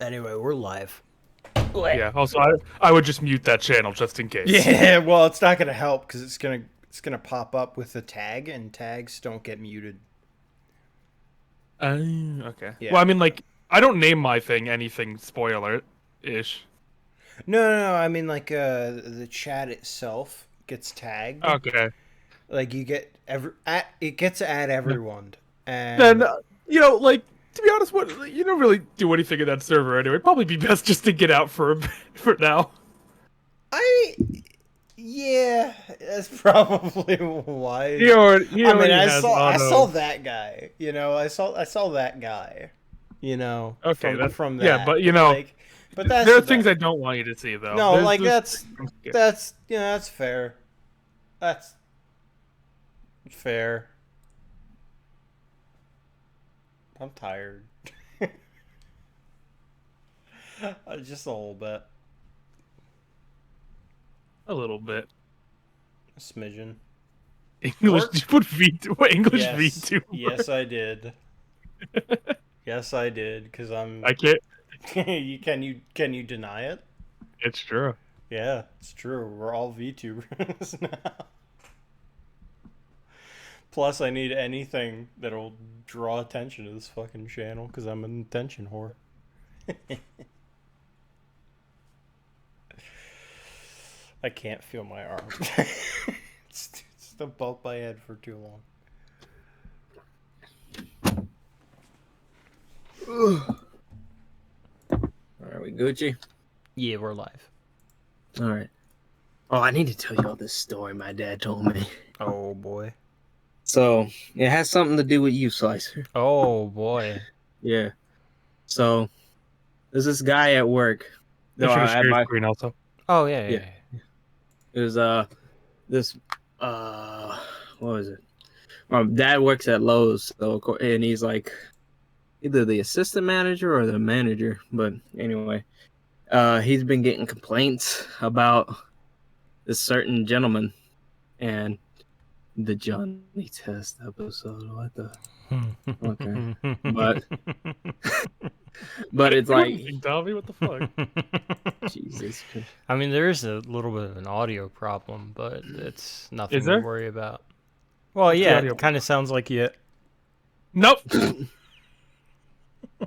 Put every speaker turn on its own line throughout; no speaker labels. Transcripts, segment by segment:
Anyway, we're live.
Yeah. Also, I would just mute that channel just in case.
Yeah, well, it's not gonna help because it's gonna pop up with a tag, and tags don't get muted.
Okay.
Yeah.
Well, I mean, like, I don't name my thing anything spoiler-ish.
No. I mean, like, the chat itself gets tagged.
Okay.
Like, you get it gets to add everyone,
Then,
and
like, to be honest, you don't really do anything in that server anyway. It'd probably be best just to get out for now.
Yeah, that's probably why.
I mean,
I saw that guy. I saw that guy.
Okay,
from that.
Yeah, but
like, but that's
there are things I don't want you to see, though.
No,
There's
like
just-
that's that's fair. That's fair. I'm tired. Just a little bit.
a little bit.
A smidgen.
English. You put V2. English
Yes.
V2.
Yes, I did. Yes, I did. Because I'm.
I can't.
Can you deny it?
It's true.
Yeah, it's true. We're all VTubers now. Plus, I need anything that'll draw attention to this fucking channel because I'm an attention whore. I can't feel my arm. It's above my head for too long.
Are we Gucci?
Yeah, we're live.
All right. Oh, I need to tell you all this story my dad told me.
Oh boy.
So it has something to do with you, Slicer.
Oh boy.
Yeah. So there's this guy at work.
No, I had my screen also.
Oh yeah.
It was this what was it? My dad works at Lowe's, so and he's like either the assistant manager or the manager. But anyway, he's been getting complaints about this certain gentleman and the Johnny Test episode. What the? Okay, but it's like,
Tommy, what the fuck?
Jesus.
I mean, there is a little bit of an audio problem, but it's nothing
Is
to
there?
worry about. Well, yeah,
audio
it kind of sounds like you.
Nope.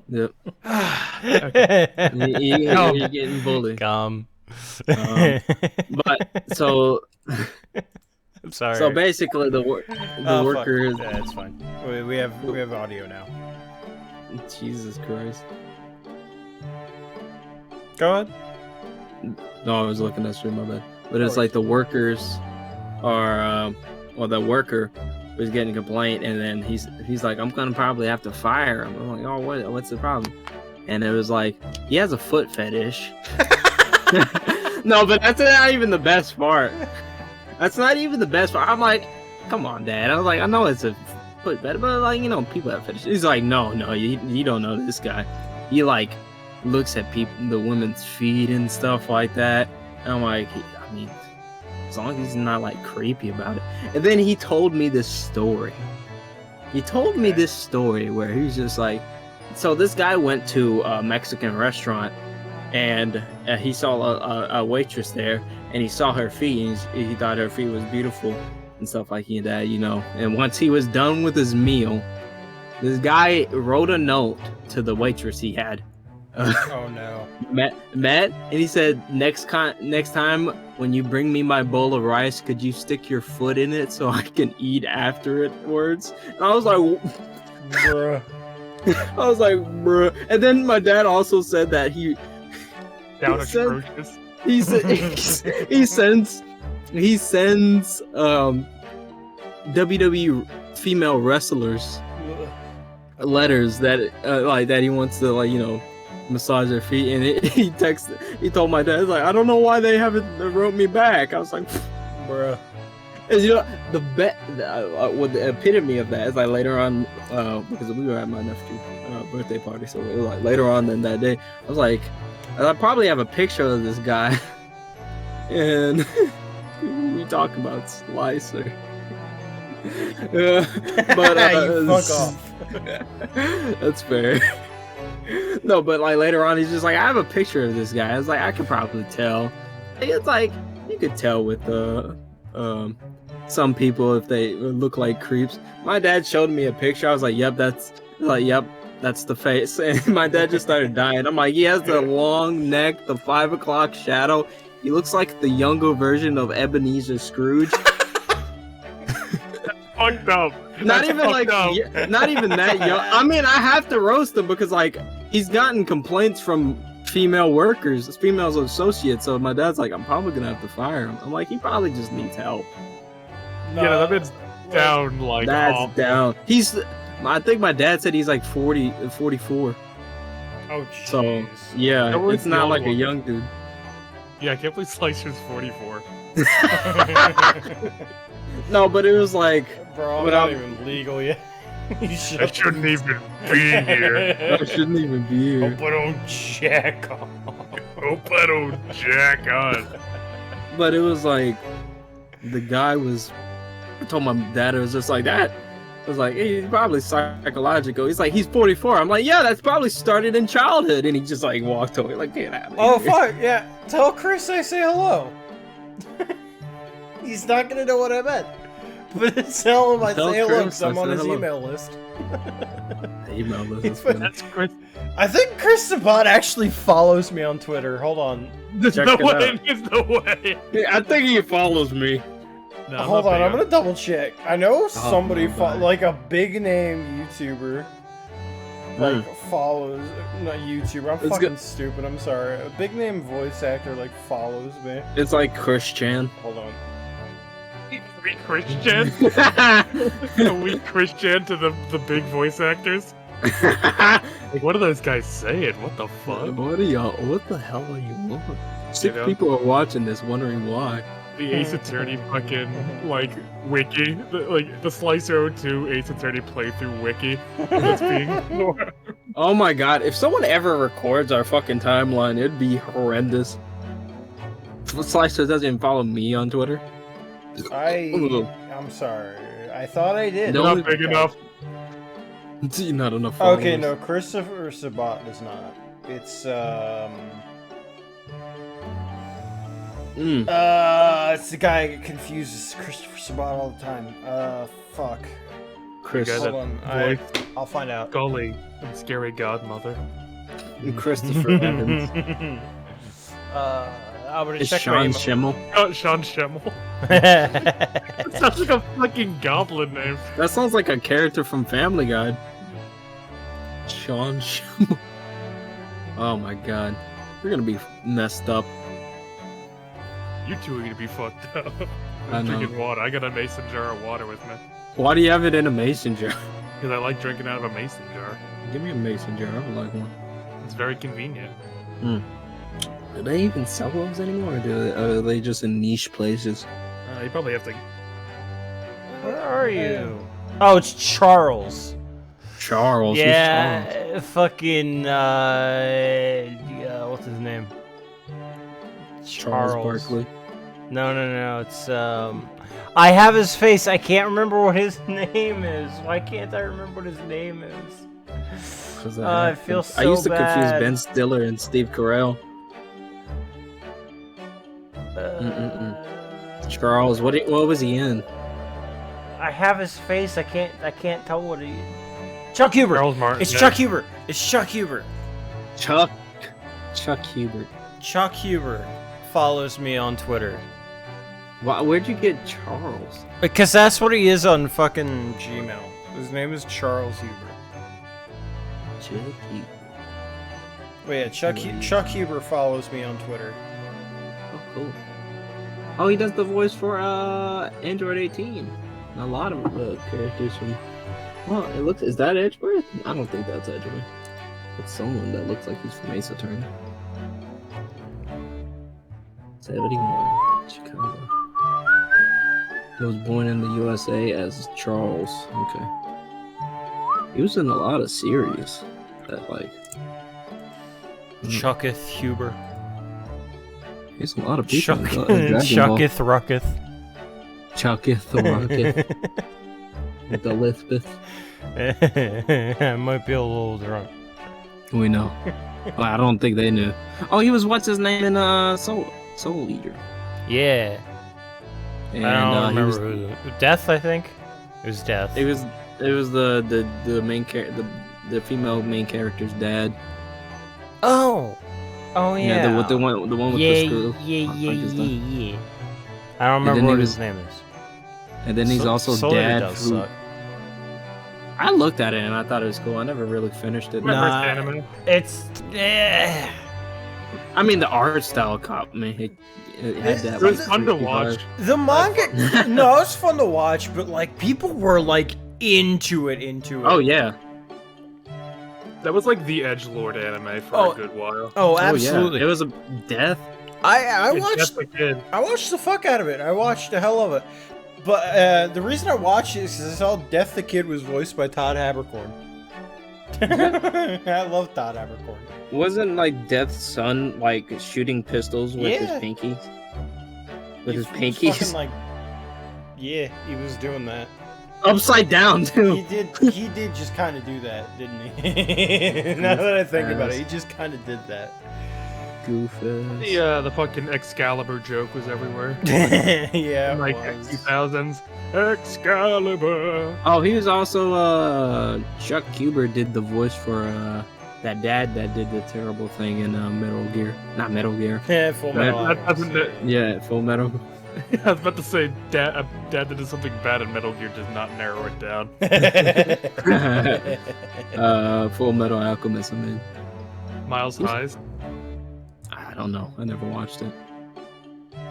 Yep.
Okay.
You're getting bullied. But so
I'm sorry.
So basically, the worker is.
Yeah, it's fine. We have audio now.
Jesus Christ.
Go ahead.
No, I was looking at stream, my bad. But it's like the workers are, the worker was getting a complaint, and then he's like, I'm gonna probably have to fire him. I'm like, oh, what's the problem? And it was like, he has a foot fetish. No, but that's not even the best part. That's not even the best part. I'm like, come on, Dad. I was like, I know it's a foot fetish, but like, people have fetishes. He's like, no, you don't know this guy. He like looks at the women's feet and stuff like that. And I'm like, I mean, as long as he's not like creepy about it. And then he told me this story. He told me this story where he was just like, so this guy went to a Mexican restaurant and he saw a waitress there and he saw her feet and he thought her feet was beautiful and stuff like that, And once he was done with his meal, this guy wrote a note to the waitress he had.
Oh no.
Met, and he said, next time when you bring me my bowl of rice, could you stick your foot in it so I can eat afterwards? And I was like, bruh. I was like, bruh. And then my dad also said that he sends WWE female wrestlers letters that he wants to massage their feet, and he told my dad, like, I don't know why they haven't wrote me back. I was like, bruh. And what the epitome of that is like later on, because we were at my nephew's birthday party, so it was like later on in that day, I was like, I probably have a picture of this guy, and we talk about Slicer.
But you fuck off.
That's fair. No, but like later on, he's just like, I have a picture of this guy. I was like, I could probably tell. It's like you could tell with some people if they look like creeps. My dad showed me a picture. I was like, yep, that's the face. And my dad just started dying. I'm like, he has the long neck, the 5 o'clock shadow. He looks like the younger version of Ebenezer Scrooge.
Fucked up.
Not
That's
even
fucked
like,
up.
not even that young. I mean, I have to roast him because like he's gotten complaints from female workers, female associates. So my dad's like, I'm probably gonna have to fire him. I'm like, he probably just needs help.
Yeah, that man's down like
Dad's
awful.
down. I think my dad said he's like 44.
Oh,
So
jeez.
yeah,
That was
it's
the
not
old
like a
one.
young dude.
Yeah, I can't believe Slicer's 44.
No, but it was like,
Bro, I'm
But
not
I'm-
even legal yet. You
I
shut
shouldn't even be here.
I shouldn't even be here.
Hope I don't jack off.
Hope I don't jack on.
But it was like, the guy was. I told my dad it was just like that. I was like, hey, he's probably psychological. He's like, he's 44. I'm like, yeah, that's probably started in childhood. And he just like walked away, like, get out of
Oh,
here.
fuck, yeah. Tell Chris I say hello. He's not gonna know what I meant. But tell him I
Tell
say hello
Chris
because I'm
I
on
said
his
hello.
email list.
Email this.
He's
That's funny.
That's Chris.
I think Chris Sabat actually follows me on Twitter. Hold on.
There's
Check
no
it
way.
out.
There's no way.
Yeah, I think he follows me.
No,
Hold
not
on, I'm
big
gonna double check. I know somebody,
my God.
like a big name YouTuber, like follows, not YouTuber, I'm
It's
fucking
good.
stupid, I'm sorry. A big name voice actor, like, follows me.
It's like Christian.
Hold on.
Weak Christian. A weak Christian to the big voice actors. Like, what are those guys saying? What the fuck?
What are y'all? What the hell are you on? 6
know?
people are watching this, wondering why.
The Ace Attorney fucking like wiki, the Slicer 02 Ace Attorney playthrough wiki that's being.
Oh my god! If someone ever records our fucking timeline, it'd be horrendous. Slicer doesn't even follow me on Twitter.
I'm sorry. I thought I did.
No.
Not
only-
big enough.
Not enough. Followers.
Okay, no, Christopher Sabat does not. It's, it's the guy I get confused with Christopher Sabat all the time. Fuck.
Chris,
guy
Hold
that
on,
voice
I'll find out.
Gully and Scary Godmother.
Christopher Evans.
I'm gonna
Is
check
Sean
my email.
Schimmel.
Oh, Sean Schemmel. It sounds like a fucking goblin name.
That sounds like a character from Family Guy. Sean Schimmel. Oh my god, we're gonna be messed up.
You two are gonna be fucked up.
I
I'm
know.
drinking water. I got a mason jar of water with me.
Why do you have it in a mason jar?
Because I like drinking out of a mason jar.
Give me a mason jar. I would like one.
It's very convenient.
Do they even sell those anymore? Or are they just in niche places?
You probably have to.
Where are you? Oh, it's Charles.
Charles. who's Charles?
Yeah, fucking, what's his name?
Charles Barkley.
No, it's, I have his face, I can't remember what his name is. Why can't I remember what his name is?
'Cause
I feel so
I used to
bad.
confuse Ben Stiller and Steve Carell. Charles, what was he in?
I have his face, I can't tell what he... Chuck Huber!
Charles Martin.
It's Chuck Huber! It's Chuck Huber!
Chuck Hubert.
Chuck Huber follows me on Twitter.
Where'd you get Charles?
Because that's what he is on fucking Gmail. His name is Charles Huber.
Chuck Hubert.
Wait, yeah, Chuck Huber follows me on Twitter.
Oh, cool. Oh, he does the voice for Android 18. A lot of characters from. Well, it looks. Is that Edgeworth? I don't think that's Edgeworth. It's someone that looks like he's from Ace Attorney. 71, Chicago. He was born in the USA as Charles. Okay. He was in a lot of series that like.
Chucketh Huber.
There's a lot of people.
Chuck,
in Dragon Ball.
Chucketh Rucketh.
Chucketh the Rocket. With Elizabeth.
I might be a little drunk.
We know. Well, I don't think they knew. Oh, he was what's his name in Soul Eater.
Yeah.
And
I don't
he was,
remember who. Death, I think. It was Death.
it was the main the female main character's dad.
Oh. Oh yeah.
The one with
yeah,
the screw.
yeah. I don't
then
remember
he
what
was-
his name is.
And then he's also
Soul Eater
dad.
does
Who,
suck.
I looked at it and I thought it was cool. I never really finished it.
My
Nah.
first anime.
It's.
I mean, the art style caught me. It had that.
It was
like,
fun to
freaky
watch.
vibe.
The manga. No, it's fun to watch, but like people were like into it.
Oh yeah.
That was like the edgelord anime for
Oh.
a good while.
Oh,
Oh,
absolutely.
yeah. It was a death.
I
It's
watched.
just a kid.
I watched the fuck out of it. I watched the hell of it. But the reason I watched it is because I saw Death the Kid was voiced by Todd Haberkorn. I love Todd Haberkorn.
Wasn't like Death's son like shooting pistols with his
Yeah.
pinkies? With
He
his
was
pinkies?
fucking, like, yeah, he was doing that.
Upside down too.
He did just kind of do that, didn't he? Now that I think about it, he just kind of did that.
Goofus.
The fucking Excalibur joke was everywhere.
Yeah,
In,
it
like
was.
2000s. Excalibur.
Oh, he was also Chuck Huber did the voice for that dad that did the terrible thing in Metal Gear. Not Metal Gear.
Yeah, Full Metal
That doesn't.
Alchemist.
Yeah, Full Metal.
I was about to say, dad that did something bad in Metal Gear does not narrow it down.
Full Metal Alchemist. I mean,
Miles Highs.
I don't know. I never watched it.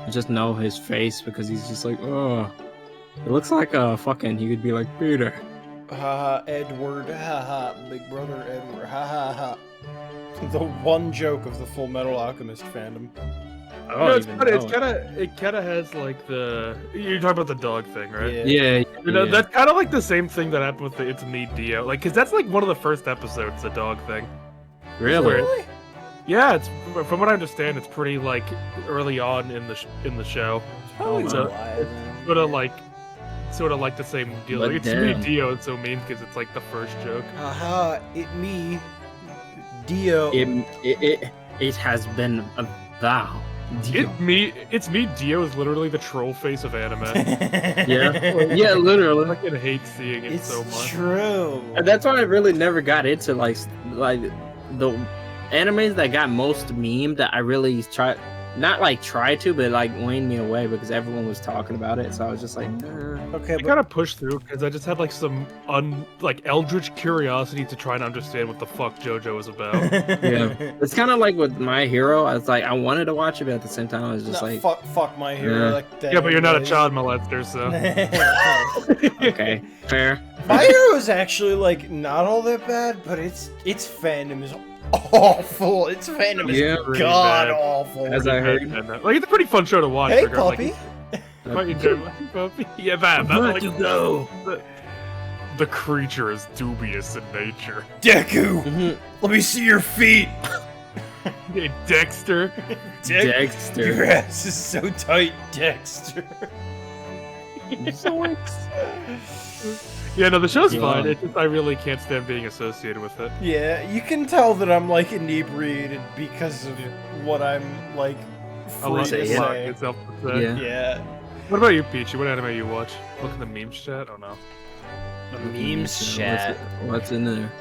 I just know his face because he's just like, oh. It looks like a fucking. He could be like Peter.
Edward, Big Brother Edward, The one joke of the Full Metal Alchemist fandom.
I
No,
don't
it's
even
kinda,
know
it's
it.
kinda, it kind of has like the. You're talking about the dog thing, right?
Yeah.
Yeah,
You know,
yeah.
that's kind of like the same thing that happened with the It's Me Dio. Like, cause that's like one of the first episodes, the dog thing.
Really?
Yeah, it's from what I understand, it's pretty like early on in the show.
It's probably
Oh,
a
so-
lie, then.
Sort of like the same deal.
But
Like, It's
damn.
Me Dio, it's so mean because it's like the first joke.
It me, Dio.
It has been a thou. Dio.
It's Me Dio is literally the troll face of anime.
Yeah,
I
literally.
fucking hate seeing it
It's
so much.
true.
And that's why I really never got into like the animes that got most memed that I really try to, but like waned me away because everyone was talking about it. So I was just like,
Okay,
I
but
kind of pushed through because I just had like some eldritch curiosity to try and understand what the fuck JoJo was about.
yeah. It's kind of like with My Hero. I was like, I wanted to watch it, but at the same time, I was just
No,
like,
fuck my hero.
Yeah.
Like that
Yeah, but you're not a
anyways.
child molester, so.
okay, fair.
My hero is actually like not all that bad, but its fandom is awful. Its fandom is
Yeah,
pretty
god
bad.
awful.
As I heard.
Like, it's a pretty fun show to watch.
Hey,
regardless.
puppy.
What you doing, puppy? Yeah, that like,
go.
the creature is dubious in nature.
Deku,
Mhm.
let me see your feet.
Hey, Dexter.
Dexter.
Your ass is so tight, Dexter.
Yeah, no, the show's
Yeah.
fine. It's just I really can't stand being associated with it.
Yeah, you can tell that I'm like inebriated because of what I'm like
I
free
love
to
it.
it.
say.
Itself to say.
Yeah.
Yeah.
What about you, Peachy? What anime you watch? Look at the memes chat? Oh no.
Memes chat.
What's in there?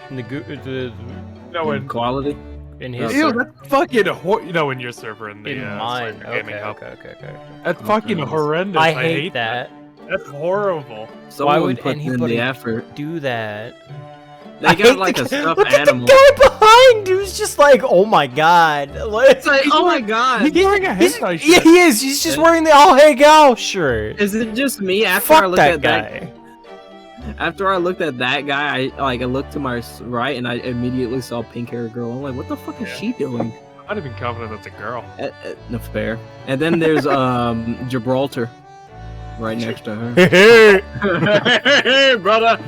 No, in,
Quality?
In his
ew, that's fucking in your server in the
in mine.
Cyber Gaming Hub.
Okay.
That's fucking
Okay.
horrendous.
I hate that.
That's horrible.
Someone
would
put in
anybody-
the effort.
Do that.
They
I
got
hate
like
the
a
guy-
stuffed
Look
animal.
at the guy behind who's just like, oh my god.
It's like, oh my god.
He's wearing a
He's-
hentai
yeah,
shirt.
he is. He's just wearing the all hey gal shirt.
Is it just me after I
Fuck
looked
that
at
guy.
After I looked at that guy, I looked to my right and I immediately saw a pink haired girl. I'm like, what the fuck is
Yeah.
she doing?
I'm not even confident that's a girl.
No fair. And then there's Gibraltar, right next to her.
Hey,
Hey, brother.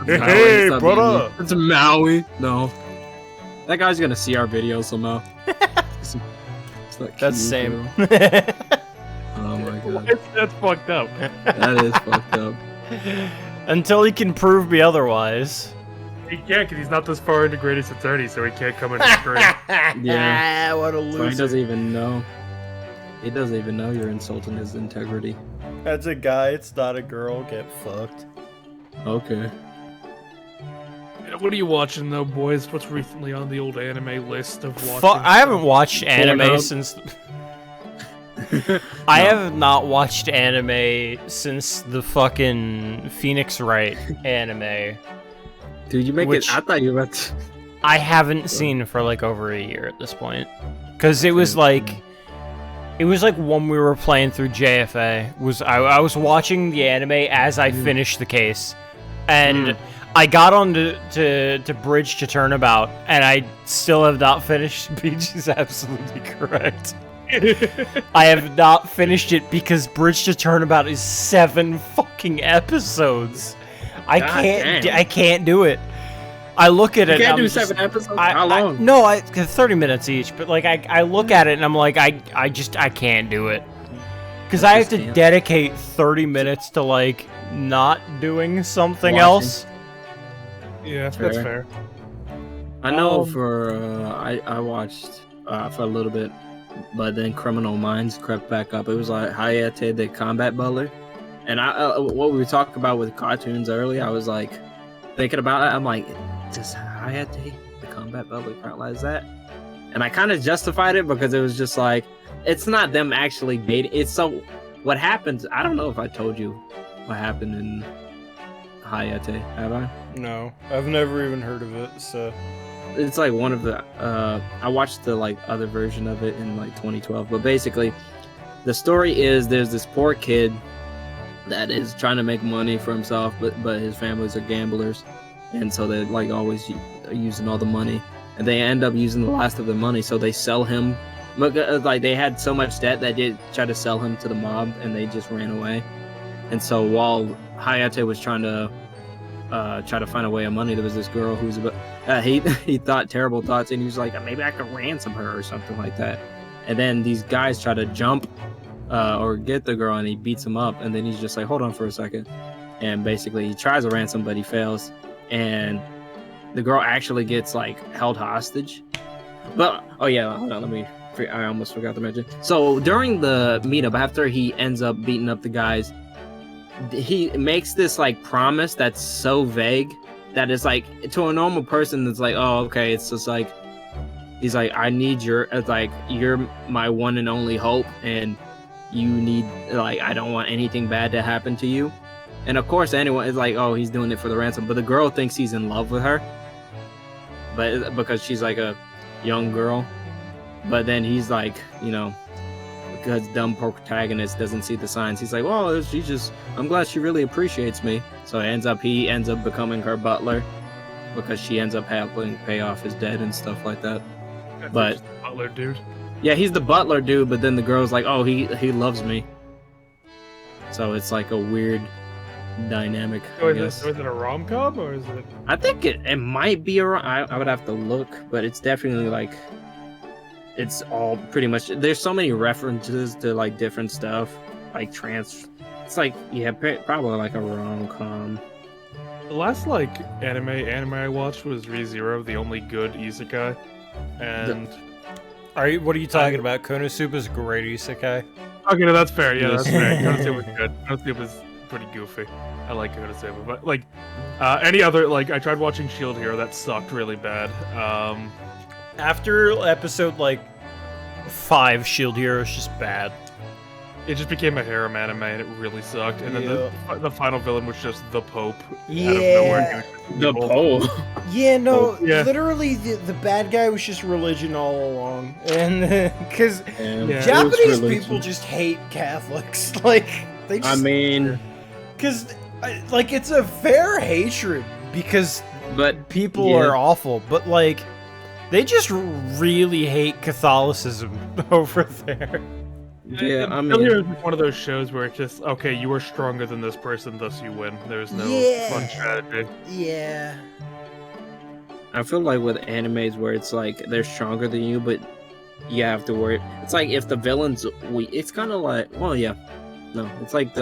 hey,
Stop
brother.
beating me. It's Maui. No, that guy's gonna see our video somehow. It's not
That's
cute,
same.
bro. Oh my god,
That's fucked up.
that is fucked up.
Until he can prove me otherwise.
He can't because he's not this far into Greatest Attorney, so he can't come in straight.
Yeah.
What a
So he
loser.
doesn't even know. He doesn't even know you're insulting his integrity.
That's a guy, it's not a girl. Get fucked.
Okay.
What are you watching though, boys? What's recently on the old anime list of watching?
I haven't watched anime
Pornhub?
since. I have not watched anime since the fucking Phoenix Wright anime.
Dude, you make
Which-
it. I thought you were about to.
I haven't seen for like over a year at this point. Because it was like when we were playing through JFA. I was watching the anime as I finished the case. And I got on to Bridge to Turnabout, and I still have not finished. Beach is absolutely correct. I have not finished it because Bridge to Turnabout is 7 fucking episodes. I
God
can't.
damn.
I can't do it. I look at
You
it.
can't
I'm
do
just-
7 episodes? How long?
no, 30 minutes each. But like, I look at it and I'm like, I can't do it because I have to
can't.
dedicate 30 minutes to like not doing something
Watching.
else.
Yeah, that's
Fair.
fair.
I know
Um,
for I watched for a little bit, but then Criminal Minds crept back up. It was like Hayate the Combat Butler, and what we were talking about with cartoons earlier. I was like thinking about it. I'm like, does Hayate the Combat Butler count as that? And I kind of justified it because it was just like it's not them actually dating. It's so what happens. I don't know if I told you what happened in Hayate. Have I?
No, I've never even heard of it. So
It's like one of the I watched the like other version of it in like 2012, but basically the story is there's this poor kid that is trying to make money for himself, but his families are gamblers, and so they're like always using all the money, and they end up using the last of the money, so they sell him. Like they had so much debt that they try to sell him to the mob, and they just ran away. And so while Hayate was trying to find a way of money, there was this girl who's he thought terrible thoughts, and he was like, maybe I could ransom her or something like that. And then these guys try to jump or get the girl, and he beats him up, and then he's just like, hold on for a second, and basically he tries a ransom, but he fails, and the girl actually gets like held hostage. But oh yeah, hold on, I almost forgot to mention. So during the meetup, after he ends up beating up the guys, he makes this like promise that's so vague that it's like to a normal person it's like, oh okay, it's just like he's like, I need it's like you're my one and only hope, and you need, like, I don't want anything bad to happen to you. And of course anyone is like, oh, he's doing it for the ransom, but the girl thinks he's in love with her, but because she's like a young girl. But then he's like, you know, because dumb protagonist doesn't see the signs, he's like, well, I'm glad she really appreciates me. So he ends up becoming her butler because she ends up helping pay off his debt and stuff like that.
That's
But-
just a butler dude.
Yeah, he's the butler dude, but then the girl's like, oh, he loves me. So it's like a weird dynamic,
So
I
is
guess.
it a rom-com or is it?
I think it might be I would have to look, but it's definitely like, it's all pretty much, there's so many references to like different stuff, like it's like, yeah, probably like a rom-com.
The last like anime I watched was ReZero, the only good isekai, and
what are you talking about? Konosuba's great isekai.
okay, no, that's fair. Yeah, that's fair.
Yes.
Konosuba was good. Konosuba was pretty goofy. I like Konosuba, but like any other, like I tried watching Shield Hero, that sucked really bad.
After episode like 5, Shield Hero is just bad.
It just became a harem anime, and it really sucked. And then the final villain was just the Pope out of nowhere.
The pole.
Yeah, no,
Yeah.
literally the bad guy was just religion all along, and because
Yeah.
Japanese people just hate Catholics, like they just.
I mean,
because like it's a fair hatred because
but
people
yeah.
are awful, but like they just really hate Catholicism over there.
yeah, I
Shield Hero
mean,
is one of those shows where it's just, okay, you are stronger than this person, thus you win. There's no
Yeah.
fun strategy.
Yeah.
I feel like with animes where it's like they're stronger than you, but you have to worry. It's like if the villain's weak, it's kind of like, well, yeah, no, it's like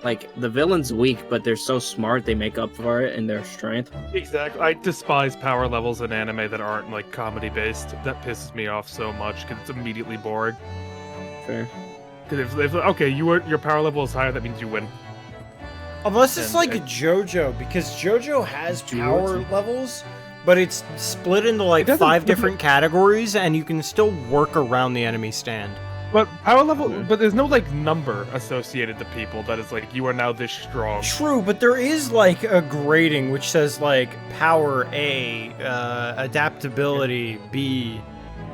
like the villain's weak, but they're so smart they make up for it in their strength.
Exactly. I despise power levels in anime that aren't like comedy based. That pisses me off so much because it's immediately boring.
Fair.
Because if okay, your power level is higher, that means you win.
Unless it's
And-
like
and-
JoJo, because JoJo has
JoJo.
power levels, but it's split into like
doesn't-
5 different categories, and you can still work around the enemy stand.
But power level,
Mhm.
but there's no like number associated to people that is like you are now this strong.
True, but there is like a grading which says like power A, adaptability B,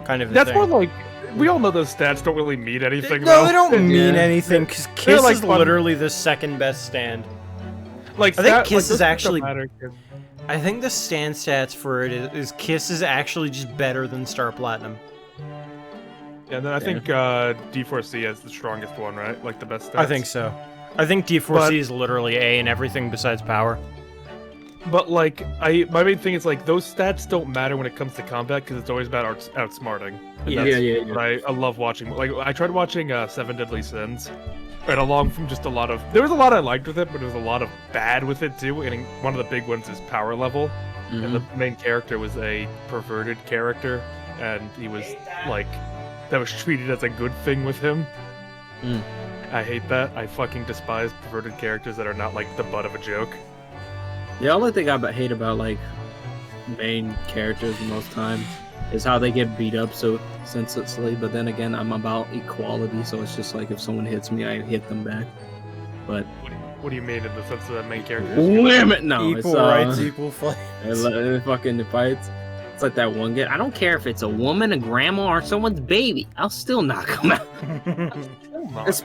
kind of.
That's
thing.
more like we all know those stats don't really mean anything.
No,
though.
they don't mean
Yeah.
anything because Kiss
like
is
fun-
literally the second best stand.
Like
I think
stat-
Kiss
like,
is
those don't
actually-
matter.
I think the stand stats for it is Kiss is actually just better than Star Platinum.
Yeah, and then I think D4C has the strongest one, right? Like the best stats.
I think so. I think D4C
But-
is literally A in everything besides power.
But like, my main thing is like those stats don't matter when it comes to combat because it's always about outsmarting. And
Yeah.
that's
Yeah.
what I love watching. Like I tried watching Seven Deadly Sins, and along from just a lot of there was a lot I liked with it, but there was a lot of bad with it too. And one of the big ones is power level, and the main character was a perverted character, and he was like that was treated as a good thing with him.
Mm.
I hate that. I fucking despise perverted characters that are not like the butt of a joke.
The only thing I hate about like main characters most times is how they get beat up so senselessly. But then again, I'm about equality, so it's just like if someone hits me, I hit them back. But
What do you mean in the sense of that main character?
limit no, it's
Equal rights, equal fight.
fucking fights. It's like that one guy. I don't care if it's a woman, a grandma, or someone's baby. I'll still knock them out. It's-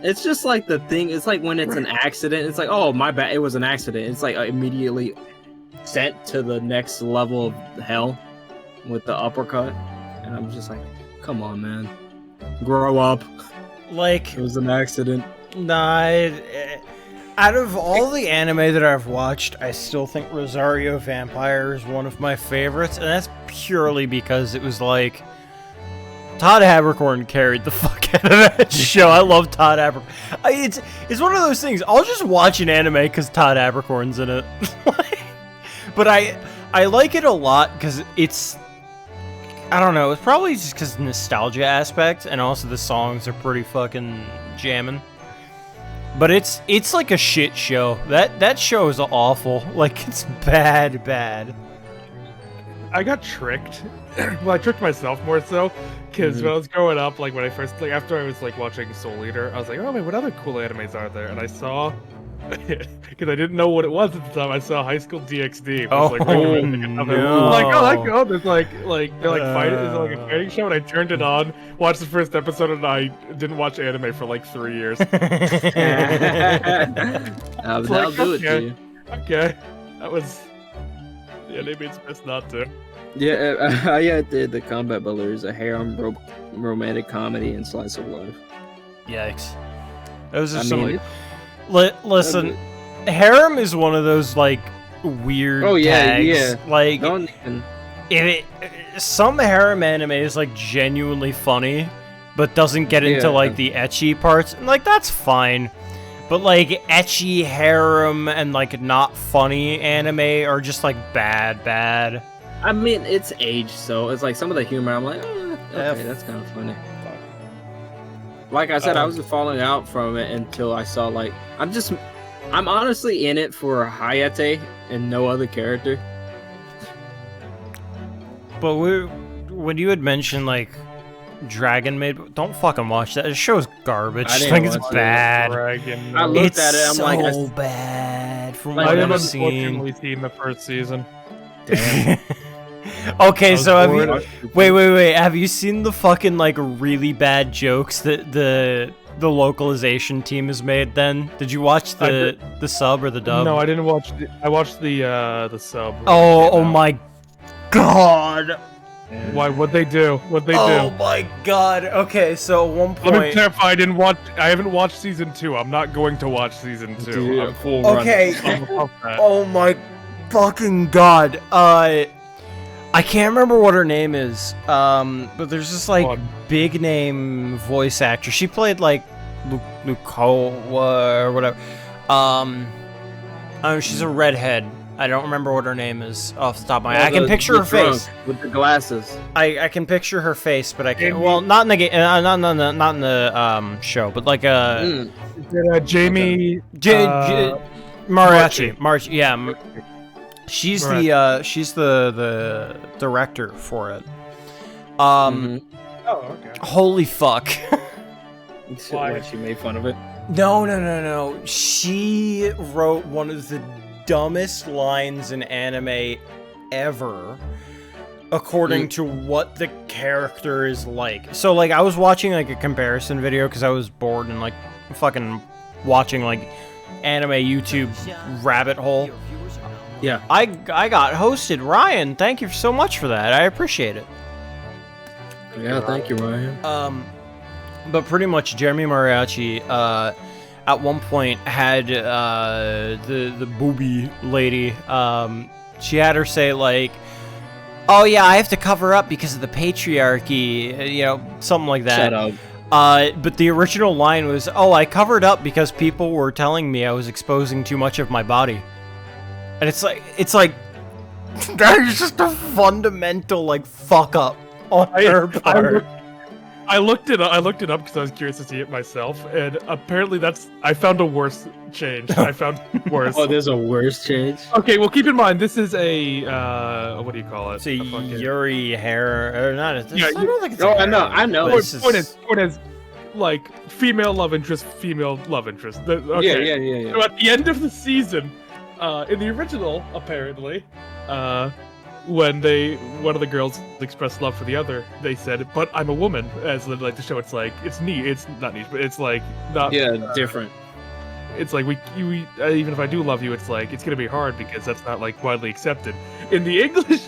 It's just like the thing. It's like when it's an accident. It's like, oh my bad, it was an accident. It's like immediately sent to the next level of hell with the uppercut, and I'm just like, come on, man, grow up.
Like,
It was an accident.
nah. Out of all the anime that I've watched, I still think Rosario Vampire is one of my favorites, and that's purely because it was like Todd Haberkorn carried the fuck out of that show. I love Todd Haberkorn. It's one of those things. I'll just watch an anime because Todd Haberkorn's in it. But I like it a lot because it's, I don't know, it's probably just because nostalgia aspect, and also the songs are pretty fucking jamming. But it's like a shit show. That show is awful. Like, it's bad.
I got tricked. Well, I tricked myself more so, because when I was growing up, like when I first, like after I was like watching Soul Eater, I was like, oh wait, what other cool animes are there? And I saw, because I didn't know what it was at the time, I saw High School DxD.
Oh,
Like, wait a minute, I'm
no.
like, oh, that's cool. There's like they're like fighting, it's like a fighting show, and I turned it on, watched the first episode, and I didn't watch anime for like 3 years.
That'll
like,
do it
okay.
to you.
Okay, that was. Yeah, maybe it's best not to.
Yeah, I did the Combat Builders, a harem romantic comedy and slice of life.
Yikes. Those are
I
some.
mean,
Listen, harem is one of those like weird
Oh, yeah,
tags.
yeah.
Like,
don't even.
some harem anime is like genuinely funny, but doesn't get into
Yeah.
like the ecchi parts. And like, that's fine. But like ecchi harem and like not funny anime are just like bad.
I mean, it's age, so it's like some of the humor. I'm like, okay,
Yeah.
that's kind of funny. Like I said, I was falling out from it until I saw like I'm honestly in it for Hayate and no other character.
But when you had mentioned like Dragon Maid, don't fucking watch that. The show's garbage.
I
I
didn't
think it's
watch it.
bad.
Dragon.
I looked
It's
at it, I'm
so
like,
bad from
Like,
I
what
have
I've seen.
unfortunately seen the first season.
Damn.
Okay,
I was
so have
bored.
you? Wait. Have you seen the fucking like really bad jokes that the localization team has made? Then did you watch the sub or the dub?
No, I didn't watch. I watched the sub.
Oh my god.
Why? What'd they do? What'd they
Oh
do?
my god. Okay, so at one
Let me
point.
clarify. I didn't watch. I haven't watched season 2. I'm not going to watch season 2.
Dude,
I'm
full
Okay.
I'm above that.
Oh my fucking god. I can't remember what her name is. But there's this like
Come on.
big name voice actor. She played like Lukoa or whatever. She's a redhead. I don't remember what her name is off the top of my head. I can picture her face
with the glasses.
I can picture her face, but I can't. Well, not in the game, not in the show, but like
Jamie
Mariachi. Yeah, she's the director for it.
Oh, okay.
Holy fuck.
Why she made fun of it?
No. She wrote one of the dumbest lines in anime ever, according to what the character is like. So, like, I was watching, like, a comparison video because I was bored and, like, fucking watching, like, anime YouTube rabbit hole.
Yeah.
I got hosted. Ryan, thank you so much for that. I appreciate it.
Yeah, thank you, Ryan.
But pretty much Jeremy Mariachi, at one point had the booby lady, she had her say like, oh yeah, I have to cover up because of the patriarchy, you know, something like that.
Shut up.
But the original line was, oh, I covered up because people were telling me I was exposing too much of my body. And it's like that is just a fundamental like fuck up on her part.
I looked it up because I was curious to see it myself, and apparently I found a worse change. I found worse.
Oh, there's a worse change?
Okay, well, keep in mind, this is a, what do you call it?
It's a Yuri hair, or not, I don't think it's
I know.
Point is, like, female love interest. Okay.
Yeah.
So at the end of the season, in the original, apparently, when one of the girls expressed love for the other, they said, "But I'm a woman." As like to show, it's like it's not niche, but it's like not
different.
It's like we even if I do love you, it's like it's gonna be hard because that's not like widely accepted. In the English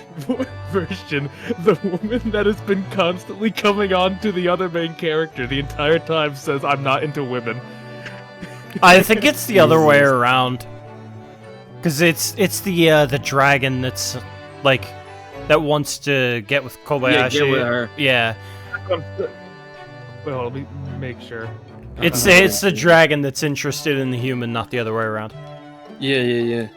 version, the woman that has been constantly coming on to the other main character the entire time says, "I'm not into women."
I think it's the other way around, because it's the dragon that's like that wants to get with Kobayashi.
Yeah, get with her.
Yeah.
Well, let me make sure.
It's the dragon that's interested in the human, not the other way around.
Yeah.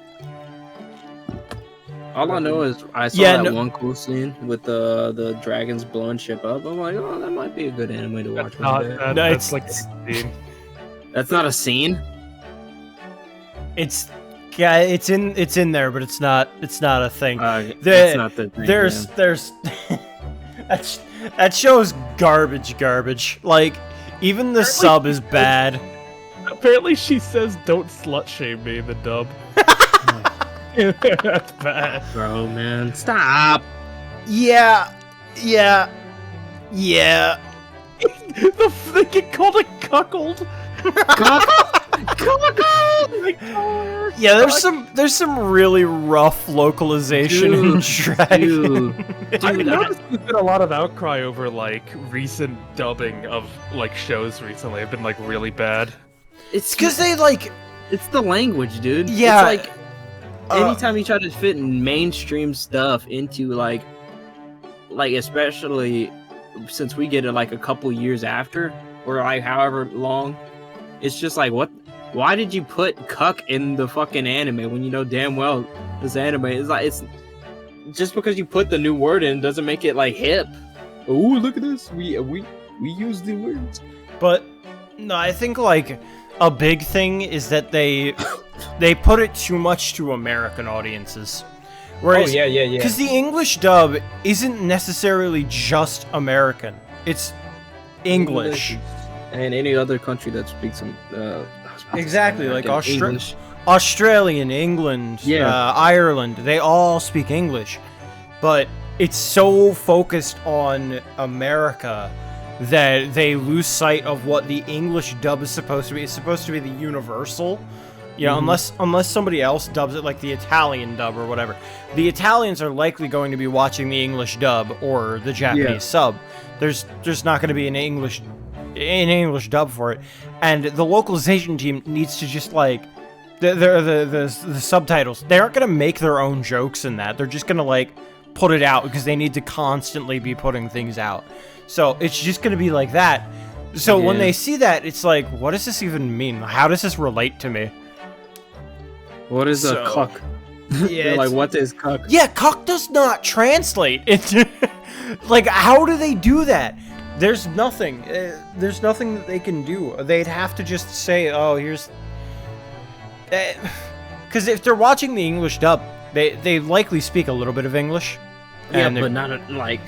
All I know is I saw one cool scene with the dragons blowing ship up. I'm like, oh, that might be a good anime to watch.
That's like a scene.
That's not a scene.
It's in there, but it's not a thing.
That's not the thing.
There's that show's garbage. Like, even the sub is bad.
Apparently, she says, "Don't slut shame me" in the dub. That's bad,
bro. Man, stop.
Yeah.
They get called a cuckold.
Yeah, there's some really rough localization in Dragon.
I've noticed there's been a lot of outcry over like recent dubbing of like shows recently have been like really bad.
It's because they like
it's the language, dude.
Yeah,
it's like anytime you try to fit mainstream stuff into like especially since we get it like a couple years after or like however long. It's just like, what? Why did you put cuck in the fucking anime when you know damn well this anime is like, it's just because you put the new word in doesn't make it like hip. Oh, look at this. We use the words.
But no, I think like a big thing is that they put it too much to American audiences. Whereas,
yeah.
Because the English dub isn't necessarily just American. It's English.
And any other country that speaks some
exactly like Australian, England, Ireland, they all speak English, but it's so focused on America that they lose sight of what the English dub is supposed to be. It's supposed to be the universal, you know, unless somebody else dubs it like the Italian dub or whatever. The Italians are likely going to be watching the English dub or the Japanese sub. There's not going to be an English dub for it, and the localization team needs to just like the subtitles. They aren't gonna make their own jokes in that. They're just gonna like put it out because they need to constantly be putting things out. So it's just gonna be like that. So when
Yeah.
they see that, it's like, what does this even mean? How does this relate to me?
What is
So-
a cuck?
Yeah,
They're like,
it's-
what is cuck?
Yeah, cock does not translate. It, like, how do they do that? There's nothing. There's nothing that they can do. They'd have to just say, "Oh, here's." Because if they're watching the English dub, they likely speak a little bit of English.
Yeah,
and
but not like.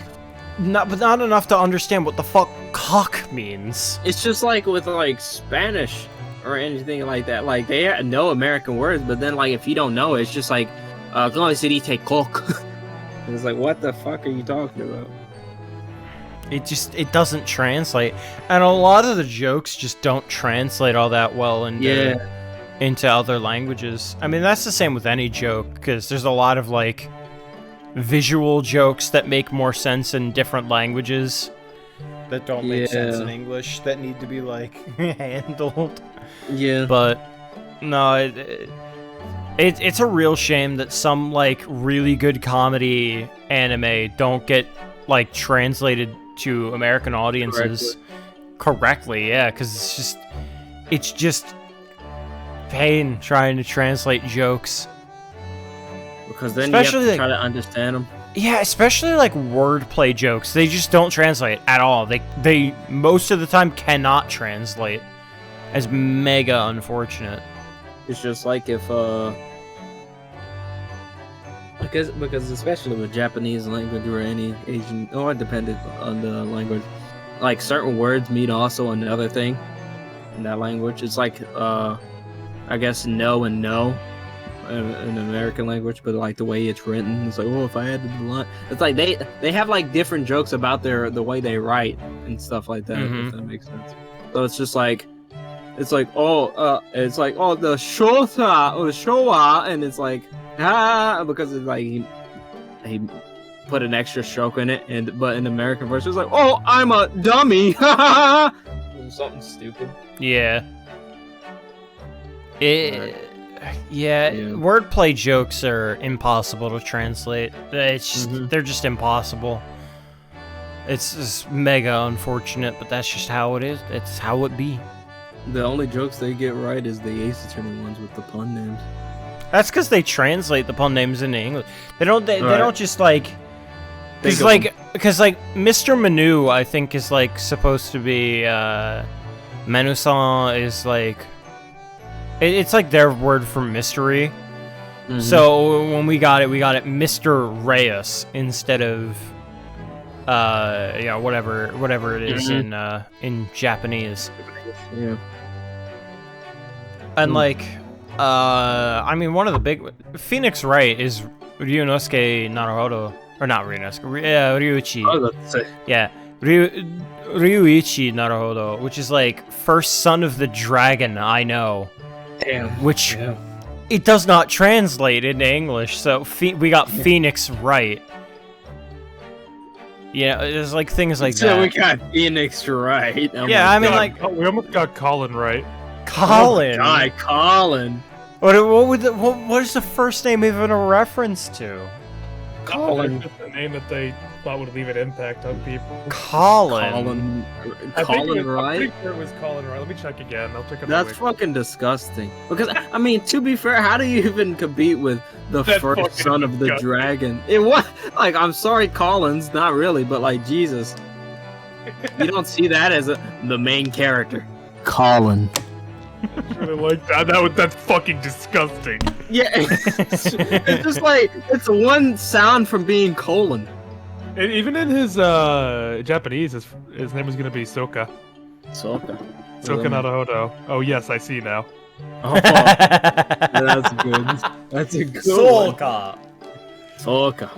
but not enough to understand what the fuck cock means.
It's just like with like Spanish or anything like that. Like they know American words, but then like if you don't know, it's just like, "Como se dice cock?" It's like, what the fuck are you talking about?
It doesn't translate, and a lot of the jokes just don't translate all that well into other languages. I mean, that's the same with any joke, because there's a lot of like visual jokes that make more sense in different languages that don't make sense in
Yeah.
English, that need to be like handled.
Yeah.
But no, it's a real shame that some like really good comedy anime don't get like translated to American audiences correctly. Yeah, because it's just pain trying to translate jokes.
Because then
Especially,
you have
like-
to try to understand them.
Yeah, especially like wordplay jokes. They just don't translate at all. They most of the time cannot translate. As mega unfortunate.
It's just like if because especially with Japanese language or any Asian, or it depended on the language, like certain words mean also another thing in that language. It's like I guess no and no in American language, but like the way it's written, it's like, oh, if I had to do it's like they have like different jokes about the way they write and stuff like that.
Mhm.
If that makes sense. So it's just like. It's like the shota or the showa, and it's like because it's like he put an extra stroke in it, but in the American version it's like, oh, I'm a dummy, something stupid.
Yeah.
Yeah.
Wordplay jokes are impossible to translate. It's just, they're just impossible. It's just mega unfortunate, but that's just how it is. It's how it be.
The only jokes they get right is the Ace Attorney ones with the pun names.
That's because they translate the pun names into English. They don't
Right.
just like because
Think of
like Mr. Manu I think is like supposed to be Manu-san is like it's like their word for mystery.
Mhm.
So when we got it Mr. Reyes instead of whatever it is in Japanese.
Yeah.
And like I mean one of the big Phoenix Wright is Ryunosuke Naruhodo, or not Ryunosuke, Ryuichi.
I was about to say.
Yeah. Ryuichi Naruhodo, which is like first son of the dragon I know,
Damn.
which
Yeah.
it does not translate into English. So we got Phoenix Wright. Yeah, there's like things like
So
that.
we got Phoenix right. Oh
Yeah,
my
I mean,
God,
like-
we almost got Colin right.
Colin.
God, Colin.
What what is the first name even a reference to?
Colin.
It's just a name that they thought would leave an impact on people.
Colin.
Colin.
I think
Colin
I'm
Wright.
pretty sure it was Colin Wright. Let me check again. I'll check it
That's
out.
fucking disgusting. Because I mean, to be fair, how do you even compete with the
That's
first
fucking
son of the
disgusting.
dragon? It was like, I'm sorry, Collins, not really, but like Jesus, you don't see that as the main character. Colin.
I really like that. That's fucking disgusting.
Yeah, it's just like it's one sound from being colon.
And even in his Japanese, his name was gonna be Soka.
Soka.
Soka Naruhodo. Oh yes, I see now.
Oh, that's good. That's a good one.
Soka.
Soka.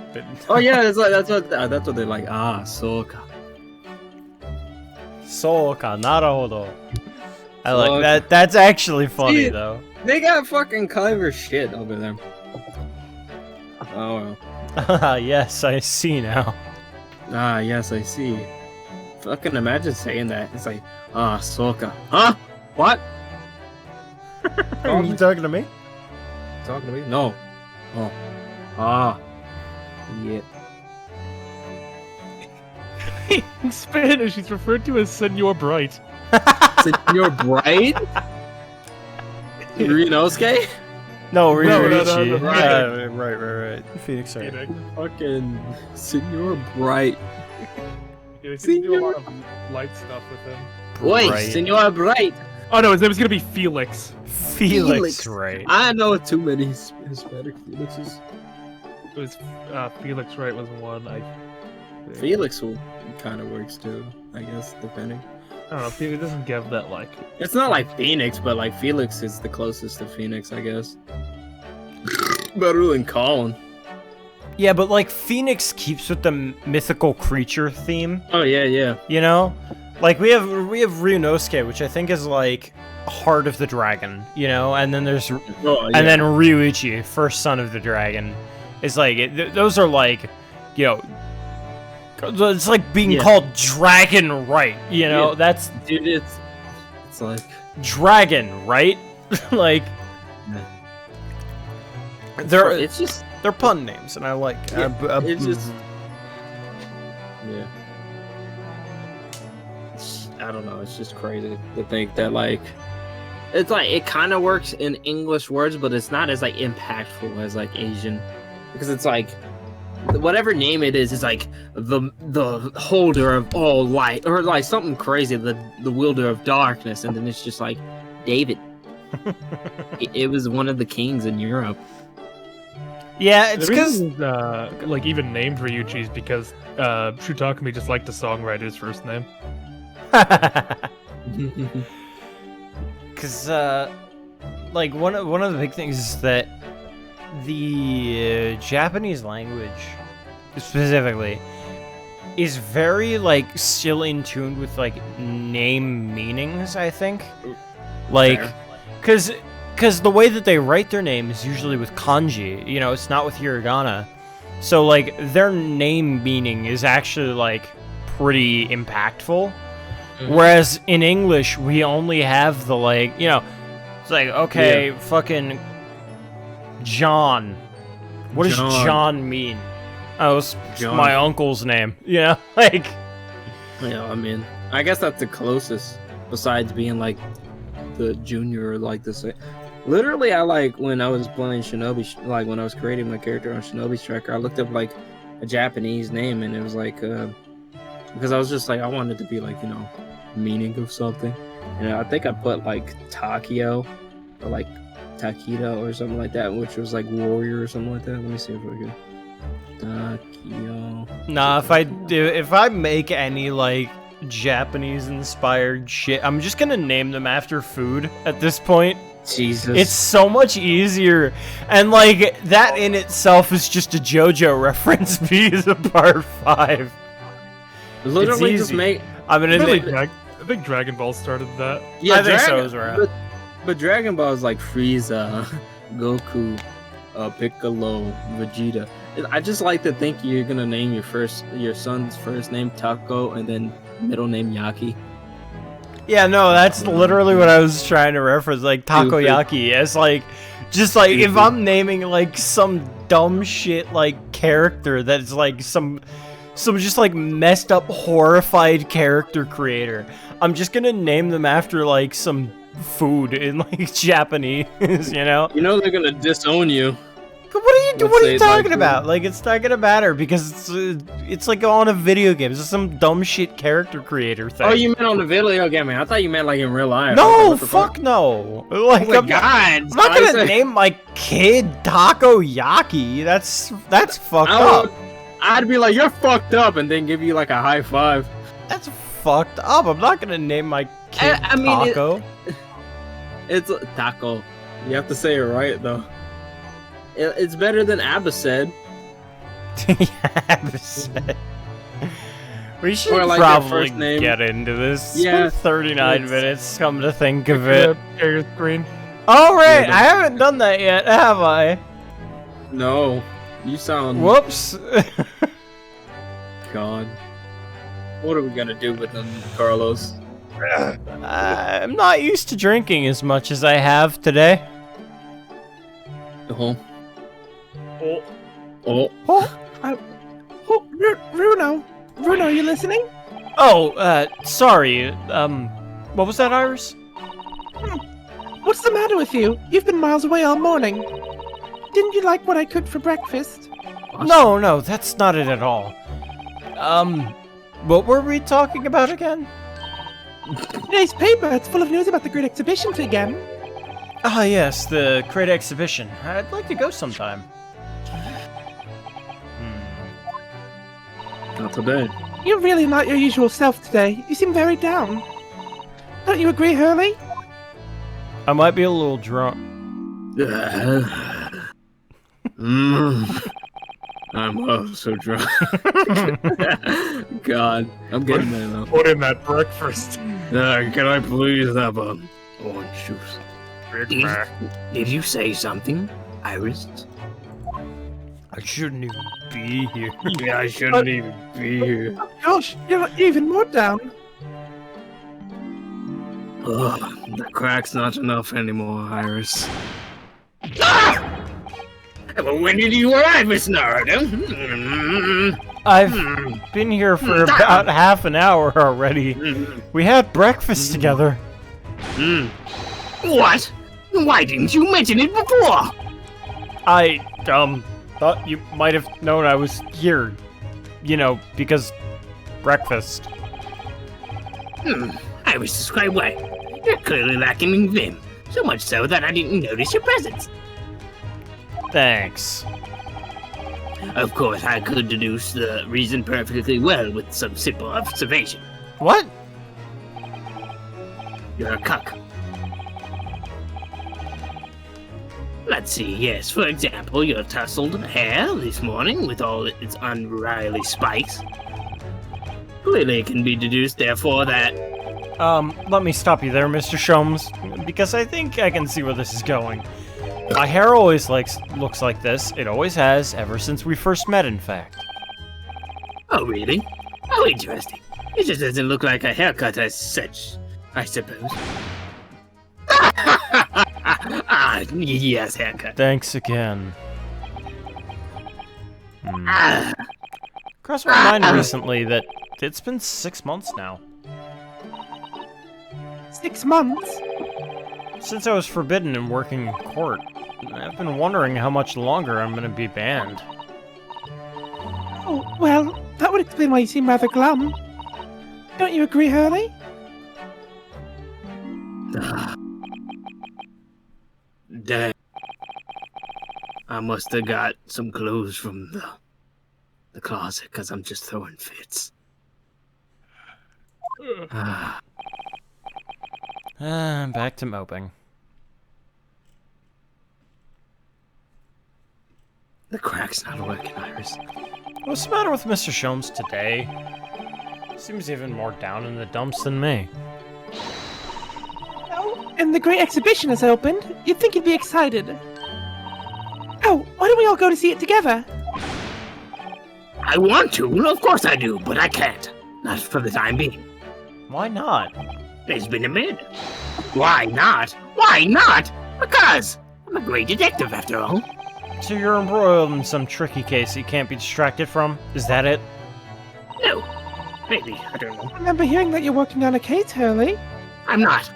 Oh yeah, that's what they're like. Ah, Soka.
Soka, naruhodo. I like
Soka.
that. That's actually funny
See,
though.
They got fucking clever shit over there. Oh well.
Yes, I see now.
Ah, yes, I see. Fucking imagine saying that. It's like, ah, Soka. Huh? What?
Are you talking to me?
Talking to me? No. Oh. Ah. Yeah.
in Spanish, he's referred to as Senor Bright.
Senor Bright? Ryunosuke?
No,
No,
Ryuichi.
right.
Yeah, right. Phoenix Wright.
Fucking Senor Bright.
Yeah, he's gonna do a lot of light stuff with him.
Wait,
Bright.
Senor Bright.
Oh no, his name is gonna be Felix.
Felix Wright.
I know too many Hispanic Felixes.
It was Felix Wright was one.
Felix kind of works too, I guess, depending.
I don't know. Felix doesn't give that like.
It's not like Phoenix, but like Felix is the closest to Phoenix, I guess. Better than Colin.
Yeah, but like Phoenix keeps with the mythical creature theme.
Oh yeah.
You know, like we have Ryunosuke, which I think is like Heart of the Dragon. You know, and then there's
Oh, yeah.
and then Ryuichi, First Son of the Dragon, is like those are like, you know, it's like being called Dragon Right. You know,
Yeah.
that's
Dude, it's like
Dragon Right. Like
it's just
they're pun names, and I like.
it's just yeah. I don't know. It's just crazy to think that like it's like it kind of works in English words, but it's not as like impactful as like Asian, because it's like whatever name it is like the holder of all light or like something crazy, the wielder of darkness, and then it's just like David. it was one of the kings in Europe.
Yeah, it's
The
because
reason, like even named Ryuichi is because Shutakami just liked to songwrite his first name.
because like one of the big things is that the Japanese language specifically is very like still in tune with like name meanings, I think. Like
Fair.
because the way that they write their name is usually with kanji, you know, it's not with hiragana. So like their name meaning is actually like pretty impactful. Whereas in English, we only have the like, you know, it's like, okay, fucking John. What does John mean? Oh, it's
John.
my uncle's name. You know, like.
Yeah, I mean, I guess that's the closest, besides being like the junior or like the same. Literally, I like when I was playing Shinobi, like when I was creating my character on Shinobi's Tracker, I looked up like a Japanese name, and it was like, because I was just like, I wanted to be like, you know, meaning of something. And I think I put like Takio or like Takido or something like that, which was like warrior or something like that. Let me see if I can. Takio.
Nah, if I make any like Japanese inspired shit, I'm just gonna name them after food at this point.
Jesus.
It's so much easier, and like that in itself is just a JoJo reference because of Part 5.
literally
it's
just
easy.
make.
I mean,
I think Dragon Ball started that.
Yeah,
I think so as well.
But Dragon Ball is like Frieza, Goku, Piccolo, Vegeta. I just like to think you're gonna name your son's first name Taco and then middle name Yaki.
Yeah, no, that's literally what I was trying to reference, like takoyaki. As like, just like if I'm naming like some dumb shit like character that's like some just like messed up horrified character creator, I'm just gonna name them after like some food in like Japanese, you know?
You know they're gonna disown you.
But what are you
Let's
what are
say
you
it's like
talking about? Like it's not gonna matter because it's like on a video game. It's some dumb shit character creator thing.
Oh, you meant on the video game? I thought you meant like in real life.
No,
What the
fuck no. Like
Oh my
I'm
God!
not gonna name my kid Takoyaki. That's fucked up.
I'd be like, you're fucked up, and then give you like a high five.
That's fucked up. I'm not gonna name my kid
I mean,
Taco.
It's Taco. You have to say it right though. It's better than Abba said.
We should
Or, like, your
probably
first name.
get into this. It's
Yeah,
been 39
it's-
minutes, come to think of it.
Share your screen.
Oh, right,
Yeah,
I haven't done that yet, have I?
No, you sound.
Whoops.
God. What are we gonna do with them, Carlos?
I'm not used to drinking as much as I have today.
Oh.
Oh,
Oh.
Oh,
Bruno, you listening?
Oh, sorry. What was that, Iris?
What's the matter with you? You've been miles away all morning. Didn't you like what I cooked for breakfast?
No, that's not it at all. What were we talking about again?
Today's paper, it's full of news about the great exhibition again.
Ah, yes, the Great Exhibition. I'd like to go sometime.
Not today.
You're really not your usual self today. You seem very down. Don't you agree, Hurley?
I might be a little drunk.
I'm so drunk. God, I'm getting there now.
Put in that breakfast.
Can I please have orange juice?
Big Mac.
Did you say something, Iris?
I shouldn't even be here.
Yeah, I shouldn't even be here.
Gosh, you're even more down.
Ugh, the crack's not enough anymore, Iris.
When did you arrive, Miss Naruto?
I've been here for about half an hour already. We had breakfast together.
What? Why didn't you mention it before?
I, thought you might have known I was here. You know, because breakfast.
Iris is quite right. You're clearly lacking in vim. So much so that I didn't notice your presence.
Thanks.
Of course, I could deduce the reason perfectly well with some simple observation.
What?
You're a cuck. Let's see, yes, for example, your tousled hair this morning with all its unruly spikes. Clearly it can be deduced, therefore, that...
Let me stop you there, Mr. Sholmes, because I think I can see where this is going. My hair always looks like this. It always has, ever since we first met, in fact.
Oh, really? Oh, interesting. It just doesn't look like a haircut as such, I suppose. Yes, haircut.
Thanks again. Crossed my mind recently that it's been 6 months now.
6 months?
Since I was forbidden in working in court. I've been wondering how much longer I'm gonna be banned.
Oh, well, that would explain why you seem rather glum. Don't you agree, Hurley?
Dang. I must have got some clothes from the closet, because I'm just throwing fits.
Back to moping.
The crack's not working, Iris.
What's the matter with Mr. Sholmes today? Seems even more down in the dumps than me.
Oh, and the great exhibition has opened. You'd think he'd be excited. Oh, why don't we all go to see it together?
I want to, of course I do, but I can't. Not for the time being.
Why not?
There's been a minute. Why not? Why not? Because I'm a great detective after all.
So you're embroiled in some tricky case you can't be distracted from? Is that it?
No. Maybe, I don't know.
I remember hearing that you're working on a case, Hurley.
I'm not.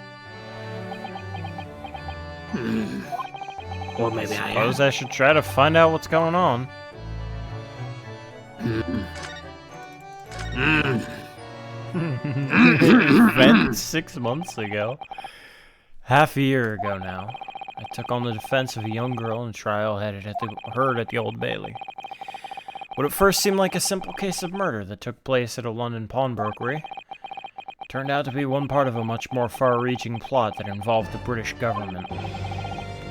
Or maybe I am.
Suppose I should try to find out what's going on. Event 6 months ago. Half a year ago now. I took on the defense of a young girl in a trial heard at the Old Bailey. What at first seemed like a simple case of murder that took place at a London pawnbrokery turned out to be one part of a much more far-reaching plot that involved the British government.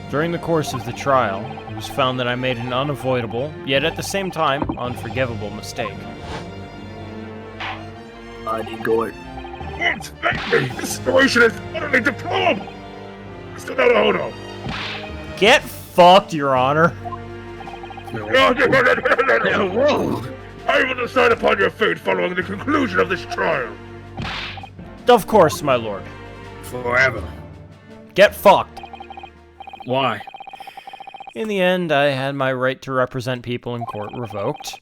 During the course of the trial, it was found that I made an unavoidable, yet at the same time, unforgivable mistake.
Gordon.
Inspect me! This situation is utterly deplorable! Mr. Naruto!
Get fucked, Your Honor!
Whoa!
I will decide upon your fate following the conclusion of this trial.
Of course, my lord.
Forever.
Get fucked!
Why?
In the end, I had my right to represent people in court revoked,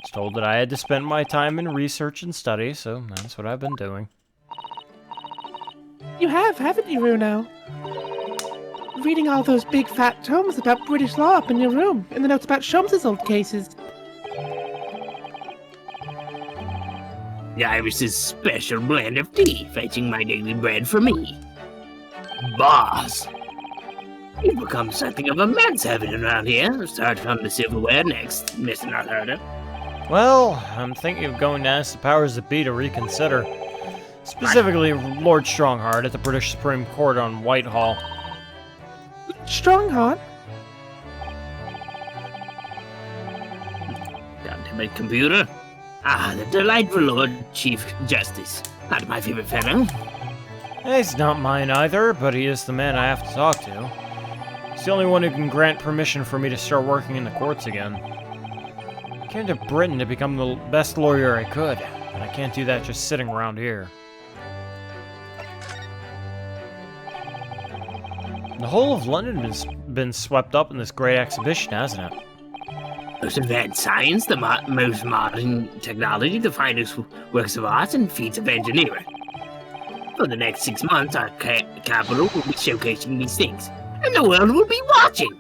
was told that I had to spend my time in research and study, so that's what I've been doing.
You have, haven't you, Runo? Reading all those big fat tomes about British law up in your room, and the notes about Sholmes' old cases.
The Iris's special blend of tea, fetching my daily bread for me. Boss, you've become something of a manservant around here. Start from the silverware next, Mr. Notharder.
Well, I'm thinking of going to ask the powers that be to reconsider. Specifically, Lord Strongheart at the British Supreme Court on Whitehall.
Strongheart?
Ultimate computer. Ah, the delightful Lord Chief Justice. Not my favorite fellow.
He's not mine either, but he is the man I have to talk to. He's the only one who can grant permission for me to start working in the courts again. I came to Britain to become the best lawyer I could, and I can't do that just sitting around here. The whole of London has been swept up in this great exhibition, hasn't it?
Most advanced science, the most modern technology, the finest works of art, and feats of engineering. For the next 6 months, our capital will be showcasing these things, and the world will be watching.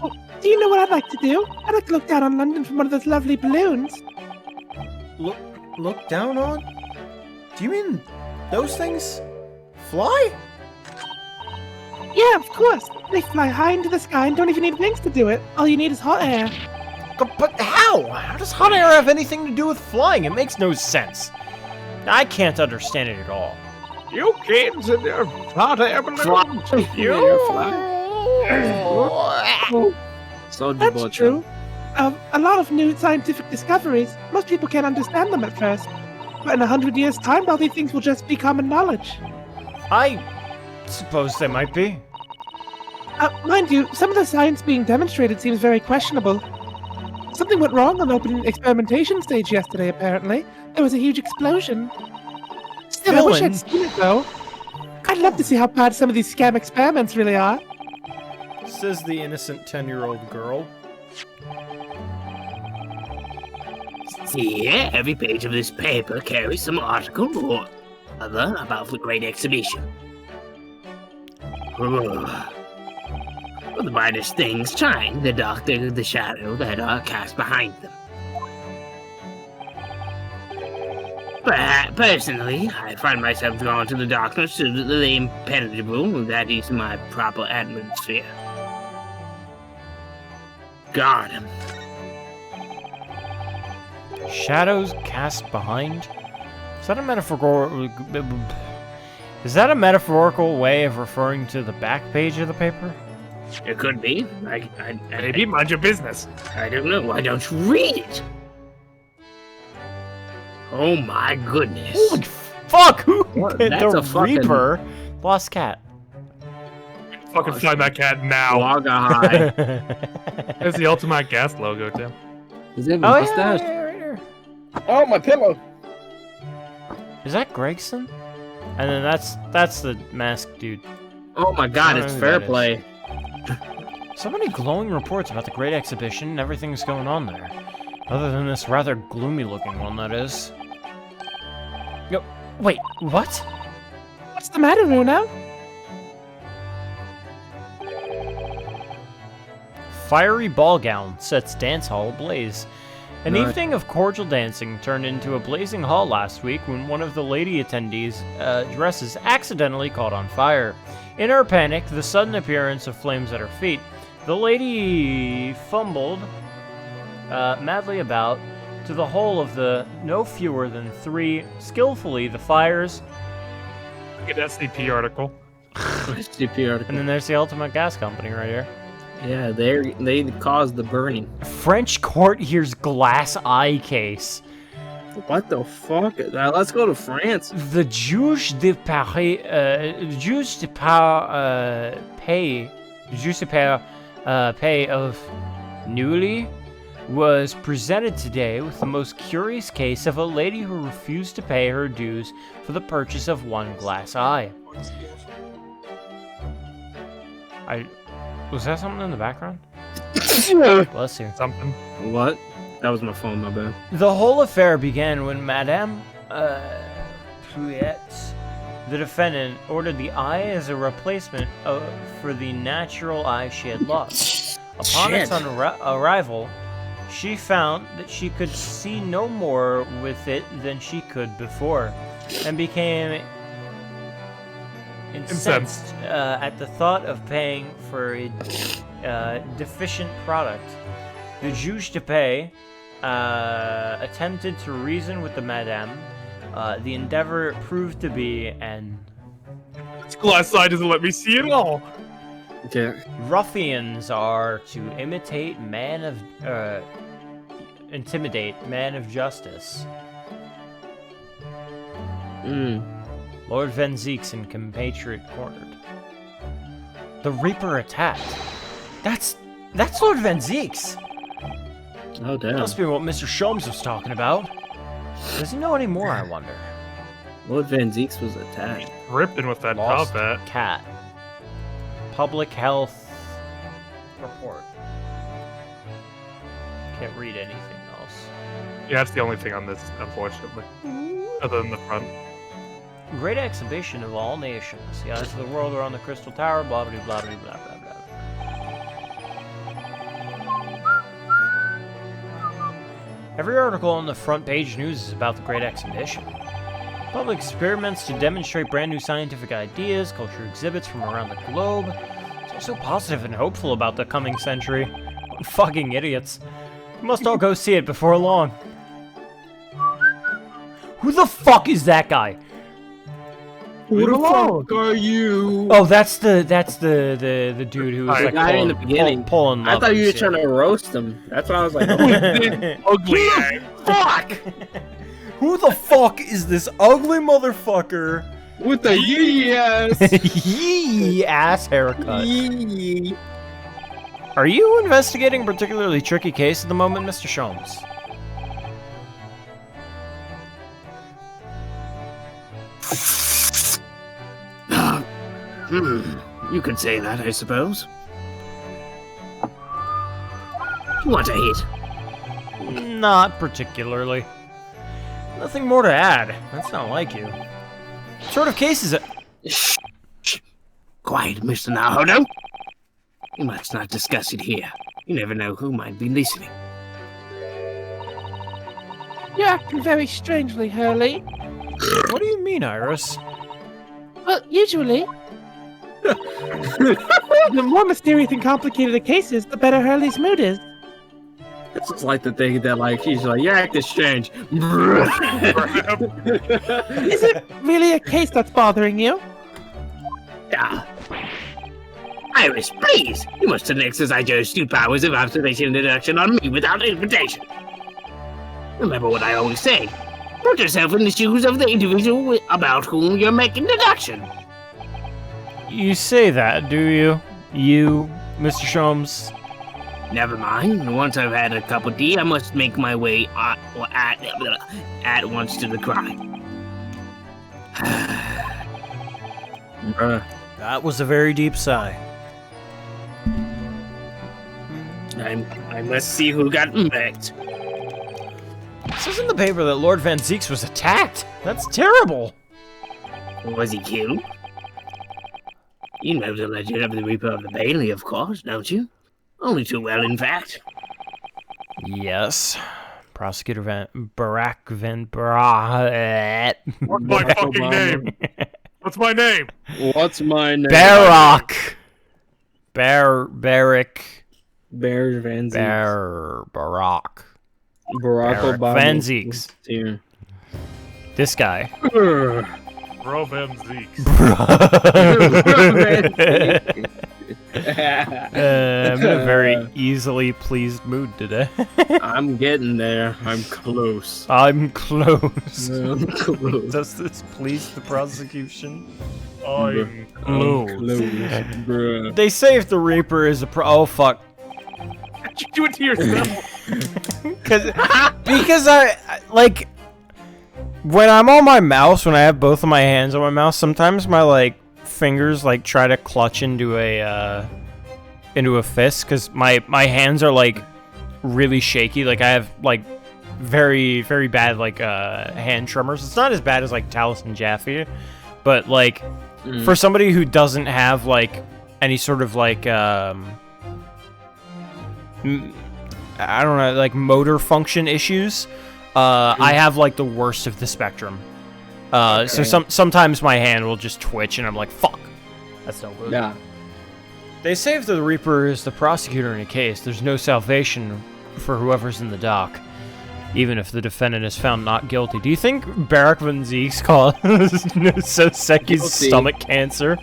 Oh, do you know what I'd like to do? I'd like to look down on London from one of those lovely balloons.
Look down on? Do you mean those things fly?
Yeah, of course. They fly high into the sky and don't even need wings to do it. All you need is hot air.
But how? How does hot air have anything to do with flying? It makes no sense. I can't understand it at all.
You kids and your hot air balloons.
Soldier boy.
That's true. A lot of new scientific discoveries, most people can't understand them at first. But in 100 years' time, all these things will just be common knowledge.
I suppose they might be.
Mind you, some of the science being demonstrated seems very questionable. Something went wrong on the open experimentation stage yesterday, apparently. There was a huge explosion. Still, I wish I'd seen it, though. I'd love to see how bad some of these scam experiments really are.
Says the innocent 10-year-old girl.
See here, every page of this paper carries some article or other about the great exhibition. The brightest things shine, the darker the shadow that are cast behind them. But personally, I find myself drawn to the darkness, to the impenetrable. That is my proper atmosphere. Guard him.
Shadows cast behind? Is that a metaphorical way of referring to the back page of the paper?
It could be.
Maybe mind your business.
I don't know. Why don't you read it? Oh my goodness.
Holy fuck! Who?
That's
The
a fucking-
Reaper. Lost cat.
Fucking find that cat now.
Log high.
There's the Ultimate Gas logo, too.
Is it a
Oh,
mustache?
yeah, right here.
Oh, my pillow.
Is that Gregson? And then that's the masked dude.
Oh my god,
I don't
it's
know who
fair
that is.
play.
So many glowing reports about the great exhibition and everything's going on there. Other than this rather gloomy looking one, that is. Yo, wait, what?
What's the matter, Runo?
Fiery ball gown sets dance hall ablaze. An
Nice.
evening of cordial dancing turned into a blazing hall last week when one of the lady attendees' dresses accidentally caught on fire. In her panic, the sudden appearance of flames at her feet, the lady fumbled madly about to the whole of the no fewer than 3 skillfully the fires,
Look at SCP article.
SCP article.
and then there's the Ultimate Gas Company right here.
Yeah, they caused the burning.
French court hears glass eye case.
What the fuck? Let's go to France.
The juge de Paris, pay of Neuilly was presented today with the most curious case of a lady who refused to pay her dues for the purchase of one glass eye. Was that something in the background? Bless you.
Something.
What? That was my phone, my bad.
The whole affair began when Madame Pouillet, the defendant, ordered the eye as a replacement for the natural eye she had lost. Upon its arrival, she found that she could see no more with it than she could before, and became incensed at the thought of paying for a deficient product. The juge de paix attempted to reason with the madame. The endeavor proved to be an...
This glass eye doesn't let me see at all.
Okay.
Ruffians are to intimidate man of justice. Lord Van Zeeks and compatriot cornered. The Reaper attacked. That's Lord Van Zeeks.
Oh damn.
Must be what Mr. Sholmes was talking about. Does he know any more, I wonder?
Lord Van Zeeks was attacked.
Ripping with that
Lost
top hat.
cat. Public health report. Can't read anything else.
Yeah, that's the only thing on this, unfortunately. Other than the front.
Great exhibition of all nations. The eyes of the world are on the Crystal Tower, blah blah blah blah blah blah blah. Every article on the front page news is about the Great Exhibition. Public experiments to demonstrate brand new scientific ideas, culture exhibits from around the globe. It's also positive and hopeful about the coming century. What fucking idiots. We must all go see it before long. Who the fuck is that guy?
Who the fuck are you?
Oh, that's the dude who was
The
like
guy in the beginning.
pulling
I thought you were
levers,
trying to roast him. That's why I was like, oh,
Ugly eye.
Fuck! Who the fuck is this ugly motherfucker?
with the yee ass.
Yee ass haircut.
Yee.
Are you investigating a particularly tricky case at the moment, Mr. Sholmes?
You could say that, I suppose. What a hit.
Not particularly. Nothing more to add. That's not like you. What sort of case is it?
Shh. Quiet, Mr. Nahodo. You must not discuss it here. You never know who might be listening.
You're acting very strangely, Hurley.
What do you mean, Iris?
Well, usually, the more mysterious and complicated a case is, the better Hurley's mood is.
This is like the thing that, like, he's like, you're acting strange.
Is it really a case that's bothering you?
Ah. Iris, please! You must not exercise your astute powers of observation and deduction on me without invitation. Remember what I always say. Put yourself in the shoes of the individual about whom you're making deduction.
You say that, do you? You, Mr. Sholmes?
Never mind. Once I've had a cup of tea, I must make my way at once to the crime.
Bruh.
That was a very deep sigh.
I must see who got wrecked.
It says in the paper that Lord Van Zeeks was attacked. That's terrible.
Was he killed? You know the legend of the Reaper of the Bailey, of course, don't you? Only too well, in fact.
Yes. Prosecutor Barack Van Bra...
What's my fucking name? What's my name?
What's my name?
Barack. Barack.
Bear Van Zeeks.
Barack.
Barack
Barack
Obama.
Van Zeeks.
Here.
This guy.
Bro Van Zeeks.
I'm in a very easily pleased mood today.
I'm getting there. I'm close.
I'm close.
I'm close.
Does this please the prosecution?
I'm
close.
Bruh.
They say if the Reaper is a oh fuck.
You do it to yourself.
Because I like when I'm on my mouse, when I have both of my hands on my mouse, sometimes my like fingers like try to clutch into a into a fist because my hands are like really shaky. Like I have like very very bad like hand tremors. It's not as bad as like Talus and Jaffe, but like for somebody who doesn't have like any sort of like I don't know, like motor function issues, I have like the worst of the spectrum. So sometimes my hand will just twitch and I'm like, fuck, that's no good.
Yeah.
They say if the Reaper is the prosecutor in a case, there's no salvation for whoever's in the dock, even if the defendant is found not guilty. Do you think Barak Van Zeek's caused Soseki's stomach cancer?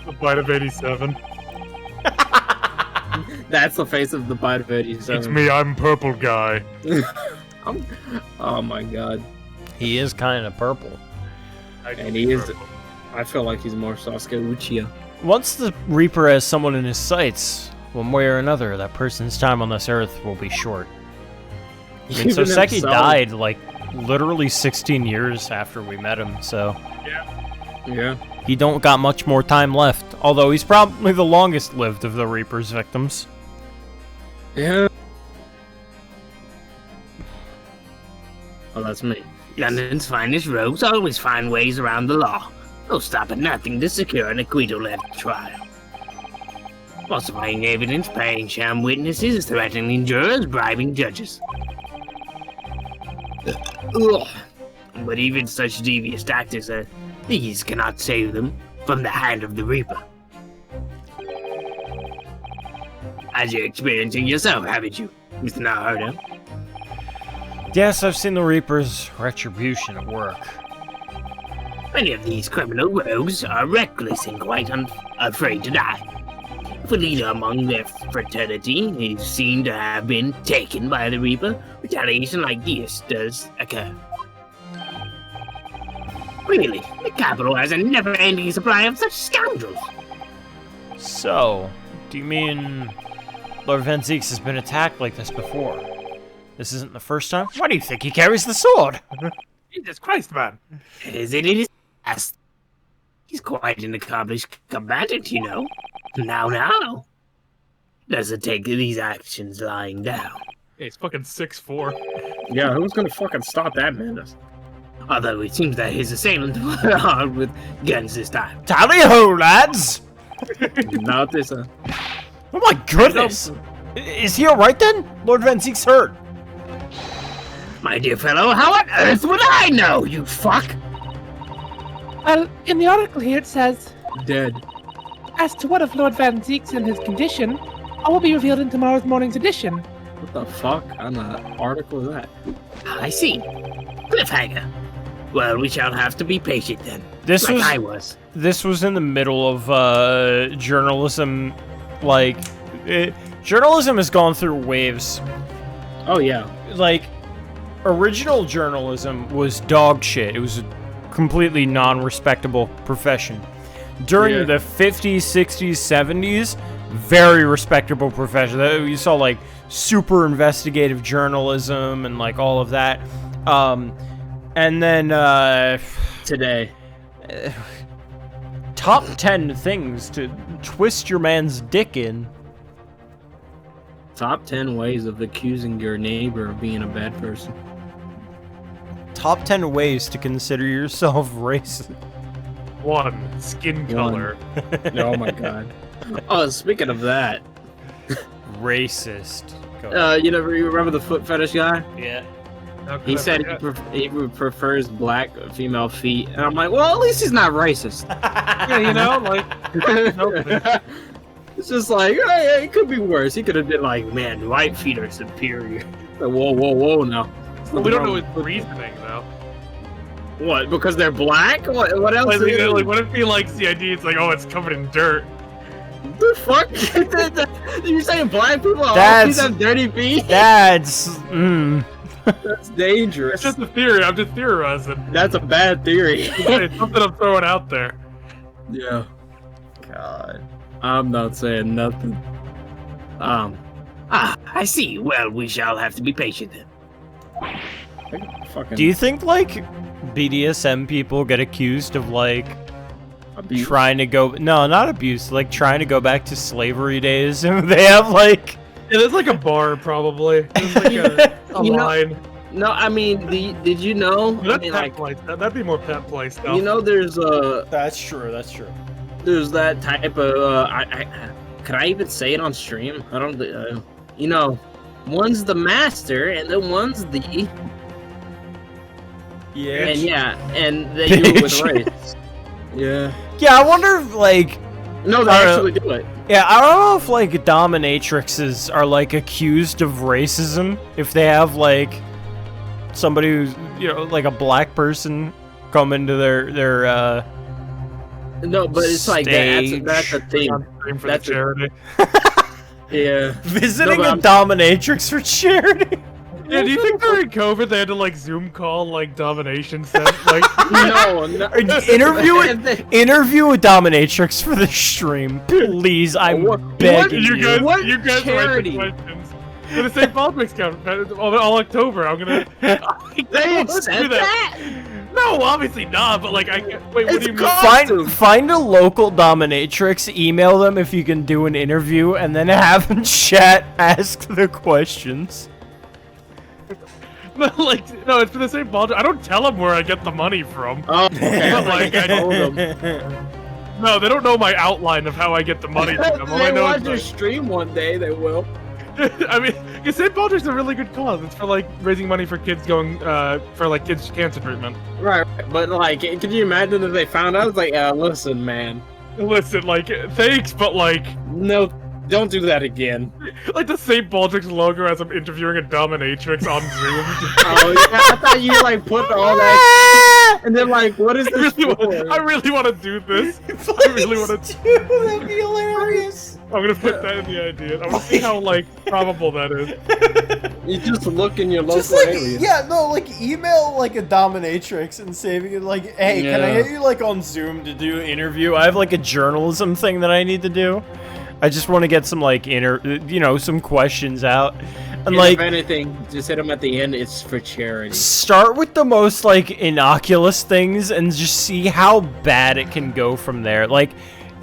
The bite of 87.
That's the face of the bite of 87.
It's me, I'm purple guy.
Oh my god.
He is kind of purple.
And he is. I feel like he's more Sasuke Uchiha.
Once the Reaper has someone in his sights, one way or another, that person's time on this earth will be short. I mean,
Even
Soseki
himself.
died like literally 16 years after we met him, so
Yeah.
he don't got much more time left. Although he's probably the longest lived of the Reaper's victims.
Yeah. Oh, that's me.
London's finest rogues always find ways around the law. They'll stop at nothing to secure an acquittal at trial. Falsifying evidence, paying sham witnesses, threatening jurors, bribing judges. Ugh. But even such devious tactics as these cannot save them from the hand of the Reaper. As you're experiencing yourself, haven't you, Mr. Naruto?
Yes, I've seen the Reaper's retribution at work.
Many of these criminal rogues are reckless and quite afraid to die. If a leader among their fraternity is seen to have been taken by the Reaper, retaliation like this does occur. Really, the capital has a never-ending supply of such scoundrels.
So, do you mean Lord Van Zeeks has been attacked like this before? This isn't the first time? Why do you think he carries the sword?
Jesus Christ, man.
It is fast. He's quite an accomplished combatant, you know. Now. Doesn't take these actions lying down.
Hey, he's fucking 6'4".
Yeah, who's gonna fucking stop that madness?
Although it seems that his assailant were armed with guns this time.
Tally-ho, lads!
Not this.
Oh my goodness! Is he alright then? Lord Van Zeek's hurt.
My dear fellow, how on earth would I know, you fuck?
Well, in the article here it says,
Dead.
as to what of Lord Van Zeek's and his condition, all will be revealed in tomorrow's morning's edition.
What the fuck? On the article is that?
I see. Cliffhanger. Well, we shall have to be patient then.
This
like
was
I was.
This was in the middle of journalism. Like, journalism has gone through waves.
Oh yeah.
Like, original journalism was dog shit. It was a completely non-respectable profession. During the 50s, 60s, 70s, very respectable profession. You saw like super investigative journalism and like all of that. And then
Today.
top 10 things to twist your man's dick in.
Top 10 ways of accusing your neighbor of being a bad person.
Top 10 ways to consider yourself racist.
1, skin color.
Oh my god. Oh, speaking of that,
Racist. Go
you remember the foot fetish guy?
yeah.
How could
He
I
said
forget?
he prefers black female feet, and I'm like, well, at least he's not racist.
Yeah, you know, like,
It's just like, hey, it could be worse. He could have been like, man, white feet are superior. Like, whoa, now.
we don't know his reasoning though.
What? Because they're black? What else?
Like,
is it?
like, what if he likes the idea? It's like, oh, it's covered in dirt.
The fuck? You're saying black people all
That's-
have dirty feet?
That's
That's dangerous.
It's just a theory. I'm just theorizing.
That's a bad theory.
It's something I'm throwing out there.
Yeah. God. I'm not saying nothing.
I see. Well, we shall have to be patient then.
Fucking.
Do you think like BDSM people get accused of like
Abuse.
trying to go. No, not abuse. Like trying to go back to slavery days. They have like.
Yeah, there's like a bar probably. There's like a
You know-
line.
No, I mean, did you know? I
That's
mean,
pet
like,
play. That'd be more pet play stuff.
you know, there's
That's true. That's true.
that type of could I even say it on stream? I don't. You know, one's the master and then one's the
Yeah.
and and they do it with
Bitch.
race. Yeah.
Yeah, I wonder if like.
No, they
I don't
actually do it.
Yeah, I don't know if like dominatrixes are like accused of racism if they have like somebody who's like a black person come into their
No, but it's like that's the thing.
On stream for
That's
the charity.
Yeah.
visiting
No,
a
but
dominatrix for charity.
Yeah, do you think during COVID they had to like Zoom call like domination set? Like,
No.
Interview
And they-
interview a dominatrix for the stream, please. I'm
What-
begging
you guys,
What
you guys
charity?
write the questions. For the St. Patrick's count all October, I'm gonna.
They
Let's
said
do
that.
No, obviously not. But like, wait, what
It's
do you mean?
called-
Find a local dominatrix, email them if you can do an interview, and then have them chat, ask the questions.
Like, no, it's for the St. Patrick's. I don't tell them where I get the money from.
Oh, okay.
But, like, I
told them.
No, they don't know my outline of how I get the money from them. All I
They
know
watch
is
your
like,
stream one day. They will.
I mean, because St. Patrick's is a really good cause. It's for like raising money for kids going for like kids cancer treatment.
Right, but like, could you imagine if they found out? It's like, listen, man,
Listen, like, thanks, but like,
no, don't do that again.
like the St. Patrick's logo as I'm interviewing a dominatrix on Zoom.
Oh, yeah, I thought you like put all that, and then like, what is
I
this
really
for?
want to do this. I really want to.
That'd be hilarious.
I'm gonna put that in the idea. I want to see how like probable that is.
You just look in your local
Just like
area.
like email like a dominatrix and saving it like, hey, can I
Yeah.
get you like on Zoom to do an interview?
I have like a journalism thing that I need to do. I just want to get some like some questions out, and
And
like
if anything, just hit them at the end. It's for charity.
start with the most like innocuous things and just see how bad it can go from there. Like,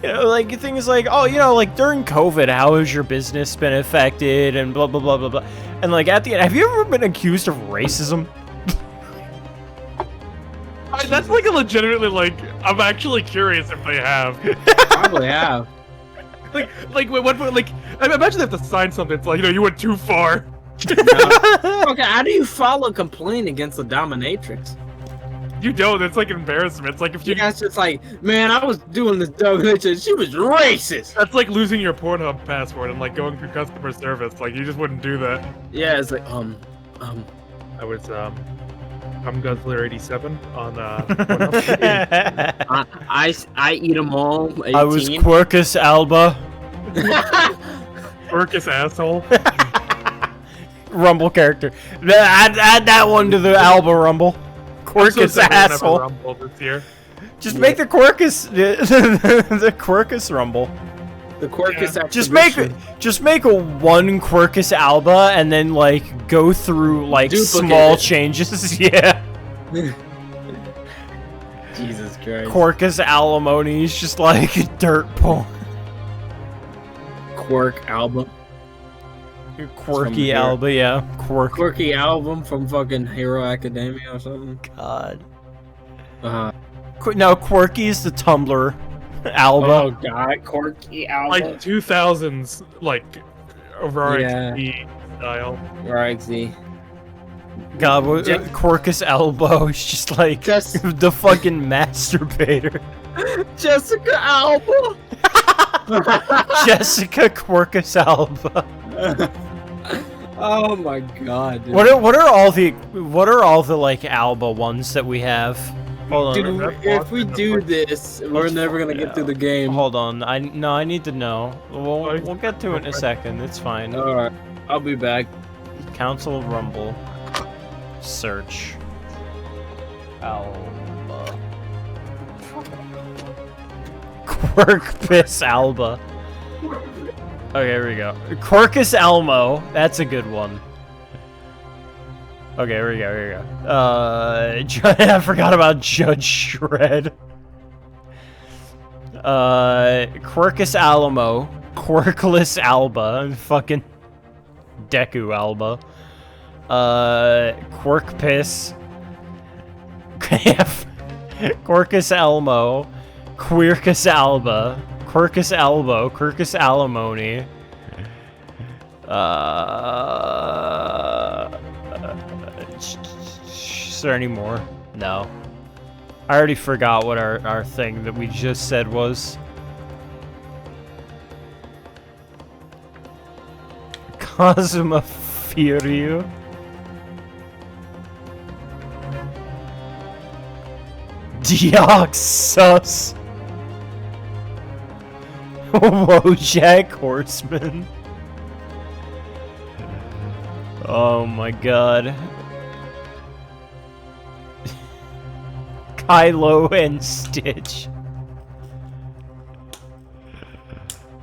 like things like, oh, like during COVID, how has your business been affected, and blah blah blah blah blah. And like at the end, have you ever been accused of racism?
That's like a legitimately like. I'm actually curious if they have.
Probably have.
Like what? Like, I imagine they have to sign something. It's like you went too far.
Okay, how do you file a complaint against the dominatrix?
You don't. It's like embarrassment. It's like if you.
Yeah, it's just like, man, I was doing this dominatrix. She was racist.
That's like losing your Pornhub password and like going through customer service. Like you just wouldn't do that.
Yeah, it's like,
I was I'm Guzzler87 on Pornhub.
I eat them all. 18.
I was Quercus Alba,
Orcus asshole.
Rumble character. Add that one to the Alba Rumble.
I'm so
Quercus
sad we don't have a
asshole.
Rumble this year.
Just make the Quercus the Quercus Rumble.
The Quercus
Just make a one Quercus Alba and then like go through like
Duplicate
small
it.
changes. Yeah.
Jesus Christ.
Quercus Alimony is just like dirt porn.
Quirk album.
Quirky
here.
Alba, yeah.
Quirky album from fucking Hero Academia or something.
God.
No,
Quirky is the Tumblr. Alba.
oh god, Quirky album.
Like 2000s, like over
Yeah.
XP style.
Right, Z.
God, Quercus Elbow is just like
Just-
the fucking masturbator.
Jessica Alba.
Jessica Quercus Alba.
Oh my god. Dude.
What are all the like Alba ones that we have? Hold on.
Dude, if we do this, we're
Let's
never gonna
find
get through
out.
the game.
Hold on. I need to know. We'll get to it in a second. It's fine.
Alright, I'll be back.
Council of Rumble. Search. Alba. Quercus Alba. Okay, here we go. Quercus Elmo. That's a good one. Okay, here we go. I forgot about Judge Shred. Quirkus Alamo, Quirkless Alba, fucking Deku Alba, Quirk Piss, Quirkus Elmo, Quirkus Alba, Quirkus Elbow, Quirkus Alimony, is there any more? No. I already forgot what our thing that we just said was. Cosma Furio. Deoxys. Wojak Horseman. Oh my god. Kylo and Stitch.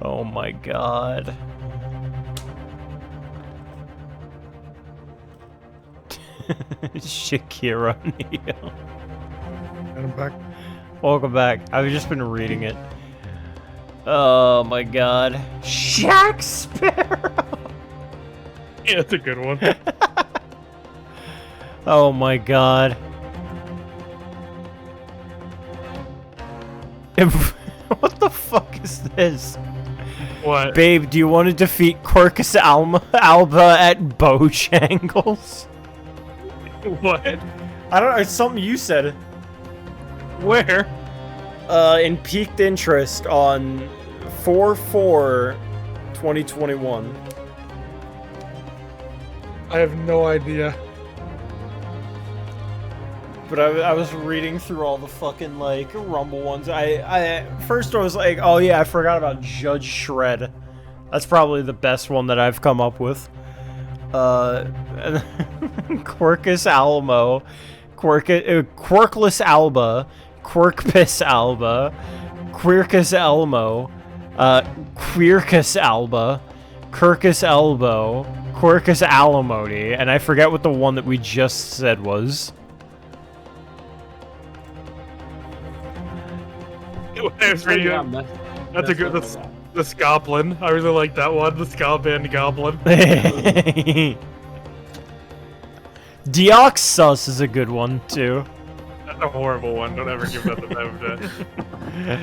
Oh my god. Shakira Neo.
And I'm back.
Welcome back. I've just been reading it. Oh my god. Jack Sparrow!
Yeah, that's a good one.
Oh my god. What the fuck is this?
What?
Babe, do you want to defeat Quirkus Alba at Bojangles?
What?
I don't know, it's something you said.
Where?
In peaked interest on 4/4/2021.
I have no idea.
But I was reading through all the fucking, like, Rumble ones. First I was like, oh yeah, I forgot about Judge Shred. That's probably the best one that I've come up with. Quirkus Alamo, Quirkless Alba, Quirkpiss Alba, Quirkus Elmo, Quirkus Alba, Quirkus Elbow, Quirkus Alimony, and I forget what the one that we just said was.
That's pretty good. That's a good. That's the Scoblin. I really like that one. The Scoband Goblin.
Deoxys is a good one too.
That's a horrible one. Don't ever give that the benefit.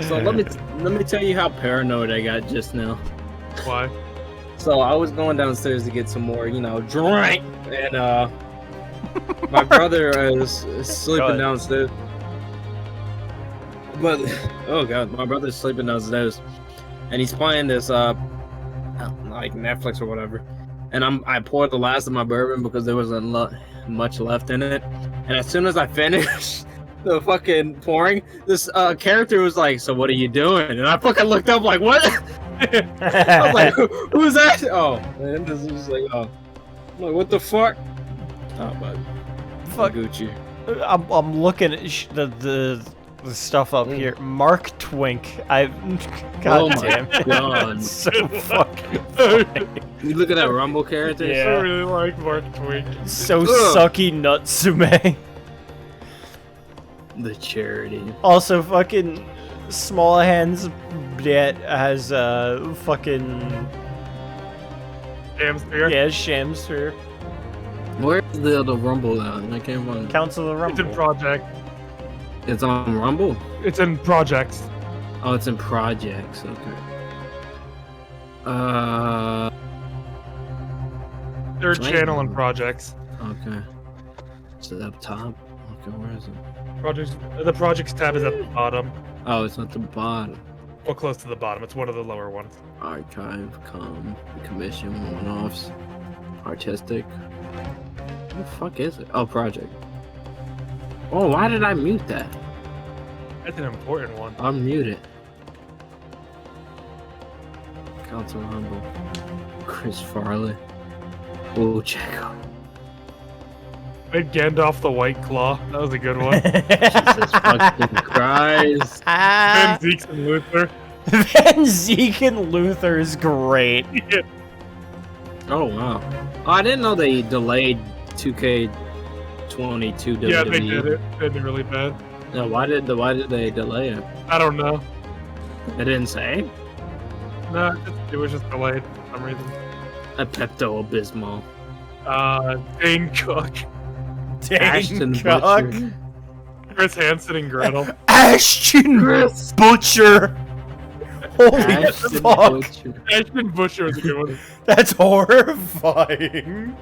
So let me tell you how paranoid I got just now.
Why?
So I was going downstairs to get some more, drink, and my brother is sleeping downstairs. But oh god, my brother's sleeping downstairs, and he's playing this like Netflix or whatever. And I poured the last of my bourbon because there wasn't much left in it. And as soon as I finished the fucking pouring, this character was like, "So what are you doing?" And I fucking looked up like, "What?" I was like, "Who's that?" Oh, and this is like, oh, I'm like, what the fuck? Oh, but
Fuck.
Gucci.
I'm looking at the stuff up here. Mark Twink. God
Oh my
damn it.
God.
That's so fucking funny.
You look at that Rumble character.
I
Yeah.
really like Mark Twink.
So
Ugh.
sucky Natsume.
The charity.
Also fucking Small Hands that has fucking
Hamster.
yeah, Shamster.
Where's the other Rumble at? I can't find it.
Council of
It's in
Rumble.
project.
It's on Rumble?
It's in projects.
Oh, it's in projects. Okay.
Third channel in projects.
Okay. Is it up top? Okay, where is it?
Projects. The projects tab is at the bottom.
Oh, it's at the bottom.
Well, close to the bottom. It's one of the lower ones.
Archive, commission, one-offs, artistic. What the fuck is it? Oh, project. Oh, why did I mute that?
That's an important one.
Unmute it. Council Rumble. Chris Farley. Oh, check out.
Made Gandalf the White Claw. That was a good one.
Jesus fucking Christ.
Ben Zeeks and Luther.
Van Zeke and Luther is great.
Oh, wow. Oh, I didn't know they delayed 2K22 WWE.
Yeah, they did it. They did it really bad.
No, why did they delay it?
I don't know.
They didn't say.
No, it was just delayed for some reason.
A Pepto Bismol.
Dane Cook,
Ashton
Cook.
Butcher.
Chris Hansen, and Gretel.
Ashton Butcher. Holy
Ashton
fuck.
Butcher.
Ashton Butcher was a good one.
That's horrifying.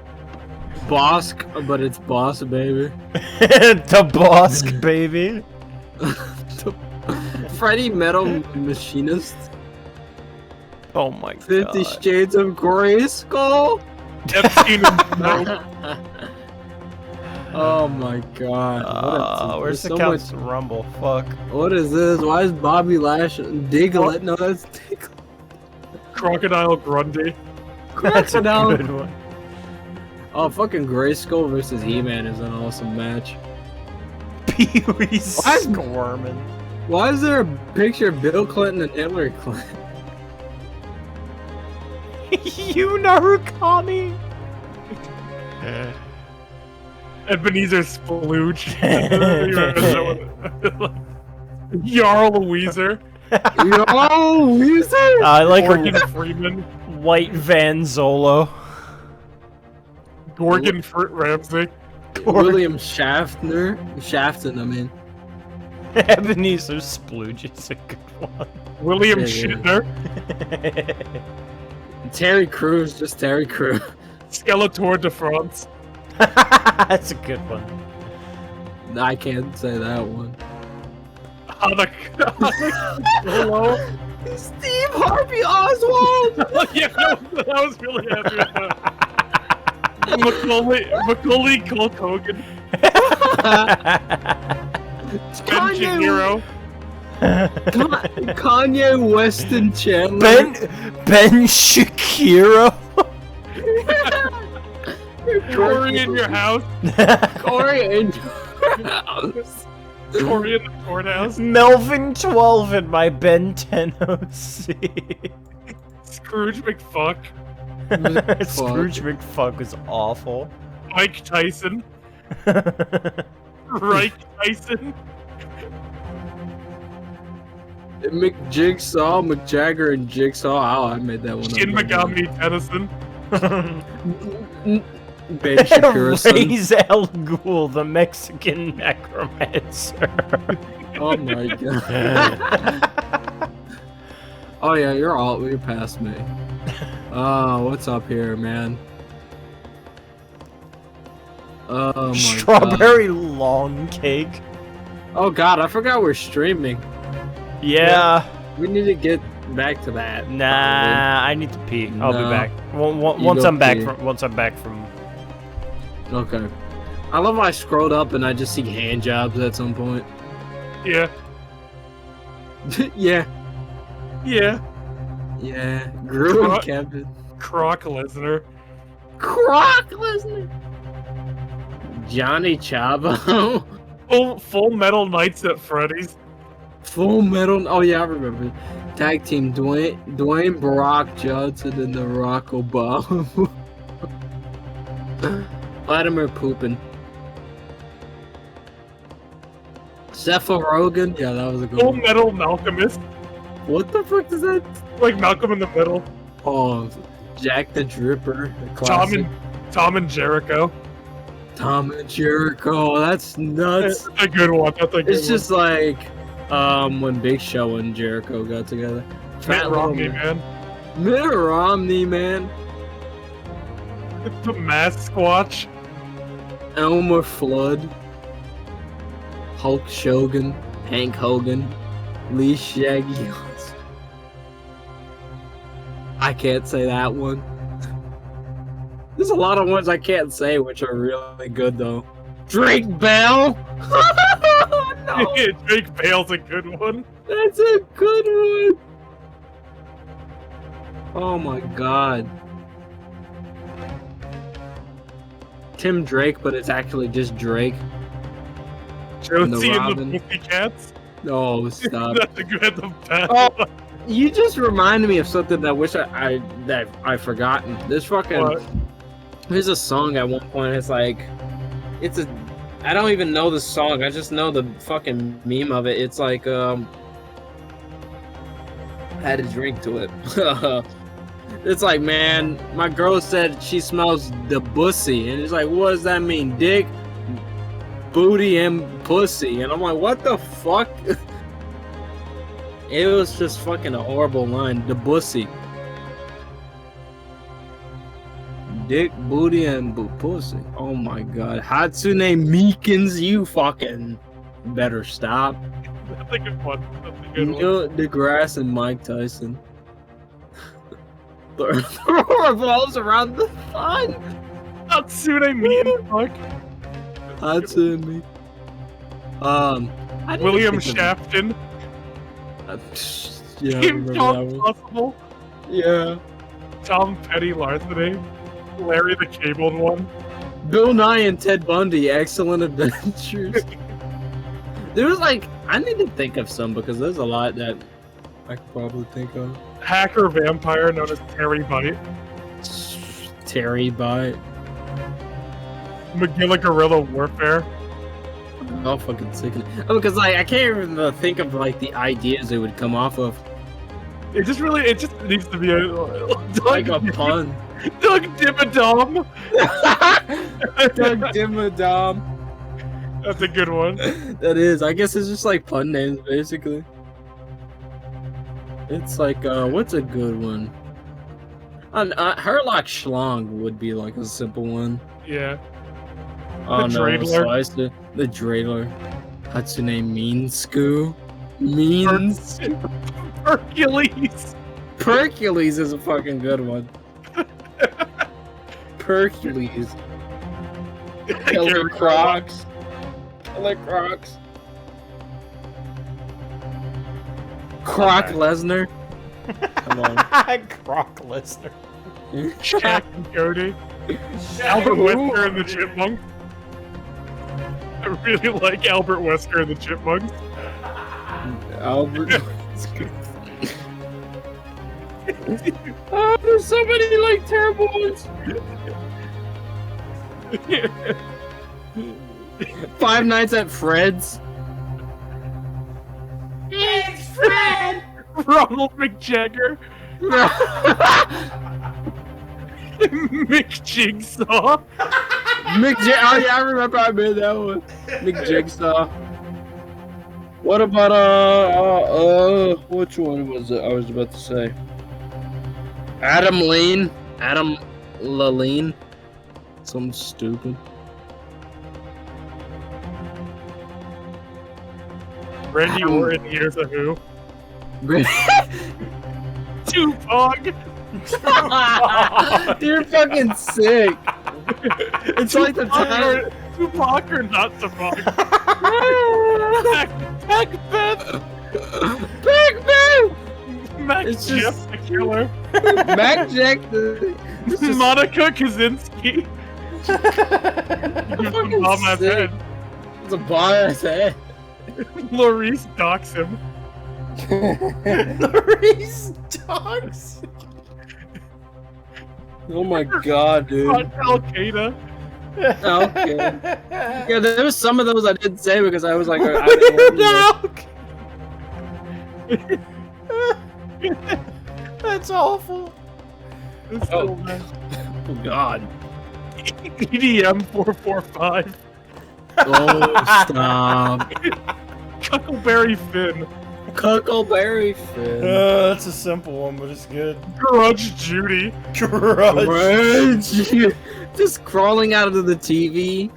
Bosk, but it's Boss Baby.
The Bosk, baby.
Freddie Metal Machinist.
Oh my
50
god.
Shades of Grey Skull.
Epstein and Snow.
Oh my god.
Where's the
so
Council Rumble? Fuck.
What is this? Why is Bobby Lash Diglett? No, that's Diglett.
Crocodile Grundy.
That's a
Crocodile.
good one.
Oh, fucking Grayskull versus He-Man is an awesome match.
Pee-wee
What?
squirming.
Why is there a picture of Bill Clinton and Hillary Clinton?
You Narukami.
Ebenezer Splooge. Jarl Weezer.
Yo, Weezer!
I like
Morgan
a
Freeman.
white Van Zolo.
Gorgon Ramsay.
William Schaffner. Shafton, I mean.
Ebenezer Splooge is a good one.
William
Yeah,
Shatner.
Terry Crews, just Terry Crews.
Skeletor de France.
That's a good one.
I can't say that one.
Hello?
Steve Harvey Oswald!
Yeah, I was really happy with that. Macaulay Culk Hogan. Ben Shapiro.
Kanye Weston Chandler.
Ben Shakira.
Corey in your house.
Corey in your house.
Corey in the courthouse.
Melvin 12 and my Ben 10OC.
Scrooge McFuck.
Scrooge McFuck was awful.
Mike Tyson. Reich Tyson.
McJigsaw, McJagger, and Jigsaw. Oh, I made that one
Shin
up.
Megami Tennyson.
Ben Shapiro.
Ra's al Ghul, the Mexican necromancer.
Oh my god. Oh yeah, you're past me. Oh, what's up here, man? Oh my
Strawberry long cake.
god. Oh god, I forgot we're streaming.
Yeah.
We need to get back to that.
Nah, I need to pee. I'll be
No.
back. Once
go
I'm back
pee.
from
probably. Okay. I love how I scrolled up and I just see hand jobs at some point.
Yeah.
Yeah.
Yeah.
Yeah. Gru and
Croc-
Kevin.
Croc Lesnar.
Croc Lesnar. Johnny Chavo.
Full Metal Knights at Freddy's.
Full Metal. Oh yeah, I remember. Tag team Dwayne Barack Johnson and The Rock Obama. Vladimir Poopin. Seth Rogen. Yeah, that was a good
Full
one.
Metal Malcolmist.
What the fuck is that?
Like Malcolm in the Middle.
Oh, Jack the Dripper. The classic.
Tom and Jericho.
Tom and Jericho. That's nuts.
That's a good one. That's a good
It's just like when Big Show and Jericho got together.
one. Mitt Romney, man.
Mitt Romney, man.
The Mask Squatch.
Elmer Flood. Hulk Shogun. Hank Hogan. Lee Shaggy. I can't say that one. There's a lot of ones I can't say, which are really good though. Drake Bell. No,
Drake Bale's a good one.
that's a good one. Oh my god. Tim Drake, but it's actually just Drake.
Josie and
Robin.
the Pussycats.
No, stop.
That's a good one.
Oh, you just reminded me of something that I wish I've forgotten. This fucking
What?
there's a song at one point. It's like I don't even know the song. I just know the fucking meme of it. It's like Had a drink to it. It's like, man, my girl said she smells the bussy, and it's like, what does that mean? Dick, booty, and pussy. And I'm like, what the fuck? It was just fucking a horrible line. The bussy. Dick, booty, and pussy. Oh my god. Hatsune Miikins, you fucking better stop.
That's a good one. That's a good one.
Neil deGrasse and Mike Tyson. The revolves around the sun.
Hatsune Miikins, fuck.
Hatsune. I didn't
William
think of
Shafton.
it. Yeah, I
Kim
remember that
Jong
one.
Possible.
Yeah.
Tom Petty Larceny. Larry the Cabled One.
Bill Nye and Ted Bundy, Excellent Adventures. There was like, I need to think of some because there's a lot that I could probably think of.
Hacker vampire known as Terry Bite.
Terry Bite.
Magilla Guerrilla Warfare.
All fucking sickening. Oh, because like I can't even think of like the ideas it would come off of.
It just needs to be a
Like a pun.
Doug Dimmadome.
Doug Dimmadome.
That's a good one.
That is. I guess it's just like pun names basically. It's like what's a good one? Herlock Schlong would be like a simple one.
Yeah.
Oh
The
no,
Dreidler.
the Dreidler. Hatsune Minsku. Means.
Hercules.
Percules is a fucking good one. Percules. Killer Crocs. Killer Crocs. Croc Lesnar. Come on.
Croc Lesnar.
Shaq and Cody. Albert Wesker and the Chipmunks. I really like Albert Wesker and the Chipmunks.
Albert. Oh, there's so many like terrible ones. Five Nights at Fred's.
It's Fred!
Ronald McJagger. Mick Jigsaw.
Oh yeah, I remember I made that one. Mick Jigsaw. What about which one was it I was about to say? Adam Lane. Adam Laline. Something stupid.
Randy Orton, Here's a Who. Tupac.
You're fucking sick. It's like the time.
Tupac or not Tupac? Macbeth. Mac
It's
Jeff
just-
the Killer.
Mac Jack. This is
Monica Kaczynski.
fucking
Bomb ass
sick.
head.
It's a bias head.
Maurice docks him.
Maurice dogs.
Oh my god, dude.
On Al Qaeda.
Okay. Yeah, there was some of those I didn't say because I was like, I didn't
No. That's awful.
It's
Oh.
so bad.
Oh god.
EDM 445.
Oh, stop.
Cuckleberry Finn.
Cuckleberry Finn.
That's a simple one, but it's good.
Grudge Judy.
Grudge.
Rage. Just crawling out of the TV.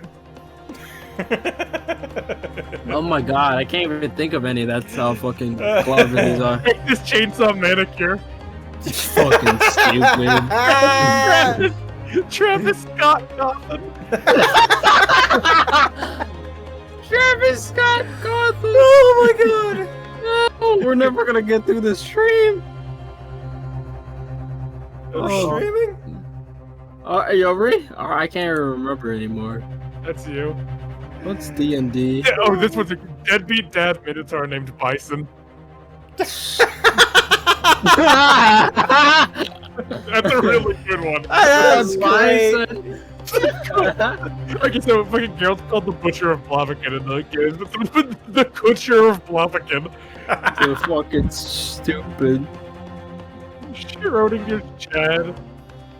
Oh my god, I can't even think of any. That's how fucking clever these are.
This chainsaw manicure.
It's fucking stupid.
Travis Scott Gotham.
Travis Scott Gotham.
Oh my god.
No, we're never gonna get through this stream. Oh.
Streaming?
Are you ready? Oh, I can't remember anymore.
That's you.
What's D&D?
Yeah, oh, this was a deadbeat dad minotaur named Bison. That's a really good one.
That's great.
Okay, so fucking Geralt's called the Butcher of Blaviken in the game, but the Butcher of Blaviken.
They're fucking stupid.
Schrodinger's Chad.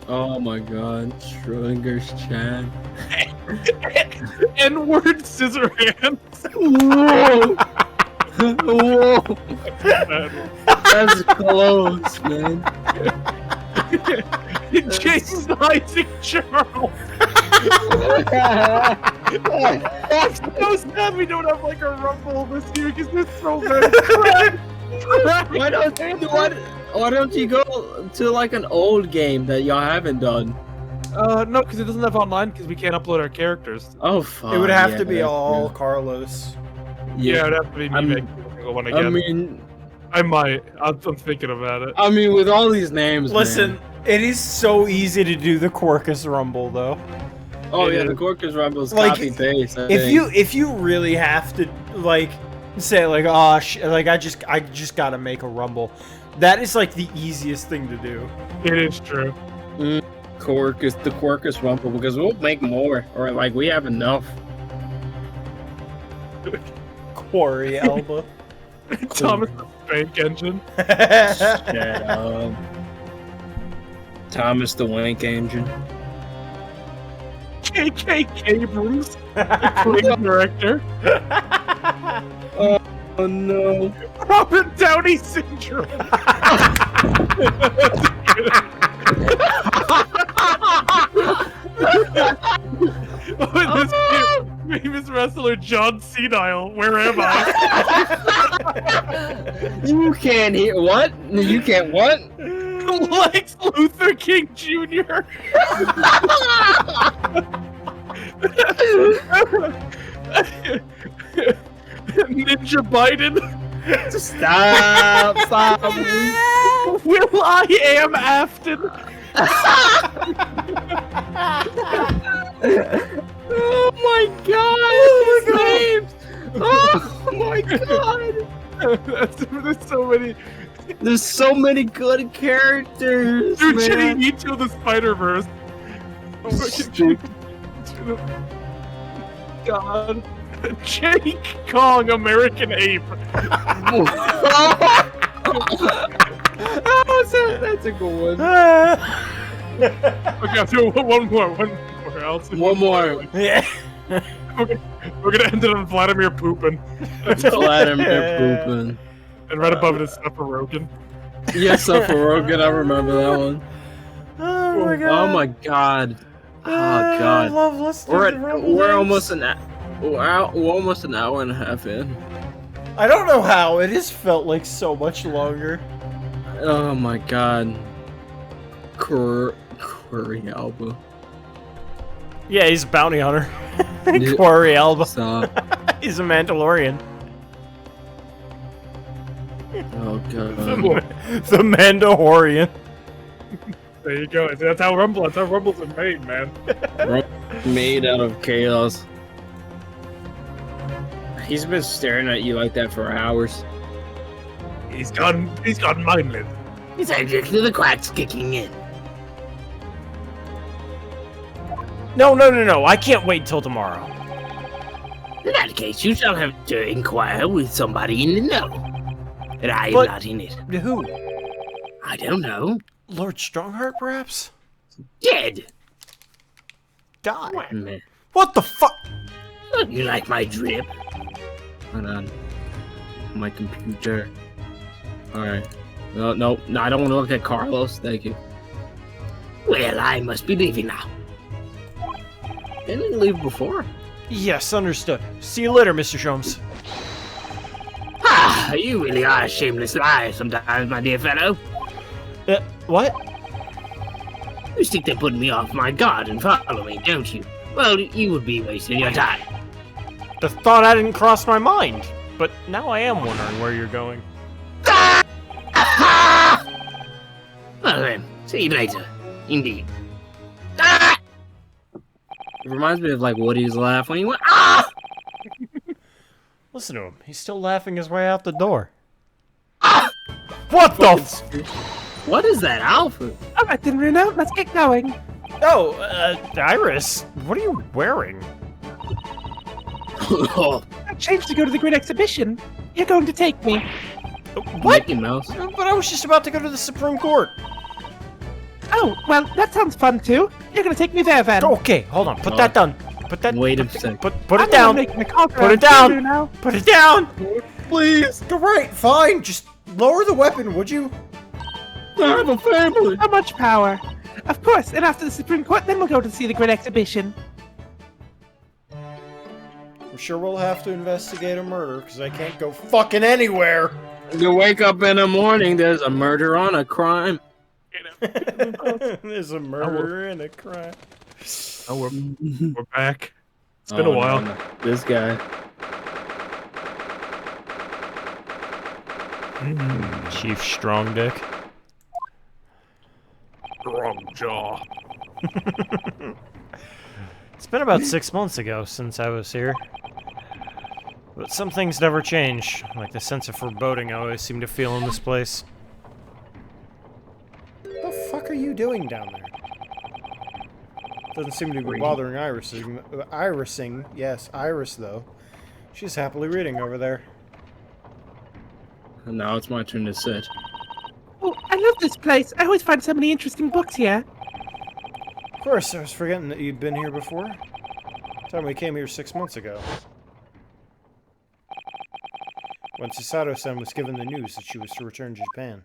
Oh my god, Schrodinger's Chad.
N-word scissor hands.
Whoa! Whoa! That's close, man.
Jason Isaac Charles. It's so sad we don't have like a rumble this year because there's so many.
Why don't you go to like an old game that y'all haven't done?
No, because it doesn't have online because we can't upload our characters.
Oh fuck.
It would have to be
that's
all
true.
Carlos.
Yeah, it'd have to be me
I'm-
making a single one again.
I mean,
I might. I'm thinking about it.
with all these names,
Listen,
man.
It is so easy to do the Quirkus Rumble, though.
Oh yeah,
Yeah.
the Corcus Rumble's
Like,
copy paste.
If you really have to like say like I just gotta make a Rumble, that is like the easiest thing to do.
It is true.
the Corcus Rumble, because we'll make more, or like we have enough.
Quarry Alba.
Thomas the Spank Engine.
Shut up. Thomas the Wank Engine.
KK Bruce. Creative director.
Oh no.
Robert Downey Syndrome. This famous wrestler John Senile. Where am I?
You can't hear what? You can't what?
Lex Luthor King Jr. Ninja Biden.
Stop! Stop!
Will I am Afton.
Oh my god! Names! Oh my god!
There's so many.
There's so many good characters,
Dude,
man.
Into the Spider-Verse. God. Jake Kong, American Ape.
Oh, that's a good one.
Okay, I'll do one more. Else.
One more.
Yeah.
We're gonna end it on Vladimir pooping.
Vladimir pooping.
And right above it is Stephen Rogan.
Yes, for Rogan, I remember that one.
Oh my god.
Oh my god. Oh
I
god.
love listening to Rumble
We're
names.
almost we're almost an hour and a half in.
I don't know how. It has felt like so much longer.
Oh my god. Curry Alba.
Yeah, he's a bounty hunter.
Yeah.
Quarry Alba.
Stop.
He's a Mandalorian.
Oh god.
The Mandalorian.
There you go. That's how Rumble's are made, man.
Made out of chaos. He's been staring at you like that for hours.
He's gone mindless.
It's exactly the cracks kicking in.
No. I can't wait till tomorrow.
In that case, you shall have to inquire with somebody in the know. And I am
But-
not in it.
Who?
I don't know.
Lord Strongheart, perhaps?
Dead.
Die.
Man.
What the fuck?
Don't you like my drip?
Hold on. My computer. Alright. No, I don't want to look at Carlos. Thank you.
Well, I must be leaving now.
Didn't he leave before?
Yes, understood. See you later, Mr. Sholmes.
Ah, you really are a shameless liar sometimes, my dear fellow.
What?
You stick to putting me off my guard and follow me, don't you? Well, you would be wasting your time.
The thought hadn't crossed my mind, but now I am wondering where you're going.
Well then, see you later. Indeed. Ah!
It reminds me of like Woody's laugh when he went, ah!
Listen to him. He's still laughing his way out the door. What the f-
What is that outfit?
All right, then, Reno, let's get going.
Oh, Iris, what are you wearing?
Oh,
I changed to go to the great exhibition. You're going to take me.
What?
Mickey Mouse.
But I was just about to go to the Supreme Court.
Oh, well, that sounds fun too. You're gonna take me there then.
Okay, hold on. Put that down. Put that.
Wait a
put,
second.
Put
I'm
it down.
making a call
Put it down.
Now.
Put it down.
Please. All right, fine. Just lower the weapon, would you?
I have a family.
How much power? Of course, and after the Supreme Court, then we'll go to see the great exhibition.
I'm sure we'll have to investigate a murder because I can't go fucking anywhere.
You wake up in the morning, there's a murder on a crime.
There's a murder and a crime.
Oh, we're back. It's been a while.
No. This guy.
Chief Strong Dick.
Wrong jaw.
It's been about 6 months ago since I was here. But some things never change, like the sense of foreboding I always seem to feel in this place.
What the fuck are you doing down there? Doesn't seem to be bothering Irising. Yes, Iris, though. She's happily reading over there.
And now it's my turn to sit.
Oh, I love this place. I always find so many interesting books here.
Of course, I was forgetting that you'd been here before. Time we came here 6 months ago. When Susato-san was given the news that she was to return to Japan.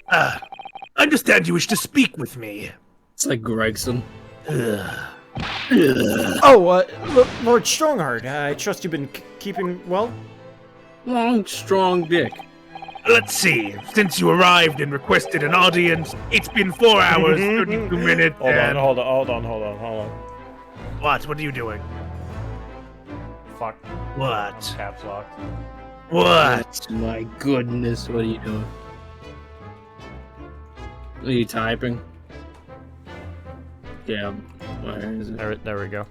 I understand you wish to speak with me.
It's like Gregson.
Oh, Lord Strongheart, I trust you've been keeping well?
Long, strong dick.
Let's see. Since you arrived and requested an audience, it's been 4 hours, 32 minutes, and...
Hold on.
What? What are you doing?
Fuck.
What?
Caps lock.
What?
My goodness, what are you doing? Are you typing? Yeah, where is it?
There we go.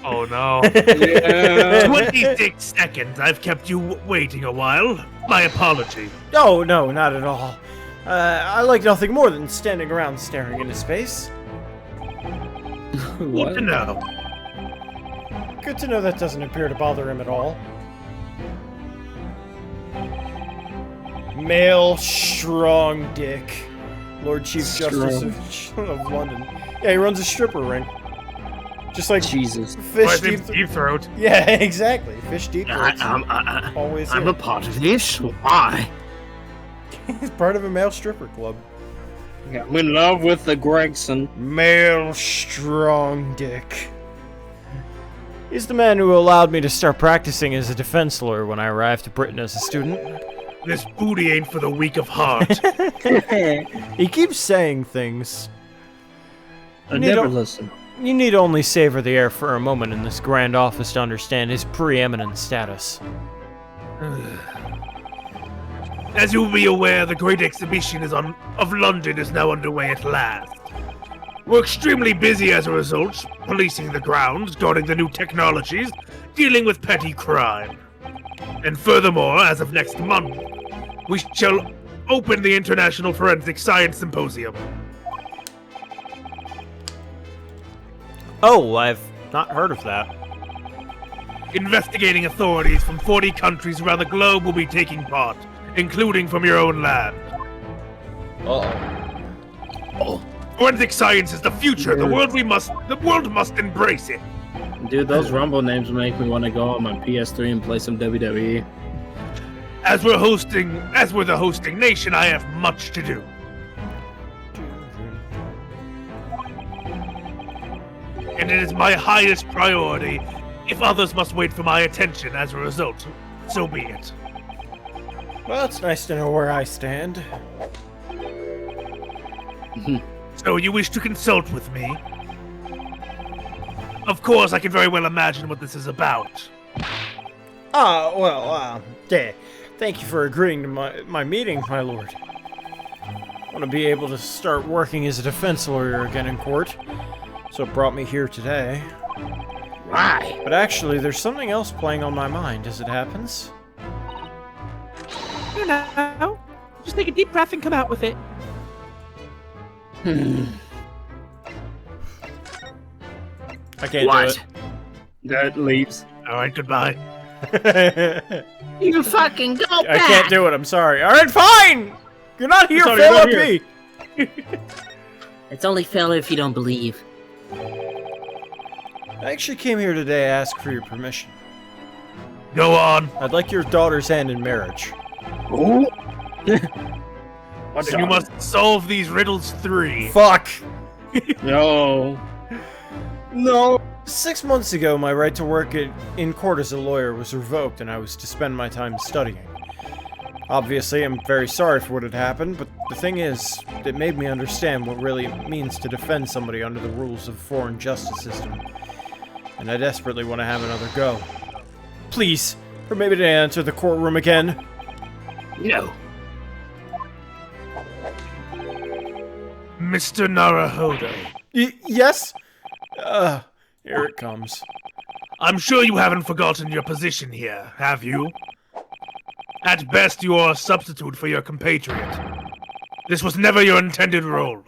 Oh no.
Yeah.
26 seconds. I've kept you waiting a while. My apology.
No, not at all. I like nothing more than standing around staring into space.
Good
What?
to know.
Good to know that doesn't appear to bother him at all. Male strong dick. Lord Chief Justice of London. Yeah, he runs a stripper ring. Just like
Jesus.
fish deep.
Deep throat.
Yeah, exactly. Fish deep. throats.
I'm
Always
a
here.
part of this. Why?
He's part of a male stripper club.
I'm in love with the Gregson.
Male strong dick. He's the man who allowed me to start practicing as a defense lawyer when I arrived to Britain as a student.
This booty ain't for the weak of heart.
He keeps saying things.
I
You need
never
to-
listen.
You need only savor the air for a moment in this grand office to understand his preeminent status.
As you will be aware, the great exhibition of London is now underway at last. We're extremely busy as a result, policing the grounds, guarding the new technologies, dealing with petty crime. And furthermore, as of next month, we shall open the International Forensic Science Symposium.
Oh, I've not heard of that.
Investigating authorities from 40 countries around the globe will be taking part, including from your own land. Forensic science is the future. The world must embrace it.
Dude, those Rumble names make me want to go on my PS3 and play some WWE.
As we're the hosting nation, I have much to do. And it is my highest priority. If others must wait for my attention as a result, so be it.
Well, it's nice to know where I stand.
So you wish to consult with me? Of course, I can very well imagine what this is about.
Thank you for agreeing to my meeting, my lord. I want to be able to start working as a defense lawyer again in court, so it brought me here today.
Why?
But actually, there's something else playing on my mind as it happens.
You know, just take a deep breath and come out with it.
I can't
What?
That leaves.
All right, goodbye.
do it.
You fucking go
I
back!
can't do it. I'm sorry. All right, fine. You're not here.
Sorry, you're
Follow
not
me.
It's only fair if you don't believe.
I actually came here today to ask for your permission.
Go on.
I'd like your daughter's hand in marriage.
Then you must solve these riddles 3.
Fuck.
No. No.
6 months ago, my right to work in court as a lawyer was revoked, and I was to spend my time studying. Obviously, I'm very sorry for what had happened, but the thing is, it made me understand what really it means to defend somebody under the rules of a foreign justice system. And I desperately want to have another go. Please, permit me to enter the courtroom again.
No.
Mr. Naruhodo,
Yes? Here it comes.
I'm sure you haven't forgotten your position here, have you? At best, you are a substitute for your compatriot. This was never your intended role.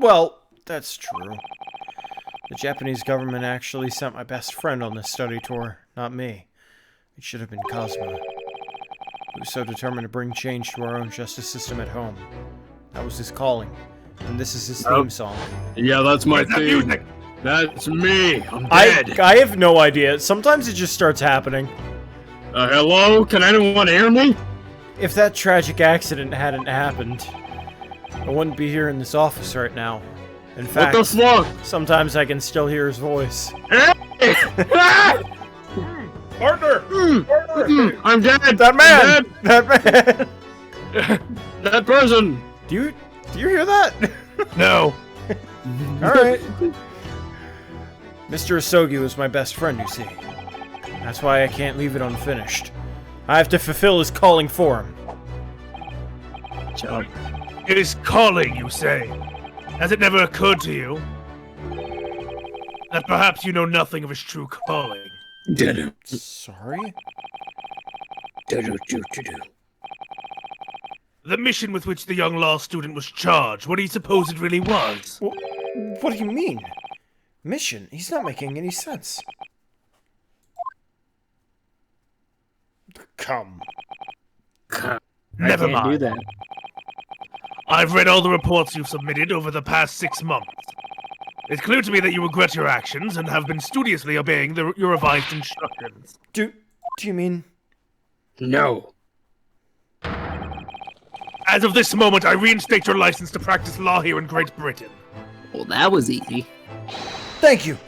Well, that's true. The Japanese government actually sent my best friend on this study tour, not me. It should have been Cosmo. He was so determined to bring change to our own justice system at home. That was his calling, and this is his theme song.
Yeah, that's my
Where's that
theme.
music?
That's me. I'm dead.
I have no idea. Sometimes it just starts happening.
Hello? Can anyone hear me?
If that tragic accident hadn't happened, I wouldn't be here in this office right now. In
What
fact,
the fuck?
sometimes I can still hear his voice.
Partner!
I'm dead.
That man!
I'm
That man!
dead. That person.
Do you hear that?
No.
Alright. Mr. Asogi was my best friend, you see. That's why I can't leave it unfinished. I have to fulfill his calling for him.
His calling, you say? Has it never occurred to you that perhaps you know nothing of his true calling?
Sorry?
The mission with which the young law student was charged, what do you suppose it really was?
What do you mean? Mission? He's not making any sense. Come.
Never
I can't
mind.
do that.
I've read all the reports you've submitted over the past 6 months. It's clear to me that you regret your actions and have been studiously obeying your revised instructions.
Do you mean...
No.
As of this moment, I reinstate your license to practice law here in Great Britain.
Well, that was easy.
Thank you!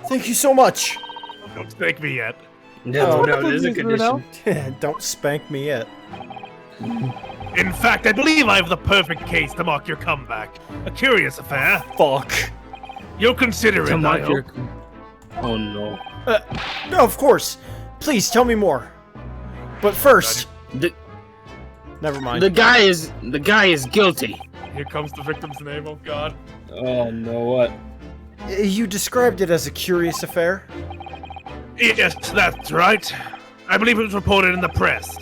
Thank you so much!
Don't thank me yet.
No,
wonderful
there's a
news, Bruno.
condition.
Don't spank me yet.
In fact, I believe I have the perfect case to mark your comeback. A curious affair.
Fuck.
You'll consider
To
it, I
mark
hope.
your... Oh no.
No, of course. Please, tell me more. But first...
The,
Never mind.
the guy is guilty.
Here comes the victim's name, oh god.
Oh no, what?
You described it as a curious affair?
Yes, that's right. I believe it was reported in the press.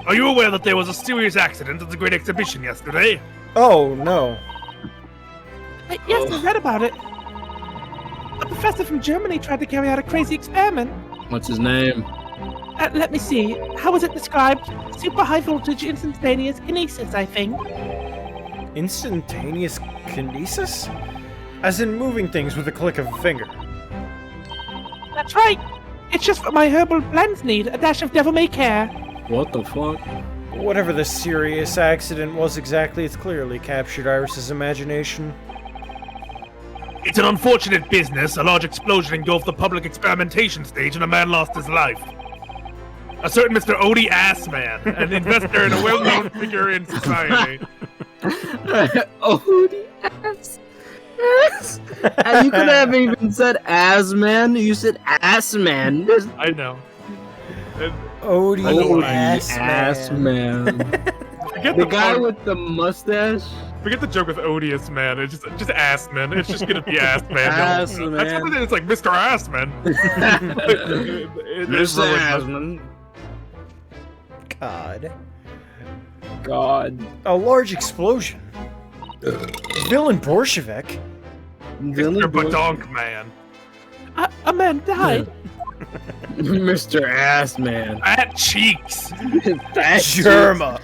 Are you aware that there was a serious accident at the Great Exhibition yesterday?
Oh, no.
Yes, I read about it. A professor from Germany tried to carry out a crazy experiment.
What's his name?
Let me see. How was it described? Super high voltage instantaneous kinesis, I think.
Instantaneous kinesis? As in moving things with a click of a finger.
That's right. It's just what my herbal blends need. A dash of devil may care.
What the fuck?
Whatever the serious accident was exactly, it's clearly captured Iris's imagination.
It's an unfortunate business. A large explosion engulfed the public experimentation stage and a man lost his life. A certain Mr. Odie Assman, an investor and a well-known figure in society.
Oh, the ass. And you could have even said ass man. You said ass man.
I know. And
Odie
Holy
ass man.
forget
The
the
guy
part-
with the mustache.
Forget the joke with odious man. It's just ass man. It's just gonna be ass man.
Ass
That's
man.
what it is. Like Mr. Assman.
Mr. Asman.
God.
God.
A large explosion. Villain Bolshevik?
Mr. Badonk Man.
A man died.
Mr. Ass Man.
At Cheeks.
That
Germa.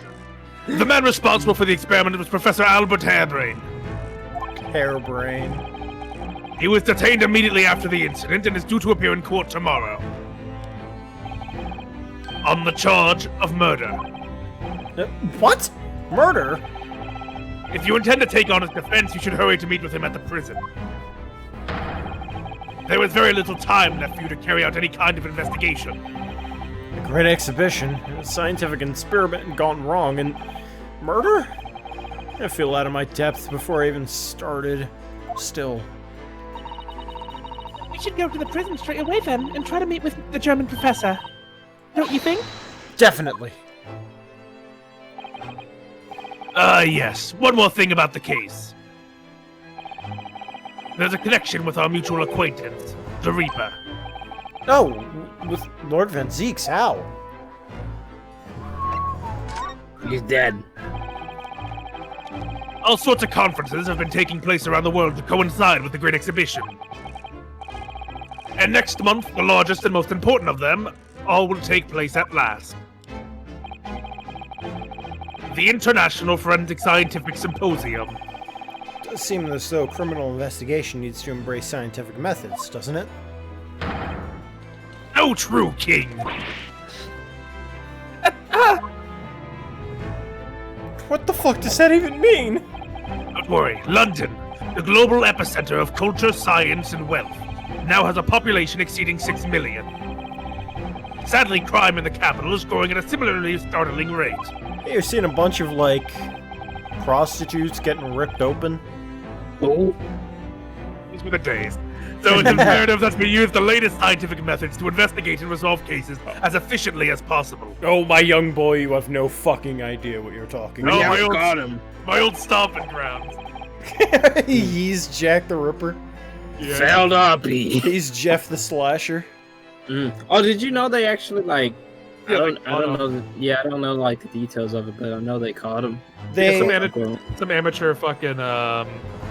The man responsible for the experiment was Professor Albert Hairbrain.
Hairbrain.
He was detained immediately after the incident and is due to appear in court tomorrow. On the charge of murder.
What? Murder?
If you intend to take on his defense, you should hurry to meet with him at the prison. There is very little time left for you to carry out any kind of investigation.
A great exhibition. A scientific experiment gone wrong, and murder? I feel out of my depth before I even started. Still.
We should go to the prison straight away then and try to meet with the German professor. Don't you think?
Definitely.
Yes. One more thing about the case. There's a connection with our mutual acquaintance, the Reaper.
Oh, with Lord Van Zeeks, how?
He's dead.
All sorts of conferences have been taking place around the world to coincide with the Great Exhibition. And next month, the largest and most important of them all will take place at last. The International Forensic Scientific Symposium.
It does seem as though criminal investigation needs to embrace scientific methods, doesn't it?
No true king.
What the fuck does that even mean?
Don't worry, London, the global epicenter of culture, science, and wealth, now has a population exceeding 6 million. Sadly, crime in the capital is growing at a similarly startling rate.
You're seeing a bunch of, like, prostitutes getting ripped open.
Oh,
These were the days. So it's imperative that we use the latest scientific methods to investigate and resolve cases as efficiently as possible.
Oh, my young boy, you have no fucking idea what you're talking
No,
about.
my old, my old stomping grounds.
He's Jack the Ripper.
Yeah.
failed RP.
He's Jeff the Slasher.
Oh, did you know they actually like?
Yeah,
I
they
don't
caught
know. I don't know like the details of it, but I know they caught him.
They
Some amateur fucking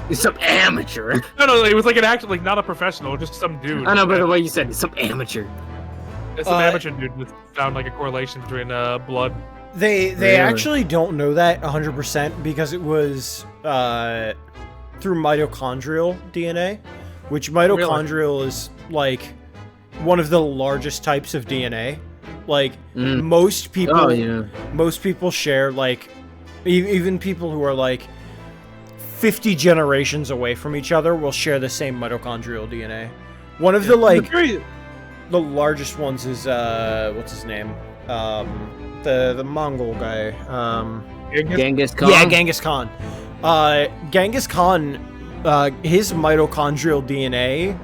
He's some amateur.
No, it was like an actual, like not a professional, just some dude.
I know, but the way you said it, some amateur.
Some amateur dude just found like a correlation between blood.
They
Really?
actually don't know that 100% because it was through mitochondrial DNA, which mitochondrial is like one of the largest types of DNA. Like most people, most people share like even people who are like 50 generations away from each other will share the same mitochondrial DNA. One of the like the largest ones is what's his name? The Mongol guy.
Genghis Khan.
Yeah, Genghis Khan. Genghis Khan, his mitochondrial DNA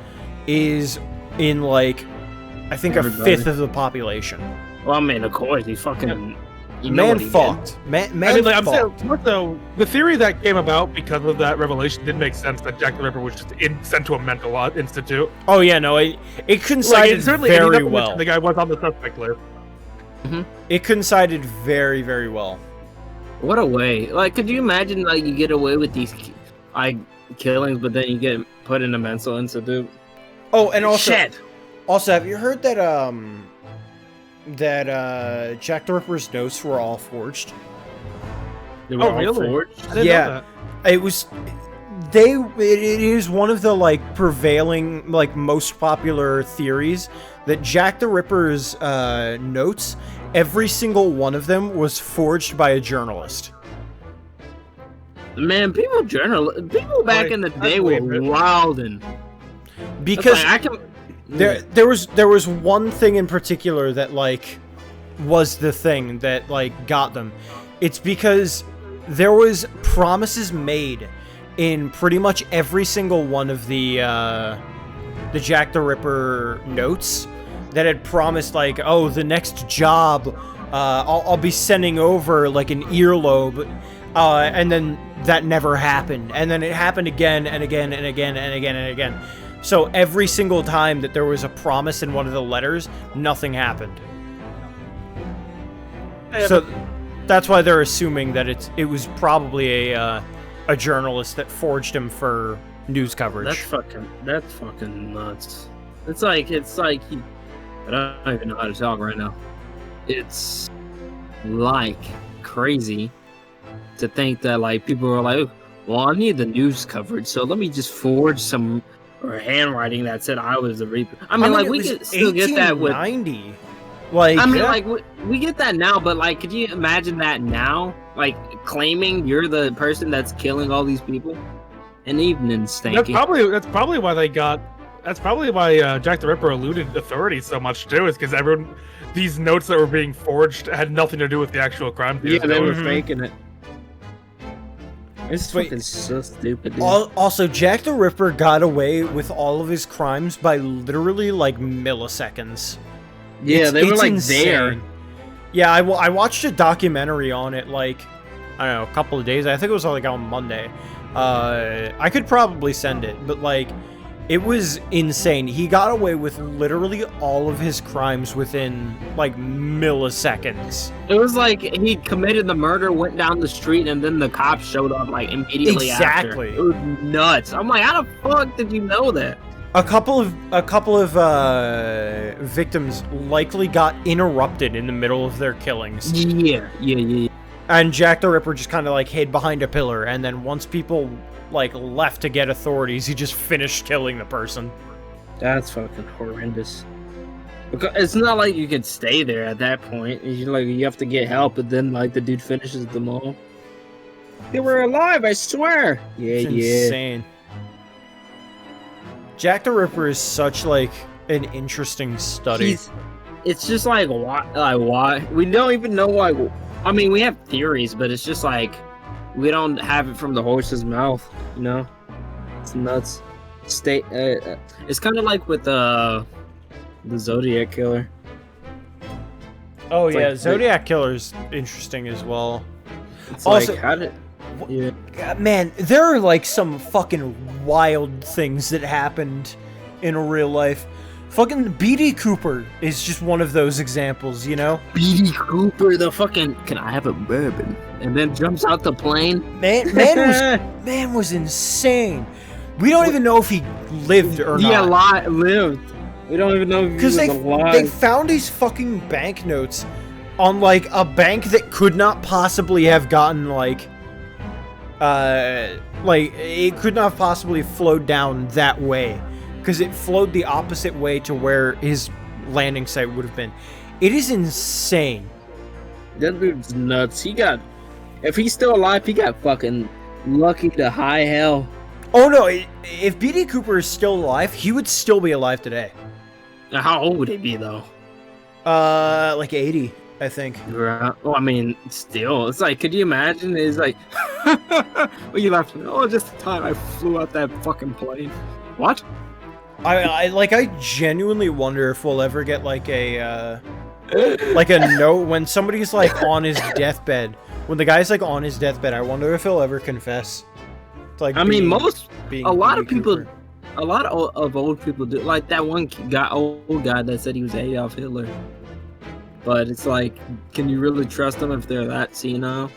is in like I think
Everybody.
a fifth of the population.
Well, I mean, of course, he fucking. You know
Man
what he
fucked. Man
I mean, like, I'm
fucked.
saying, more so, the theory that came about because of that revelation did make sense that Jack the Ripper was just sent to a mental institute.
Oh yeah, no, it
Like,
coincided
it certainly
very
ended up
well.
the guy was on the suspect list.
It coincided very, very well.
What a way! Like, could you imagine like you get away with these like killings, but then you get put in a mental institute?
Oh, and also,
Shit.
also, have you heard that Jack the Ripper's notes were all forged?
They were
Oh,
all
really?
forged?
I didn't
Yeah.
know that.
It was it is one of the like prevailing like most popular theories that Jack the Ripper's notes, every single one of them was forged by a journalist.
Man, people back in the
I
day were
believe it.
wildin'.
Because
I can.
there was one thing in particular that like was the thing that like got them. It's because there was promises made in pretty much every single one of the Jack the Ripper notes that had promised like, oh, the next job, I'll be sending over like an earlobe, and then that never happened, and then it happened again and again and again and again and again. So every single time that there was a promise in one of the letters, nothing happened. So that's why they're assuming that it was probably a journalist that forged him for
news coverage.
That's fucking nuts. It's like he, I don't even know how to talk right now. It's like crazy to think that like people are like, well, I need the news coverage, so let me just forge some handwriting that said I was the Reaper. I mean like we can still get that with
1890. Like,
I mean, like we get that now, but like, could you imagine that now? Like claiming you're the person that's killing all these people, and even Stanky.
That's probably why they got. That's probably why Jack the Ripper eluded authorities so much too. Is because everyone, these notes that were being forged had nothing to do with the actual crime.
Yeah, they were faking it. It's fucking so stupid. Dude.
Also, Jack the Ripper got away with all of his crimes by literally like milliseconds.
Yeah, they were like
insane.
there.
Yeah, I watched a documentary on it like, I don't know, a couple of days. I think it was like on Monday. I could probably send it, but like, it was insane. He got away with literally all of his crimes within like milliseconds.
It was like he committed the murder, went down the street, and then the cops showed up like immediately after. It was nuts. I'm like, how the fuck did you know that?
A couple of victims likely got interrupted in the middle of their killings.
Yeah.
And Jack the Ripper just kind of like hid behind a pillar, and then once people like left to get authorities, he just finished killing the person.
That's fucking horrendous. Because it's not like you could stay there at that point. You have to get help, but then like the dude finishes them all. They were alive, I swear.
It's insane. Jack the Ripper is such like an interesting study.
It's just like why we don't even know why. I mean, we have theories, but it's just like we don't have it from the horse's mouth. You know, it's nuts. It's kind of like with the Zodiac Killer.
Oh
it's
yeah,
like,
Zodiac Killer's interesting as well.
It's
also,
like, how did? Yeah.
Man, there are like some fucking wild things that happened in real life. Fucking B.D. Cooper is just one of those examples, you know?
B.D. Cooper, the fucking, can I have a bourbon? And then jumps out the plane.
Man was insane. We don't even know if he lived or not.
Yeah, lived. We don't even know if he was alive.
They found his fucking banknotes on like a bank that could not possibly have gotten like it could not have possibly flowed down that way, because it flowed the opposite way to where his landing site would have been. It is insane.
That dude's nuts. If he's still alive, he got fucking lucky to high hell.
Oh no, if B.D. Cooper is still alive, he would still be alive today.
Now, how old would he be though?
Like 80, I think.
Well, I mean, still, it's like, could you imagine? It's like, well, you laughing? Oh, just the time I flew out that fucking plane. What?
I genuinely wonder if we'll ever get like a note when somebody's like on his deathbed. When the guy's like on his deathbed, I wonder if he'll ever confess. Like,
I mean, a lot of old people do. Like that one old guy that said he was Adolf Hitler. But it's like, can you really trust them if they're that senile?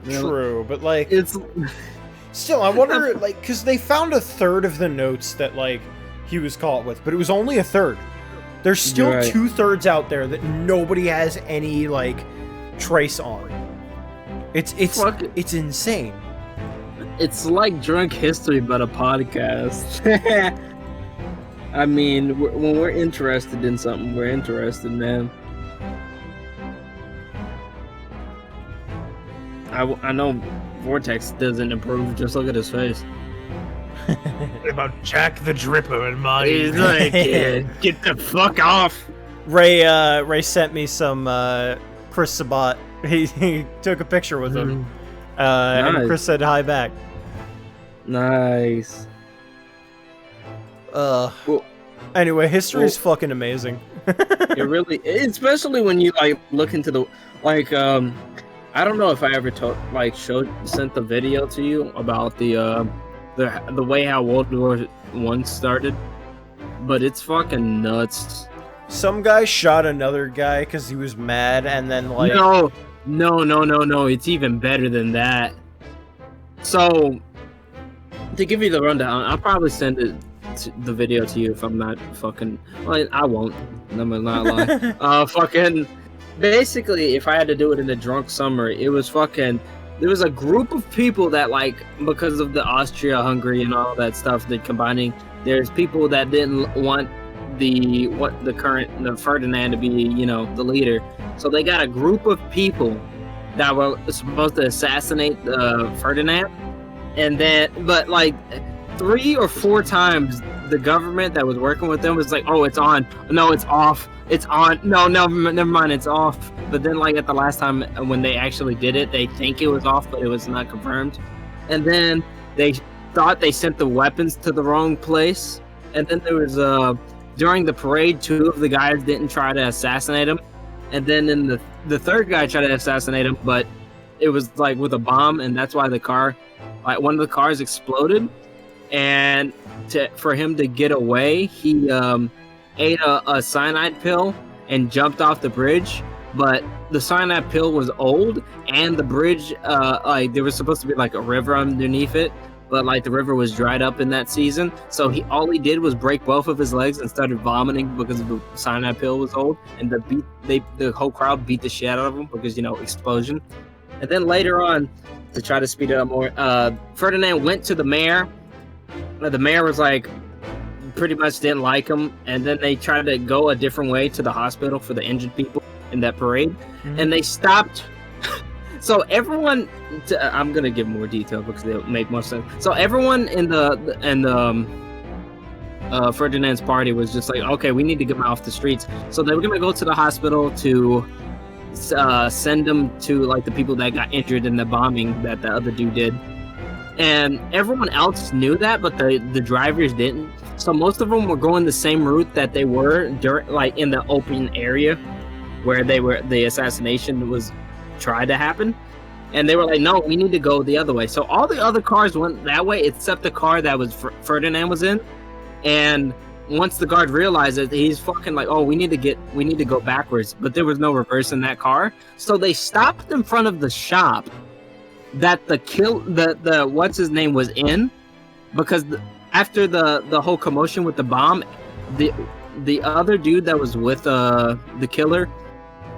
True, but like,
it's
still, I wonder, like, because they found a third of the notes that like he was caught with, but it was only a third. There's still 2/3 out there that nobody has any like trace on. It's insane.
It's like Drunk History, but a podcast. I mean, when we're interested in something, we're interested, man. I know Vortex doesn't improve. Just look at his face.
About Jack the Dripper and my.
He's like, get the fuck off.
Ray sent me some Chris Sabat. He took a picture with him.
Nice.
And Chris said hi back.
Nice.
Anyway, history is fucking amazing.
It really, especially when you like look into the like. I don't know if I ever sent the video to you about the way how World War I started, but it's fucking nuts.
Some guy shot another guy because he was mad, and then like
no, it's even better than that. So To give you the rundown, I'll probably send the video to you if I'm not fucking. Well, I won't. I'm not lying. Fucking. Basically, if I had to do it in a drunk summary, it was fucking. There was a group of people that, like, because of the Austria-Hungary and all that stuff, the combining. There's people that didn't want the Ferdinand to be, you know, the leader. So they got a group of people that were supposed to assassinate Ferdinand, and then, but like 3 or 4 times, the government that was working with them was like, "Oh, it's on. No, it's off. It's on. No, never mind. It's off." But then, like at the last time when they actually did it, they think it was off, but it was not confirmed. And then they thought they sent the weapons to the wrong place. And then there was during the parade, 2 of the guys didn't try to assassinate him. And then in the third guy tried to assassinate him, but it was like with a bomb, and that's why the car, like one of the cars exploded. And for him to get away, he ate a cyanide pill and jumped off the bridge. But the cyanide pill was old, and the bridge, like there was supposed to be like a river underneath it, but like the river was dried up in that season. So all he did was break both of his legs and started vomiting because the cyanide pill was old, and the whole crowd beat the shit out of him because, you know, explosion. And then later on, to try to speed it up more, Ferdinand went to the mayor. The mayor was like, pretty much didn't like him, and then they tried to go a different way to the hospital for the injured people in that parade, and they stopped. So everyone, I'm gonna give more detail because they'll make more sense. So everyone in the Ferdinand's party was just like, okay, we need to get him off the streets. So they were gonna go to the hospital to send them to like the people that got injured in the bombing that the other dude did. And everyone else knew that, but the drivers didn't. So most of them were going the same route that they were like in the open area where the assassination was tried to happen. And they were like, no, we need to go the other way. So all the other cars went that way except the car that was Ferdinand was in. And once the guard realized it, he's fucking like, oh, we need to go backwards. But there was no reverse in that car. So they stopped in front of the shop that the what's his name was in, because after the whole commotion with the bomb, the other dude that was with the killer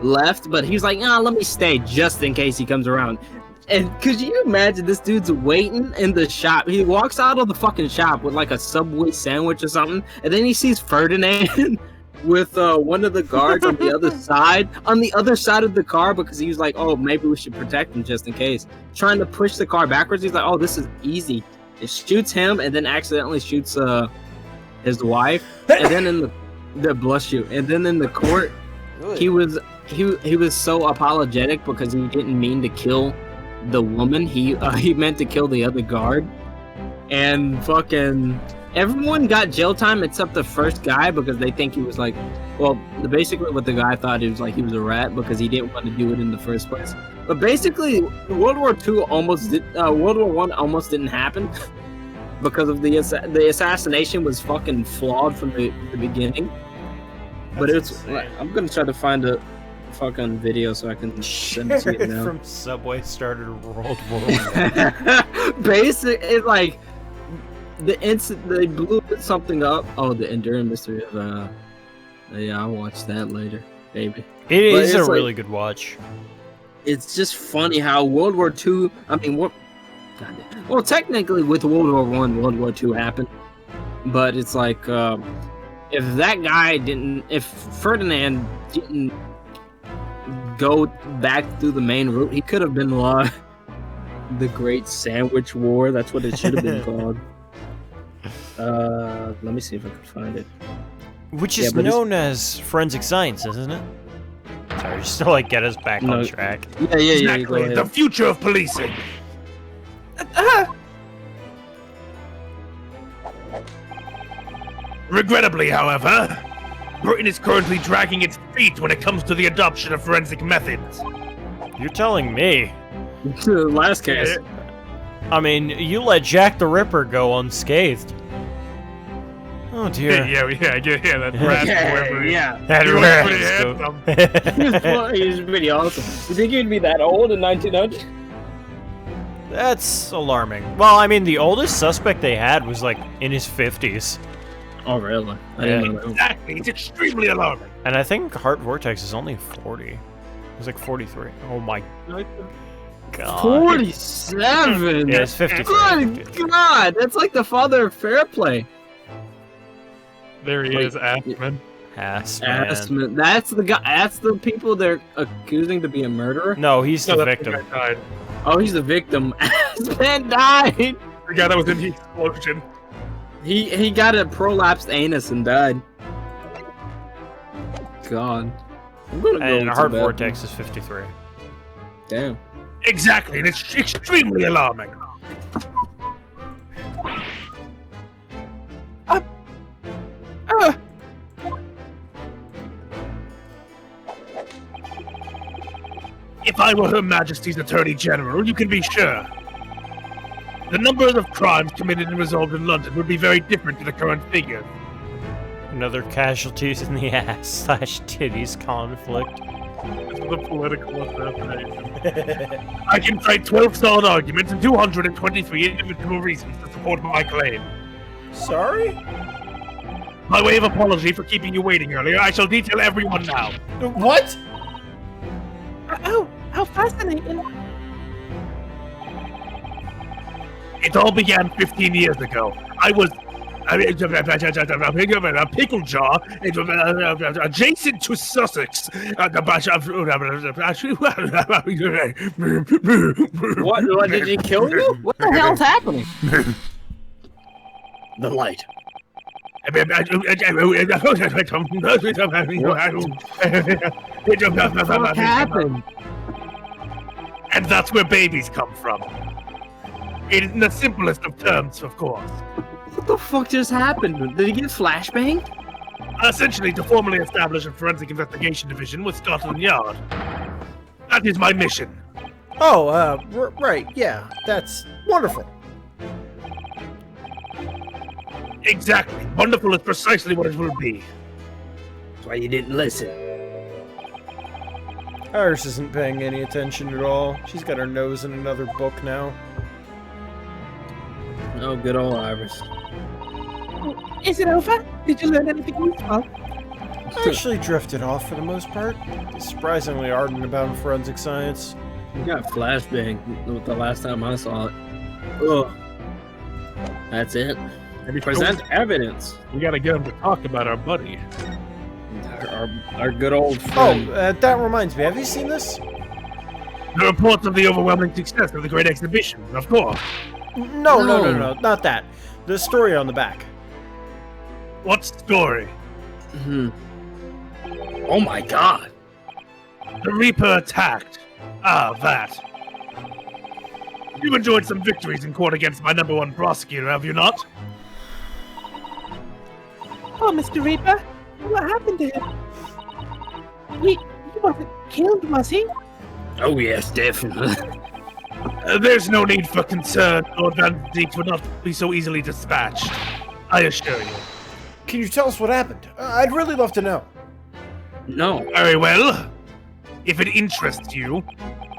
left, but he was like, let me stay just in case he comes around. And could you imagine this dude's waiting in the shop? He walks out of the fucking shop with like a Subway sandwich or something, and then he sees Ferdinand with one of the guards on the other side of the car, because he was like, oh, maybe we should protect him just in case. Trying to push the car backwards. He's like, oh, this is easy. It shoots him and then accidentally shoots his wife. And then in the court, he was so apologetic because he didn't mean to kill the woman. He meant to kill the other guard. And fucking everyone got jail time except the first guy, because they think he was like, well, basically what the guy thought, he was a rat because he didn't want to do it in the first place. But basically, World War II World War I almost didn't happen because of the assassination was fucking flawed from the beginning. But it's like, I'm gonna try to find a fucking video so I can send it to you now.
From Subway started World War I.
It's like they blew something up. Oh, the enduring mystery of yeah, I'll watch that later, maybe.
It is a really good watch.
It's just funny how World War II. I mean, well, technically with World War I, World War II happened, but it's like if Ferdinand didn't go back through the main route, he could have been the Great Sandwich War. That's what it should have been called. Let me see if I can find it.
Which is known as forensic science, isn't it? Sorry, just to like get us back on track.
Yeah.
Exactly, the future of policing. Regrettably, however, Britain is currently dragging its feet when it comes to the adoption of forensic methods.
You're telling me?
Last case.
I mean, you let Jack the Ripper go unscathed. Oh dear.
Yeah, that rat.
That rat.
He was pretty awesome. You think he'd be that old in 1900?
That's alarming. Well, I mean, the oldest suspect they had was like in his 50s.
Oh, really? I
Yeah.
didn't know that.
Exactly. It's extremely alarming.
And I think Heart Vortex is only 40. It was like 43. Oh my god.
47.
Yeah, it's 53.
Good God, that's like the father of fair play.
There he
Wait,
is, Ashman.
Assman.
That's the guy. That's the people they're accusing to be a murderer.
No, he's the
No, that's
victim.
The guy died.
Oh, he's the victim. Asman died.
The guy that was in the explosion.
He got a prolapsed anus and died. God. I'm gonna go
And
to
Heart
bed.
Vortex is 53.
Damn.
Exactly, and it's extremely alarming. If I were Her Majesty's Attorney General, you can be sure the numbers of crimes committed and resolved in London would be very different to the current figure.
Another casualties in the ass / titties conflict.
This is a political assassination. I can cite 12 solid arguments and 223 individual reasons to support my claim.
Sorry?
By way of apology for keeping you waiting earlier, I shall detail everyone now.
What?
Oh, how fascinating.
It all began 15 years ago. I was a pickle jar adjacent to Sussex.
What did he kill you? What the hell's happening?
The light.
What happened?
And that's where babies come from. In the simplest of terms, of course.
What the fuck just happened? Did he get flashbanged?
Essentially, to formally establish a forensic investigation division with Scotland Yard. That is my mission.
Oh, right, yeah. That's wonderful.
Exactly. Wonderful is precisely what it will be.
That's why you didn't listen.
Iris isn't paying any attention at all. She's got her nose in another book now.
Oh, good old Iris.
Is it over? Did you learn anything useful?
I actually drifted off for the most part. He's surprisingly ardent about forensic science.
You got flashbanged with the last time I saw it. Ugh. That's it. Present evidence.
We gotta get him to talk about our buddy.
Our good old
Oh,
friend.
that reminds me. Have you seen this?
The reports of the overwhelming success of the Great Exhibition, of course.
No, not that. The story on the back.
What story?
Oh my god.
The Reaper attacked. Ah, that. You've enjoyed some victories in court against my #1 prosecutor, have you not?
Oh, Mr. Reaper, what happened to him? He wasn't killed, was he?
Oh yes, definitely.
There's no need for concern. Lord Van Dijk would not be so easily dispatched. I assure you.
Can you tell us what happened? I'd really love to know.
No.
Very well. If it interests you.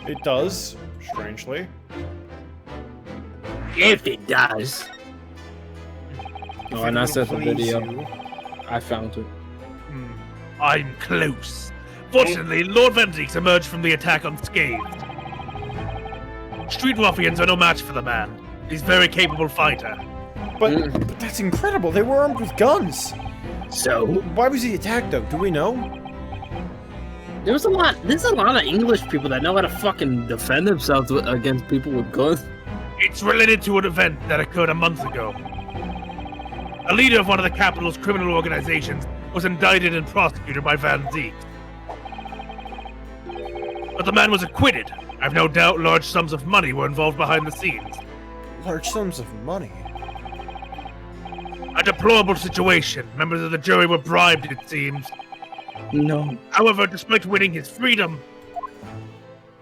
It does, strangely.
If it does.
Oh, and I sent the
Please
video.
you.
I found it.
I'm close. Fortunately, Lord Van Dijk emerged from the attack unscathed. Street ruffians are no match for the man. He's a very capable fighter.
But that's incredible. They were armed with guns.
So,
Why was he attacked, though? Do we know?
There's a lot of English people that know how to fucking defend themselves against people with guns.
It's related to an event that occurred a month ago. A leader of one of the capital's criminal organizations was indicted and prosecuted by Van Dijk. But the man was acquitted. I've no doubt large sums of money were involved behind the scenes.
Large sums of money.
A deplorable situation. Members of the jury were bribed, it seems.
No.
However, despite winning his freedom,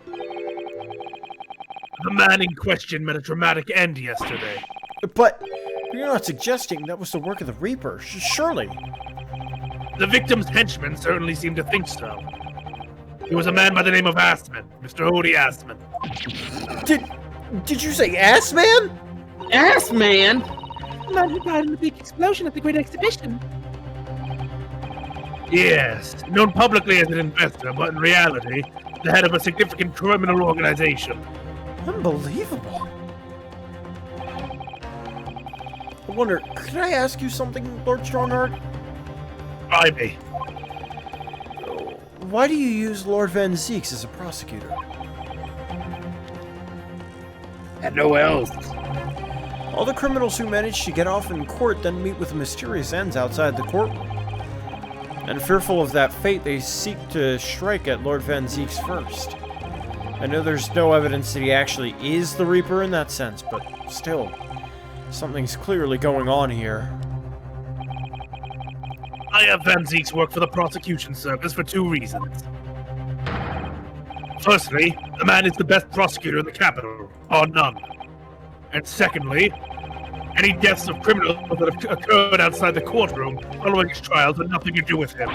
the man in question met a dramatic end yesterday.
But you're not suggesting that was the work of the Reaper, surely?
The victim's henchmen certainly seemed to think so. He was a man by the name of Astman, Mr. Odie Astman.
Did you say ass man?
Ass man.
The man who died in the big explosion at the Great Exhibition.
Yes, known publicly as an investor, but in reality, the head of a significant criminal organization.
Unbelievable. I wonder, could I ask you something, Lord Strongheart?
Try me.
Why do you use Lord Van Zeeks as a prosecutor?
And no else.
All the criminals who manage to get off in court then meet with mysterious ends outside the courtroom. And fearful of that fate, they seek to strike at Lord Van Zeeks first. I know there's no evidence that he actually is the Reaper in that sense, but still, something's clearly going on here.
I have Van Zeeks work for the prosecution service for 2 reasons. Firstly, the man is the best prosecutor in the capital, or none. And secondly, any deaths of criminals that have occurred outside the courtroom following his trials have nothing to do with him.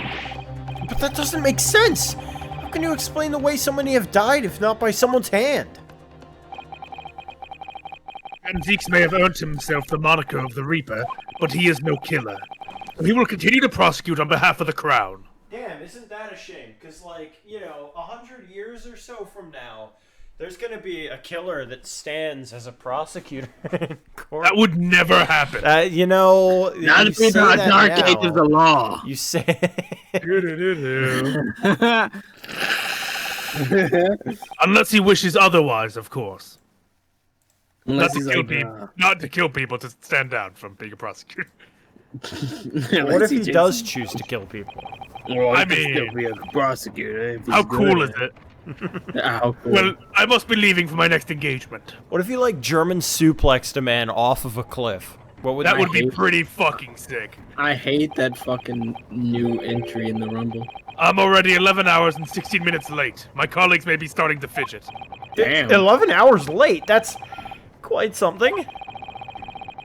But that doesn't make sense! How can you explain the way so many have died if not by someone's hand?
Van Zeeks may have earned himself the moniker of the Reaper, but he is no killer. He will continue to prosecute on behalf of the crown.
Damn, isn't that a shame? Because, like, 100 years or so from now, there's gonna be a killer that stands as a prosecutor in court.
That would never happen.
Not
you
if it's a dark age of the law.
You say...
Unless he wishes otherwise, of course.
Unless
Not to
he's
kill
like,
people. Not to kill people, to stand down from being a prosecutor.
What if he does choose to kill people?
Well,
I
he could still
mean,
be a prosecutor. If he's
How
good
cool
at
is it?
How cool.
Well, I must be leaving for my next engagement.
What if he, like, German suplexed a man off of a cliff? What would
That would be
hate-
pretty fucking sick.
I hate that fucking new entry in the Rumble.
I'm already 11 hours and 16 minutes late. My colleagues may be starting to fidget.
Damn.
11 hours late? That's quite something.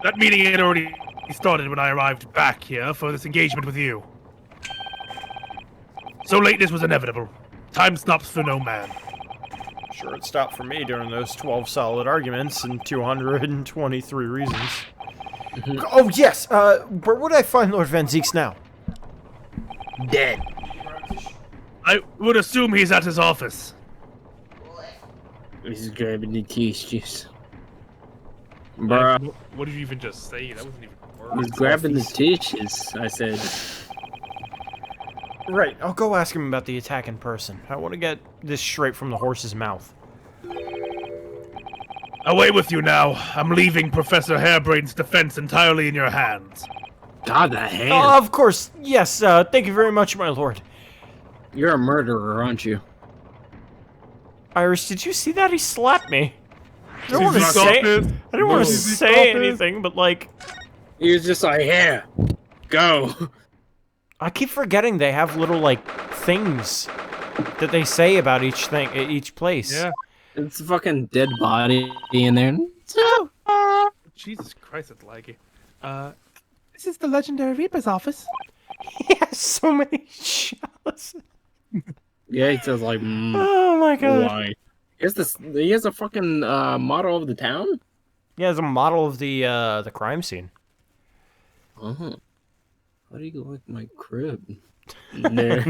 That meeting had already started when I arrived back here for this engagement with you. So lateness was inevitable. Time stops for no man.
Sure, it stopped for me during those 12 solid arguments and 223 reasons. Oh, yes! Where would I find Lord Van Zeeks now?
dead.
I would assume he's at his office.
He's grabbing the tissues. Bruh,
What did you even just say? That wasn't even a word.
he's grabbing the tissues, I said.
Right, I'll go ask him about the attack in person. I want to get this straight from the horse's mouth.
Away with you now. I'm leaving Professor Hairbrain's defense entirely in your hands.
God, that hand.
Of course, yes, thank you very much, my lord.
You're a murderer, aren't you?
Iris, did you see that? He slapped me. I
Is
don't
he
want to
not
say,
office?
I don't want to
Is he
say
office?
anything, but like,
He was just like, here, go.
I keep forgetting they have little like things that they say about each thing, each place.
Yeah.
It's a fucking dead body in there.
Jesus Christ, it's laggy.
This is the legendary Reaper's office.
He has so many shots.
Yeah, he says like,
Oh my god.
why? He has a fucking motto of the town?
Yeah, it's a model of the crime scene.
Uh-huh. How do you like my crib? Nah.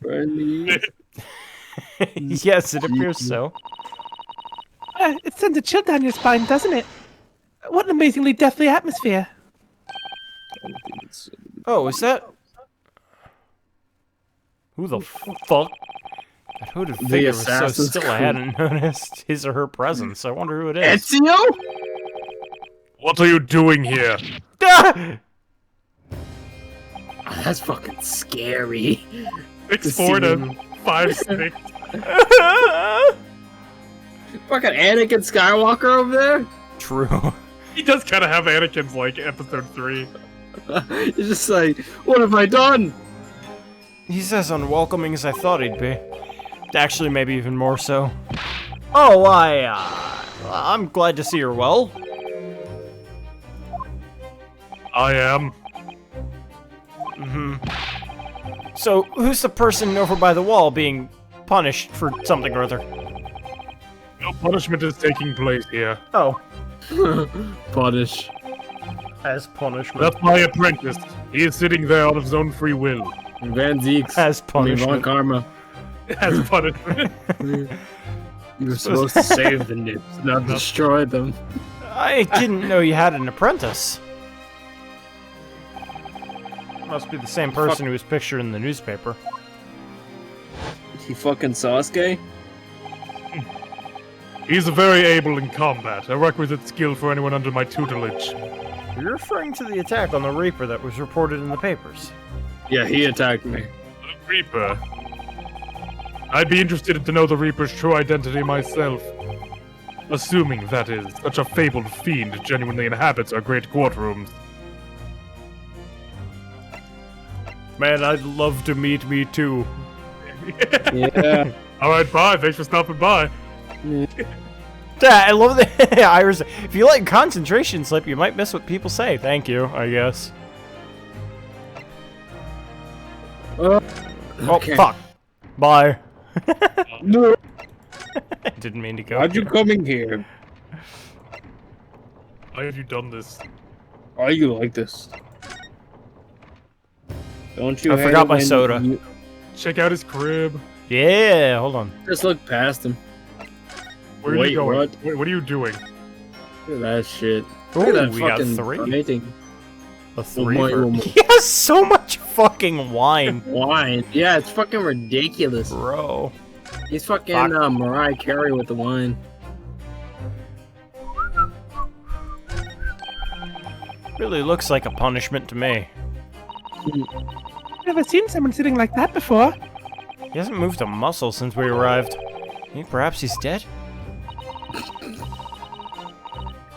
Friendly.
Yes, it appears so.
It sends a chill down your spine, doesn't it? What an amazingly deathly atmosphere.
Oh, is that... Who the fuck? That hooded figure was so
Assassin's
still I
Creed.
hadn't noticed his or her presence. I wonder who it is.
Ezio?
What are you doing here?
Ah!
Oh, that's fucking scary.
6'4" to
him.
5'6".
Fucking Anakin Skywalker over there?
True.
He does kind of have Anakin's like episode 3.
He's just like, what have I done?
He's as unwelcoming as I thought he'd be. Actually, maybe even more so. Oh, I'm glad to see you're well.
I am.
So, who's the person over by the wall being punished for something or other?
punishment is taking place here.
Oh,
Punish.
as punishment.
That's my apprentice. He is sitting there on his own free will.
Van Zeeks.
As
I mean, Von
punishment.
Karma.
As punishment.
You're supposed to save the nibs, not destroy them.
I didn't know you had an apprentice. Must be the same person who was pictured in the newspaper.
He fucking Sasuke?
He's very able in combat, a requisite skill for anyone under my tutelage.
You're referring to the attack on the Reaper that was reported in the papers.
Yeah, he attacked me.
The Reaper. I'd be interested to know the Reaper's true identity myself. Assuming, that is, such a fabled fiend genuinely inhabits our great courtrooms.
Man, I'd love to meet me too.
Yeah.
Alright, bye. Thanks for stopping by.
Yeah, I love the Iris. If you let concentration slip, you might miss what people say. Thank you, I guess. Oh,
Okay.
fuck. Bye.
No.
I didn't mean to go.
Why'd you come in here?
Why have you done this?
Why are you like this? Don't you
I
hate
forgot
it
my
when
soda.
you-
Check out his crib.
Yeah, hold on.
Just look past him.
Where are
Wait,
you going?
what?
What are you doing?
Look at that shit.
Ooh,
Look at that
we got
fucking
3.
painting.
A 3.
One more.
He has so much fucking wine,
Wine. Yeah, it's fucking ridiculous.
bro.
He's fucking
Fuck.
Mariah Carey with the wine.
Really looks like a punishment to me.
Never seen someone sitting like that before.
He hasn't moved a muscle since we arrived. Think perhaps he's dead?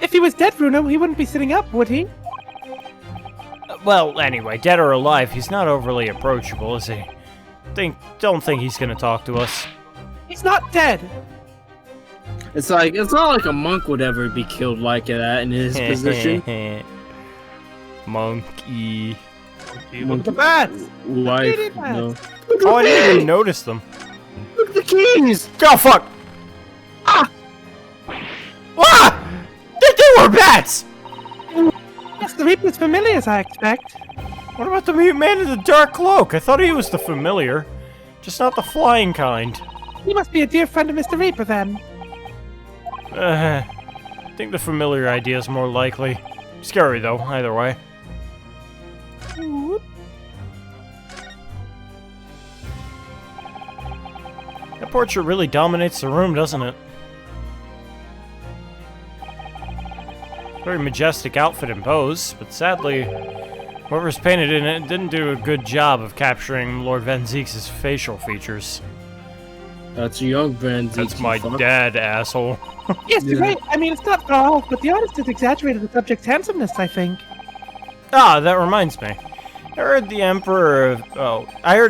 If he was dead, Bruno, he wouldn't be sitting up, would he?
Well, anyway, dead or alive, he's not overly approachable, is he? Don't think he's gonna talk to us.
He's not dead.
It's not like a monk would ever be killed like that in his position.
Monkey.
Look at the bats.
Life,
Look at
no.
Oh, I didn't even notice them.
Look at the keys!
Oh, fuck! Ah! They were bats!
Yes, the Reaper's familiars, I expect.
What about the man in the dark cloak? I thought he was the familiar. Just not the flying kind.
He must be a dear friend of Mr. Reaper, then.
I think the familiar idea is more likely. Scary, though, either way.
Ooh.
That portrait really dominates the room, doesn't it? Very majestic outfit and pose, but sadly, whoever's painted in it didn't do a good job of capturing Lord Van Zeeks' facial features.
That's a young Van Zeek.
That's my
fuck.
dad, asshole.
Yes, you're
Yeah.
right. I mean, it's not far off, but the artist has exaggerated the subject's handsomeness, I think.
Ah, that reminds me. I heard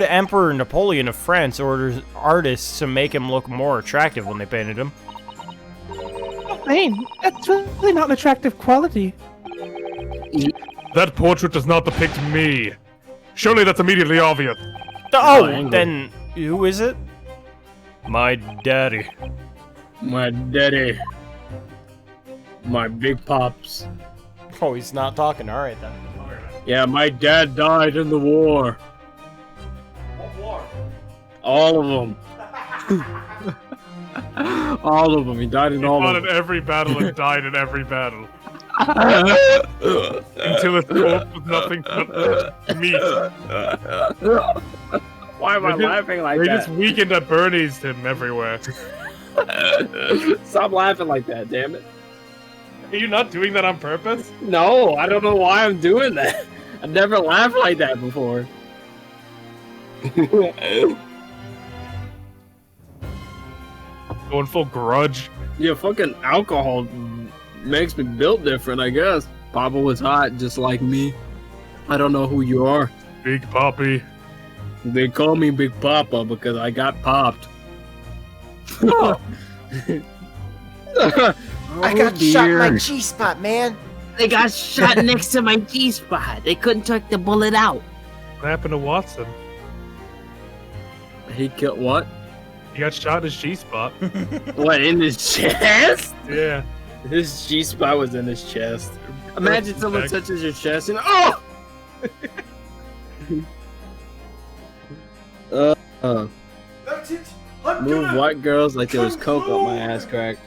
Emperor Napoleon of France orders artists to make him look more attractive when they painted him.
Plain. That's really not an attractive quality.
That portrait does not depict me. Surely that's immediately obvious.
Oh,
angry.
then who is it? My daddy.
My daddy. My big pops.
Oh, he's not talking. All right then.
Yeah, my dad died in the war.
What war?
All of them. All of them. He died in
He
all
fought
of
in
them.
every battle and died in every battle. Until his corpse was nothing but meat.
Why am I
They just-
laughing like
They
that?
just weakened at Bernie's him everywhere.
Stop laughing like that, damn it.
Are you not doing that on purpose?
No, I don't know why I'm doing that. I've never laughed like that before.
Going full grudge.
Yeah, fucking alcohol makes me built different, I guess. Papa was hot, just like me. I don't know who you are.
Big Poppy.
They call me Big Papa because I got popped.
I got shot in my
dear.
G-spot, man.
They got shot next to my G-spot. They couldn't take the bullet out.
What happened to Watson?
He killed what?
He got shot in his G-spot.
What, in his chest?
Yeah.
His G-spot was in his chest. Imagine
Perfect
someone
back.
touches your chest and oh!
That's it. I'm
Move
gonna...
white girls like there was coke up my ass crack.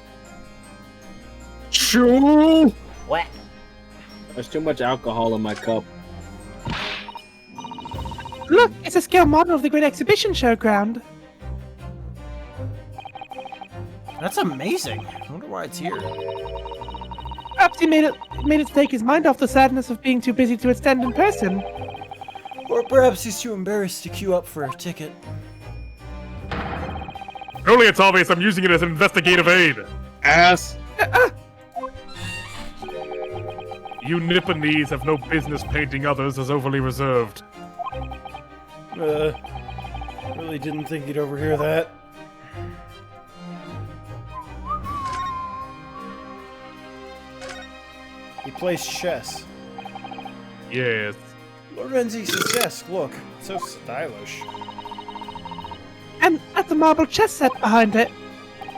Choo!
What?
There's too much alcohol in my cup.
Look, it's a scale model of the Great Exhibition Showground.
That's amazing. I wonder why it's here.
Perhaps he made it take his mind off the sadness of being too busy to attend in person.
Or perhaps he's too embarrassed to queue up for a ticket.
Surely it's obvious I'm using it as investigative aid.
Ass!
You Nipponese have no business painting others as overly reserved.
Really didn't think you'd overhear that. He plays chess.
Yes.
Lord Venzeek's desk, look. It's so stylish.
And at the marble chess set behind it.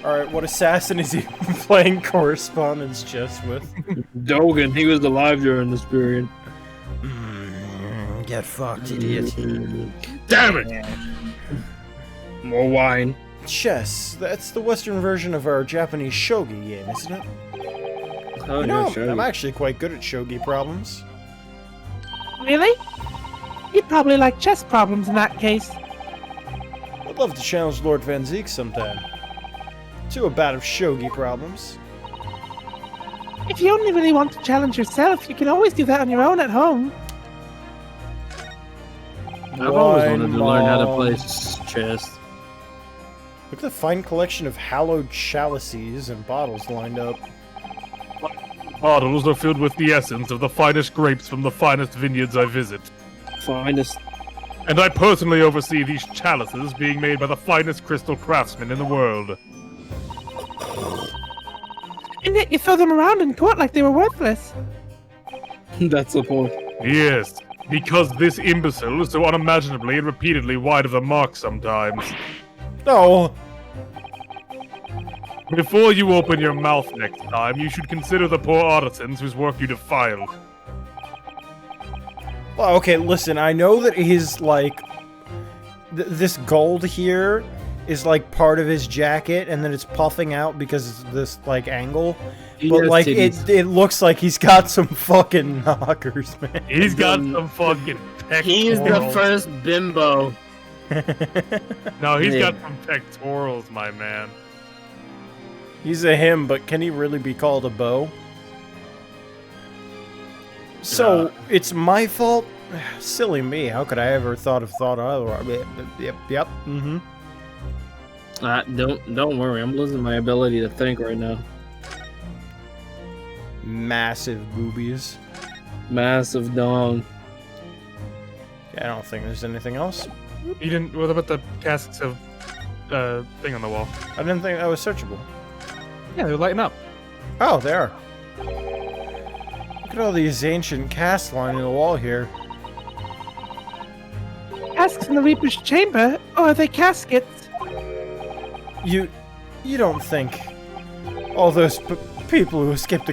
Alright, what assassin is he playing correspondence chess with?
Dogan, he was alive during this period.
Get fucked, idiot.
Damn it! More wine.
Chess. That's the Western version of our Japanese shogi game, isn't it?
Oh,
You know,
yeah, sure.
I'm actually quite good at shogi problems.
Really? You'd probably like chess problems in that case.
I'd love to challenge Lord Venzeek sometime. To a bout of shogi problems.
If you only really want to challenge yourself, you can always do that on your own at home.
I've always
Why,
wanted to learn how to
Mom?
play chess.
Look at the fine collection of hallowed chalices and bottles lined up.
Bottles are filled with the essence of the finest grapes from the finest vineyards I visit.
Finest.
And I personally oversee these chalices being made by the finest crystal craftsmen in the world.
And yet you throw them around in court like they were worthless.
That's the point.
Yes, because this imbecile is so unimaginably and repeatedly wide of the mark sometimes.
No!
Before you open your mouth next time, you should consider the poor artisans whose work you defiled.
Well, okay, listen, I know that he's like... this gold here is like part of his jacket, and then it's puffing out because of this, like, angle. But, like, it looks like he's got some fucking knockers, man.
He's got some fucking pectorals.
He's the first bimbo.
No, he's
Yeah.
got some pectorals, my man.
He's a him, but can he really be called a beau? So, it's my fault? Silly me, how could I ever thought otherwise? Yep, mm-hmm.
Don't worry, I'm losing my ability to think right now.
Massive boobies.
Massive dong.
Yeah, I don't think there's anything else.
You didn't. What about the casks of thing on the wall?
I didn't think that was searchable.
Yeah, they're lighting up.
Oh, they are. Look at all these ancient casts lining the wall here.
Casks in the Reaper's chamber? Or are they caskets?
You don't think all those people who escaped a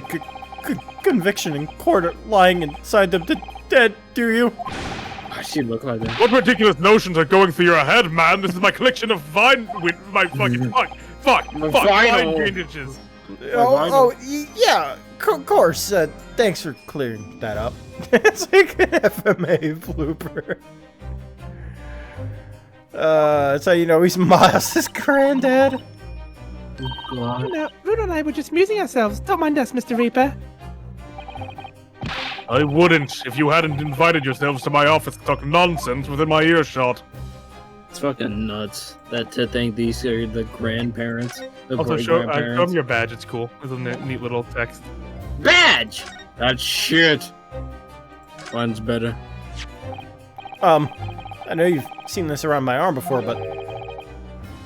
conviction in court are lying inside them dead, do you?
Oh, she look like that.
What ridiculous notions are going through your head, man? This is my collection of my fucking fuck vine bandages.
Yeah, of course. Thanks for clearing that up. It's like an FMA blooper. That's how you know he's Miles' granddad.
God.
No, Runa and I were just amusing ourselves. Don't mind us, Mr. Reaper.
I wouldn't if you hadn't invited yourselves to my office to talk nonsense within my earshot.
It's fucking nuts that to think these are the grandparents. The
Also,
great
show them
grandparents.
your badge. It's cool. It's a neat little text.
Badge! That's shit. Mine's better.
I know you've seen this around my arm before, but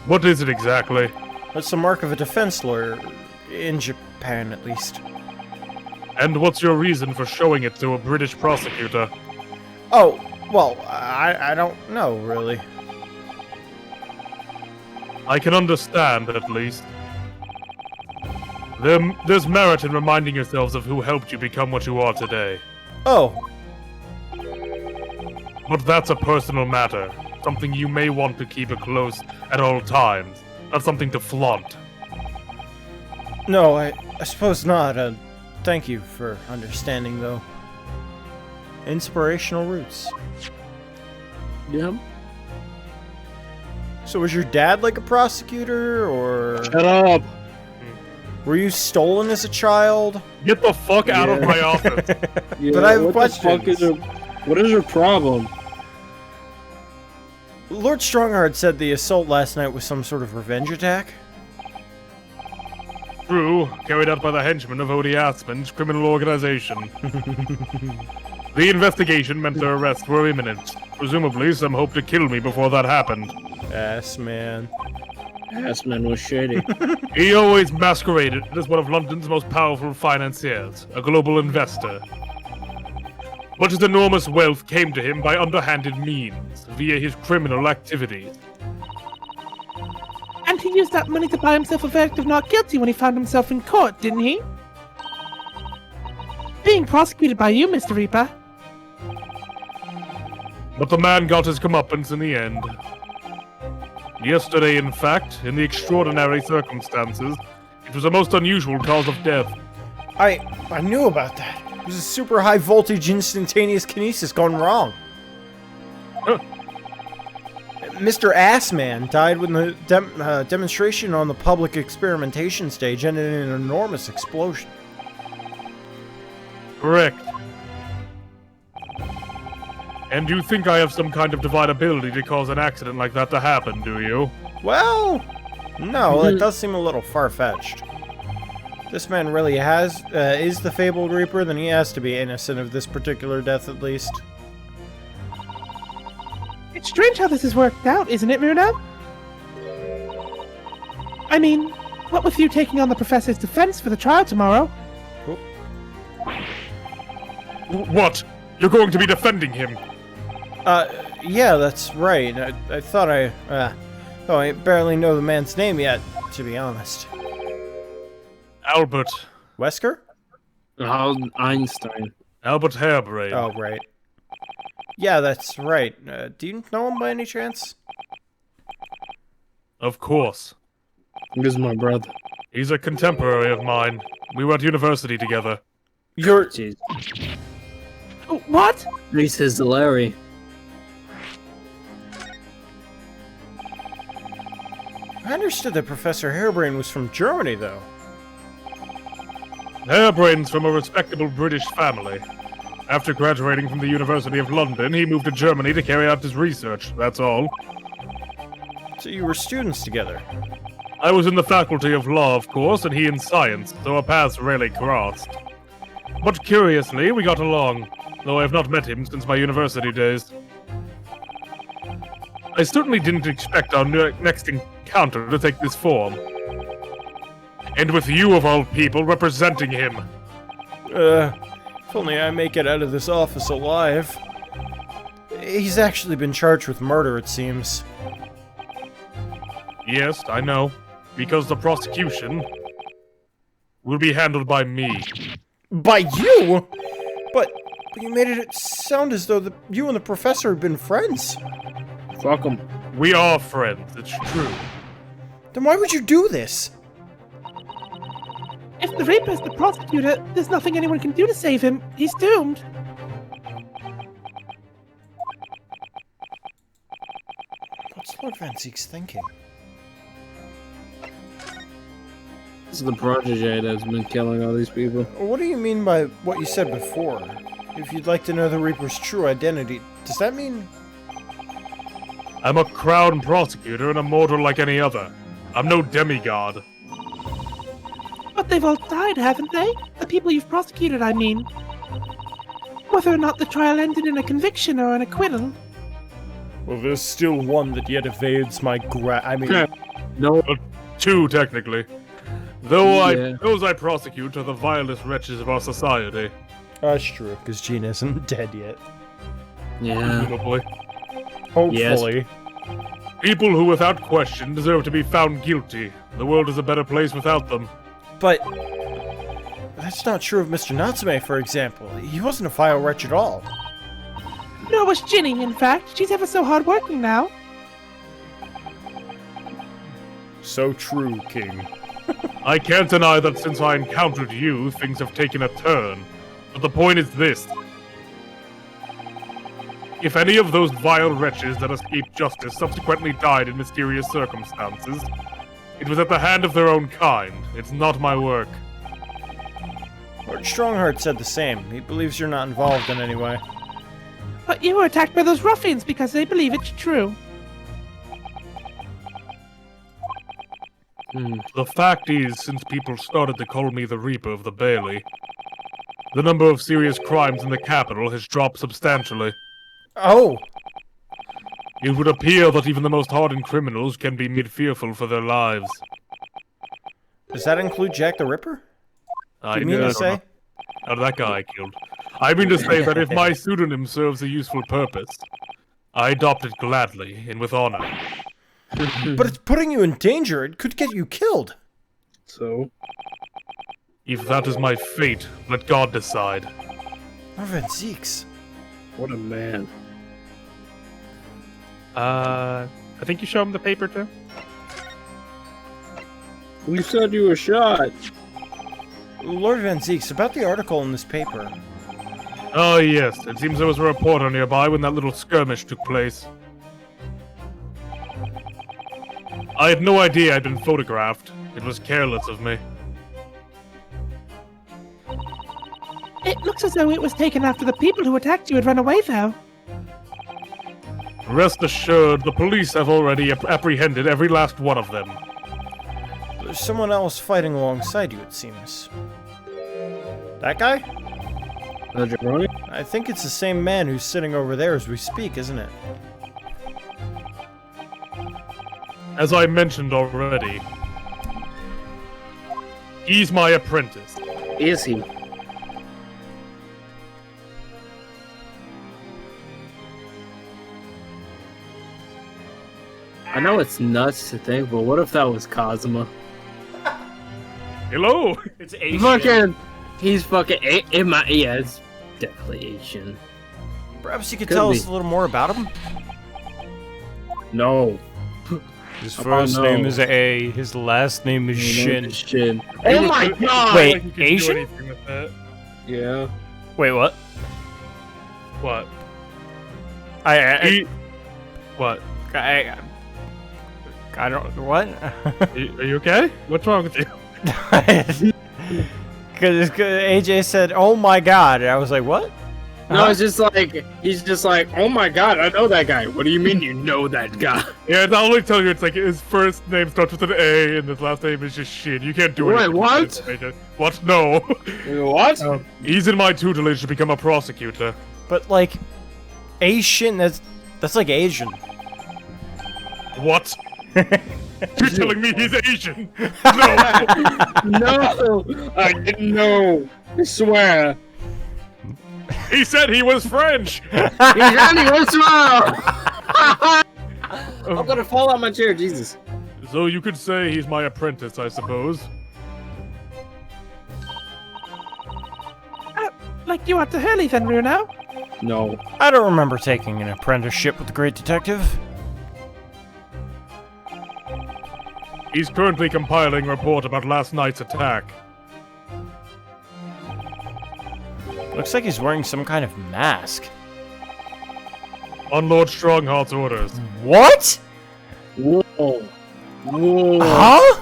What is it exactly?
that's the mark of a defense lawyer, in Japan at least.
And what's your reason for showing it to a British prosecutor?
Oh, well, I don't know, really.
I can understand, at least. There's merit in reminding yourselves of who helped you become what you are today.
Oh,
But that's a personal matter. Something you may want to keep close at all times. Not something to flaunt.
no, I suppose not. Thank you for understanding, though. Inspirational roots.
Yep.
So was your dad like a prosecutor, or
Shut up.
were you stolen as a child?
Get the fuck out of my office.
Yeah,
But I have
what the fuck
questions.
what is your problem?
Lord Strongheart said the assault last night was some sort of revenge attack.
True, carried out by the henchmen of Odie Aspen's criminal organization. The investigation meant their arrests were imminent. Presumably, some hoped to kill me before that happened.
Ass man.
Assman was shady.
He always masqueraded as one of London's most powerful financiers, a global investor. But his enormous wealth came to him by underhanded means, via his criminal activities.
And he used that money to buy himself a verdict of not guilty when he found himself in court, didn't he? Being prosecuted by you, Mr. Reaper.
But the man got his comeuppance in the end. Yesterday, in fact, in the extraordinary circumstances, it was a most unusual cause of death.
I knew about that. It was a super high voltage instantaneous kinesis gone wrong.
Huh.
Mr. Assman died when the demonstration on the public experimentation stage ended in an enormous explosion.
Correct. And you think I have some kind of divine ability to cause an accident like that to happen, do you?
Well, no, that does seem a little far-fetched. This man really is the fabled Reaper, then he has to be innocent of this particular death at least.
It's strange how this has worked out, isn't it, Muna? I mean, what with you taking on the Professor's defense for the trial tomorrow?
What? You're going to be defending him?
Yeah, that's right. I thought oh, I barely know the man's name yet, to be honest.
Albert.
Wesker?
Einstein.
Albert Hairbrain.
Oh, right. Yeah, that's right. Do you know him by any chance?
Of course.
This is my brother.
He's a contemporary of mine. We were at university together.
You're...
Jeez.
What?
He says Larry.
I understood that Professor Hairbrain was from Germany, though.
Hairbrain's from a respectable British family. After graduating from the University of London, he moved to Germany to carry out his research, that's all.
So you were students together?
I was in the Faculty of Law, of course, and he in Science, so our paths rarely crossed. But curiously, we got along, though I have not met him since my university days. I certainly didn't expect our next encounter to take this form. And with you, of all people, representing him.
If only I make it out of this office alive. He's actually been charged with murder, it seems.
Yes, I know. Because the prosecution will be handled by me.
By you? But you made it sound as though you and the professor had been friends.
Fuck him.
We are friends, it's true.
Then why would you do this?
If the Reaper's the prosecutor, there's nothing anyone can do to save him. He's doomed.
What's Lord Van Zeek's thinking?
This is the protege that's been killing all these people.
What do you mean by what you said before? If you'd like to know the Reaper's true identity, does that mean...
I'm a crown prosecutor and a mortal like any other. I'm no demigod.
But they've all died, haven't they? The people you've prosecuted, I mean. Whether or not the trial ended in a conviction or an acquittal.
Well, there's still one that yet evades my
No.
Two, technically. Though
Yeah.
those I prosecute are the vilest wretches of our society.
That's true, because Gene isn't dead yet.
Yeah.
Presumably.
Hopefully.
People who, without question, deserve to be found guilty. The world is a better place without them.
But that's not true of Mr. Natsume, for example. He wasn't a vile wretch at all.
Nor was Ginny, in fact. She's ever so hardworking now.
So true, King.
I can't deny that since I encountered you, things have taken a turn. But the point is this. If any of those vile wretches that escaped justice subsequently died in mysterious circumstances, it was at the hand of their own kind. It's not my work.
Lord Strongheart said the same. He believes you're not involved in any way.
But you were attacked by those ruffians because they believe it's true.
The fact is, since people started to call me the Reaper of the Bailey, the number of serious crimes in the capital has dropped substantially.
Oh!
It would appear that even the most hardened criminals can be made fearful for their lives.
Does that include Jack the Ripper?
I
You mean to
don't
say?
know. Oh, that guy I killed. I mean to say that if my pseudonym serves a useful purpose, I adopt it gladly and with honor.
But it's putting you in danger. It could get you killed.
So?
If that is my fate, let God decide.
Marvin Zeeks.
What a man.
I think you show him the paper too?
We said you were shot.
Lord Van Zeeks, about the article in this paper.
Oh yes, it seems there was a reporter nearby when that little skirmish took place. I had no idea I'd been photographed. It was careless of me.
It looks as though it was taken after the people who attacked you had run away, though.
Rest assured, the police have already apprehended every last one of them.
There's someone else fighting alongside you, it seems. That guy?
Jabroni?
I think it's the same man who's sitting over there as we speak, isn't it?
As I mentioned already, he's my apprentice.
Is he? I know it's nuts to think, but what if that was Kazuma?
Hello!
It's Asian.
Fucking, he's fucking, yeah, it's definitely Asian.
Perhaps you could
Could
tell
be.
us a little more about him?
No.
His
Oh,
first
no.
name is A, his last name is Shin.
Shin. Oh my god!
Wait,
Like you can do
Asian?
anything with that.
Yeah.
Wait, what?
What?
I
What?
I don't. What?
Are you okay? What's wrong with you?
Because AJ said, "Oh my god," and I was like, "What?"
No, it's just like, he's just like, oh my god, I know that guy. What do you mean you know that guy?
Yeah, I'll only tell you it's like his first name starts with an A and his last name is just Shin. You can't do
Wait,
anything.
what?
with it. What? No.
What?
He's in my tutelage to become a prosecutor.
But like, Asian, that's like Asian.
What? You're telling me he's Asian? No.
No! I didn't know. I swear.
He said he was French.
He's Andy, what's wrong? I'm gonna fall out my chair, Jesus.
So you could say he's my apprentice, I suppose.
Like you are to Hurley then, Runo?
No.
I don't remember taking an apprenticeship with the great detective.
He's currently compiling a report about last night's attack.
Looks like he's wearing some kind of mask.
On Lord Strongheart's orders.
What?
Whoa. Whoa.
Huh?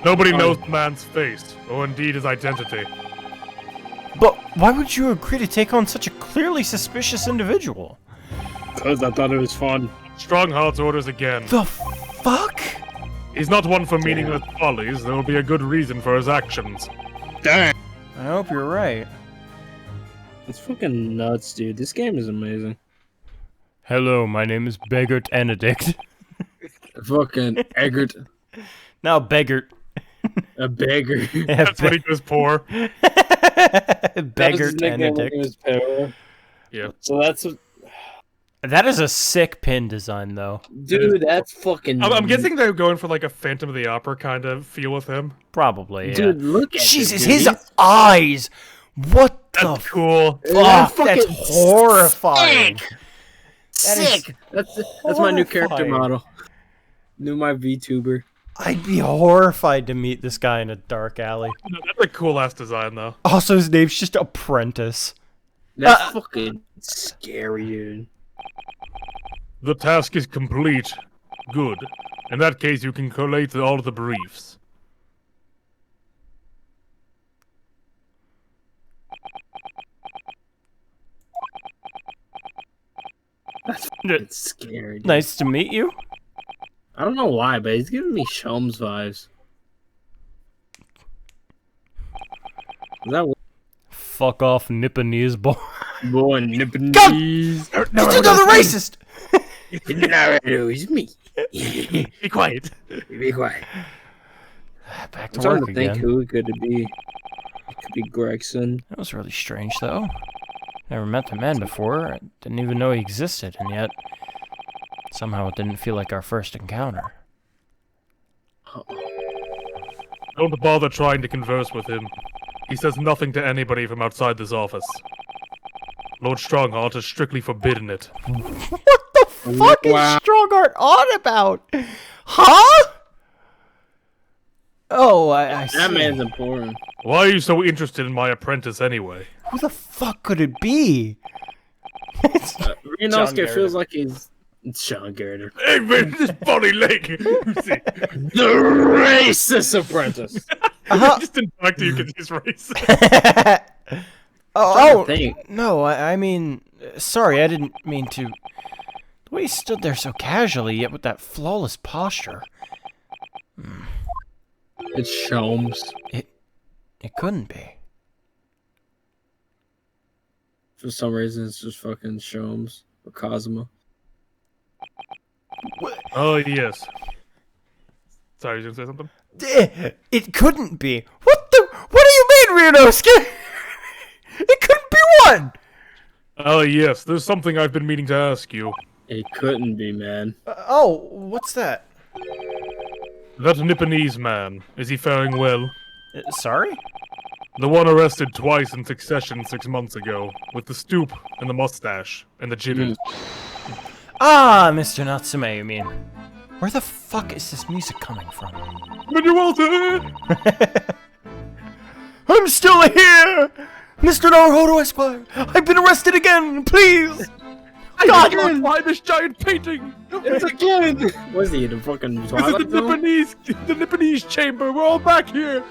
Nobody knows the man's face, or indeed his identity.
But why would you agree to take on such a clearly suspicious individual?
Because I thought it was fun.
Strongheart's orders again.
The fuck?
He's not one for meaningless follies. There will be a good reason for his actions.
Dang.
I hope you're right.
It's fucking nuts, dude. This game is amazing.
Hello, my name is Beggart Benedict.
Fucking Eggert.
Now, Beggart.
A beggar.
That's what he does poor.
Beggart Benedict.
Power.
Yeah.
So that's
That is a sick pin design, though.
Dude, that's fucking.
I'm guessing they're going for like a Phantom of the Opera kind of feel with him.
Probably, yeah.
Dude, look at
Jesus,
this, dude.
his eyes! What the
That's cool.
fuck? That's
fucking
horrifying.
Sick. That's my new character
horrifying.
model. My VTuber.
I'd be horrified to meet this guy in a dark alley.
That's a cool ass design though.
Also, his name's just Apprentice.
That's fucking scary, dude.
The task is complete. Good. In that case, you can collate all the briefs.
It's scary, dude.
Nice to meet you.
I don't know why, but he's giving me Sholmes vibes. Is that
Fuck off, Nipponese boy.
boy nipping
Come!
knees?
You're another racist!
No, it's me.
Be quiet.
Be quiet.
Back
I'm
to
trying
work
to think
again.
who it could be. It could be Gregson.
That was really strange, though. Never met the man before. I didn't even know he existed, and yet somehow it didn't feel like our first encounter.
Don't bother trying to converse with him. He says nothing to anybody from outside this office. Lord Strongheart has strictly forbidden it.
What the fuck
Wow.
is Strongheart on about? Huh? Oh, I see.
That man's important.
Why are you so interested in my apprentice anyway?
Who the fuck could it be?
Renosuke feels like he's Sean Garrett.
Hey man, this funny leg! See,
The racist apprentice.
just didn't talk to you because he's racist.
Oh,
think.
no, I mean, sorry, I didn't mean to. The way he stood there so casually, yet with that flawless posture.
It's Sholmes.
It couldn't be.
For some reason, it's just fucking Sholmes or Cosmo.
Oh yes. Sorry, you gonna say something?
It couldn't be. What do you mean, Ryunosuke? It couldn't be one!
Oh yes, there's something I've been meaning to ask you.
It couldn't be, man.
Oh, what's that?
That Nipponese man, is he faring well?
Sorry?
The one arrested twice in succession 6 months ago, with the stoop and the mustache and the jibbit.
Ah, Mr. Natsume, you mean. Where the fuck is this music coming from? I'm still here! Mr. Naruhodo Esquire! I've been arrested again! Please!
God, look, why this giant painting?
It's again! Was he in the fucking
This is
Twilight Zone?
the Nipponese chamber. We're all back here.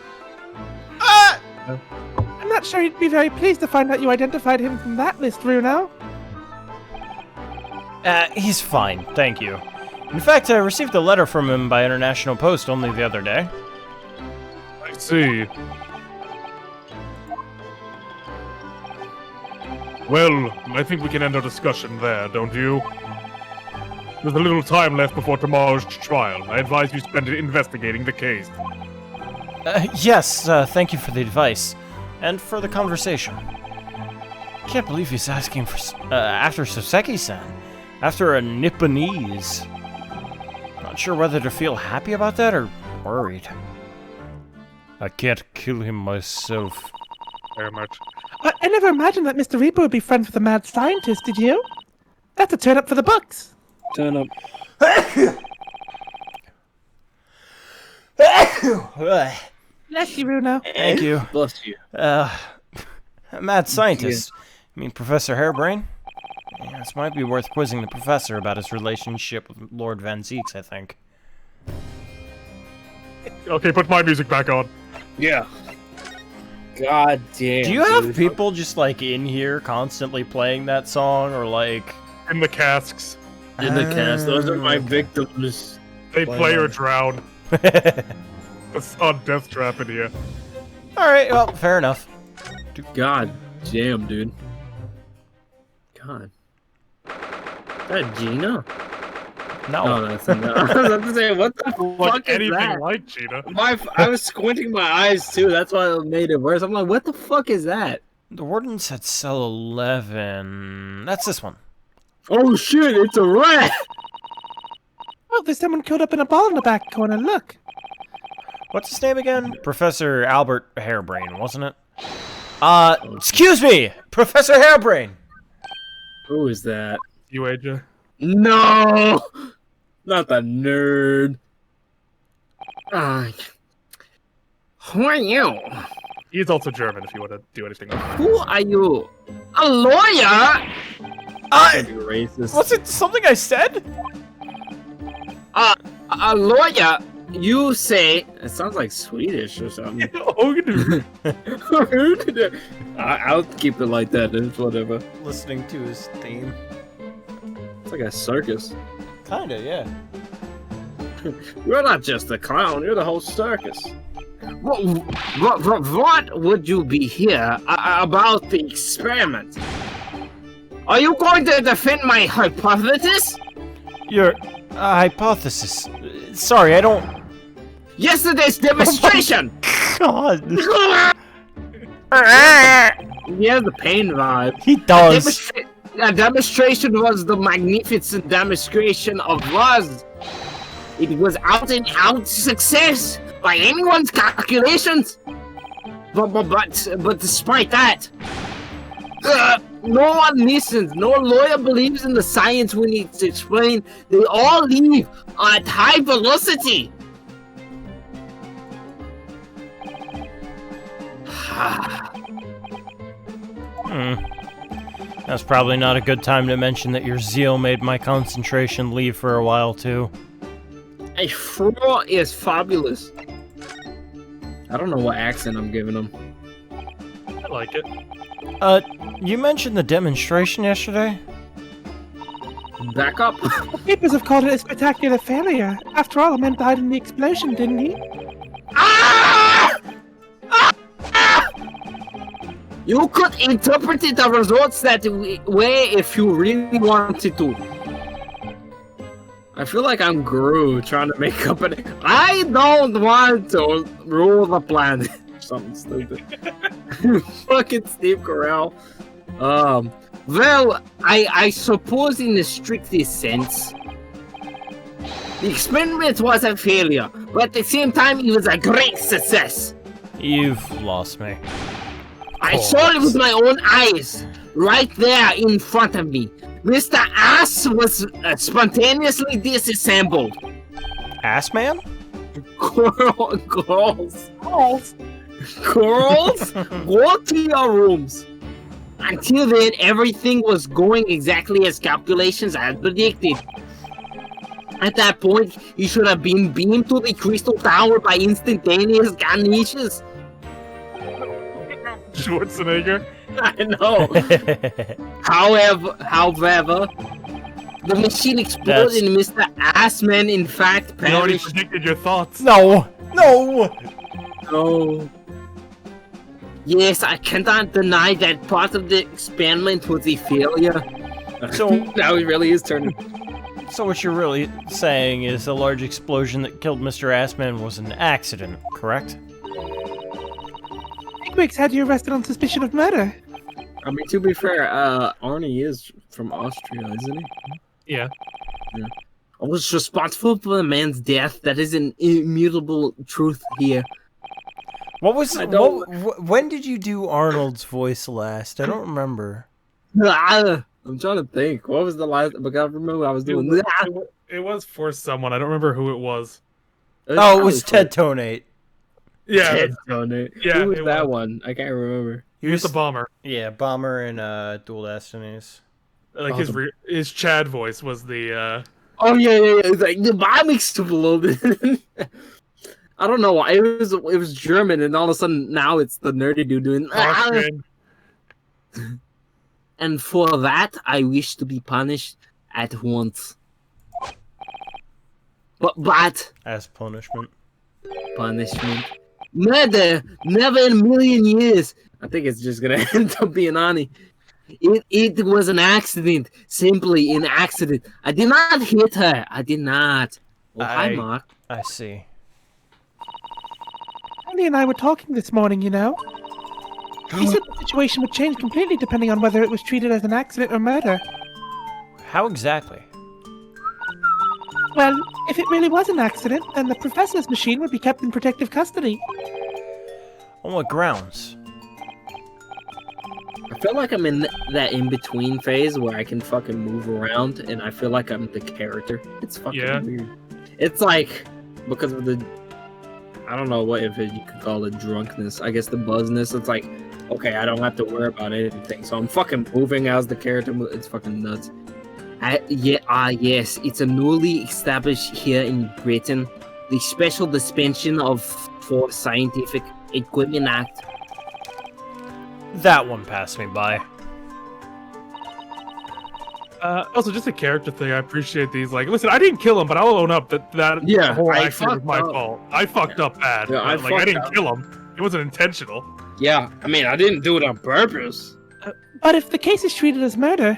I'm not sure he'd be very pleased to find out you identified him from that list, Runo.
He's fine, thank you. In fact, I received a letter from him by international post only the other day.
I see. Well, I think we can end our discussion there, don't you? There's a little time left before tomorrow's trial. I advise you spend it investigating the case.
Yes, thank you for the advice. And for the conversation. Can't believe he's asking for after Soseki-san. After a Nipponese. Not sure whether to feel happy about that or worried. I can't kill him myself.
Very much.
I never imagined that Mr. Reaper would be friends with a mad scientist, did you? That's a turn up for the books.
Turn up.
Bless you, Runo.
Thank you.
Bless you.
A mad scientist. You mean Professor Hairbrain? Yeah, this might be worth quizzing the professor about his relationship with Lord Van Zeeks, I think.
Okay, put my music back on.
Yeah. God damn.
Do you have
dude.
people just like in here constantly playing that song, or like
In the casks.
in the cast? Those are my victims.
They
Why
play or
not?
drown. It's on Death Trap in here.
Alright, well, fair enough.
God damn, dude. God. Is that Gina?
No.
No, that's not. I was about to say, what the
Like
fuck is
anything
that?
like Gina.
I was squinting my eyes too. That's why it made it worse. I'm like, what the fuck is that?
The warden said cell 11. That's this one.
Oh shit! It's a rat.
Oh, there's someone curled up in a ball in the back corner. Look.
What's his name again? Professor Albert Hairbrain, wasn't it? Excuse me! Professor Hairbrain!
Who is that?
You, AJ?
No, not the nerd. Who are you?
He's also German. If you want to do anything.
Who are you? A lawyer? You racist.
Was it something I said?
A lawyer? You say it sounds like Swedish or something. I'll keep it like that. It's whatever.
Listening to his theme.
It's like a circus.
Kinda, yeah.
You're not just a clown. You're the whole circus. What would you be here about the experiment? Are you going to defend my hypothesis?
Your hypothesis. Sorry, I don't.
Yesterday's demonstration!
God.
He has the pain vibe.
He does.
The demonstration was the magnificent demonstration of laws. It was out and out success by anyone's calculations. But despite that, no one listens. No lawyer believes in the science we need to explain. They all leave at high velocity.
That's probably not a good time to mention that your zeal made my concentration leave for a while, too.
A fro is fabulous. I don't know what accent I'm giving him.
I like it.
You mentioned the demonstration yesterday?
Back up.
The papers have called it a spectacular failure. After all, a man died in the explosion, didn't he?
You could interpret the results that way if you really wanted to. I feel like I'm Gru trying to make up an. I don't want to rule the planet. Something stupid. Fucking Steve Carell. Well, I suppose in the strictest sense, the experiment was a failure, but at the same time, it was a great success.
You've lost me.
I saw it with my own eyes, right there in front of me. Mr. Ass was spontaneously disassembled.
Ass man?
Girls, go to your rooms. Until then, everything was going exactly as calculations had predicted. At that point, you should have been beamed to the Crystal Tower by instantaneous garnishes.
Schwarzenegger.
I know. However, the machine exploded and Mr. Assman in fact
You already
perished.
predicted your thoughts.
No! No!
No. Yes, I cannot deny that part of the experiment was a failure.
So
Now he really is turning.
So what you're really saying is the large explosion that killed Mr. Assman was an accident, correct?
Bigwigs had you arrested on suspicion of murder.
I mean, to be fair, Arnie is from Austria, isn't he?
Yeah.
I was responsible for the man's death. That is an immutable truth here.
What was
I don't-
when did you do Arnold's voice last? I don't remember.
I'm trying to think. What was the last? Because I remember I was doing.
It was for someone. I don't remember who it was.
Oh, it was Ted Tonate.
Yeah.
Ted Tony.
Yeah,
Who was
it
that
was.
one? I can't remember.
He was the bomber.
yeah, Bomber and Dual Destinies.
Like his Chad voice was the.
Oh yeah. It's like the bomb exploded. I don't know why. It was German, and all of a sudden now it's the nerdy dude doing.
Austrian.
And for that, I wish to be punished at once. But
As punishment.
punishment, murder, never in a million years. I think it's just gonna end up being Ani. It was an accident, simply an accident. I did not hit her. I did not. Oh, hi, Mark.
I see.
Andy and I were talking this morning, you know. He said the situation would change completely depending on whether it was treated as an accident or murder.
How exactly?
Well, if it really was an accident, then the professor's machine would be kept in protective custody.
On what grounds?
I feel like I'm in that in-between phase where I can fucking move around, and I feel like I'm the character. It's fucking weird. It's like, because of the... I don't know what if you could call it drunkenness. I guess the buzzness. It's like, okay, I don't have to worry about anything. So I'm fucking moving as the character. It's fucking nuts. Yes. It's a newly established here in Britain. The Special Dispensation for Scientific Equipment Act.
That one passed me by.
Also, just a character thing. I appreciate these. Like, listen, I didn't kill him, but I'll own up that whole
I
accident was my
fucked up.
fault. I fucked up bad.
Yeah,
but, I didn't kill him. It wasn't intentional.
Yeah, I mean, I didn't do it on purpose.
But if the case is treated as murder,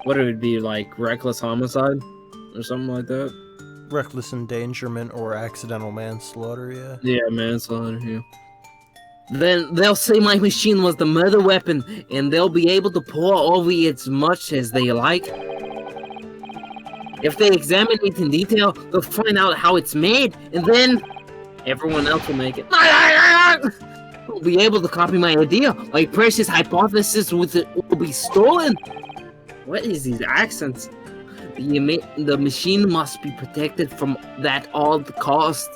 What it would be, like reckless homicide or something like that?
Reckless endangerment or accidental manslaughter, yeah.
Yeah, manslaughter, yeah. Then they'll say my machine was the murder weapon, and they'll be able to pour over it as much as they like. If they examine it in detail, they'll find out how it's made, and then everyone else will make it. Will be able to copy my idea. My precious hypothesis will be stolen. What is these accents? The machine must be protected from that all cost.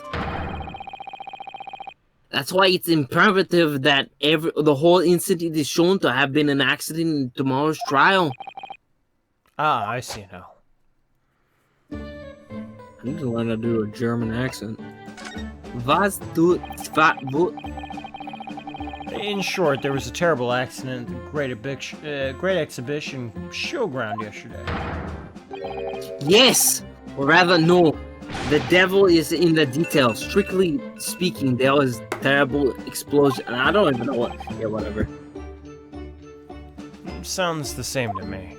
That's why it's imperative that the whole incident is shown to have been an accident in tomorrow's trial.
Ah, I see now.
I need to learn to do a German accent. Was du wo?
In short, there was a terrible accident at the Great Exhibition Showground yesterday.
Yes! Or rather, no. The devil is in the details. Strictly speaking, there was terrible explosion. I don't even know what. Yeah, whatever.
Sounds the same to me.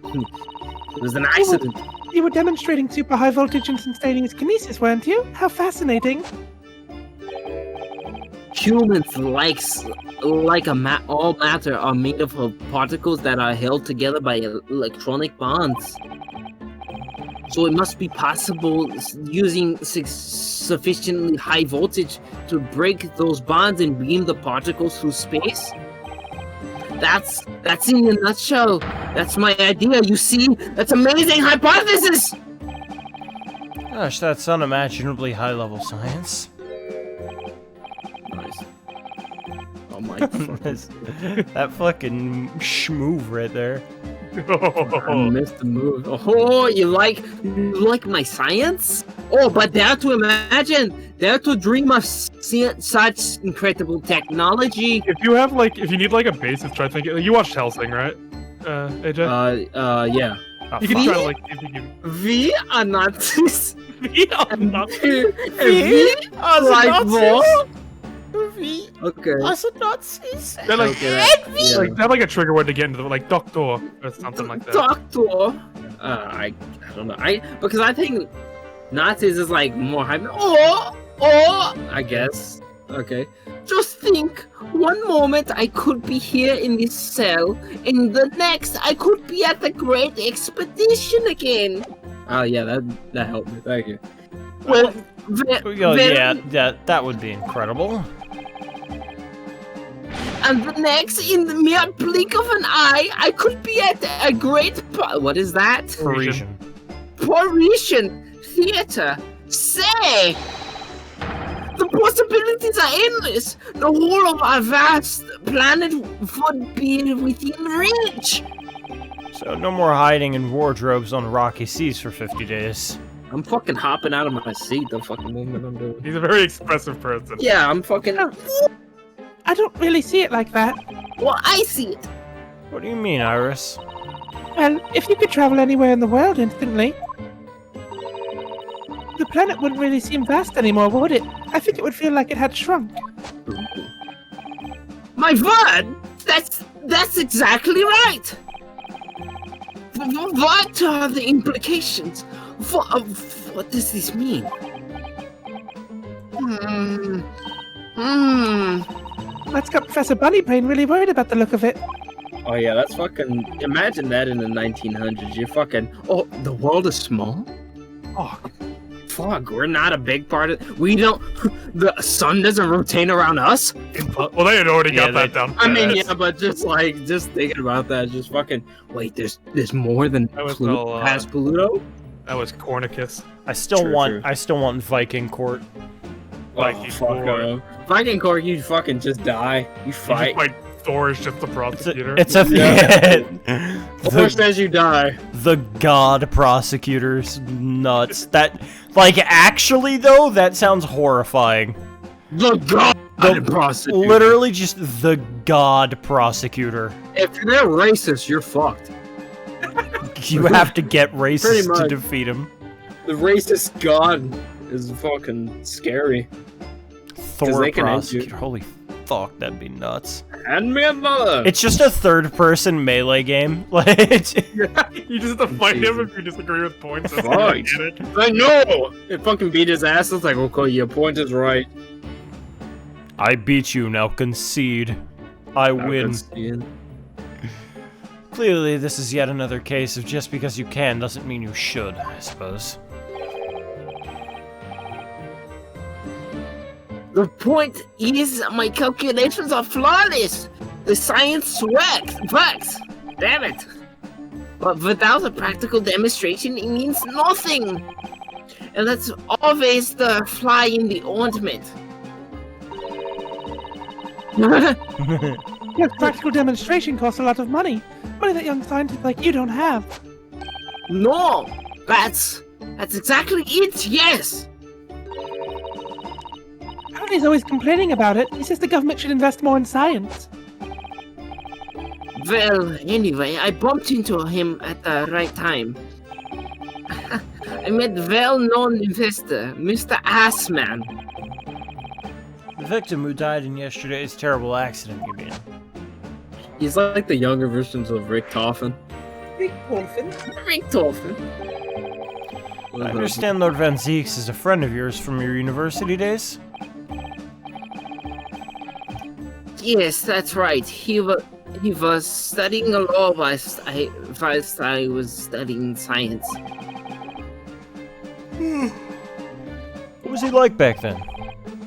It was an accident.
you were demonstrating super high voltage and sustaining kinesis, weren't you? How fascinating.
Humans, like all matter, are made up of particles that are held together by electronic bonds. So it must be possible using sufficiently high voltage to break those bonds and beam the particles through space. That's in a nutshell. That's my idea. You see, that's amazing hypothesis.
Gosh, that's unimaginably high-level science.
Nice. Oh my!
That fucking schmoove right there.
I missed the move. Oh, you like my science? Oh, but dare to imagine, dare to dream of such incredible technology.
If you need like a basis, try thinking. You watched Hellsing, right? AJ?
Yeah.
Oh, you can try to like if you can.
We are Nazis.
We are Nazis.
We are like what? Okay.
Also Nazis.
They're like,
Okay,
like they're like a trigger word to get into the like doctor or something like that.
Doctor. I don't know. Because I think Nazis is like more hype. I guess. Okay. Just think, one moment I could be here in this cell, and the next I could be at the Great Expedition again. Oh yeah, that helped me. Thank you. Well,
that would be incredible.
And the next, in the mere blink of an eye, I could be at a great what is that?
Parisian
theater. Say, the possibilities are endless. The whole of our vast planet would be within reach.
So no more hiding in wardrobes on rocky seas for 50 days.
I'm fucking hopping out of my seat. The fucking movement I'm doing.
He's a very expressive person.
Yeah, I'm fucking.
I don't really see it like that.
Well, I see it.
What do you mean, Iris?
Well, if you could travel anywhere in the world instantly, the planet wouldn't really seem vast anymore, would it? I think it would feel like it had shrunk.
My word! That's exactly right! What are the implications? What does this mean?
That's got Professor Bunnybrain really worried about the look of it.
Oh yeah, that's fucking. Imagine that in the 1900s. You're fucking. Oh, the world is small.
Oh,
Fuck, we're not a big part of. We don't. The sun doesn't rotate around us.
well, they had already got
Yeah,
that down.
I mean,
pat.
yeah, but just thinking about that, just fucking. Wait, there's more than
That was all,
past Pluto.
That was Cornicus.
I still
True,
want
true.
I still want Viking Court.
Viking Court.
Viking Court, you fucking just die. You
You
fight.
just, like, Thor is just the prosecutor.
It's a
Thor says you die.
the god prosecutors nuts. That like actually though that sounds horrifying.
The god
The-
prosecutor.
Literally just the god prosecutor.
If they're racist, you're fucked.
You have to get
Pretty
racist to
much.
defeat him.
The racist god is fucking scary.
Thor
they can end you.
prosecutor. Holy fuck, that'd be nuts.
And me another.
It's just a third-person melee game. Like, it's-
You just have to fight him if you disagree with points. That's
Right.
how you get it.
I know. It fucking beat his ass. It's like, okay, your point is right.
I beat you, now concede. I win. Clearly, this is yet another case of just because you can doesn't mean you should, I suppose.
The point is, my calculations are flawless. The science works. Damn it. But without a practical demonstration, it means nothing. And that's always the fly in the ointment.
Yes, practical demonstration costs a lot of money. Money that young scientists like you don't have.
No, that's exactly it, yes.
Tony's always complaining about it. He says the government should invest more in science.
Well, anyway, I bumped into him at the right time. I met well-known investor, Mr. Assman.
The victim who died in yesterday's terrible accident, you mean?
He's like the younger versions of Rick Toffin.
Rick Toffin.
I understand Lord Van Zeeks is a friend of yours from your university days?
Yes, that's right. He was studying law whilst I was studying science.
What was he like back then?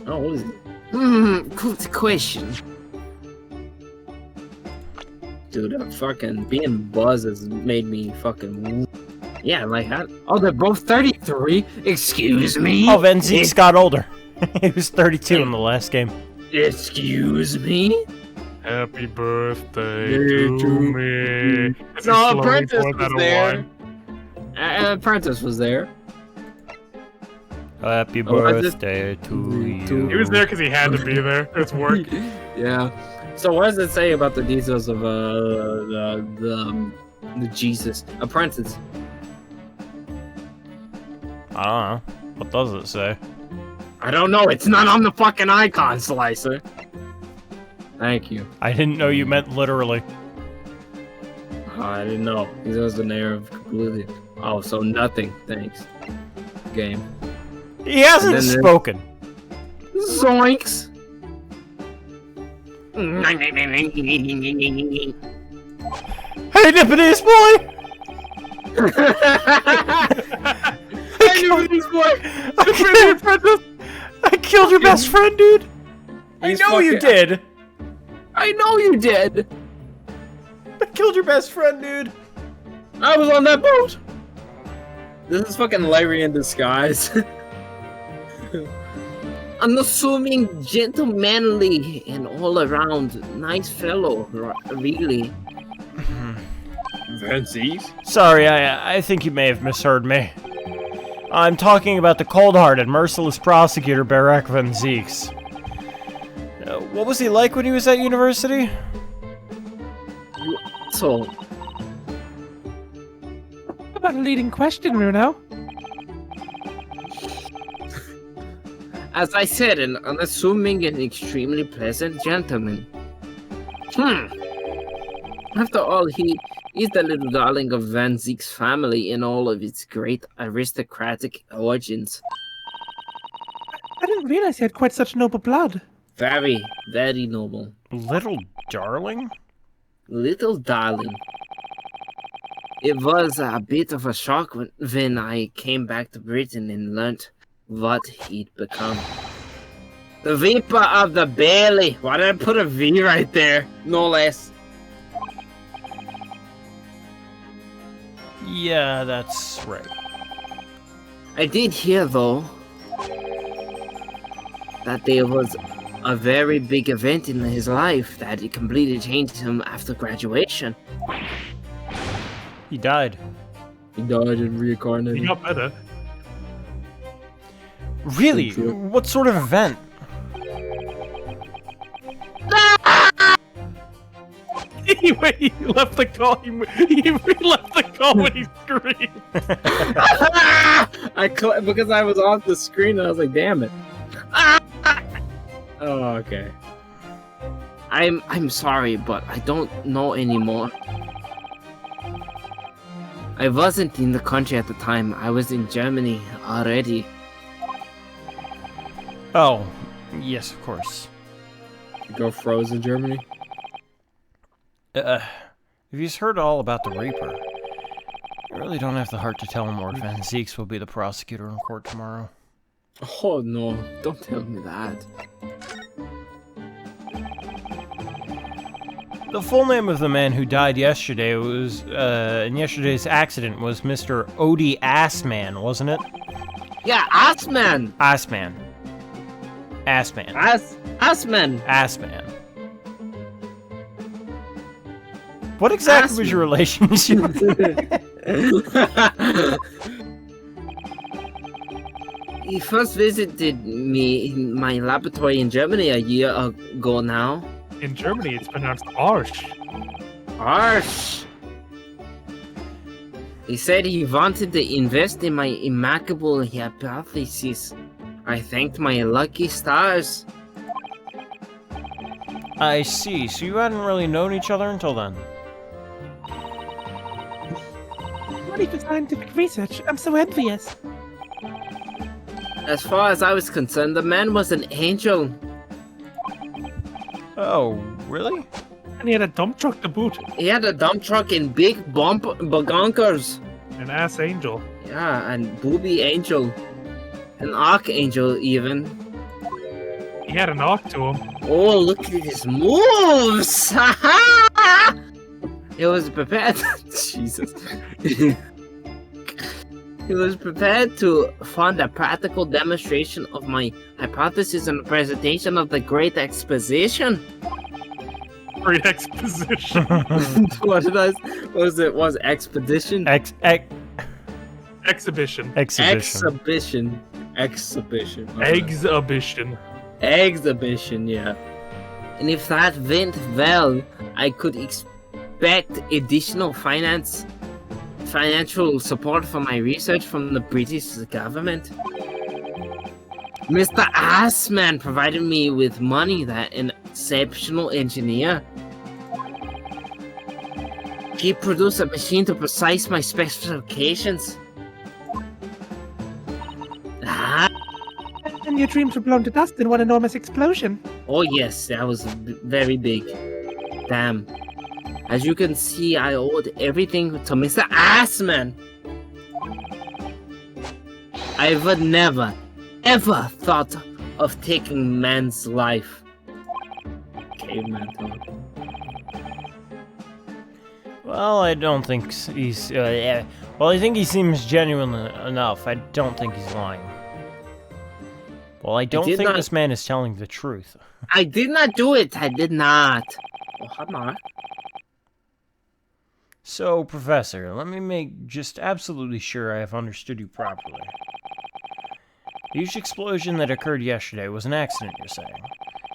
Oh, what is it?
Good question.
Dude, fucking being Buzz has made me fucking. Yeah, like, oh, they're both 33?
Excuse me?
Oh, Van Zeeks got older. He was 32 in the last game.
Excuse me?
Happy birthday
Yeah,
to me.
No, Apprentice was there. Apprentice was there.
Happy
Oh, I just-
birthday to you.
He was there because he had to be there. It's work.
Yeah. So what does it say about the details of the Jesus Apprentice?
I don't know. What does it say?
I don't know. It's not on the fucking icon slicer. Thank you.
I didn't know you meant literally.
I didn't know. He has an air of completely. Oh, so nothing. Thanks. Game.
He hasn't
And then there-
spoken.
Zoinks.
Hey, Nippity boy!
I knew this boy.
I killed your best friend, dude! I know you did!
I know you did.
I killed your best friend, dude!
I was on that boat. This is fucking Larry in disguise.
Unassuming, gentlemanly, and all around nice fellow, really.
Fancies?
Sorry, I think you may have misheard me. I'm talking about the cold-hearted, merciless prosecutor Barak Van Zeeks. What was he like when he was at university?
So,
What about a leading question, Runo?
As I said, an unassuming and extremely pleasant gentleman. After all, he is the little darling of Van Zeek's family in all of its great aristocratic origins.
I didn't realize he had quite such noble blood.
very, very noble.
Little darling?
Little darling. It was a bit of a shock when I came back to Britain and learnt what he'd become. The Reaper of the Bailey. Why did I put a V right there? No less.
Yeah, that's right.
I did hear, though, that there was a very big event in his life that it completely changed him after graduation.
He died.
He died and reincarnated.
He got better.
Really? What sort of event?
He left the call. He left the call when he screamed.
Because I was off the screen and I was like, damn it. Oh, okay. I'm sorry, but I don't know anymore. I wasn't in the country at the time. I was in Germany already.
Oh, yes, of course.
You go froze in Germany?
Have you heard all about the Reaper? I really don't have the heart to tell him Orphan Zeeks will be the prosecutor in court tomorrow.
Oh no, don't tell me that.
The full name of the man who died yesterday was, in yesterday's accident was Mr. Odie Assman, wasn't it?
Yeah, Assman!
Assman. Assman.
Assman!
Assman. What exactly was your relationship?
He first visited me in my laboratory in Germany a year ago now.
In Germany, it's pronounced Arsch.
Arsch! He said he wanted to invest in my immaculable hypothesis. I thanked my lucky stars.
I see, so you hadn't really known each other until then.
Money for scientific research. I'm so envious.
As far as I was concerned, the man was an angel.
Oh, really?
And he had a dump truck to boot.
He had a dump truck and big bonkers.
An ass angel.
Yeah, and booby angel. An archangel, even.
He had an arc to him.
Oh, look at his moves! It was prepared. Jesus. He was prepared to fund a practical demonstration of my hypothesis and a presentation of the Great Exposition.
Great exposition.
What was it? Was expedition?
Exhibition.
Exhibition.
Exhibition. Exhibition, yeah. And if that went well, I could expect additional financial support for my research from the British government. Mr. Assman provided me with money that an exceptional engineer. He produced a machine to precise my specifications.
And your dreams were blown to dust in one enormous explosion.
Oh yes, that was very big. Damn. As you can see, I owed everything to Mr. Assman. I would never, ever thought of taking man's life. Caveman talk.
Well, I don't think he's, well, I think he seems genuine enough. I don't think he's lying. Well, I don't think this man is telling the truth.
I did not do it. I did not. Oh, I'm not.
So, Professor, let me make just absolutely sure I have understood you properly. The huge explosion that occurred yesterday was an accident, you're saying.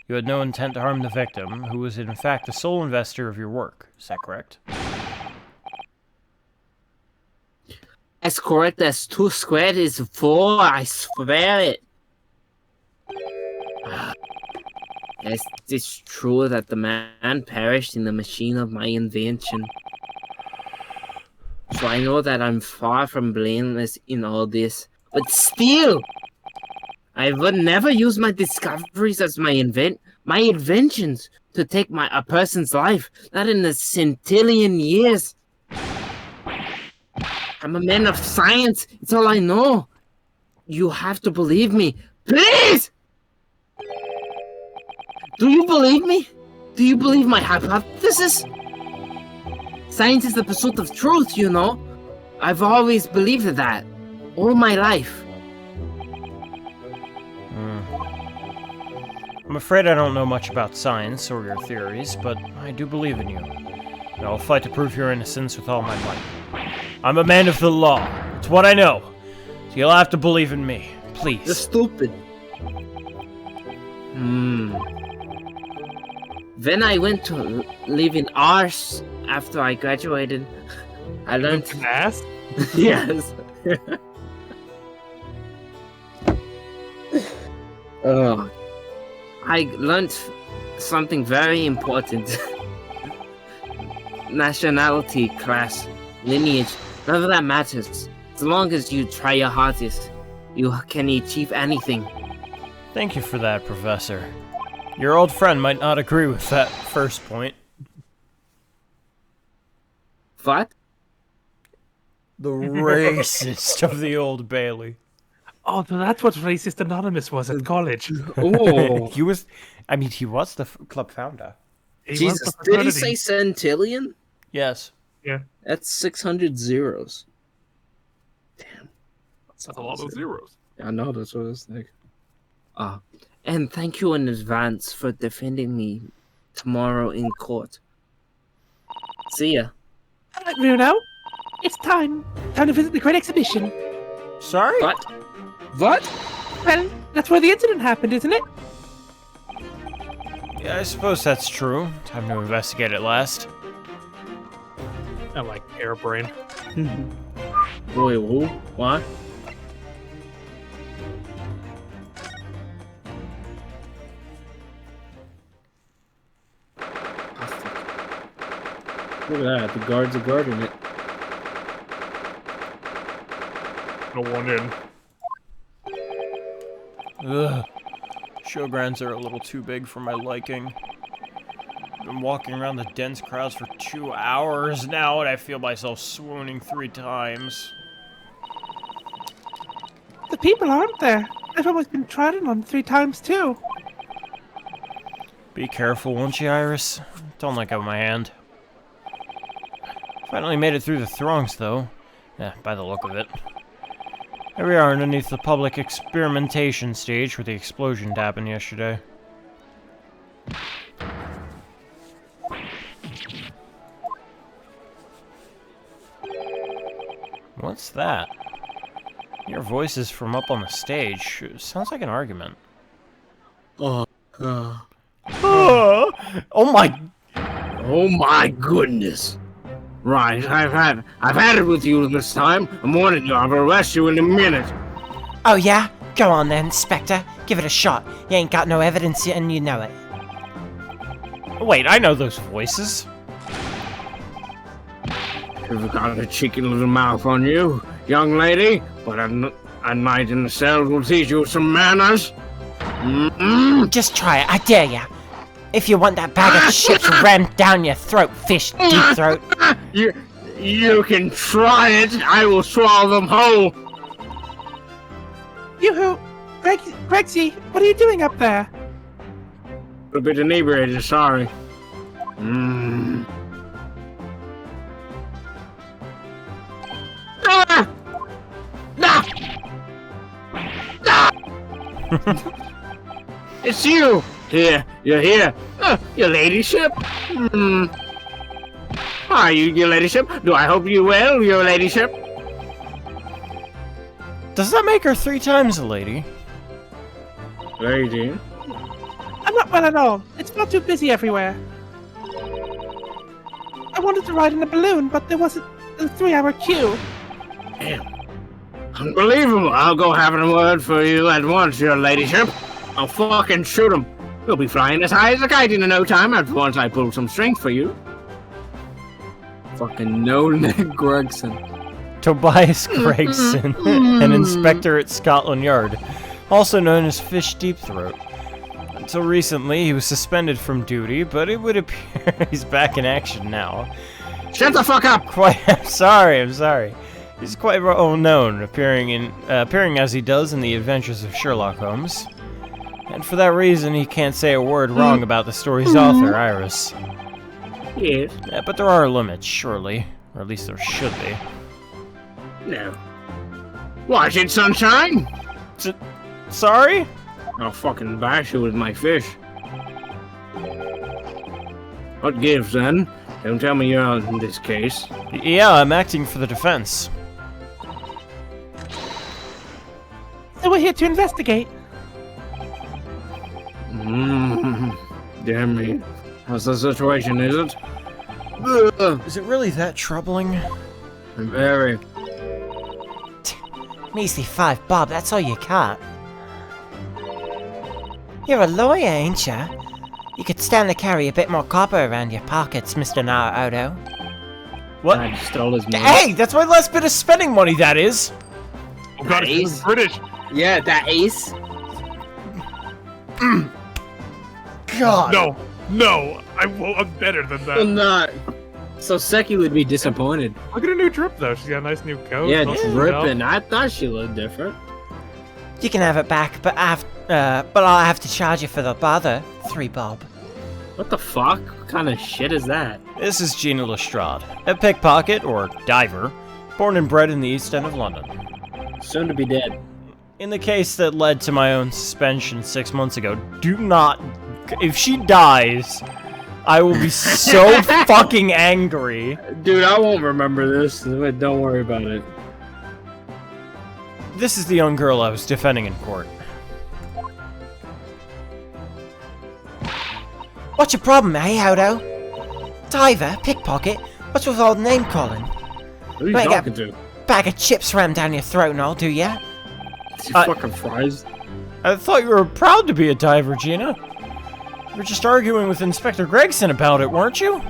You had no intent to harm the victim, who was in fact the sole investor of your work. Is that correct?
As correct as 2 squared is 4, I swear it. Is it true that the man perished in the machine of my invention? So I know that I'm far from blameless in all this. But still, I would never use my discoveries as my inventions
to take a person's life. Not in a centillion years. I'm a man of science. It's all I know. You have to believe me. Please! Do you believe me? Do you believe my hypothesis? Science is the pursuit of truth, you know. I've always believed that. All my life.
I'm afraid I don't know much about science or your theories, but I do believe in you. And I'll fight to prove your innocence with all my might. I'm a man of the law. It's what I know. So you'll have to believe in me. Please.
You're stupid. When I went to live in Ars after I graduated, I learned...
Ass?
Yes. I learned something very important. Nationality, class, lineage, none of that matters. As long as you try your hardest, you can achieve anything.
Thank you for that, Professor. Your old friend might not agree with that first point.
What?
The racist of the Old Bailey.
Oh, so that's what Racist Anonymous was at college.
Oh,
He was the club founder.
He was
Jesus!
the
Did he
fraternity.
say centillion?
Yes.
That's 600 zeros. Damn.
That's a lot of zeros.
I know, that's what I was thinking.
And thank you in advance for defending me tomorrow in court. See ya.
All right, Bruno. It's time. Time to visit the great exhibition.
Sorry?
What? What?
Well, that's where the incident happened, isn't it?
Yeah, I suppose that's true. Time to investigate at last.
I like Airbrain.
Wait, who? What? Look at that, the guards are guarding it.
No one in.
Ugh. Showgrounds are a little too big for my liking. I've been walking around the dense crowds for 2 hours now, and I feel myself swooning 3 times.
The people aren't there. I've almost been trodden on 3 times too.
Be careful, won't you, Iris? Don't let go of my hand. Finally made it through the throngs, though. Yeah, by the look of it. Here we are underneath the public experimentation stage where the explosion happened yesterday. What's that? Your voice is from up on the stage. Sounds like an argument.
Oh.
Oh my...
Oh my goodness. Right, I've had it with you this time. I'm warning you, I'll arrest you in a minute.
Oh yeah? Go on then, Spectre. Give it a shot. You ain't got no evidence yet and you know it.
Wait, I know those voices.
You've got a cheeky little mouth on you, young lady, but a night in the cells will teach you some manners.
Just try it, I dare ya. If you want that bag of shit rammed down your throat, fish deep throat.
You can try it. I will swallow them whole.
Yoo-hoo! Gregsy, what are you doing up there?
A bit inebriated, sorry. Ah! Ah! Ah! It's you! Here, you're here. Your ladyship? Are you, your ladyship? Do I hope you well, your ladyship?
Does that make her 3 times a lady?
Lady?
I'm not well at all. It's far too busy everywhere. I wanted to ride in a balloon, but there wasn't a 3-hour queue.
Damn. Unbelievable. I'll go have a word for you at once, your ladyship. I'll fucking shoot him. You'll be flying as high as a kite in no time at once I pull some strength for you.
Fucking no-neck Gregson.
Tobias Gregson, an inspector at Scotland Yard, also known as Fish Deep Throat.
Until recently, he was suspended from duty, but it would appear he's back in action now.
Shut the fuck up!
I'm sorry. He's quite well known, appearing as he does in the Adventures of Sherlock Holmes. And for that reason, he can't say a word wrong about the story's author, Iris.
Yes.
But there are limits, surely. Or at least there should be.
No. Watch it, sunshine!
Sorry?
I'll fucking bash you with my fish. What gives, then? Don't tell me you're on this case.
Yeah, I'm acting for the defense.
So we're here to investigate.
Damn me. What's the situation, is it?
Is it really that troubling?
Very.
Measly 5 bob, that's all you got. You're a lawyer, ain't ya? You could stand to carry a bit more copper around your pockets, Mr. Naruto.
What?
I stole his money.
Hey, that's my last bit of spending money, that is!
Oh god, he's British.
Yeah, that ace.
God!
No, I'm better than that.
I'm not. So Seki would be disappointed.
Look at her new drip though. She's got a nice new coat.
Yeah,
Nice
dripping.
belt.
I thought she looked different.
You can have it back, but I'll have to charge you for the bother. 3 bob.
What the fuck? What kind of shit is that?
This is Gina Lestrade, a pickpocket, or diver, born and bred in the East End of London.
Soon to be dead.
In the case that led to my own suspension 6 months ago, do not... If she dies, I will be so fucking angry.
Dude, I won't remember this. Don't worry about it.
This is the young girl I was defending in court.
What's your problem, eh, Hodo? Diver, pickpocket, what's with all the name calling?
Who are you
Wait,
talking to?
Bag of chips rammed down your throat and all, do ya?
You fucking fries.
I thought you were proud to be a diver, Gina. You were just arguing with Inspector Gregson about it, weren't you?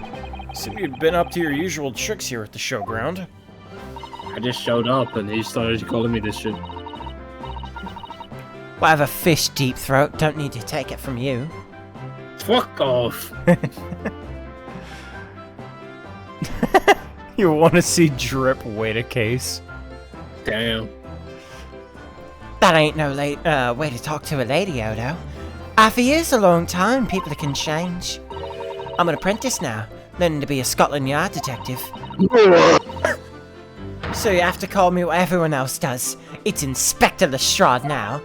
Seemed you'd been up to your usual tricks here at the showground.
I just showed up and he started calling me this shit.
Whatever, fish deep throat, don't need to take it from you.
Fuck off.
You want to see Drip wait a case?
Damn.
That ain't no way to talk to a lady, Odo. Half a year's a long time, people can change. I'm an apprentice now, learning to be a Scotland Yard detective. So you have to call me what everyone else does. It's Inspector Lestrade now.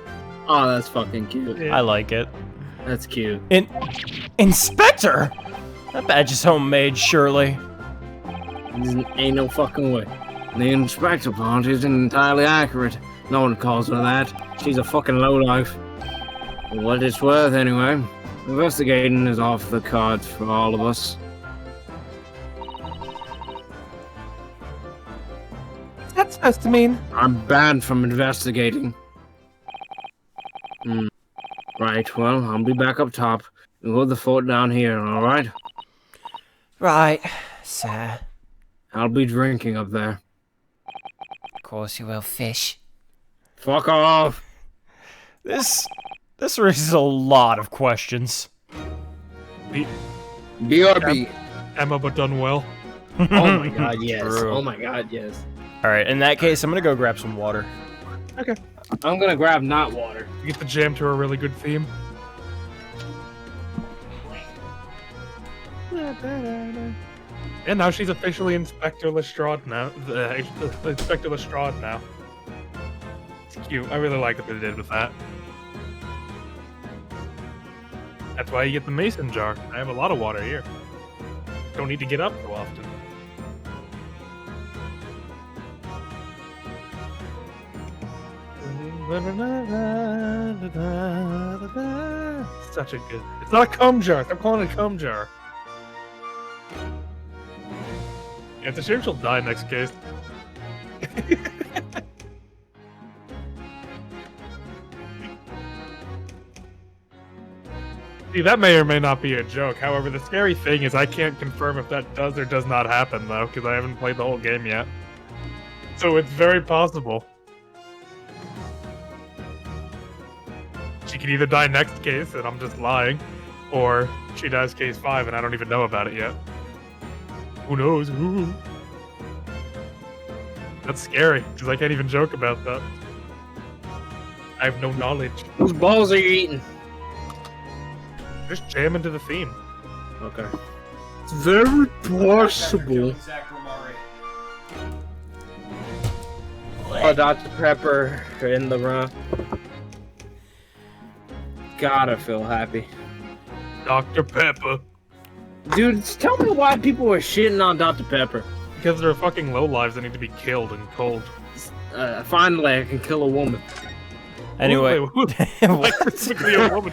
Oh, that's fucking cute.
I like it.
That's cute.
Inspector? That badge is homemade, surely.
Ain't no fucking way. The inspector part isn't entirely accurate. No one calls her that. She's a fucking lowlife. For what it's worth, anyway. Investigating is off the cards for all of us.
What's that supposed to mean?
I'm banned from investigating. Right, well, I'll be back up top. We'll hold the fort down here, alright?
Right, sir.
I'll be drinking up there.
Of course you will, fish.
Fuck off!
This raises a lot of questions.
BRB.
Emma, but done well.
Oh my god, yes.
True.
Oh my god, yes.
Alright, in that case, I'm gonna go grab some water.
Okay.
I'm gonna grab not water.
You get the jam to a really good theme. And now she's officially Inspector Lestrade now. Inspector Lestrade now. It's cute. I really like what they did with that. That's why you get the mason jar. I have a lot of water here. Don't need to get up so often. Such a good. It's not a cum jar. Stop calling it a cum jar. Yeah, it's a shame she'll die next case. See, that may or may not be a joke. However, the scary thing is I can't confirm if that does or does not happen, though, because I haven't played the whole game yet. So it's very possible. she could either die next case and I'm just lying, or she dies case 5 and I don't even know about it yet. Who knows? Ooh. That's scary, because I can't even joke about that. I have no knowledge.
Whose balls are you eating?
Just jam into the theme.
Okay. It's very possible. Oh, Dr. Pepper in the run. God, I feel happy.
Dr. Pepper.
Dude, tell me why people are shitting on Dr. Pepper.
Because they're fucking lowlives that need to be killed and cold.
Finally, I can kill a woman.
Anyway,
Wait, why specifically a woman?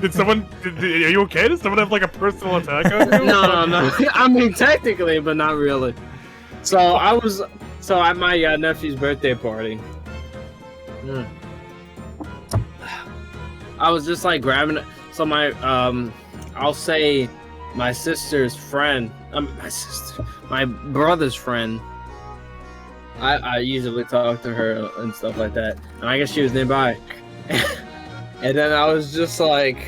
Did someone? Are you okay? Did someone have like a personal attack on you?
No. I mean, technically, but not really. So I was at my nephew's birthday party. I was just like grabbing it. So my I'll say my sister's friend, my brother's friend. I usually talk to her and stuff like that, and I guess she was nearby. And then I was just like,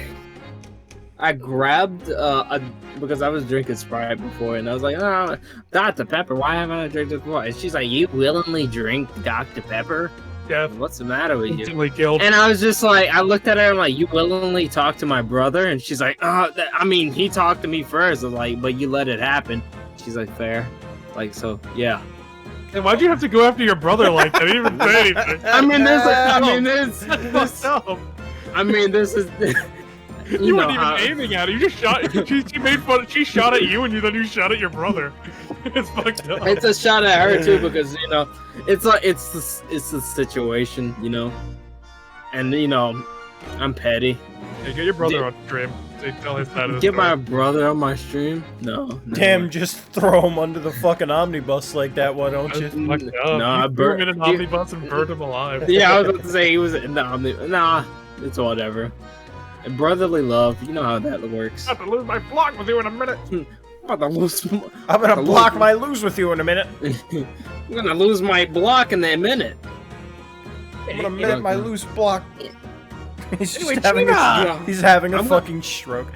I grabbed because I was drinking Sprite before, and I was like, oh, Dr. Pepper, why haven't I drank this before? And she's like, you willingly drink Dr. Pepper?
Yeah.
What's the matter with you?
Instantly killed.
And I was just like, I looked at her, I'm like, you willingly talked to my brother? And she's like, I mean, he talked to me first. I was like, but you let it happen. She's like, fair. Like, so, yeah.
And why'd you have to go after your brother like that? I didn't even say anything.
This is.
You weren't even aiming at her. You just shot. She made fun. She shot at you, and then you shot at your brother. It's fucked up.
It's a shot at her too, because it's like it's the situation, and I'm petty.
Yeah, get your brother on stream. Tell his side of the
Get
story.
my brother on my stream? No.
Damn, just throw him under the fucking omnibus like that, why don't you?
Fucked up.
Nah,
You threw him in an omnibus and burned him alive.
Yeah, I was about to say he was in the omnibus. Nah, it's whatever. And brotherly love, you know how that works.
I'm about to lose my block with you in a minute.
I'm
gonna block my lose with you in a minute.
I'm gonna lose my block in a minute.
I'm gonna minute my loose block. He's
Anyway,
just having
Gina!
he's having a fucking stroke.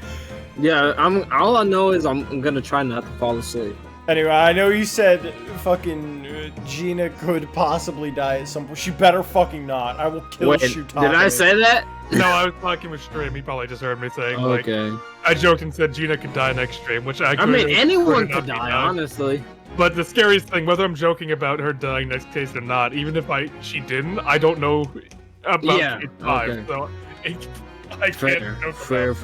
Yeah, all I know is I'm gonna try not to fall asleep.
Anyway, I know you said fucking Gina could possibly die at some point. She better fucking not. I will kill Shutake.
Did I say that?
No, I was talking with stream. He probably just heard me saying
Okay.
I joked and said Gina could die next stream, which I
mean,
agree
anyone
with.
could die, honestly.
But the scariest thing, whether I'm joking about her dying next case or not, even if she didn't, I don't know about case 5.
Okay.
So I can't joke
Fair.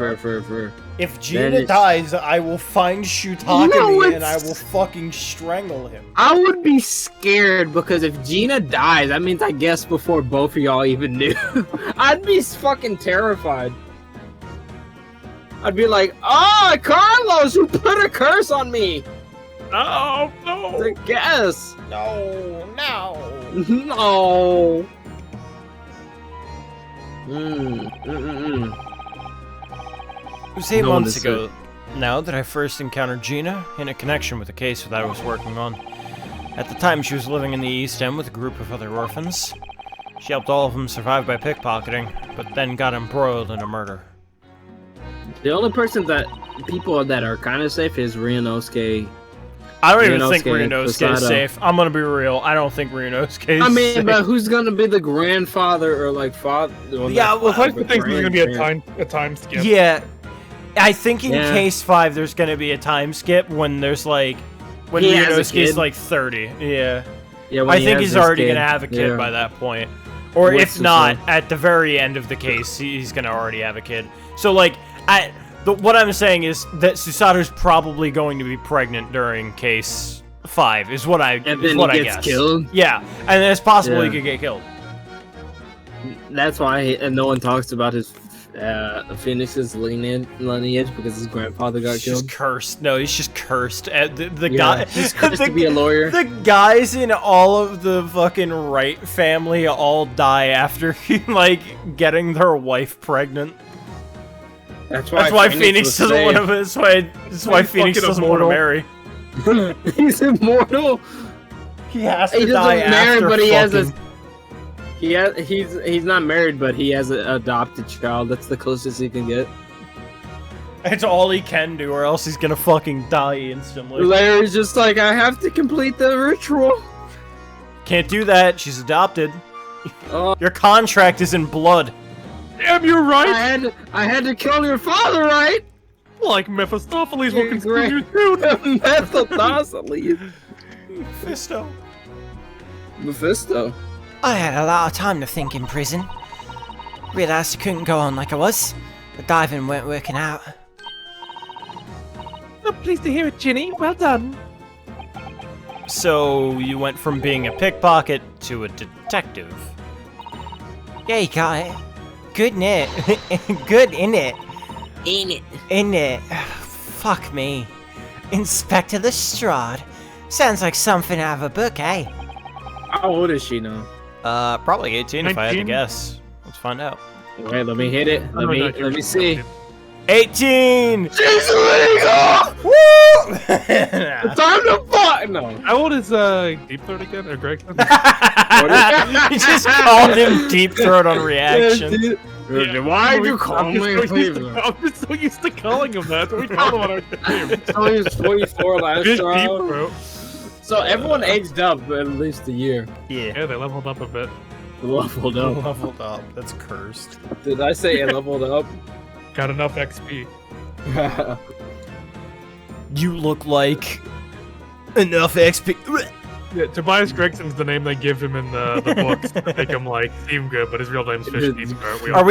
If Gina dies, I will find Shutake and I will fucking strangle him.
I would be scared because if Gina dies, that means I guessed before both of y'all even knew. I'd be fucking terrified. I'd be like, oh, Carlos, who put a curse on me?
Oh, no!
I guess.
No.
No.
It was 8 months ago now that I first encountered Gina in a connection with a case that I was working on. At the time, she was living in the East End with a group of other orphans. She helped all of them survive by pickpocketing, but then got embroiled in a murder.
The only people that are kind of safe is Ryunosuke.
I don't even think Ryunosuke is safe. I'm gonna be real. I don't think Ryunosuke is safe.
But who's gonna be the grandfather or like father?
Yeah, well,
I think there's gonna be a time skip.
Yeah, I think in case 5 there's gonna be a time skip when there's like when Ryunosuke is like 30. Yeah. I think he's already gonna have a kid by that point, or if not, at the very end of the case, he's gonna already have a kid. So like, what I'm saying is that Susato's probably going to be pregnant during case 5, is what I
and then he gets killed.
Yeah, and it's possible he could get killed.
That's why no one talks about his Phoenix's lineage because his grandfather got killed.
Just cursed. No, he's just cursed. The
guy, he's cursed to be a lawyer.
The guys in all of the fucking Wright family all die after getting their wife pregnant.
That's why Phoenix
doesn't want to. That's why Phoenix doesn't want to marry.
He's immortal.
He has to die
marry,
after
but he has a. He's not married, but he has an adopted child. That's the closest he can get.
It's all he can do, or else he's gonna fucking die instantly.
Larry's just like, I have to complete the ritual.
Can't do that. She's adopted.
Oh.
Your contract is in blood.
Damn, you're right!
I had to kill your father, right?
Like Mephistopheles will
You're
consume you
great.
soon!
Mephistopheles. Mephisto.
I had a lot of time to think in prison. Realized I couldn't go on like I was. The diving weren't working out.
I'm pleased to hear it, Ginny. Well done.
So, you went from being a pickpocket to a detective.
Yeah, you got it. Good knit. Good in it.
Ain't it?
In it. Fuck me. Inspector Lestrade. Sounds like something out of a book, eh?
How old is she now?
Probably 18 if I had to
19?
guess. Let's find out.
Wait, let me hit it. Let me see.
18!
She's illegal!
Woo!
Time to fight! No.
How old is Deep Throat again? Or Gregson?
You just called him Deep Throat on reaction.
Why'd you call
I'm
me?
just so used to calling him that. We called him on our name.
So he was 24 last
Just Deep
trial.
Throat.
So everyone aged up at least a year.
Yeah.
Yeah, they leveled up a bit.
Leveled up.
Leveled up. That's cursed.
Did I say it leveled up?
Got enough XP.
You look like enough XP.
Yeah, Tobias Gregson's the name they give him in the books to make him like seem good, but his real name's Fish Deep Throat.
Are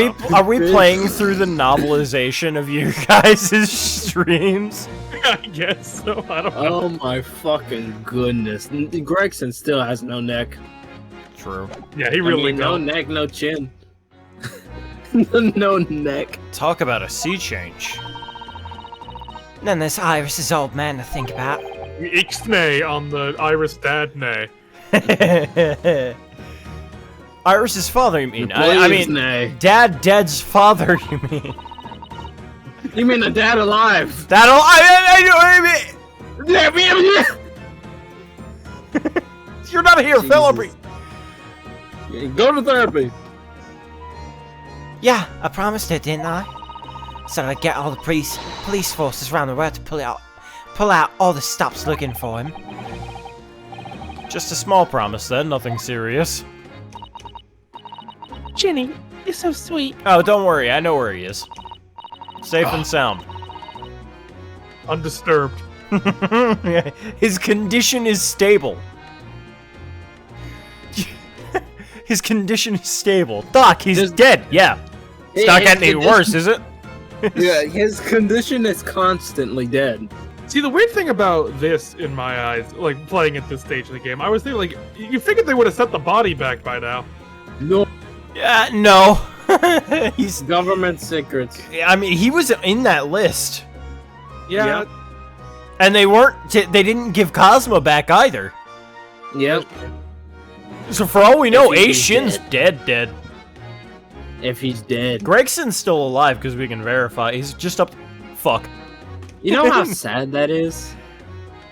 we playing through the novelization of you guys' streams?
I guess so. I don't know.
Oh my fucking goodness. Gregson still has no neck.
True.
Yeah, he really
no
don't.
neck, no chin. No neck.
Talk about a sea change.
Then there's Iris's old man to think about.
Ixnay on the Iris Dad nay.
Iris's father, you mean? I mean, Dad's father, you mean?
You mean the dad alive?
That'll. I mean. You're not here, Philip.
Go to therapy.
Yeah, I promised her, didn't I? Said I'd get all the police forces around the world to pull out all the stops looking for him.
Just a small promise then, nothing serious.
Ginny, you're so sweet.
Oh, don't worry, I know where he is. Safe and sound.
Undisturbed.
His condition is stable. His condition is stable. Doc, he's dead. Yeah. It's not getting any worse, is it?
Yeah, his condition is constantly dead.
See, the weird thing about this, in my eyes, like playing at this stage of the game, I was thinking, like, you figured they would have sent the body back by now.
No.
Yeah, no. He's
Government secrets.
I mean, he was in that list.
Yeah.
And they didn't give Cosmo back either.
Yep.
So for all we know,
If
A
he's
Shin's dead.
If he's dead.
Gregson's still alive because we can verify. He's just up. Fuck.
You know how sad that is?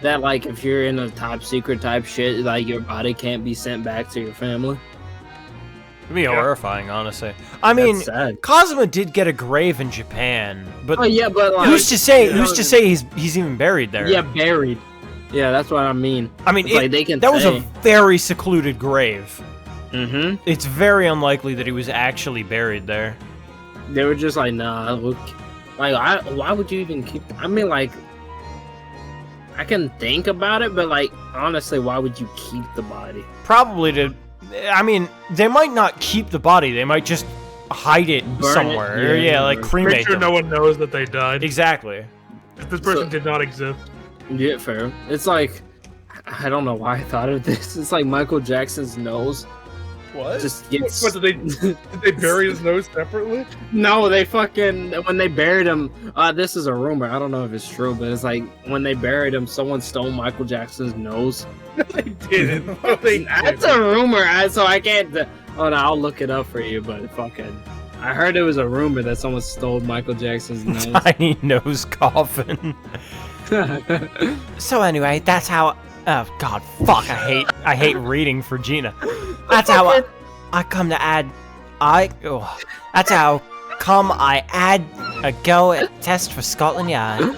That, like, if you're in a top secret type shit, like, your body can't be sent back to your family?
It'd be horrifying, honestly. I mean,
That's sad.
Cosmo did get a grave in Japan, but
Oh, yeah, but, like...
who's to say he's even buried there?
Yeah, buried. Yeah, that's what I mean.
I mean,
It's like they can
that was a
say.
very secluded grave.
Mm-hmm.
It's very unlikely that he was actually buried there.
They were just like, nah, look... Like, why would you even keep... I mean, like... I can think about it, but, like, honestly, why would you keep the body?
Probably to... I mean, they might not keep the body. They might just hide it
Burn it,
somewhere.
yeah,
Like
or-
cremate
Make sure
them.
no one knows that they died.
Exactly.
If this person did not exist.
Yeah, fair. It's like... I don't know why I thought of this. It's like Michael Jackson's nose
What?
just gets...
What, did they bury his nose separately?
No, they fucking... When they buried him... this is a rumor. I don't know if it's true, but it's like... When they buried him, someone stole Michael Jackson's nose.
No, they didn't. No, they
That's
didn't.
a rumor, so I can't... Oh, no, I'll look it up for you, but fucking... I heard it was a rumor that someone stole Michael Jackson's nose.
Tiny nose coffin.
So anyway, that's how. Oh God, fuck! I hate reading for Gina. That's how. I come to add... that's how come I add a go at test for Scotland Yard.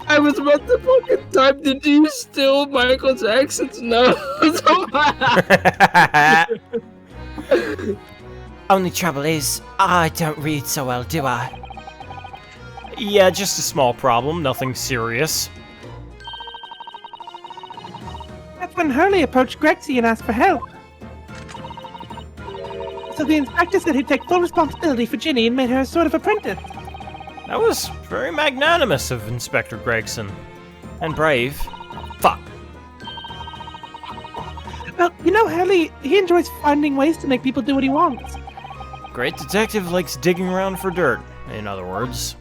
I was about to fucking type, did you steal Michael Jackson's nose?
Only trouble is, I don't read so well, do I?
Yeah, just a small problem, nothing serious.
That's when Hurley approached Grexy and asked for help. So the inspector said he'd take full responsibility for Ginny and made her a sort of apprentice.
That was very magnanimous of Inspector Gregson. And brave. Fuck.
Well, you know, Hurley, he enjoys finding ways to make people do what he wants.
Great detective likes digging around for dirt, in other words.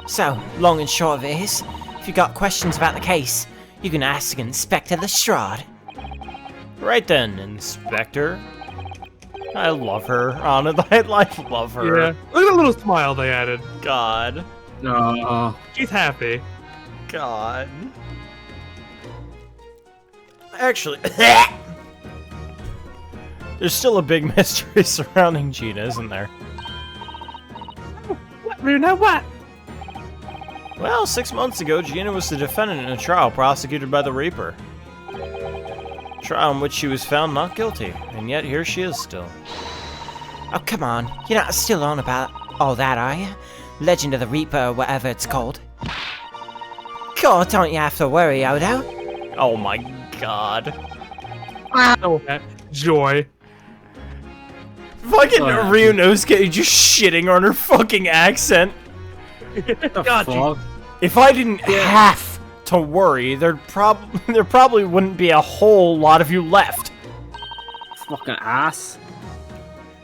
So, long and short of it is, if you got questions about the case, you can ask Inspector Lestrade.
Right then, Inspector. I love her. Honestly, I love her.
Yeah. Look at the little smile they added.
God.
No.
She's happy.
God. Actually, there's still a big mystery surrounding Gina, isn't there?
What, Runa, what?
Well, 6 months ago, Gina was the defendant in a trial prosecuted by the Reaper. Trial in which she was found not guilty, and yet here she is still.
Oh, come on. You're not still on about all that, are you? Legend of the Reaper, or whatever it's called. God, don't you have to worry, Odo?
Oh my god.
Oh, joy.
Fucking Ryunosuke just shitting on her fucking accent.
God, fuck?
If I didn't have to worry, there probably wouldn't be a whole lot of you left.
Fucking ass.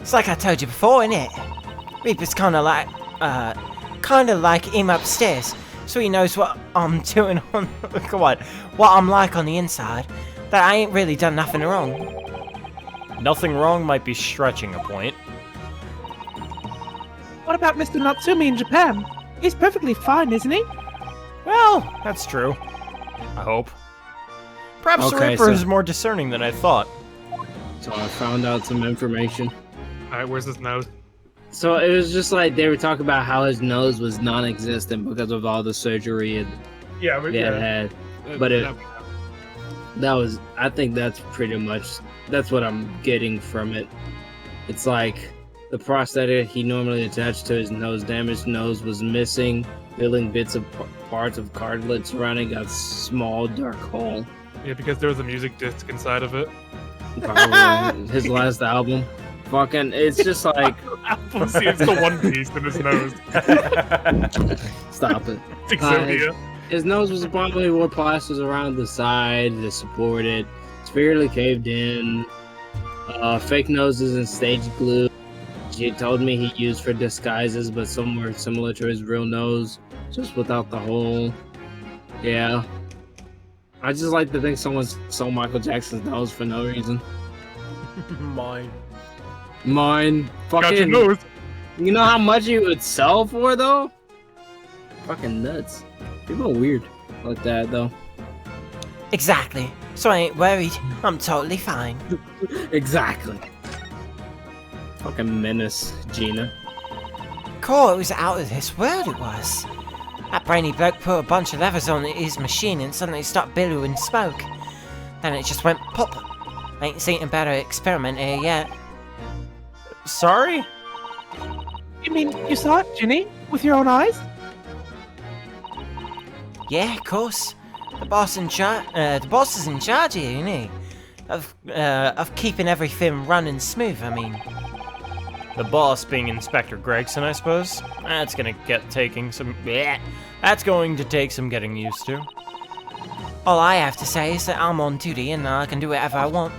It's like I told you before, innit? Reaper's kinda like him upstairs, so he knows what I'm doing on, come on, what I'm like on the inside, that I ain't really done nothing wrong.
Nothing wrong might be stretching a point.
What about Mr. Natsumi in Japan? He's perfectly fine, isn't he?
Well, that's true. I hope. Perhaps the
Okay,
Reaper
so-
is more discerning than I thought.
So I found out some information.
Alright, where's his nose?
So it was just like they were talking about how his nose was non-existent because of all the surgery and
Yeah, but
they had. But that was, I think that's pretty much, that's what I'm getting from it. It's like the prosthetic he normally attached to his nose, damaged nose, was missing, filling bits of parts of cartilage surrounding a small dark hole.
Yeah, because there was a music disc inside of it.
Probably his last album. Fucking, it's just like,
Apple sees the one piece in his nose.
stop it.
Exodia.
His nose was probably wore plasters around the side to support it. Severely caved in. Fake noses and stage glue. She told me he used for disguises, but somewhere similar to his real nose, just without the hole. Yeah. I just like to think someone stole Michael Jackson's nose for no reason.
Mine.
Mine.
Got your
Fucking.
nose.
You know how much he would sell for though? Fucking nuts. People are weird like that though.
Exactly. So I ain't worried. I'm totally fine.
Exactly. Fucking menace, Gina.
Cool, it was out of this world, it was. That brainy bloke put a bunch of levers on his machine and suddenly stopped billowing smoke. Then it just went pop. Ain't seen a better experiment here yet.
Sorry?
You mean you saw it, Ginny? With your own eyes?
Yeah, of course. The boss is in charge here, isn't he? Of keeping everything running smooth, I mean.
The boss being Inspector Gregson, I suppose. That's going to take some getting used to.
All I have to say is that I'm on duty and I can do whatever I want.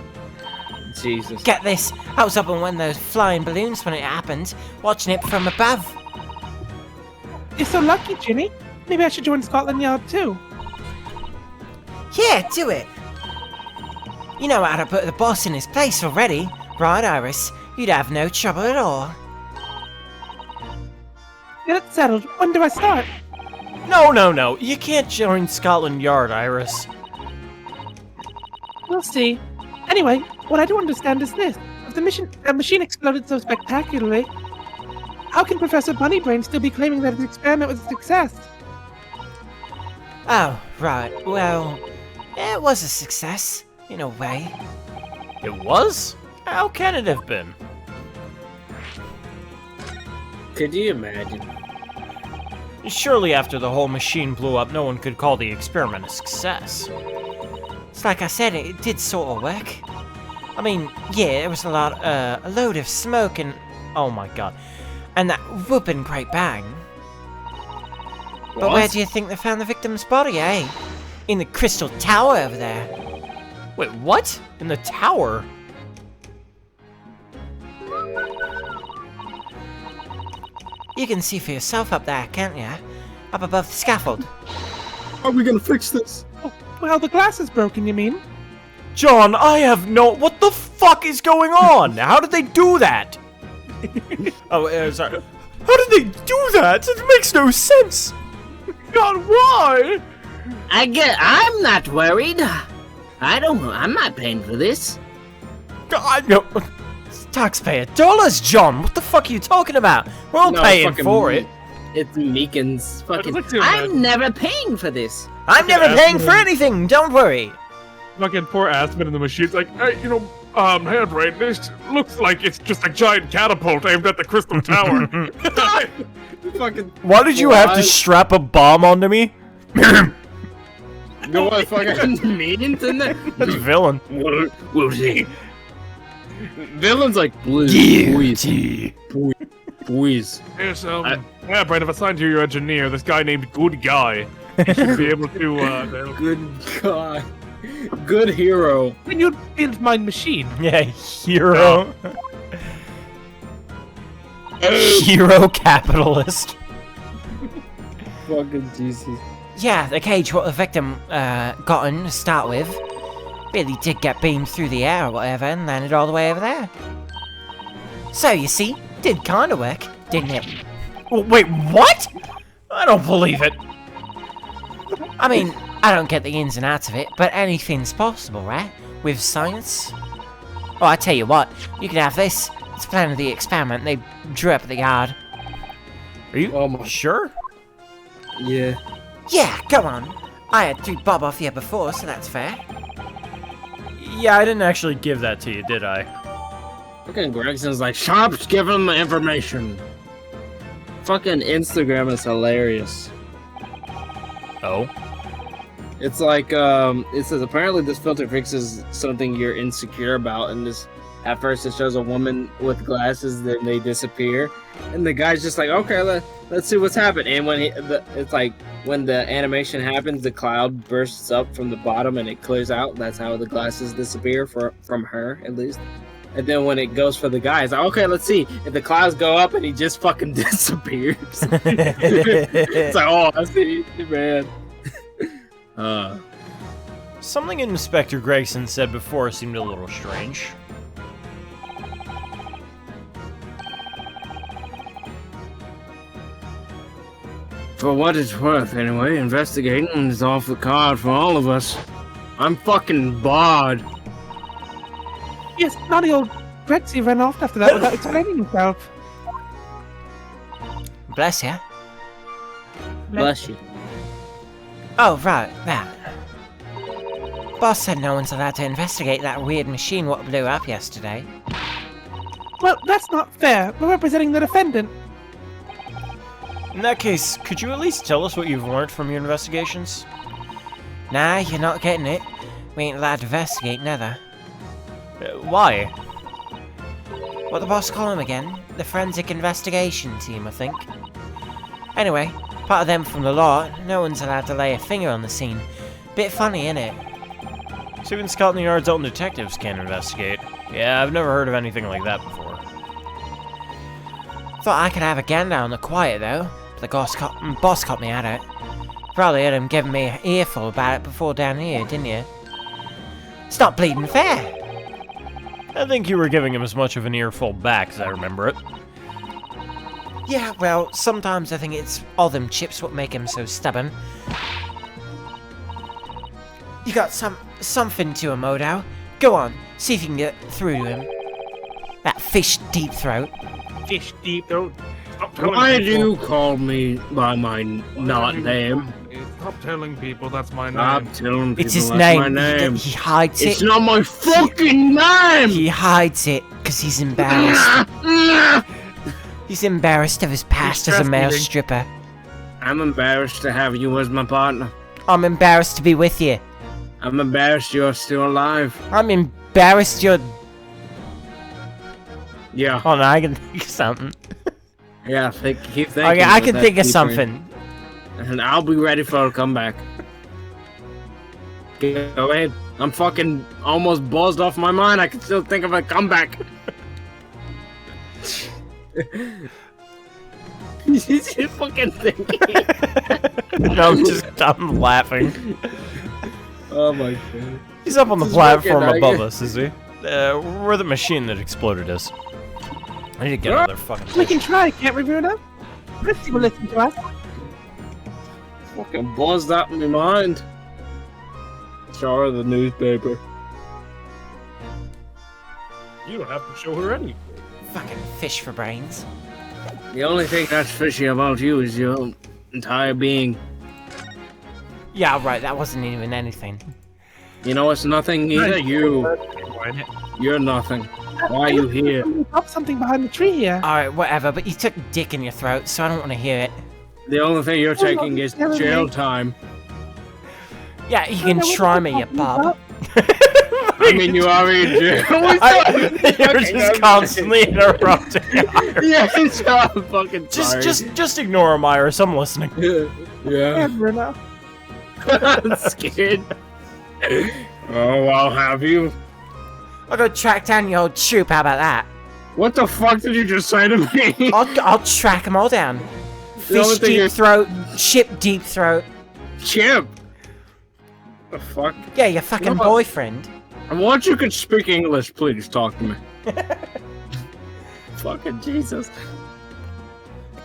Jesus.
Get this, I was up on one of those flying balloons when it happened, watching it from above.
You're so lucky, Ginny. Maybe I should join Scotland Yard too.
Yeah, do it. You know how to put the boss in his place already, right, Iris? You'd have no trouble at all.
Get it settled. When do I start?
No. You can't join Scotland Yard, Iris.
We'll see. Anyway, what I don't understand is this. If the machine exploded so spectacularly, how can Professor Bunnybrain still be claiming that his experiment was a success?
Oh, right. Well, it was a success, in a way.
It was? How can it have been?
Could you imagine?
Surely after the whole machine blew up, no one could call the experiment a success.
It's like I said, it did sort of work. I mean, yeah, there was a load of smoke and...
Oh my god.
And that whooping great bang. But where do you think they found the victim's body, eh? In the crystal tower over there.
Wait, what? In the tower?
You can see for yourself up there, can't you? Up above the scaffold.
How are we gonna fix this?
Oh, well, the glass is broken, you mean?
John, I have no... What the fuck is going on? How did they do that? Sorry. How did they do that? It makes no sense.
God, why?
I'm not worried. I'm not paying for this.
God, no. It's taxpayer dollars, John. What the fuck are you talking about? We're all paying for it.
It's Meekin's fucking...
I'm never paying for this.
I'm never paying for anything, don't worry.
Fucking poor Aspen in the machine's like, hey, Handbrain, this looks like it's just a giant catapult aimed at the crystal tower.
fucking...
Why did you have to strap a bomb onto me?
You know what fucking meetings in there?
That's villain.
We'll see.
Villain's like, please.
Yes, Handbrain, I've assigned you your engineer, this guy named Good Guy. He should be able to,
Good God. Good hero.
When you build my machine.
Yeah, hero. Hero capitalist.
Fucking Jesus.
Yeah, the cage what the victim got in to start with really did get beamed through the air or whatever and landed all the way over there. So, you see, did kind of work, didn't it?
Wait, what? I don't believe it.
I mean, I don't get the ins and outs of it, but anything's possible, right? With science. Oh, I tell you what, you could have this. It's a plan of the experiment they drew up at the yard.
Are you sure?
Yeah.
Yeah, come on. I had 3 bob off you before, so that's fair.
Yeah, I didn't actually give that to you, did I?
Fucking Gregson's like, Sharps, give him the information. Fucking Instagram is hilarious.
Oh?
It's like, it says apparently this filter fixes something you're insecure about, and this, at first it shows a woman with glasses, then they disappear, and the guy's just like, okay, let's see what's happened. And when it's like, when the animation happens, the cloud bursts up from the bottom and it clears out. That's how the glasses disappear from her, at least. And then when it goes for the guy, it's like, okay, let's see. If the clouds go up and he just fucking disappears. It's like, oh, I see, man.
Something Inspector Gregson said before seemed a little strange.
For what it's worth, anyway, investigating is off the card for all of us. I'm fucking bored.
Yes, naughty old Grexy ran off after that without explaining himself.
Bless ya.
Bless you.
Oh, right, that. Boss said no one's allowed to investigate that weird machine what blew up yesterday.
Well, that's not fair. We're representing the defendant.
In that case, could you at least tell us what you've learned from your investigations?
Nah, you're not getting it. We ain't allowed to investigate, neither.
Why?
What the boss call them again? The Forensic Investigation Team, I think. Anyway, part of them from the law, no one's allowed to lay a finger on the scene. Bit funny, innit?
So even Scotland Yard's own detectives can't investigate. Yeah, I've never heard of anything like that before.
Thought I could have a gander on the quiet, though. But the boss caught me at it. Probably heard him giving me an earful about it before down here, didn't you? It's not bleeding fair.
I think you were giving him as much of an earful back as I remember it.
Yeah, well, sometimes I think it's all them chips what make him so stubborn. You got something to him, Modo. Go on, see if you can get through to him. That fish deep throat.
Fish deep throat. Stop telling
Why do
people.
you call me by my not name?
Stop telling people that's my name.
Stop telling people
It's his
that's
name.
my name.
He hides
It's
it.
not my fucking name!
He hides it because he's embarrassed. He's embarrassed of his past as a male
breastfeeding.
stripper.
I'm embarrassed to have you as my partner.
I'm embarrassed to be with you.
I'm embarrassed you're still alive.
I'm embarrassed you're...
Yeah,
Oh no, I can think of something.
yeah, keep thinking.
Okay, I
with
can
that
think of
deep
something.
brain. And I'll be ready for a comeback. Go ahead. I'm fucking almost buzzed off my mind. I can still think of a comeback. He's just fucking thinking.
I'm laughing.
Oh my god.
He's up on the
This is
platform
fucking
above
nugget.
us, is he? Where the machine that exploded is. I need to get another fucking
We
fish.
can try, can't we, Bruno? Christy will listen to us.
Fucking buzzed out in my mind. Show her the newspaper.
You don't have to show her any.
Fucking fish for brains.
The only thing that's fishy about you is your entire being.
Yeah, right, that wasn't even anything.
You know it's nothing either. You're nothing. Why are you here?
We dropped something behind the tree here.
Alright, whatever, but you took dick in your throat, so I don't want to hear it.
The only thing you're taking is jail time.
Yeah, you can try me, you bub.
I mean, you are in jail.
You're just constantly interrupting.
Yeah, it's not fucking
Just ignore him, Iris. I'm listening.
Yeah.
Yeah, Bruno.
I'm scared. Oh, I'll have you.
I'll go track down your old troop, how about that?
What the fuck did you just say to me?
I'll track them all down.
The only
Fish
thing you're-
deep throat, ship deep throat.
Chip. The fuck?
Yeah, your fucking
No.
boyfriend.
I want you could speak English, please talk to me. Fucking Jesus.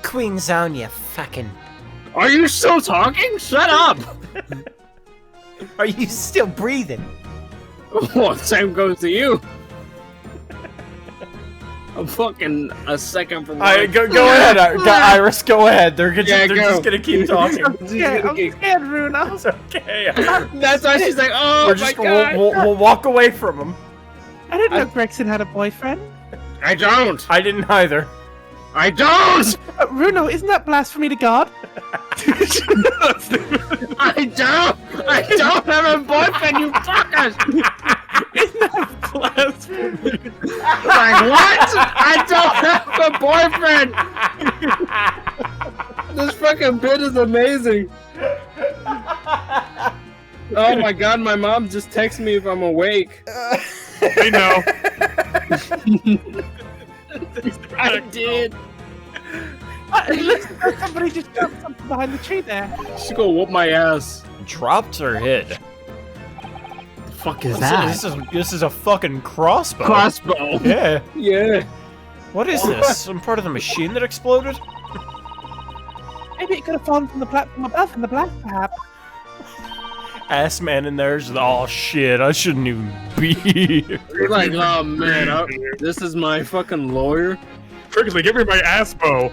Queen Zone, you fucking...
Are you still talking? Shut up!
Are you still breathing?
Well, same goes to you. I'm fucking a second from
Alright, go ahead, Iris. Go ahead. They're
Yeah,
they're
go.
just gonna keep talking.
I'm scared, Bruno.
It's okay.
That's why she's like, oh
We're
my
just
god.
we'll walk away from him.
I didn't know Gregson had a boyfriend.
I don't.
I didn't either.
I don't.
Bruno, isn't that blasphemy to God?
I don't. I don't have a boyfriend, you fuckers. Like what? I don't have a boyfriend. This fucking bit is amazing. Oh my god, my mom just texts me if I'm awake.
I know.
I did.
Listen, somebody just dropped something behind the tree there.
She gonna whoop my ass.
Dropped or hid?
The fuck is that?
This is a fucking crossbow.
Crossbow.
Yeah.
Yeah.
What is this? Some part of the machine that exploded?
Maybe it could have fallen from the platform above in the black, perhaps.
Ass man in there's. Oh shit! I shouldn't even be here.
You're like, oh man, this is my fucking lawyer.
Triggerly, give me my ass bow.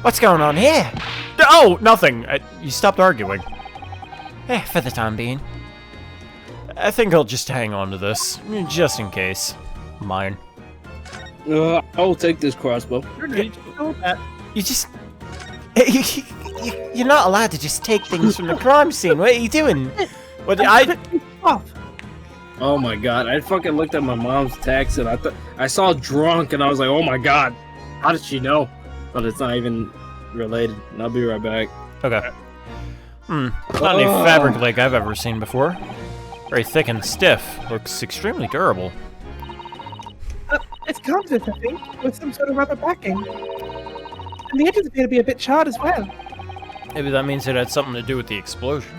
What's going on here?
Oh, nothing. You stopped arguing.
For the time being.
I think I'll just hang on to this, just in case. Mine.
I'll take this crossbow.
You just... You're not allowed to just take things from the crime scene. What are you doing?
What
Off.
Oh my god, I fucking looked at my mom's text and I saw drunk and I was like, oh my god, how did she know? But it's not even related. And I'll be right back.
Okay. Not any fabric like I've ever seen before. Very thick and stiff. Looks extremely durable.
It's canvas, I think, with some sort of rubber backing. And the edges appear to be a bit charred as well.
Maybe that means it had something to do with the explosion.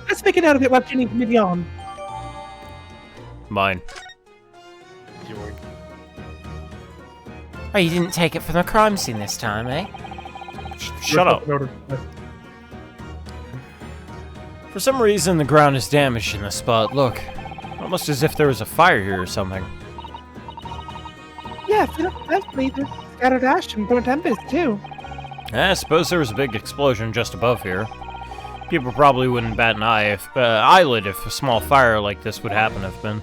Let's make it out of it while tuning the MIDI on.
Mine.
Oh, you didn't take it from the crime scene this time, eh?
Shut up. For some reason, the ground is damaged in this spot. Look, almost as if there was a fire here or something.
Yeah, if you look carefully, there's scattered ash and burnt embers, too.
I suppose there was a big explosion just above here. People probably wouldn't bat an eyelid if a small fire like this would happen have been.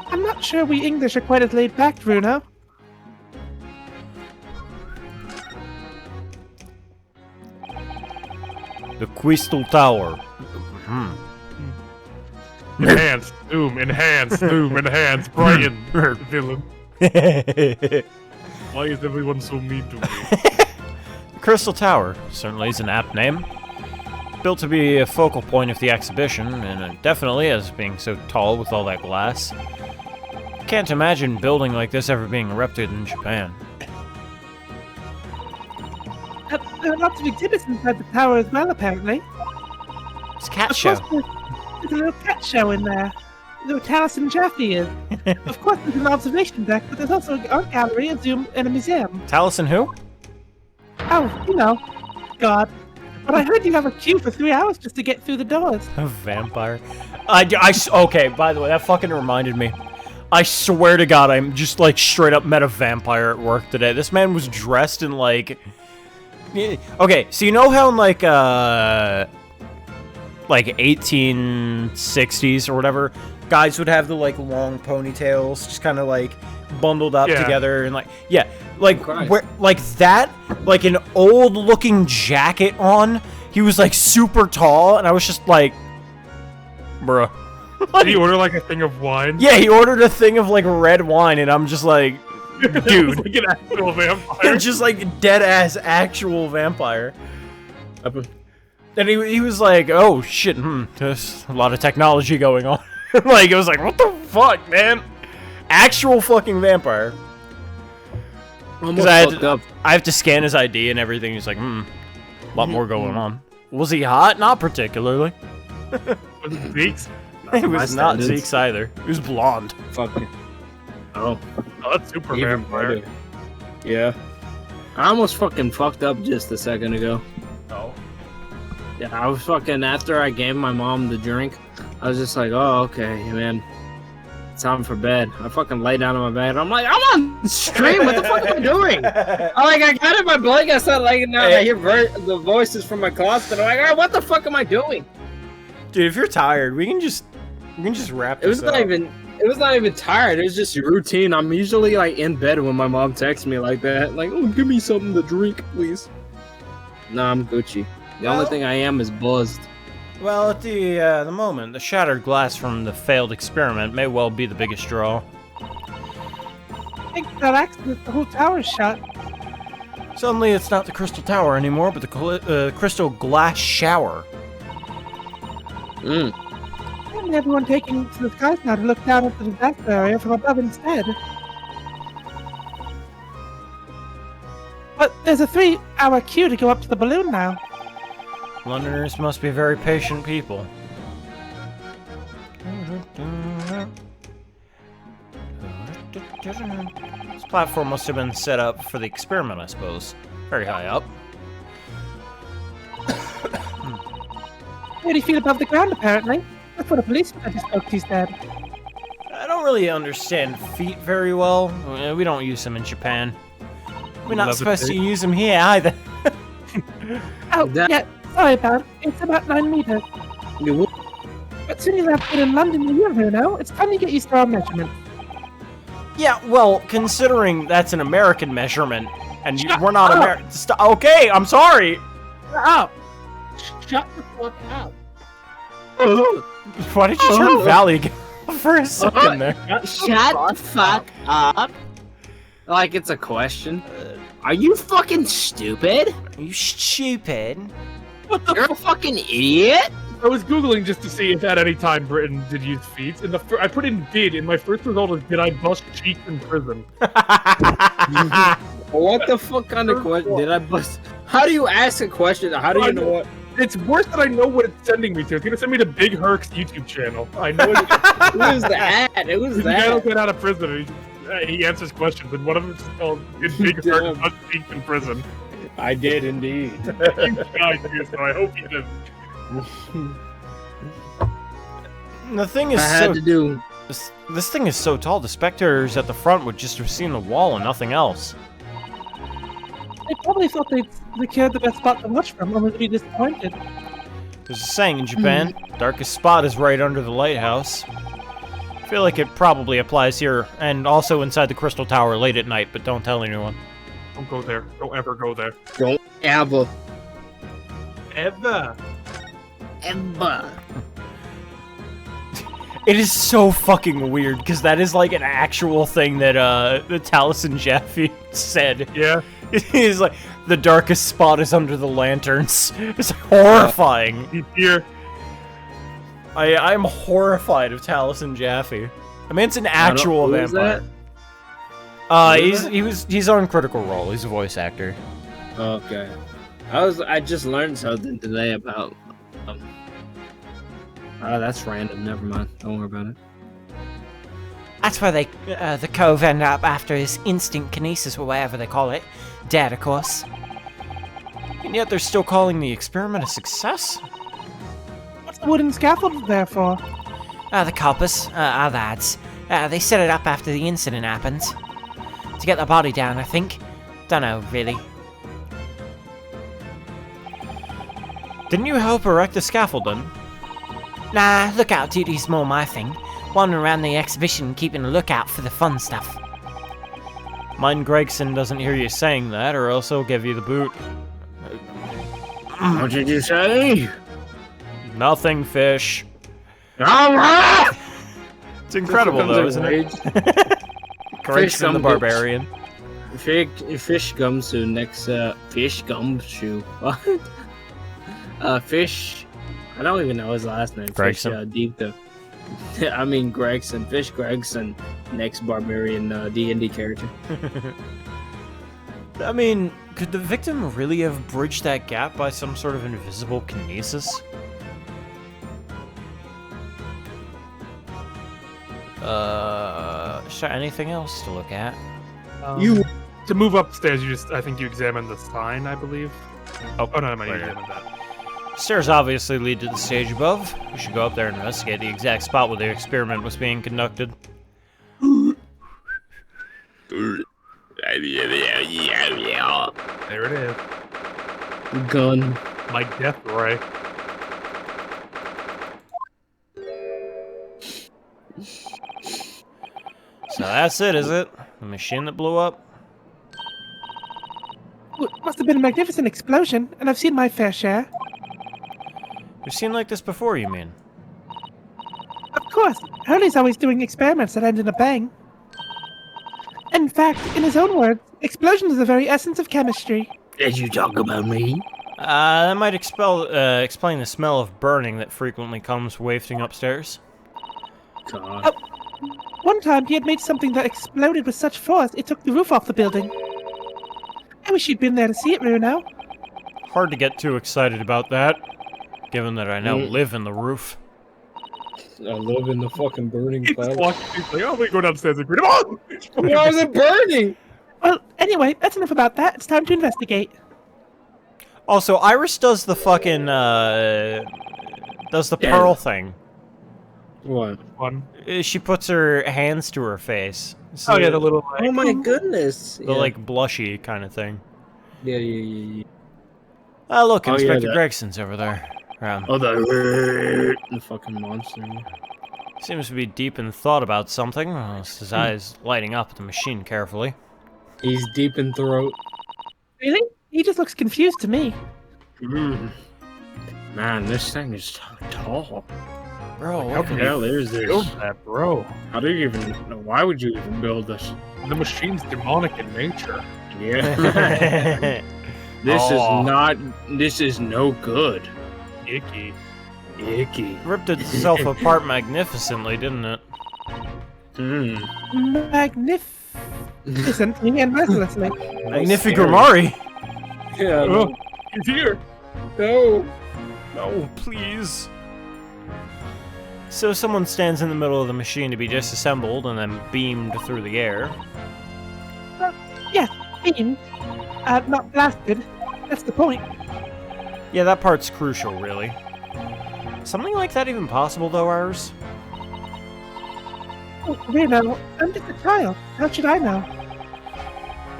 I'm not sure we English are quite as laid back, Bruno.
The Crystal Tower.
Enhance, zoom, enhance, Brian, villain. Why is everyone so mean to me?
The Crystal Tower certainly is an apt name. Built to be a focal point of the exhibition, and it definitely is, being so tall with all that glass. Can't imagine building like this ever being erected in Japan.
There are lots of exhibits inside the tower as well, apparently.
It's a cat
Of
show.
course, there's a little cat show in there. Little Taliesin Jaffe is. Of course, there's an observation deck, but there's also an art gallery, a zoo, and a museum.
Taliesin who?
Oh, you know. God. But I heard you have a queue for 3 hours just to get through the doors.
A vampire. Okay, by the way, that fucking reminded me. I swear to God, I'm just like straight up met a vampire at work today. This man was dressed in like... Okay, so you know how in like 1860s or whatever, guys would have the like long ponytails, just kind of like bundled up together and like where like that, like an old looking jacket on. He was like super tall, and I was just like, bruh.
Did he order like a thing of wine?
Yeah, he ordered a thing of like red wine, and I'm just like, dude,
like an actual vampire.
just like dead ass actual vampire. And he was like, oh shit, there's a lot of technology going on. Like, it was like, what the fuck, man? Actual fucking vampire. Because I have to scan his ID and everything. He's like, a lot more going on. Was he hot? Not particularly.
Was it Zeke's?
He was not Zeke's either. He was blonde.
Fucking. Oh.
Oh, that's super
Even
vampire.
better. Yeah. I almost fucking fucked up just a second ago.
Oh.
Yeah, I was fucking, after I gave my mom the drink, I was just like, oh, okay, man. It's time for bed. I fucking lay down on my bed. I'm like, I'm on stream. What the fuck am I doing? I got in my blanket. I started laying down. I hear the voices from my closet. I'm like, oh, what the fuck am I doing?
Dude, if you're tired, we can just wrap this
It was
up.
It was not even tired. It was just routine. I'm usually like in bed when my mom texts me like that. Like, oh, give me something to drink, please. Nah, I'm Gucci. The only thing I am is buzzed.
Well, at the moment, the shattered glass from the failed experiment may well be the biggest draw.
I think that accident, the whole tower's shut.
Suddenly, it's not the Crystal Tower anymore, but the Crystal Glass Shower.
And everyone taking to the skies now to look down into the death area from above instead. But there's a 3-hour queue to go up to the balloon now.
Londoners must be very patient people. This platform must have been set up for the experiment, I suppose. Very high up.
Where do you feel above the ground, apparently? That's what a policeman I just spoke to said.
I don't really understand feet very well. We don't use them in Japan. We're not supposed to use them here either.
Oh, yeah, sorry about it. It's about 9 meters. But soon you'll have been in London a year, Bruno. It's time you get used to our measurements.
Yeah, well, considering that's an American measurement, and we're not
up.
American. Okay, I'm sorry.
Shut up! Shut the fuck up.
Why did you turn Valley again for a second there?
Shut the fuck up.
Like it's a question. Are you fucking stupid?
Are you stupid?
You're a fucking idiot.
I was googling just to see if at any time Britain did use feet, and I put in did, and my first result is did I bust cheeks in prison?
What the fuck kind of question did I bust? How do you ask a question? How do you know what?
It's worse that I know what it's sending me to. It's gonna send me to Big Herc's YouTube channel. I know it's
Who was that? It was
the guy
that.
will get out of prison. And he answers questions, and one of them is called "Did Big Herc bust cheeks in prison?"
I did indeed.
You tried to, so I hope you did.
The thing is
I had to do.
This thing is so tall, the spectators at the front would just have seen the wall and nothing else.
They probably thought they'd secured the best spot to watch from, only to be disappointed.
There's a saying in Japan, darkest spot is right under the lighthouse. I feel like it probably applies here, and also inside the Crystal Tower late at night, but don't tell anyone.
Don't go there. Don't ever go there.
Don't ever.
Ever.
Emma.
It is so fucking weird, because that is like an actual thing that Taliesin Jaffe said.
Yeah.
It is like, the darkest spot is under the lanterns. It's horrifying.
He's here.
I'm horrified of Taliesin Jaffe. I mean, it's an actual
who is
vampire. He's on Critical Role. He's a voice actor.
Okay. I just learned something today about. Oh, that's random. Never mind. Don't worry about it.
That's where they, the cove ended up after his instant kinesis or whatever they call it. Dead, of course.
And yet they're still calling the experiment a success?
What's the wooden scaffold there for?
The coppers, our lads. They set it up after the incident happened. To get the body down, I think. Dunno, really.
Didn't you help erect the scaffolding?
Nah, lookout duty's more my thing. Wandering around the exhibition keeping a lookout for the fun stuff.
Mind Gregson doesn't hear you saying that, or else he'll give you the boot.
What did you say?
Nothing, fish.
Ah!
It's incredible, though, isn't it? Gregson the Barbarian.
Fish gumshoe next. Fish gumshoe. What? Fish. I don't even know his last name.
Gregson.
Fish, deep the. I mean Gregson. Fish Gregson. Next barbarian D&D character.
I mean, could the victim really have bridged that gap by some sort of invisible kinesis? Is there anything else to look at?
To move upstairs, I think you examined the sign, I believe. Oh no, I might have examined that.
Stairs obviously lead to the stage above. We should go up there and investigate the exact spot where the experiment was being conducted.
There it is.
Gun.
My death ray.
So that's it, is it? The machine that blew up?
It must have been a magnificent explosion, and I've seen my fair share.
You've seen like this before, you mean?
Of course, Hurley's always doing experiments that end in a bang. In fact, in his own words, explosion is the very essence of chemistry.
Did you talk about me?
That might explain the smell of burning that frequently comes wafting upstairs.
God.
One time, he had made something that exploded with such force it took the roof off the building. I wish you'd been there to see it, Runo.
Hard to get too excited about that, given that I now live in the roof.
I live in the fucking burning
He's
palace.
walking, he's like, oh, we go downstairs and greet him. Oh!
Why is it burning?
Well, anyway, that's enough about that. It's time to investigate.
Also, Iris does the fucking, does the pearl thing.
What?
One.
She puts her hands to her face.
Oh yeah, the little. Like,
Oh my goodness.
The, like, blushy kind of thing.
Yeah.
Ah, look,
Oh, yeah,
Inspector
that.
Gregson's over there.
Oh, the fucking monster.
Seems to be deep in thought about something. His eyes lighting up at the machine carefully.
He's deep in throat.
Really? He just looks confused to me.
Man, this thing is tall.
Bro,
How the hell is this?
build that, bro.
How do you even? Why would you even build this?
The machine's demonic in nature.
Yeah. This
Oh.
is not. This is no good.
Icky.
Icky.
ripped itself apart magnificently, didn't it?
Magnificently and mercilessly.
Magnificamari!
Yeah.
Oh, he's here.
No.
No, please. So someone stands in the middle of the machine to be disassembled and then beamed through the air.
Yes, beamed. Not blasted. That's the point.
Yeah, that part's crucial, really.
Something like that even possible, though, ours?
Oh, Reno, I'm just a child. How should I know?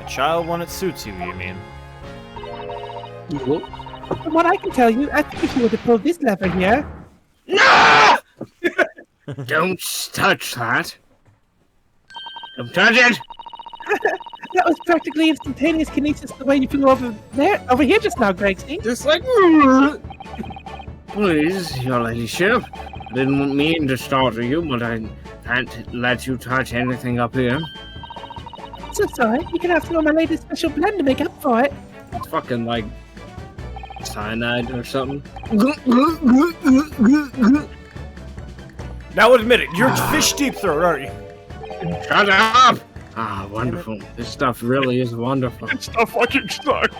A child when it suits you, you mean?
From what I can tell you, I think if you were to pull this lever here...
No! Don't touch that. Don't touch it!
That was practically instantaneous kinesis the way you flew over here just now, Gregsy.
Just like.
Please, your ladyship. I didn't mean to startle you, but I can't let you touch anything up here.
So sorry, you can have some of my latest special blend to make up for it.
It's fucking like cyanide or something.
Now admit it, you're fish deep throat, aren't you?
Shut up! Ah, wonderful. This stuff really is wonderful.
This stuff fucking sucks.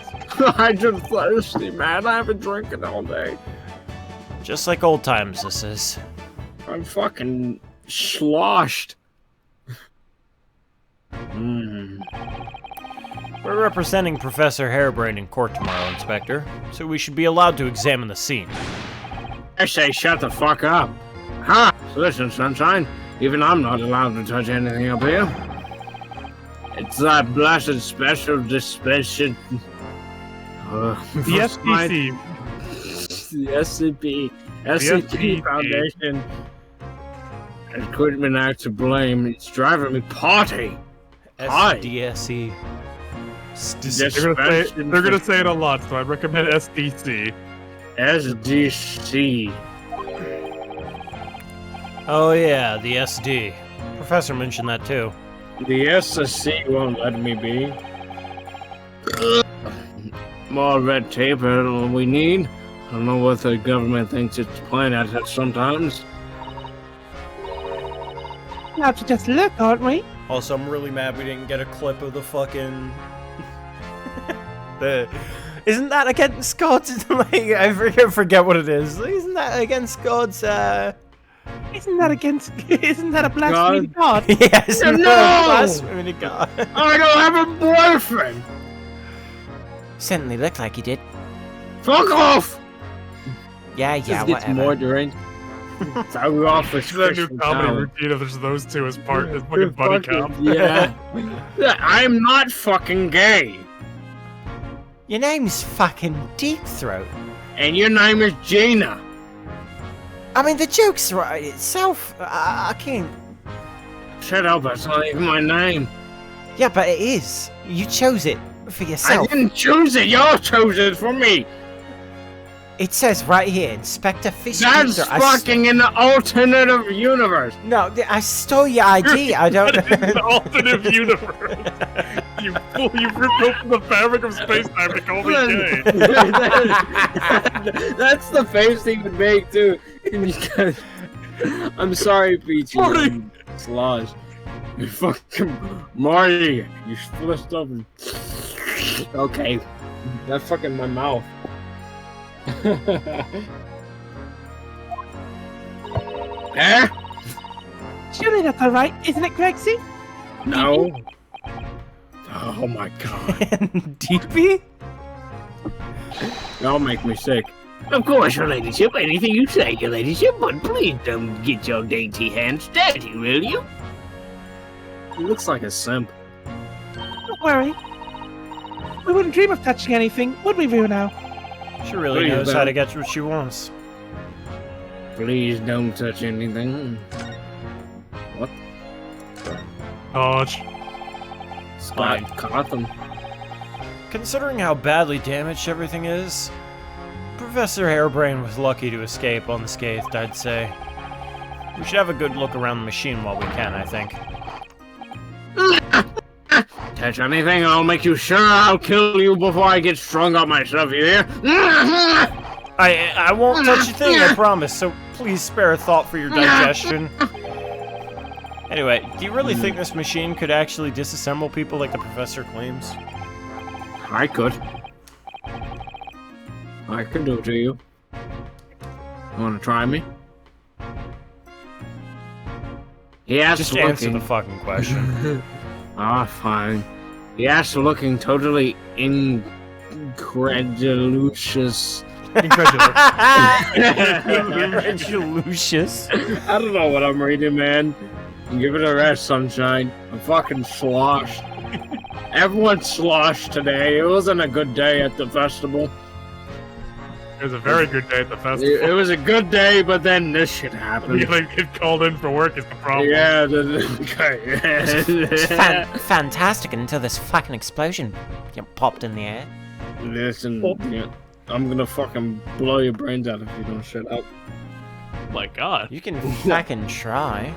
I'm just thirsty, man. I haven't drinking all day.
Just like old times, this is.
I'm fucking sloshed. Mm.
We're representing Professor Harebrained in court tomorrow, Inspector, so we should be allowed to examine the scene.
I say shut the fuck up. Ha! So listen, Sunshine. Even I'm not allowed to touch anything up here. It's that blessed special dispensation.
The SPC.
The SCP Foundation has Quitman Act to blame. It's driving me potty. Hi.
SDSE.
They're gonna say it a lot, so I recommend SDC.
SDC.
Oh yeah, the SD. Professor mentioned that too.
The SSC won't let me be.
More red tape are all we need. I don't know what the government thinks it's playing at us sometimes.
We'll have to just look, aren't we?
Also, I'm really mad we didn't get a clip of the fucking... Isn't that against God's... like, I forget what it is. Isn't that against God's,
Isn't that a blasphemy to God?
Yes,
No!
blasphemy to God.
I don't have a boyfriend!
Certainly looked like he did.
Fuck off!
Yeah,
Just
yeah,
gets
whatever.
more deranged.
So off for
It's that new comedy routine of there's those two as part as fucking buddy cop.
Yeah.
I'm not fucking gay.
Your name's fucking Deep Throat.
And your name is Gina.
I mean, the joke's right itself. I can't.
Shut up, that's not even my name.
Yeah, but it is. You chose it for
I
yourself.
didn't choose it, y'all chose it for me.
It says right here, Inspector Fish.
That's
Eater.
fucking in the alternative universe.
No, I stole your ID. I don't.
The alternate universe. You fool! You ripped open the fabric of space-time to call me gay.
That's the face he would make too. I'm sorry, Peachy.
Marty!
Slosh. You fucking Marty. You split stuff. Okay. That's fucking my mouth.
Eh?
Surely that's alright, isn't it, Gregsy?
No. Oh my god.
DP?
Y'all make me sick.
Of course, your ladyship. Anything you say, your ladyship. But please don't get your dainty hands dirty, will you?
He looks like a simp.
Don't worry. We wouldn't dream of touching anything, would we, Bruno?
She really
Please
knows how
don't.
to get what she wants.
Please don't touch anything.
Dodge.
Scott Gotham.
Considering how badly damaged everything is, Professor Harebrained was lucky to escape unscathed, I'd say. We should have a good look around the machine while we can, I think.
Touch anything, I'll make you sure I'll kill you before I get strung up myself, you hear?
I won't touch a thing, I promise, so please spare a thought for your digestion. Anyway, do you really think this machine could actually disassemble people like the professor claims?
I could. I could do it to you. You wanna try me?
Yes,
Just answer
looking.
the fucking question.
Ah, fine. Yes, looking totally incredulous.
Lucius.
I don't know what I'm reading, man. Give it a rest, sunshine. I'm fucking sloshed. Everyone's sloshed today. It wasn't a good day at the festival.
It was a very good day at the festival.
It was a good day, but then this shit happened.
You like get called in for work is the problem.
Yeah,
Fantastic until this fucking explosion popped in the air.
Listen, yeah, I'm gonna fucking blow your brains out if you don't shut up.
Oh my god.
You can fucking try.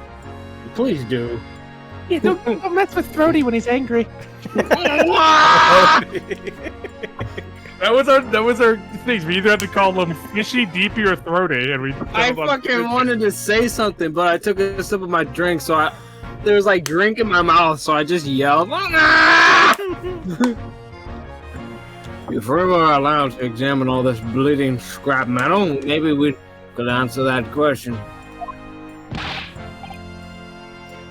Please do.
Yeah, don't mess with Throaty when he's angry.
That was our things. We either had to call them fishy, deepy, or throaty, and we.
I fucking wanted to say something, but I took a sip of my drink, so there was like drink in my mouth, so I just yelled. If we were allowed to examine all this bleeding scrap metal, maybe we could answer that question.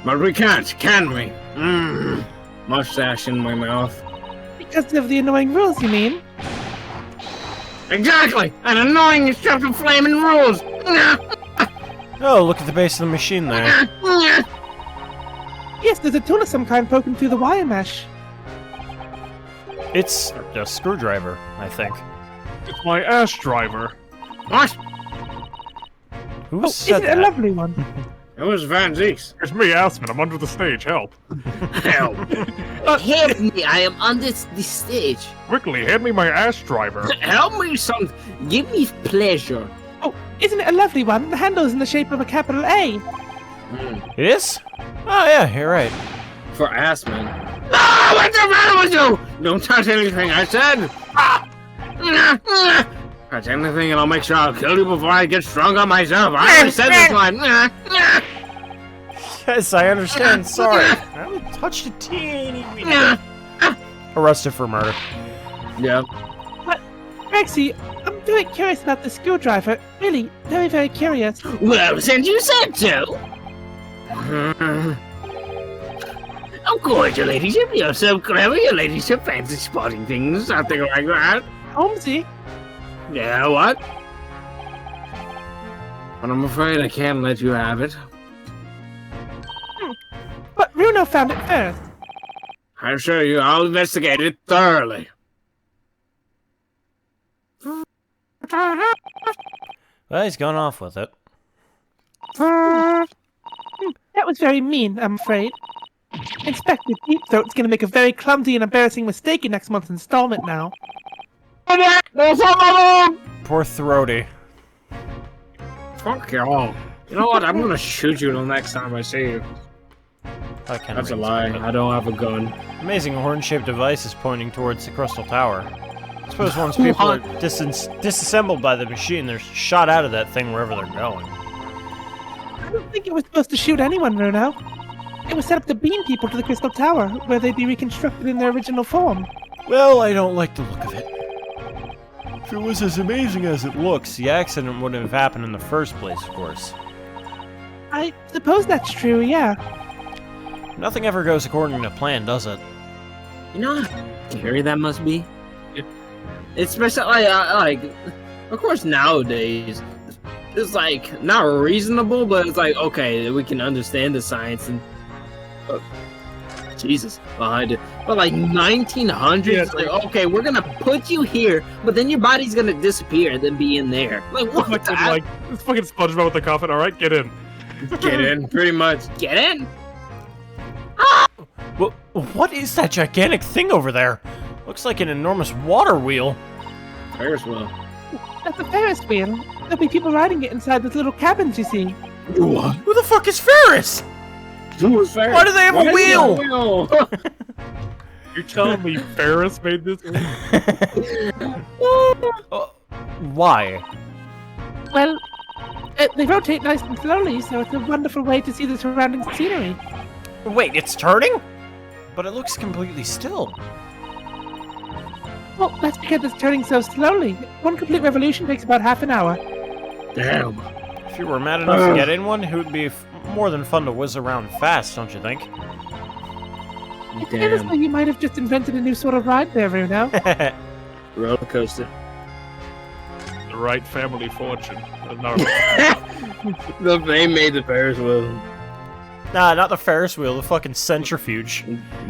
But we can't, can we? Mustache in my mouth.
Because of the annoying rules, you mean?
Exactly! An annoying set of flaming rules!
Oh, look at the base of the machine there.
Yes, there's a tool of some kind poking through the wire mesh.
It's a screwdriver, I think.
It's my ass driver.
What?
Who
Oh,
said
isn't it a
that?
lovely one?
It was Van Zeek's.
It's me, Aspen. I'm under the stage. Help.
Help.
Help me, I am on the stage.
Quickly, hand me my ass driver.
Help me, son. Give me pleasure.
Oh, isn't it a lovely one? The handle's in the shape of a capital A.
It is? Oh yeah, you're right.
For ass, man. No! What's the matter with you? Don't touch anything, I said! Touch anything and I'll make sure I'll kill you before I get stronger myself. I already said this line.
Yes, I understand. Sorry. I only touched a teeny weeny. Arrested for murder.
Yeah.
But, Rexy, I'm very curious about the screwdriver. Really, very, very curious.
Well, since you said so. Of course, your ladyship. You're so clever. Your ladyship fancy spotting things, something like that.
Holmesy,
Yeah, what?
But I'm afraid I can't let you have it.
but Runo found it first.
I assure you, I'll investigate it thoroughly.
Well, he's gone off with it.
That was very mean, I'm afraid. Inspector Deep Throat's gonna make a very clumsy and embarrassing mistake in next month's installment now.
Poor Throaty.
Fuck y'all. You know what? I'm gonna shoot you the next time I see you.
That kind
That's a lie. I don't have a gun.
Amazing horn-shaped device is pointing towards the Crystal Tower. I suppose once people are disassembled by the machine, they're shot out of that thing wherever they're going.
I don't think it was supposed to shoot anyone, Runo. It was set up to beam people to the Crystal Tower, where they'd be reconstructed in their original form.
Well, I don't like the look of it. If it was as amazing as it looks, the accident wouldn't have happened in the first place, of course.
I suppose that's true, yeah.
Nothing ever goes according to plan, does it?
You know how scary that must be? Especially, like, of course nowadays, it's like, not reasonable, but it's like, okay, we can understand the science and, Jesus, behind it. But like 1900s,
Yeah,
it's like, okay, we're gonna put you here, but then your body's gonna disappear and then be in there. Like, what
Like,
the
like, it's fucking SpongeBob with the coffin. All right, get in.
Get in, pretty much. Get in!
What is that gigantic thing over there? Looks like an enormous water wheel.
Ferris wheel.
That's a Ferris wheel. There'll be people riding it inside those little cabins you see.
What?
Who the fuck is Ferris?
Who's Ferris?
Why do they have a
Why is there
wheel?
You're telling me Ferris made this?
Why?
Well, they rotate nice and slowly, so it's a wonderful way to see the surrounding scenery.
Wait, it's turning? But it looks completely still.
Well, that's because it's turning so slowly. One complete revolution takes about half an hour.
Damn.
If you were mad enough to get in one, it would be more than fun to whiz around fast, don't you think?
It feels like you might have just invented a new sort of ride there, Runo.
Roller coaster.
the right family fortune.
They made the Ferris wheel.
Nah, not the Ferris wheel, the fucking centrifuge.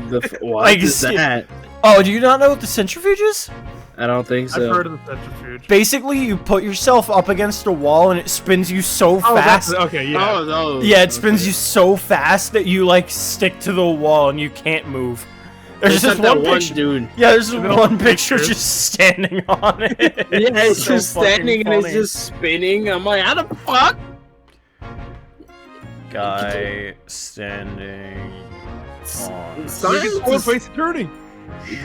What
Like,
is that?
Oh, do you not know what the centrifuge is?
I don't think so.
I've heard of the centrifuge.
Basically, you put yourself up against a wall and it spins you so fast.
Okay, yeah.
Oh, no.
Yeah, it spins you so fast that you like stick to the wall and you can't move. There's just
that
one picture.
dude.
Yeah, there's just
Little
one picture
picture.
just standing on it.
Yeah, it's
so
just
fucking
standing and
funny.
it's just spinning. I'm like, how the fuck?
Guy standing on.
Look at the face turning.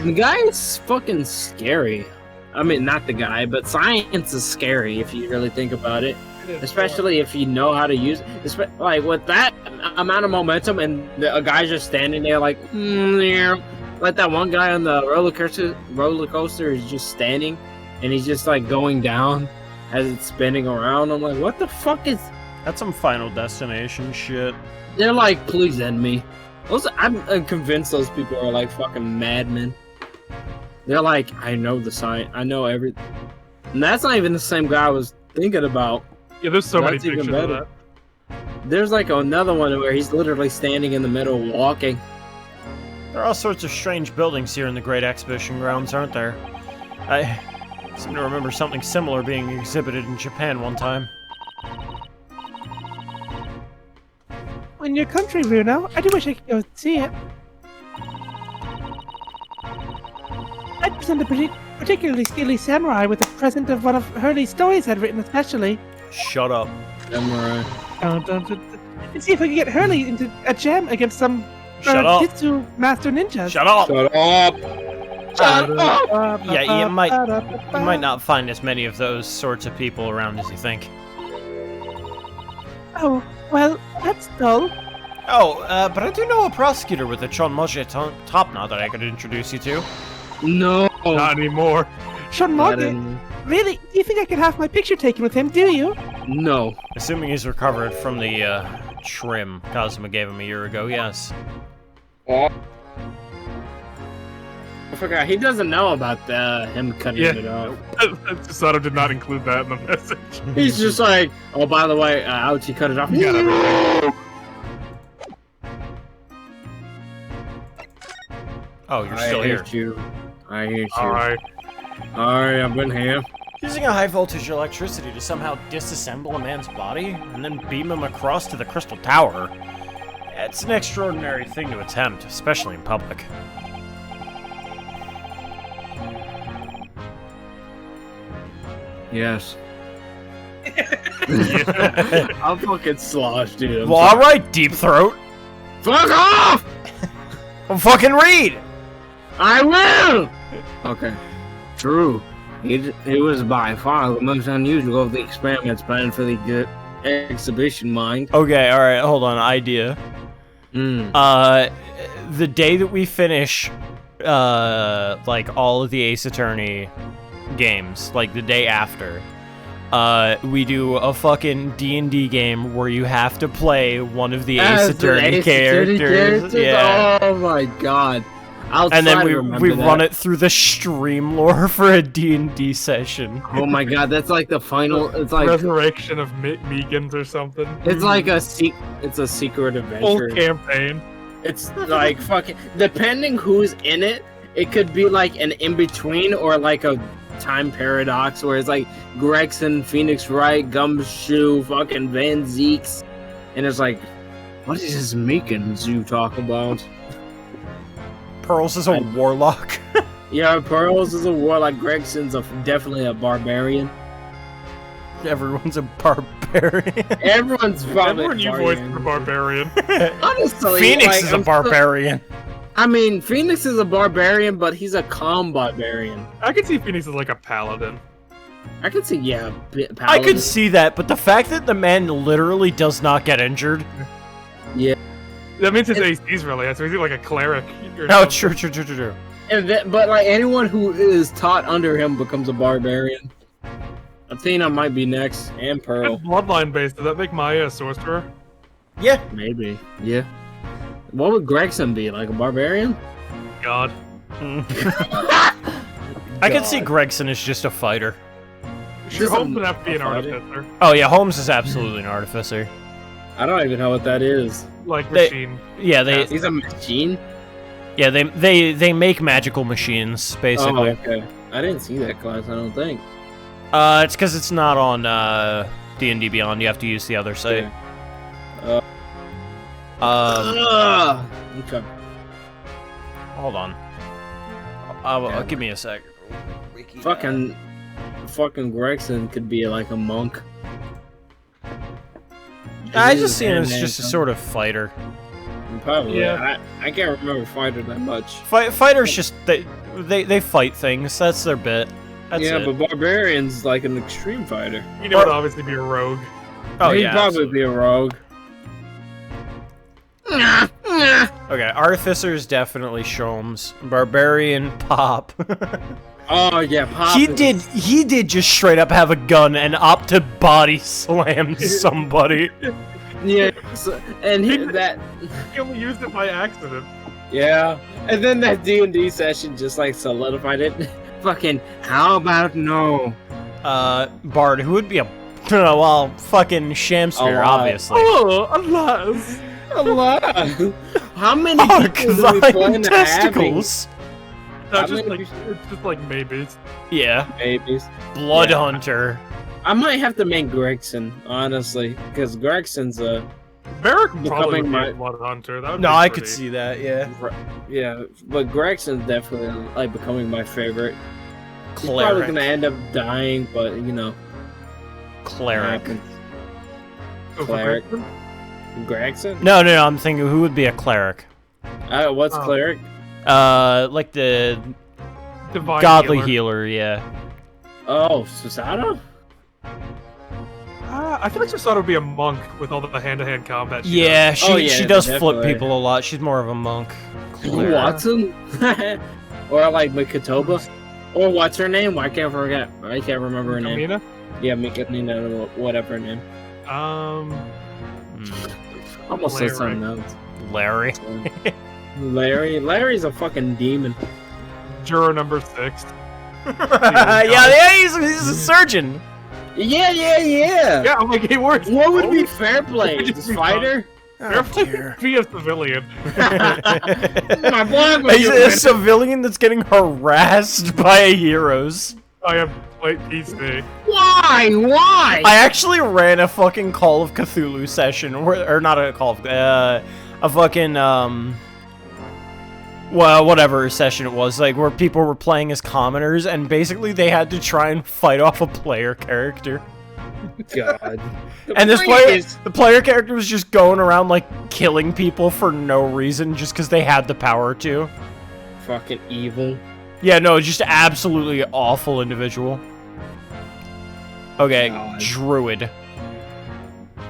The guy is fucking scary. I mean, not the guy, but science is scary if you really think about it. Especially if you know how to use it. Like, with that amount of momentum and a guy's just standing there like, yeah. Like that one guy on the roller coaster is just standing and he's just like going down as it's spinning around. I'm like, what the fuck is...
That's some Final Destination shit.
They're like, please end me. I'm convinced those people are like fucking madmen. They're like, I know the science, I know everything. And that's not even the same guy I was thinking about.
Yeah, there's so many
That's even
pictures of
better.
that.
There's like another one where he's literally standing in the middle walking.
There are all sorts of strange buildings here in the Great Exhibition Grounds, aren't there? I seem to remember something similar being exhibited in Japan one time.
In your country, Bruno, I do wish I could go see it. I'd present a particularly steely samurai with a present of one of Hurley's stories I'd written especially.
Shut up.
Samurai.
And see if I can get Hurley into a jam against some
Shut up.
Jitsu master ninjas.
Shut up!
Shut up! Shut up!
Yeah, you might not find as many of those sorts of people around as you think.
Oh, well, that's dull.
Oh, but I do know a prosecutor with a Chonmoje top knot that I could introduce you to.
No!
Not anymore.
Sean Morgan, really? Do you think I could have my picture taken with him, do you?
No.
Assuming he's recovered from the, trim Kazuma gave him a year ago, yes.
I forgot, he doesn't know about him cutting
Yeah.
it off.
Sato did not include that in the message.
He's just like, oh, by the way, ouch, he cut it off.
You got everything.
Oh, you're still here.
I hate you.
Alright.
Alright, I've been here.
Using a high voltage electricity to somehow disassemble a man's body and then beam him across to the Crystal Tower. It's an extraordinary thing to attempt, especially in public.
Yes. I'm fucking sloshed, dude. I'm
Well,
sorry.
alright, Deep Throat.
Fuck off!
Well, fucking read!
I will! Okay. True. It was by far the most unusual of the experiments planned for the exhibition, mind.
Okay, alright, hold on, idea. The day that we finish, like, all of the Ace Attorney games, like, the day after, we do a fucking D&D game where you have to play one of the Ace Attorney characters. Yeah.
Oh my god.
And then we run it through the stream lore for a D&D session.
Oh my god, that's like the final. It's like
Resurrection of Megans or something.
it's like it's a secret
Full
adventure.
campaign.
It's like fucking depending who's in it, it could be like an in between or like a time paradox where it's like Gregson, Phoenix Wright, Gumshoe, fucking Van Zeeks, and it's like, what is this Meekins you talk about?
Pearls is a warlock.
Yeah, Pearls is a warlock. Gregson's definitely a barbarian.
Everyone's a barbarian.
Everyone's probably
Everyone you voiced for Barbarian.
Honestly,
Phoenix
like,
is a
I'm
barbarian.
I mean, Phoenix is a barbarian, but he's a calm barbarian.
I could see Phoenix as like a paladin.
I could see, yeah, paladin.
I could see that, but the fact that the man literally does not get injured.
That means his AC's really high, so he's like a cleric.
Oh, true.
But like anyone who is taught under him becomes a barbarian. Athena might be next, and Pearl.
Bloodline based. Does that make Maya a sorcerer?
Yeah.
Maybe, yeah. What would Gregson be, like a barbarian?
God.
I could see Gregson as just a fighter.
Sure,
Just a-
Holmes would have to be an
a fighter.
artificer.
Oh yeah, Holmes is absolutely an artificer.
I don't even know what that is.
Like
They-
machine.
Yeah, they
He's a machine.
make magical machines
Oh,
basically.
okay. I didn't see that class. I don't think.
It's because it's not on D&D Beyond. You have to use the other site.
Okay.
Hold on. Give me a sec.
Fucking Gregson could be like a monk.
I just see him as just a sort of fighter.
Probably.
Yeah.
I can't remember fighter that much.
Fighters just they fight things. That's their bit. That's
yeah,
it.
but barbarian's like an extreme fighter.
You know, would obviously be a rogue.
Oh
He'd
yeah.
probably
absolutely.
be a rogue.
Okay, artificer's definitely Sholmes. Barbarian Pop.
Oh yeah, Pop.
He did just straight up have a gun and opt to body slam somebody.
Yeah, so, and that.
He only used it by accident.
Yeah, and then that D&D session just like solidified it. Fucking, how about no?
Bard, who would be a well, fucking Shamsphere,
Alive.
obviously.
Oh, alas.
Allah. How many
Oh,
people do we plan
Clyde
to having?
testicles.
No,
How
it's just
many
like, it's just like maybes.
Yeah,
Babies.
Blood
Yeah.
Hunter.
I might have to make Gregson, honestly, because Gregson's a
Varric probably
Becoming
would be
my-
a blood hunter. That would
No,
be
I could
pretty.
see that. Yeah,
yeah, but Gregson's definitely like becoming my favorite. He's probably
cleric.
gonna end up dying, but you know,
Cleric.
happens.
Go for
Cleric.
Gregson?
Gregson?
No, I'm thinking who would be a cleric?
What's
Oh.
cleric?
Like the
Divine
godly
healer.
healer. Yeah.
Oh, Susanna?
I feel like Susanna would be a monk with all the hand-to-hand combat. she
Yeah,
does.
she
Oh, yeah,
she does flip
definitely.
people a lot. She's more of a monk. Cleric.
Watson? Or like Mikatoba? Or what's her name? I can't forget. I can't remember her name.
Kamina?
Yeah, Mikanina, whatever her name.
Hmm.
Almost said
Larry.
something else.
Larry.
Larry's a fucking demon.
Juror number 6.
yeah, he's a surgeon.
Yeah.
Yeah, I'm like, hey, works.
What would be fair play?
Just
This
be
fighter?
Be a civilian.
My blood was
He's a civilian that's getting harassed by heroes.
I have late PC.
Why?
I actually ran a fucking Call of Cthulhu session, or not a Call of, a fucking, well, whatever session it was, like, where people were playing as commoners, and basically they had to try and fight off a player character.
God.
And the player character was just going around, like, killing people for no reason, just because they had the power to.
Fucking evil.
Yeah, no, just absolutely awful individual. Okay,
God.
Druid.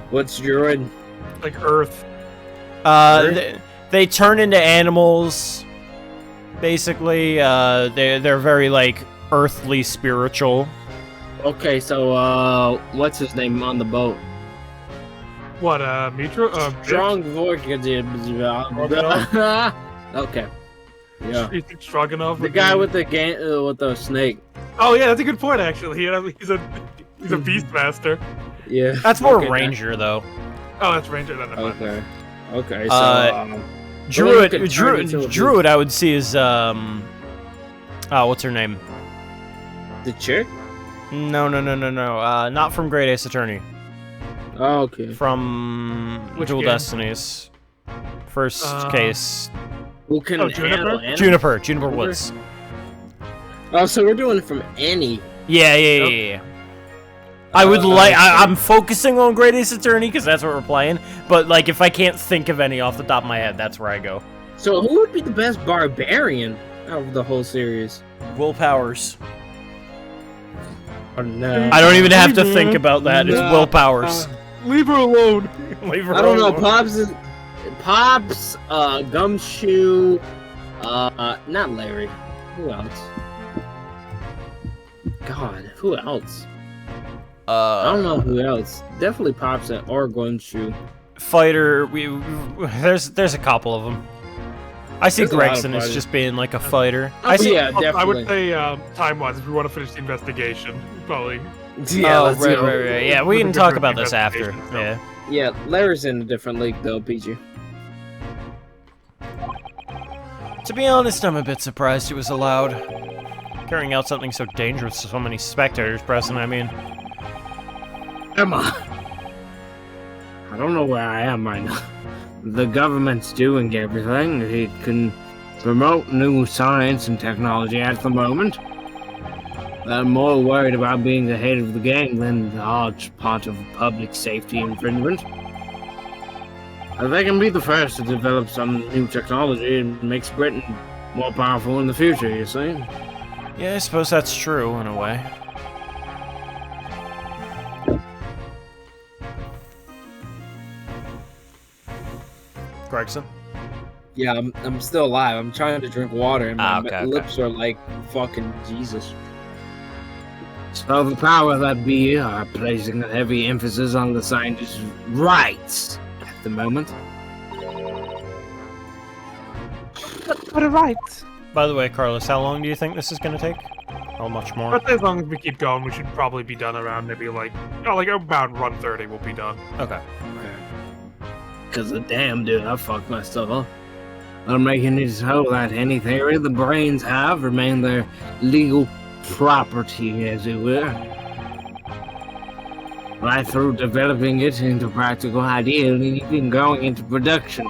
What's Druid?
Like Earth.
They turn into animals. Basically, they're very like earthly, spiritual.
Okay, so what's his name on the boat?
What, Mitra?
Strong voice. Okay. Yeah.
You think Stroganoff?
The
would
guy
be-
with the snake.
Oh yeah, that's a good point actually. He's a beastmaster.
Yeah.
That's more
Okay,
ranger though.
Oh, that's Ranger. Then never mind.
Okay. Okay. So.
Druid,
could turn
Druid,
into a beast.
Druid. I would see is what's her name?
The chick?
No. Not from Great Ace Attorney.
Oh, okay.
From
Which
Dual
game?
Destinies. First case.
Who can
Oh, Juniper?
handle animals?
Juniper Woods.
Oh, so we're doing it from any.
Yeah. I would I'm focusing on Great Ace Attorney because that's what we're playing. But like, if I can't think of any off the top of my head, that's where I go.
So who would be the best barbarian out of the whole series?
Will Powers.
Oh, no.
I don't even have to think about that. It's
No.
Will Powers.
Leave her alone.
Leave her
I don't know.
alone.
Pops, Gumshoe, not Larry. Who else? God, who else? I don't know who else. Definitely Pops or Gumshoe.
Fighter. There's a couple of them. I see
There's a lot of
Gregson as
fighters.
just being like a fighter.
Oh,
I see.
yeah, definitely.
I would say time-wise, if we want to finish the investigation, probably.
Oh,
let's
right,
go.
right. Yeah, we
With
can
a
talk
different
about this after.
investigation stuff.
Yeah.
Yeah, Larry's in a different league though, PG.
To be honest, I'm a bit surprised it was allowed. Carrying out something so dangerous to so many spectators present, I mean.
Emma, I don't know where I am right now. The government's doing everything. It can promote new science and technology at the moment. I'm more worried about being the head of the game than the large part of public safety infringement. They can be the first to develop some new technology and makes Britain more powerful in the future, you see?
Yeah, I suppose that's true, in a way. Gregson?
Yeah, I'm still alive. I'm trying to drink water, and my
Okay.
lips are like fucking Jesus.
So the power that be are placing a heavy emphasis on the scientists' rights at the moment.
What a right.
By the way, Carlos, how long do you think this is going to take? How much more?
But as long as we keep going, we should probably be done around maybe like about run 30 we'll be done.
Okay.
Cause damn, dude, I fucked myself up. I'm making it so that any theory the brains have remain their legal property, as it were. Right through developing it into practical ideas and even going into production.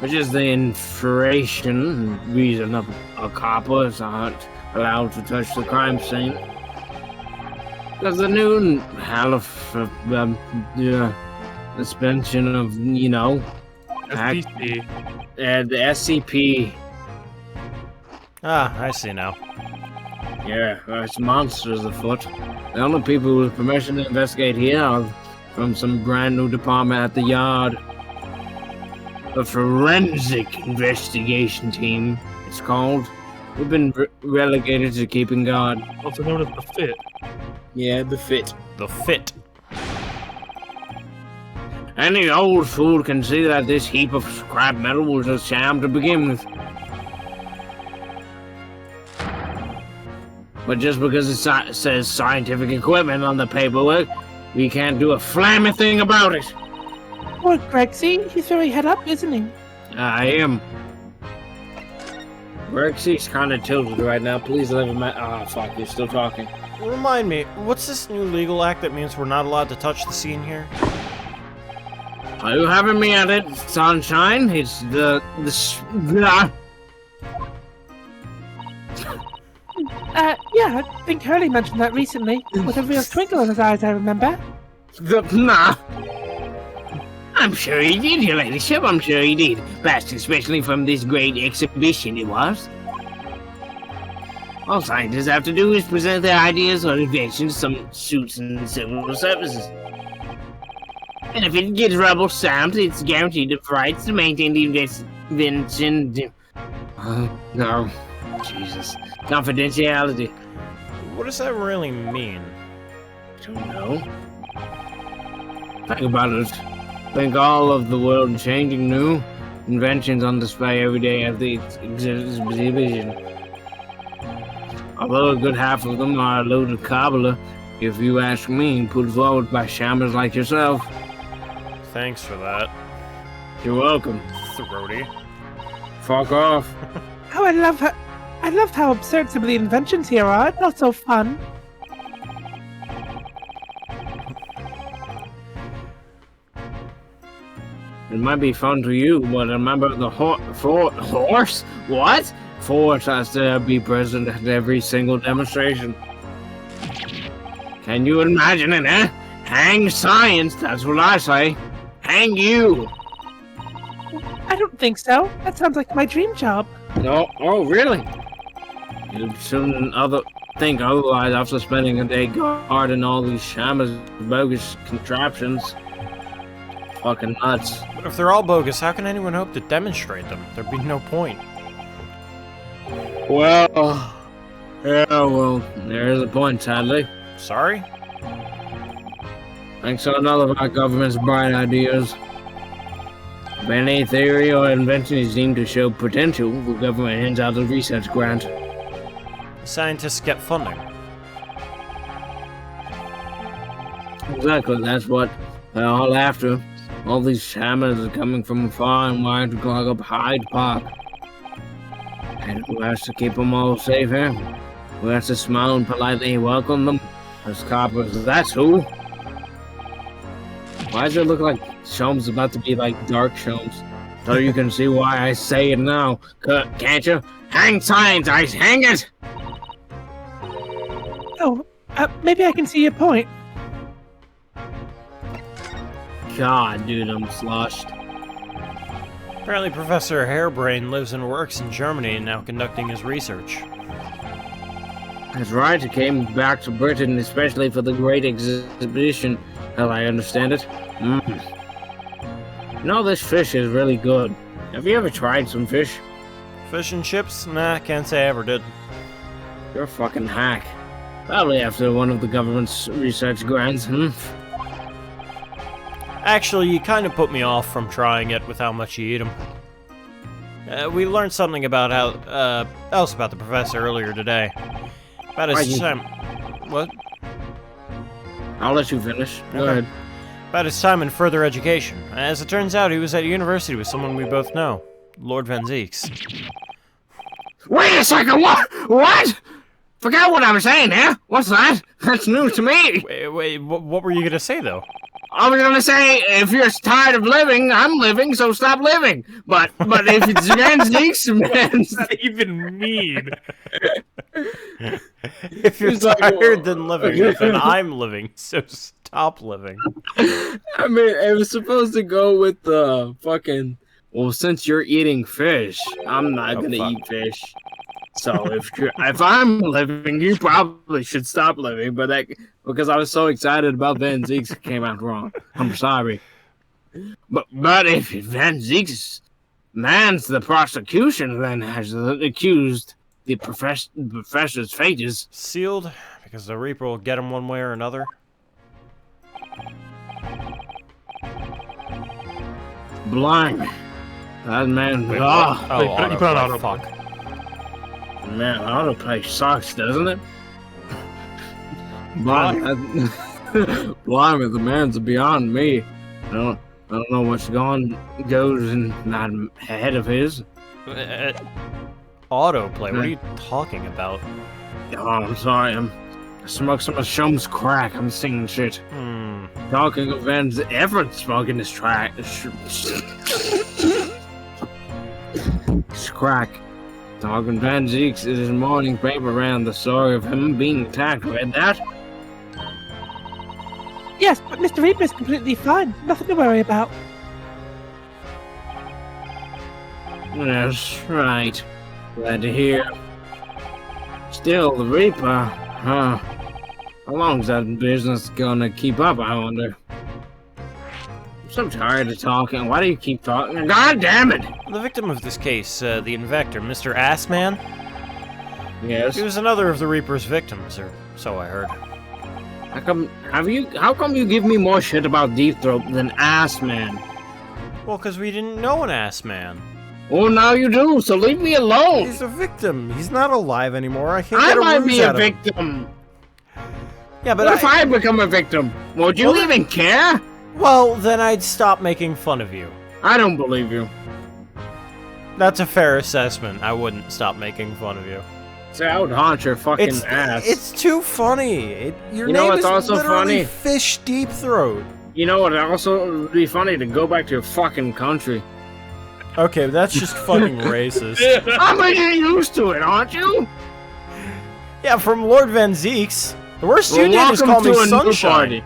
Which is the inflation reason of coppers aren't allowed to touch the crime scene. Because the new suspension of,
SDC.
the SCP.
Ah, I see now.
Yeah, there's monsters afoot. The only people with permission to investigate here are from some brand new department at the yard. A forensic investigation team, it's called. We've been relegated to keeping guard.
Also known as the Fit.
Yeah, the fit.
The fit.
Any old fool can see that this heap of scrap metal was a sham to begin with. But just because it says scientific equipment on the paperwork, we can't do a flaming thing about it.
Poor Gregsy, he's very head up, isn't he?
I am.
Rexy's kind of tilted right now. Please let him. Fuck! You're still talking.
Remind me, what's this new legal act that means we're not allowed to touch the scene here?
Are you having me at it, Sunshine? It's the
Yeah, I think Hurley mentioned that recently, with a real twinkle in his eyes, I remember.
nah. I'm sure he did, your ladyship. I'm sure he did. Best especially from this great exhibition it was. All scientists have to do is present their ideas or inventions to some suits and civil services. And if it gets rubber stamped, it's guaranteed the rights to maintain the invention. No. Jesus. Confidentiality.
What does that really mean?
I don't know. Think about it. Think all of the world changing new inventions on display every day at the exhibition. Although a good half of them are a load of cobbler, if you ask me, put forward by shammers like yourself.
Thanks for that,
You're welcome.
Throaty.
Fuck off.
Oh, I loved how absurd some of the inventions here are. It's not so fun.
It might be fun to you, but remember the horse? What? Force has to be present at every single demonstration. Can you imagine it, eh? Hang science, that's what I say. Hang you.
I don't think so. That sounds like my dream job.
No, oh really? You shouldn't think otherwise after spending a day guarding all these shammers bogus contraptions. Fucking nuts.
But if they're all bogus, how can anyone hope to demonstrate them? There'd be no point.
Well, there's a point, sadly.
Sorry?
Thanks to another of our government's bright ideas. If any theory or invention is deemed to show potential, the government hands out a research grant.
Scientists get funding.
Exactly, that's what they're all after. All these shamans are coming from far and wide to clog up Hyde Park. And who has to keep them all safe here? Who has to smile and politely welcome them? As coppers, that's who. Why does it look like Sholmes about to be like Dark Sholmes? So you can see why I say it now. Can't you? Hang signs, I hang it!
Oh, maybe I can see your point.
God, dude, I'm sloshed.
Apparently Professor Hairbrain lives and works in Germany and now conducting his research.
That's right, he came back to Britain especially for the Great Exhibition, hell I understand it. You know, this fish is really good. Have you ever tried some fish?
Fish and chips? Nah, can't say I ever did.
You're a fucking hack. Probably after one of the government's research grants,
Actually, you kind of put me off from trying it with how much you eat them. We learned something about else about the professor earlier today. About his time... What?
I'll let you finish. Go ahead.
About his time in further education. As it turns out, he was at university with someone we both know. Lord Van Zeeks.
Wait a second, what? Forgot what I was saying there. What's that? That's new to me.
Wait, what were you gonna say, though?
I was gonna say, if you're tired of living, I'm living, so stop living. But if it's Van Zeeks, man...
Not even mean.
If you're tired than living, then I'm living, so stop living.
I mean, it was supposed to go with the fucking... Well, since you're eating fish, I'm not gonna eat fish. So if I'm living, you probably should stop living. But because I was so excited about Van Zeeks, it came out wrong. I'm sorry.
But if Van Zeeks mans the prosecution, then has accused the professor's fate is
sealed, because the Reaper will get him one way or another.
Blind. That man.
Wait,
Oh,
auto,
you put on auto.
fuck.
Man, autoplay sucks, doesn't it? Blind. Blind with the man's beyond me. I don't know what's goes in that head of his.
Autoplay? What are you talking about?
Oh, I'm sorry. I smoked some of Shum's crack. I'm singing shit. Talking of Van's effort smoking this track. It's crack. Talking Van Zeeks in his morning paper ran the story of him being attacked. Read that?
Yes, but Mr. Reaper is completely fine. Nothing to worry about.
That's right. Glad to hear. Still, the Reaper, huh? How long's that business gonna keep up, I wonder? I'm so tired of talking. Why do you keep talking? God damn it!
The victim of this case, the Invector, Mr. Assman?
Yes.
He was another of the Reaper's victims, or so I heard.
How come you give me more shit about Deep Throat than Ass Man?
Well, because we didn't know an Assman.
Well, now you do, so leave me alone!
He's a victim. He's not alive anymore. I can't
I
get a
might
ruse
be a
out of him.
victim!
Yeah, but
What if I become a victim? Would you even care?
Well, then I'd stop making fun of you.
I don't believe you.
That's a fair assessment. I wouldn't stop making fun of you.
Say, I would haunt your fucking ass.
It's too funny. Your
You know
name
what's
is
also
literally
funny?
Fish Deep Throat.
You know what also would be funny? To go back to your fucking country.
Okay, but that's just fucking racist.
I'm getting used to it, aren't you?
Yeah, from Lord Van Zeeks. The worst you
Well,
did is call
welcome
me
to a new
Sunshine.
party.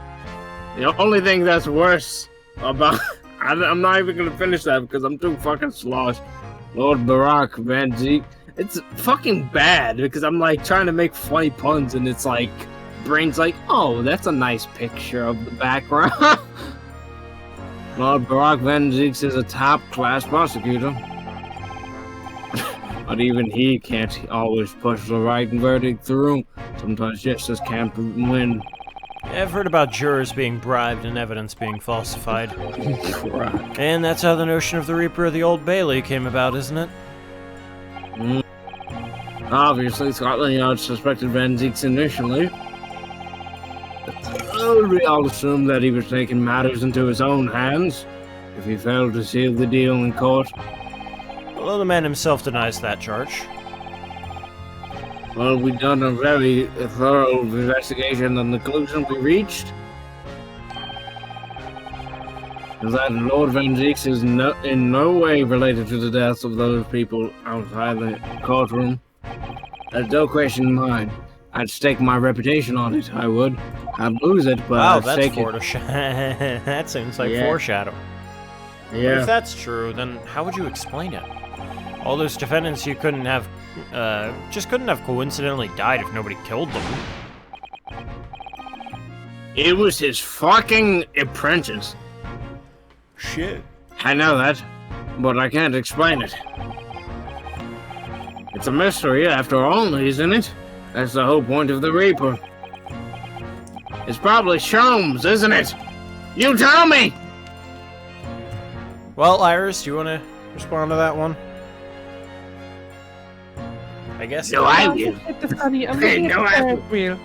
The only thing that's worse about... I'm not even gonna finish that because I'm too fucking sloshed. Lord Barack Van Zeke. It's fucking bad because I'm like trying to make funny puns and it's like... Brain's like, oh, that's a nice picture of the background. Lord Barack Van Zeeks is a top-class prosecutor. But even he can't always push the right verdict through. Sometimes justice can't win.
I've heard about jurors being bribed and evidence being falsified.
Crap.
And that's how the notion of the Reaper of the Old Bailey came about, isn't it?
Obviously, Scotland Yard suspected Van Zeeks initially. Well, we all assumed that he was taking matters into his own hands if he failed to seal the deal in court.
Although the man himself denies that charge.
Well, we've done a very thorough investigation, and the conclusion we reached is that Lord Van Zeeks is in no way related to the deaths of those people outside the courtroom. There's no question in mine. I'd stake my reputation on it, I would. I'd lose it, but
Wow,
I'd
that's
stake it.
that seems like
Yeah.
foreshadow. But
Yeah.
if that's true, then how would you explain it? All those defendants you couldn't have, just couldn't have coincidentally died if nobody killed them.
It was his fucking apprentice.
Shit.
I know that, but I can't explain it. It's a mystery after all, isn't it? That's the whole point of the Reaper. It's probably Sholmes, isn't it? You tell me!
Well, Iris, do you want to respond to that one? I guess.
No, I will.
It's funny. I'm looking
No,
at
I-
the Ferris wheel.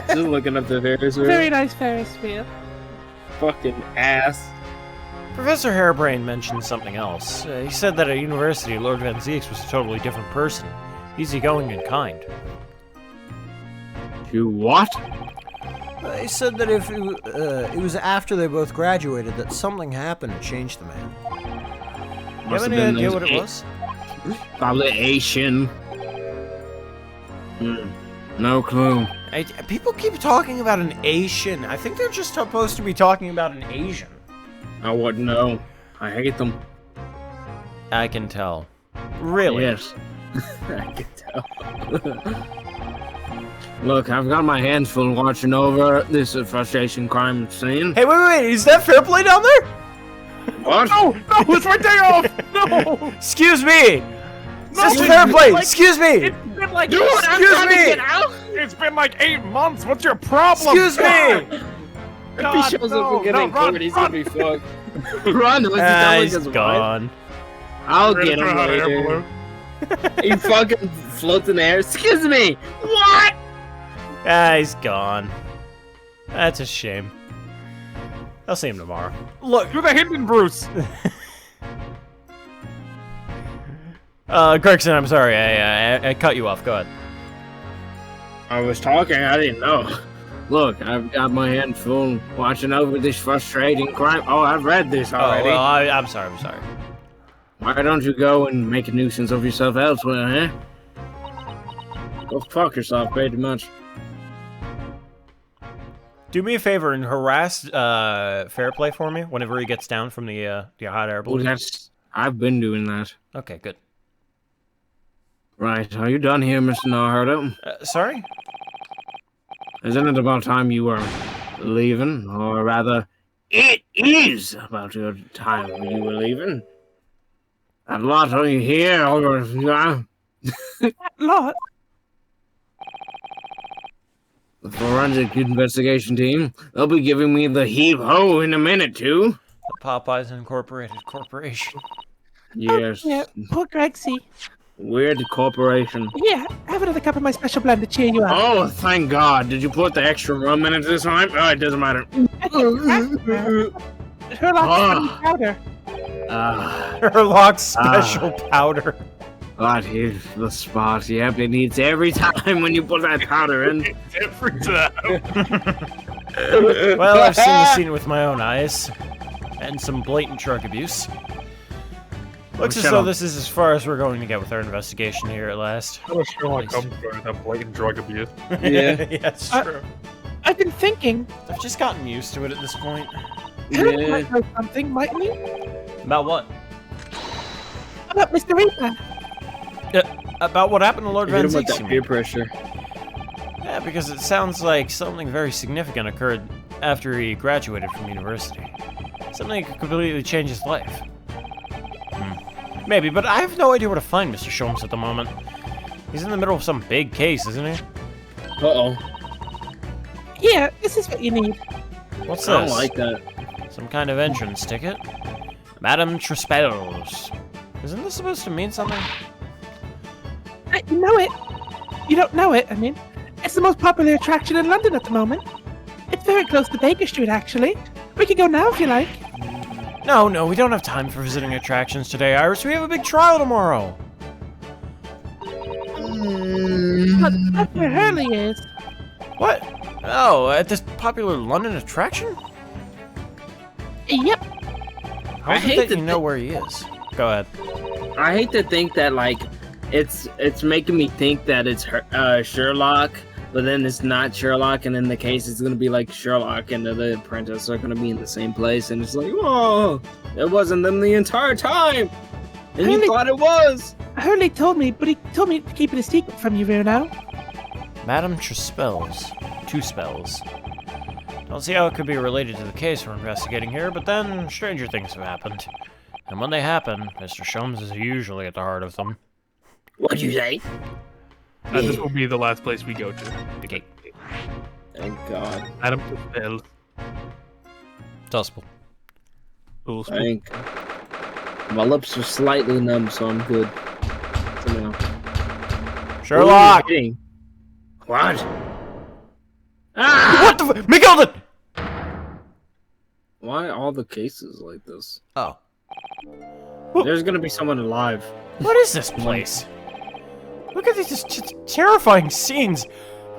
Just looking up the Ferris wheel.
Very nice Ferris wheel.
Fucking ass.
Professor Harebrained mentioned something else. He said that at university, Lord Van Zeeks was a totally different person. Easygoing and kind.
You what?
He said that if it was after they both graduated that something happened to change the man. You have any idea what it was?
Probably Asian. No clue.
People keep talking about an Asian. I think they're just supposed to be talking about an Asian.
I wouldn't know. I hate them.
I can tell. Really?
Yes. I can tell. Look, I've got my hands full watching over this frustration crime scene.
Hey, wait, is that fair play down there?
What?
No, it's right there off. No.
Excuse me!
No,
Sister
it's
Fairplay,
like-
excuse me!
It's been like
Excuse me!
It's been like 8 months. What's your problem?
Excuse me!
God,
If he shows up again in court, he's gonna be fucked. Run, was he telling
He's
us why?
gone.
I'll
Ready
get
for
him
a hot air
later.
balloon?
He fucking floats in the air. Excuse me! What?
He's gone. That's a shame. I'll see him tomorrow. Look,
Do the hidden Bruce.
Gregson, I'm sorry, I cut you off. Go ahead.
I was talking, I didn't know. Look, I've got my hand full watching over this frustrating crime. Oh, I've read this
Oh,
already.
well, I'm sorry.
Why don't you go and make a nuisance of yourself elsewhere, huh? Go fuck yourself, pretty much.
Do me a favor and harass Fairplay for me whenever he gets down from the hot air
Oh,
balloon.
I've been doing that.
Okay, good.
Right, are you done here, Mr. Naruto?
Sorry?
Isn't it about time you were leaving? Or rather, it is about your time when you were leaving. That lot are you here, or...
Lot?
The forensic investigation team, they'll be giving me the heave-ho in a minute, too.
The Popeyes Incorporated Corporation.
Yes,
Yeah, poor Gregsy.
weird corporation.
Yeah, have another cup of my special blend to cheer you up.
Oh, thank God. Did you put the extra rum in it this time? Oh, it doesn't matter.
Sherlock's powder.
Sherlock's special powder.
God, here's the spot. Yep, it needs every time when you put that powder in.
Every time.
Well, I've seen the scene with my own eyes. And some blatant drug abuse. Looks as
shut
though
up.
this is as far as we're going to get with our investigation here at last.
How does Sherlock Holmes go with that blatant drug abuse?
Yeah.
Yeah, it's true.
I've been thinking.
I've just gotten used to it at this point.
Philip
Yeah.
might know something, mightn't he?
About what?
About Mr. Reaper.
About what happened to Lord
Hit
Van
him with
Zeeks,
that
you
peer
mean?
pressure.
Yeah, because it sounds like something very significant occurred after he graduated from university. Something that could completely change his life. Maybe, but I have no idea where to find Mr. Sholmes at the moment. He's in the middle of some big case, isn't he?
Uh-oh.
Here, this is what you need.
What's
I
this?
don't like that.
Some kind of entrance ticket? Madame Truspel's. Isn't this supposed to mean something?
You know it. You don't know it, I mean. It's the most popular attraction in London at the moment. It's very close to Baker Street, actually. We could go now if you like.
No, we don't have time for visiting attractions today, Iris. We have a big trial tomorrow.
But that's where Hurley is.
What? Oh, at this popular London attraction?
Yep.
How
I
is
hate
it that
to
you know where he is? Go ahead.
I hate to think that like it's making me think that it's Sherlock, but then it's not Sherlock, and in the case it's gonna be like Sherlock and the apprentice are gonna be in the same place, and it's like, whoa, it wasn't them the entire time, and you
Really?
thought it was.
Hurley told me, but he told me to keep it a secret from you, Bruno.
Madam Spells. 2 spells. Don't see how it could be related to the case we're investigating here, but then stranger things have happened. And when they happen, Mr. Sholmes is usually at the heart of them.
What'd you say?
And this will be the last place we go to.
Okay.
Thank God.
Adam Spell.
Possible.
Cool.
I think my lips are slightly numb, so I'm good. So now.
Sherlock!
What?
What the f- McGilden!
Why all the cases like this?
Oh.
There's gonna be someone alive.
What is this place? Look at these terrifying scenes.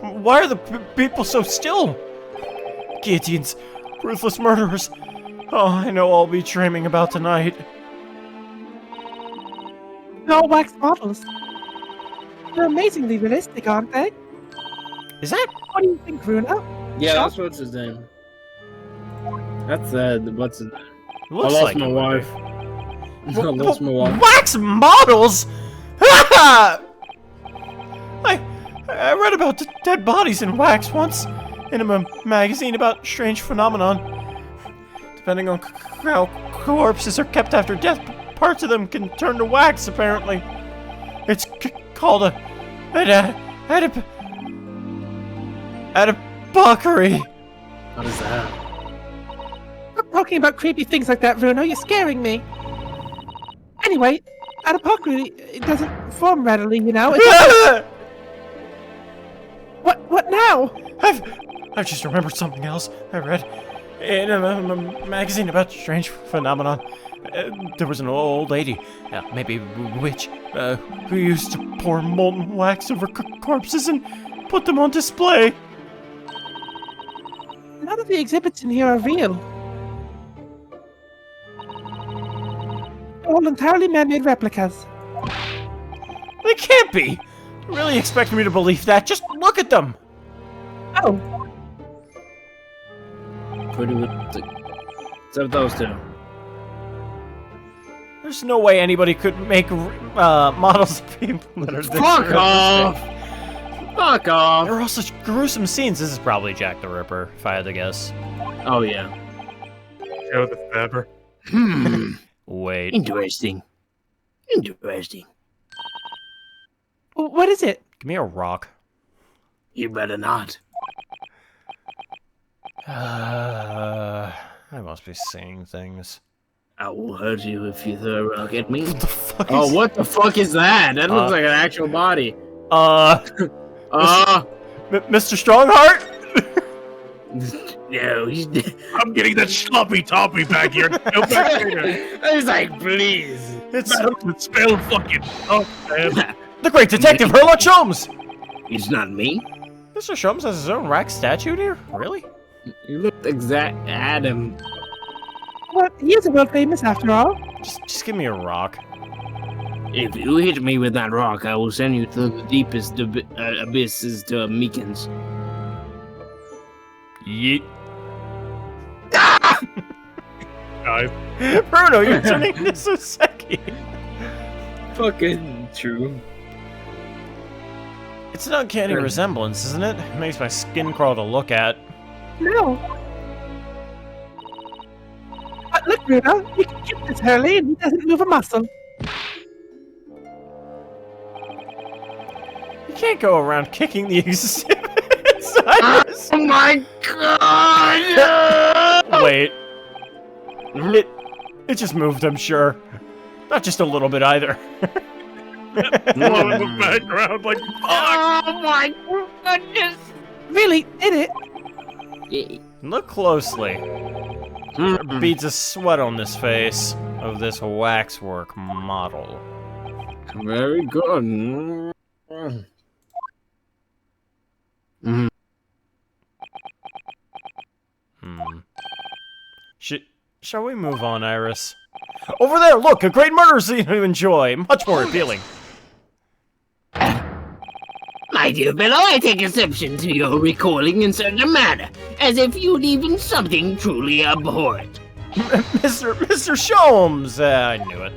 Why are the people so still? Guillotines. Ruthless murderers. Oh, I know all I'll be dreaming about tonight.
They're all wax models. They're amazingly realistic, aren't they?
Is that...
What do you think, Bruno?
Yeah,
Sure.
that's what's his name. That's what's his name?
Looks
I lost
like
my
it would
wife.
be.
I lost my wife.
Wax models? I read about dead bodies in wax once in a magazine about strange phenomenon. Depending on how corpses are kept after death, parts of them can turn to wax, apparently. It's called a adipockery.
What is that?
Stop talking about creepy things like that, Bruno. You're scaring me. Anyway, adipockery, it doesn't form readily, you know. What now?
I've just remembered something else I read in a magazine about strange phenomenon. There was an old lady, maybe a witch, who used to pour molten wax over corpses and put them on display.
None of the exhibits in here are real. They're all entirely man-made replicas.
They can't be! You really expect me to believe that? Just look at them!
Oh,
Pretty good. Except those two.
There's no way anybody could make models of people that are this
Fuck
realistic.
off! Fuck off!
There are all such gruesome scenes. This is probably Jack the Ripper, if I had to guess.
Oh yeah.
Joe the Fabber.
Wait.
Interesting. Interesting.
what is it?
Give me a rock.
You better not.
I must be seeing things.
I will hurt you if you throw a rock at me.
What the fuck
Oh,
is...
what the fuck is that? That looks like an actual body.
Mr. Strongheart?
No, he's dead.
I'm getting that sloppy toppy back here. Go back here.
I was like, please.
It's
Madam Spell fucking up, man.
the great detective, Sherlock Holmes!
It's not me.
Mr. Sholmes has his own wax statue here? Really?
You looked exact Adam.
Well, he is a world famous after all.
Just give me a rock.
If you hit me with that rock, I will send you to the deepest abysses to Meekins.
Yeet.
Guys,
Bruno, you're turning into Soseki.
Fucking true.
It's an uncanny resemblance, isn't it? It makes my skin crawl to look at.
No. But look, Bruno, you can kick this Hurley and he doesn't move a muscle.
You can't go around kicking the exhibits. Iris.
Oh my god!
Wait. It just moved, I'm sure. Not just a little bit either.
blow in the background like fuck.
Oh my goodness!
Really, did it?
Look closely. There beads of sweat on this face of this waxwork model.
Very good.
Shall we move on, Iris? Over there, look! A great murder scene to enjoy! Much more appealing.
My dear fellow, I take exception to your recalling in such a manner, as if you'd even something truly abhorrent.
Mr. Sholmes! I knew it.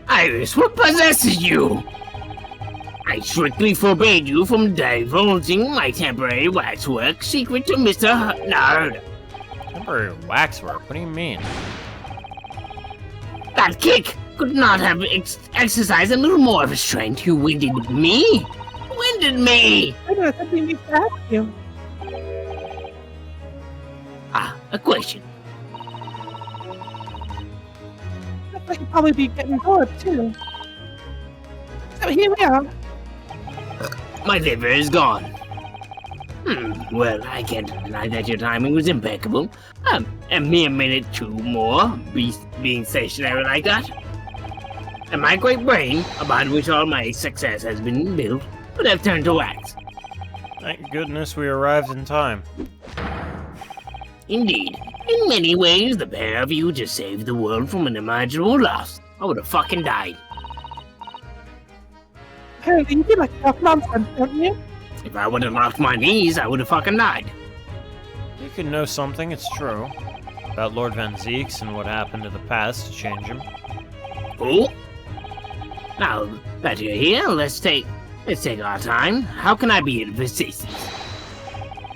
Iris, what possesses you? I strictly forbade you from divulging my temporary waxwork secret to Mr. Nard.
Temporary waxwork? What do you mean?
That kick could not have exercised a little more of restraint. You winded me? Winded me!
I know something needs to ask you.
Ah, a question.
Looks like you'll probably be getting bored, too. So here we are.
My liver is gone. Well, I can't deny that your timing was impeccable. A mere minute too more, being stationary like that. And my great brain, upon which all my success has been built, would have turned to wax.
Thank goodness we arrived in time.
Indeed, in many ways, the pair of you just saved the world from an imaginable loss. I would have fucking died.
Apparently you do like to talk nonsense, don't you?
If I would have lost my knees, I would have fucking died.
You could know something, it's true. About Lord Van Zeeks and what happened to the past to change him.
Who? Now that you're here, let's take our time. How can I be of assistance?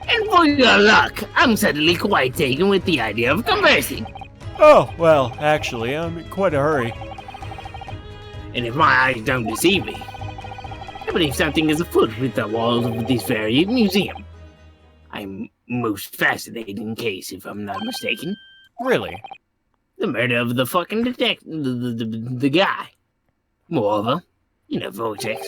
And for your luck, I'm suddenly quite taken with the idea of conversing.
Oh, well, actually, I'm in quite a hurry.
And if my eyes don't deceive me, I believe something is afoot with the walls of this very museum. I'm most fascinating case, if I'm not mistaken.
Really?
The murder of the fucking detective, the guy. Moreover, in a vortex.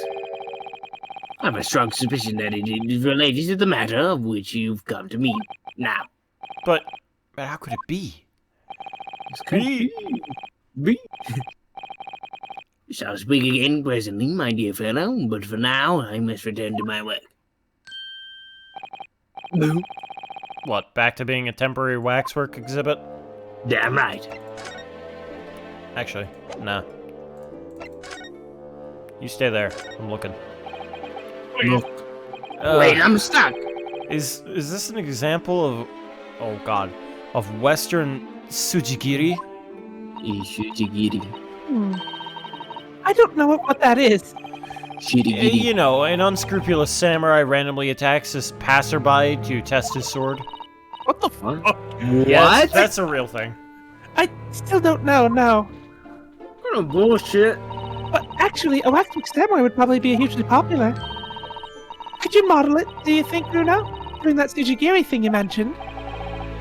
I have a strong suspicion that it is related to the matter of which you've come to me now.
But how could it be?
B.
Shall speak again presently, my dear fellow, but for now I must return to my work. Boo.
What, back to being a temporary waxwork exhibit?
Damn right.
Actually, nah. You stay there. I'm looking.
Look.
Wait, I'm stuck.
Is this an example of, oh god, of Western Sujigiri?
I don't know what that is.
You know, an unscrupulous samurai randomly attacks his passerby to test his sword.
What the fuck?
Yes, that's a real thing.
I still don't know, no.
What a bullshit.
But actually, a waxwork samurai would probably be hugely popular. Could you model it, do you think, Bruno? Doing that Sujigiri thing you mentioned?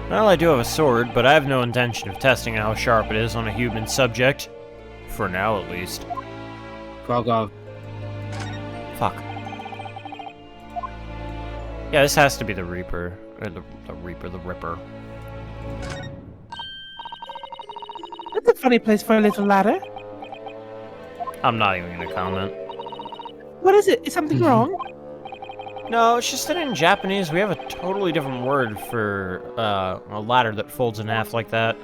Well, I do have a sword, but I have no intention of testing how sharp it is on a human subject. For now, at least.
Fuck off.
Fuck. Yeah, this has to be the Reaper. Or the Ripper.
That's a funny place for a little ladder.
I'm not even gonna comment.
What is it? Is something wrong?
No, it's just that in Japanese we have a totally different word for a ladder that folds in half like that.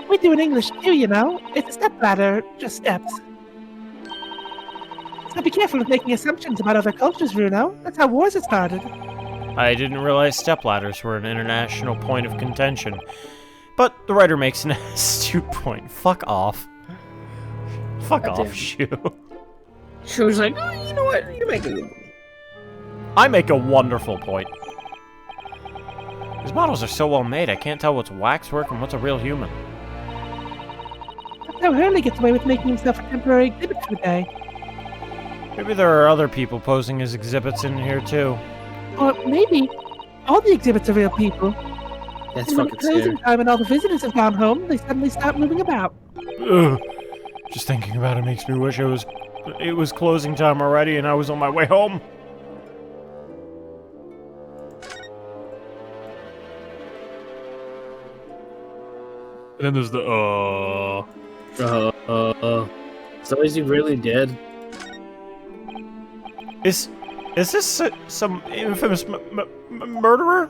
We do in English too, you know. It's a step ladder, just steps. So be careful of making assumptions about other cultures, Bruno. That's how wars are started.
I didn't realize stepladders were an international point of contention. But the writer makes an astute point. Fuck off. Fuck off, Shu.
She was like, oh, you know what? You make a good one.
I make a wonderful point. These models are so well made, I can't tell what's waxwork and what's a real human.
That's how Hurley gets away with making himself a temporary exhibit for the day.
Maybe there are other people posing as exhibits in here too.
Or maybe all the exhibits are real people.
That's
And when
fucking
it's closing
scary.
time and all the visitors have gone home, they suddenly start moving about.
Ugh. Just thinking about it makes me wish I was it was closing time already and I was on my way home.
And then there's the
So is he really dead?
Is this some infamous murderer?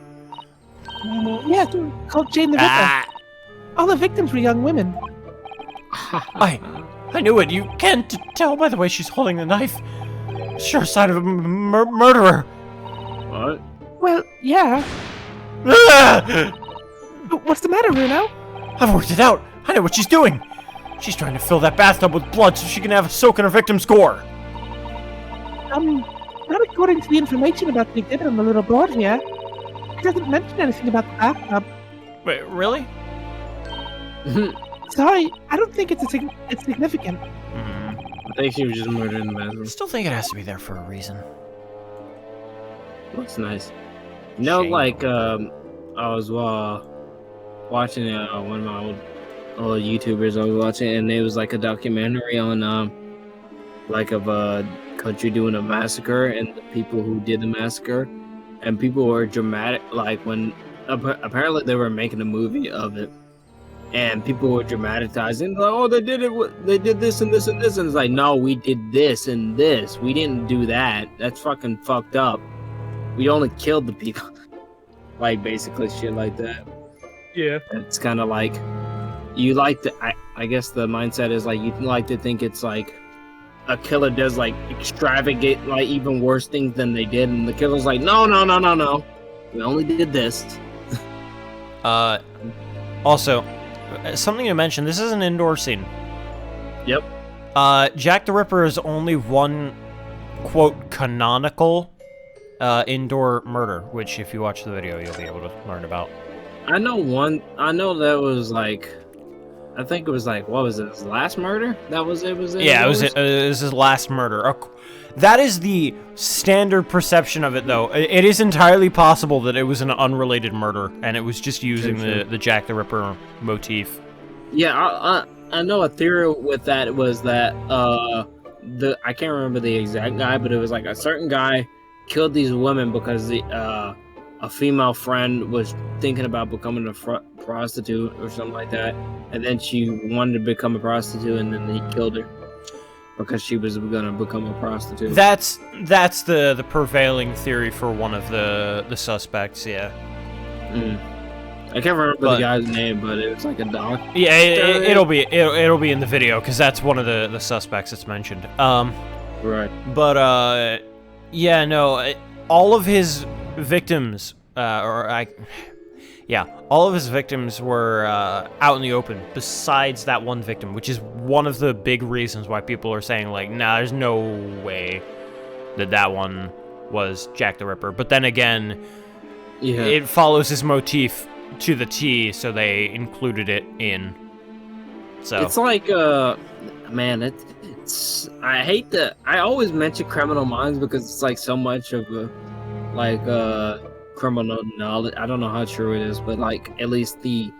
Yeah, called Jane the Ripper.
Ah,
All the victims were young women.
I knew it. You can't tell by the way she's holding the knife. Sure sign of a murderer.
What?
Well, yeah.
Ah!
But what's the matter, Runo?
I've worked it out. I know what she's doing. She's trying to fill that bathtub with blood so she can have a soak in her victim's gore.
Not according to the information about the exhibit on the little board here. It doesn't mention anything about the bathtub.
Wait, really?
Sorry, I don't think it's significant.
I think she was just murdered in the bathroom.
Still think it has to be there for a reason.
Looks nice. You know,
Shame.
like, I was watching one of my old YouTubers I was watching, and it was like a documentary on like of a country doing a massacre and the people who did the massacre, and people were dramatic, like when apparently they were making a movie of it, and people were dramatizing, like, oh, they did this and this and this, and it's like, no, we did this and this, we didn't do that, that's fucking fucked up, we only killed the people. Like basically shit like that.
yeah.
It's kind of like you like to. I guess the mindset is like you like to think it's like a killer does like extravagant, like even worse things than they did, and the killer's like, no, we only did this.
Also, something to mention, this is an indoor scene.
Yep.
Jack the Ripper is only one, quote, canonical indoor murder, which if you watch the video, you'll be able to learn about.
I know that was like, I think it was like, what was it, his last murder? That was it?
Yeah, it was his last murder. That is the standard perception of it, though. It is entirely possible that it was an unrelated murder, and it was just using the Jack the Ripper motif.
Yeah, I know a theory with that was that I can't remember the exact guy, but it was like a certain guy killed these women because a female friend was thinking about becoming a prostitute or something like that, and then she wanted to become a prostitute, and then he killed her because she was gonna become a prostitute.
That's the prevailing theory for one of the suspects. Yeah.
I can't remember the guy's name, but it was like a doc.
Yeah, it'll be in the video because that's one of the suspects that's mentioned.
Right.
But yeah, no, all of his victims, all of his victims were out in the open, besides that one victim, which is one of the big reasons why people are saying, like, nah, there's no way that one was Jack the Ripper. But then again, it follows his motif to the T, so they included it in. So
it's like, man, I always mention Criminal Minds because it's like so much of criminal knowledge. I don't know how true it is, but like at least the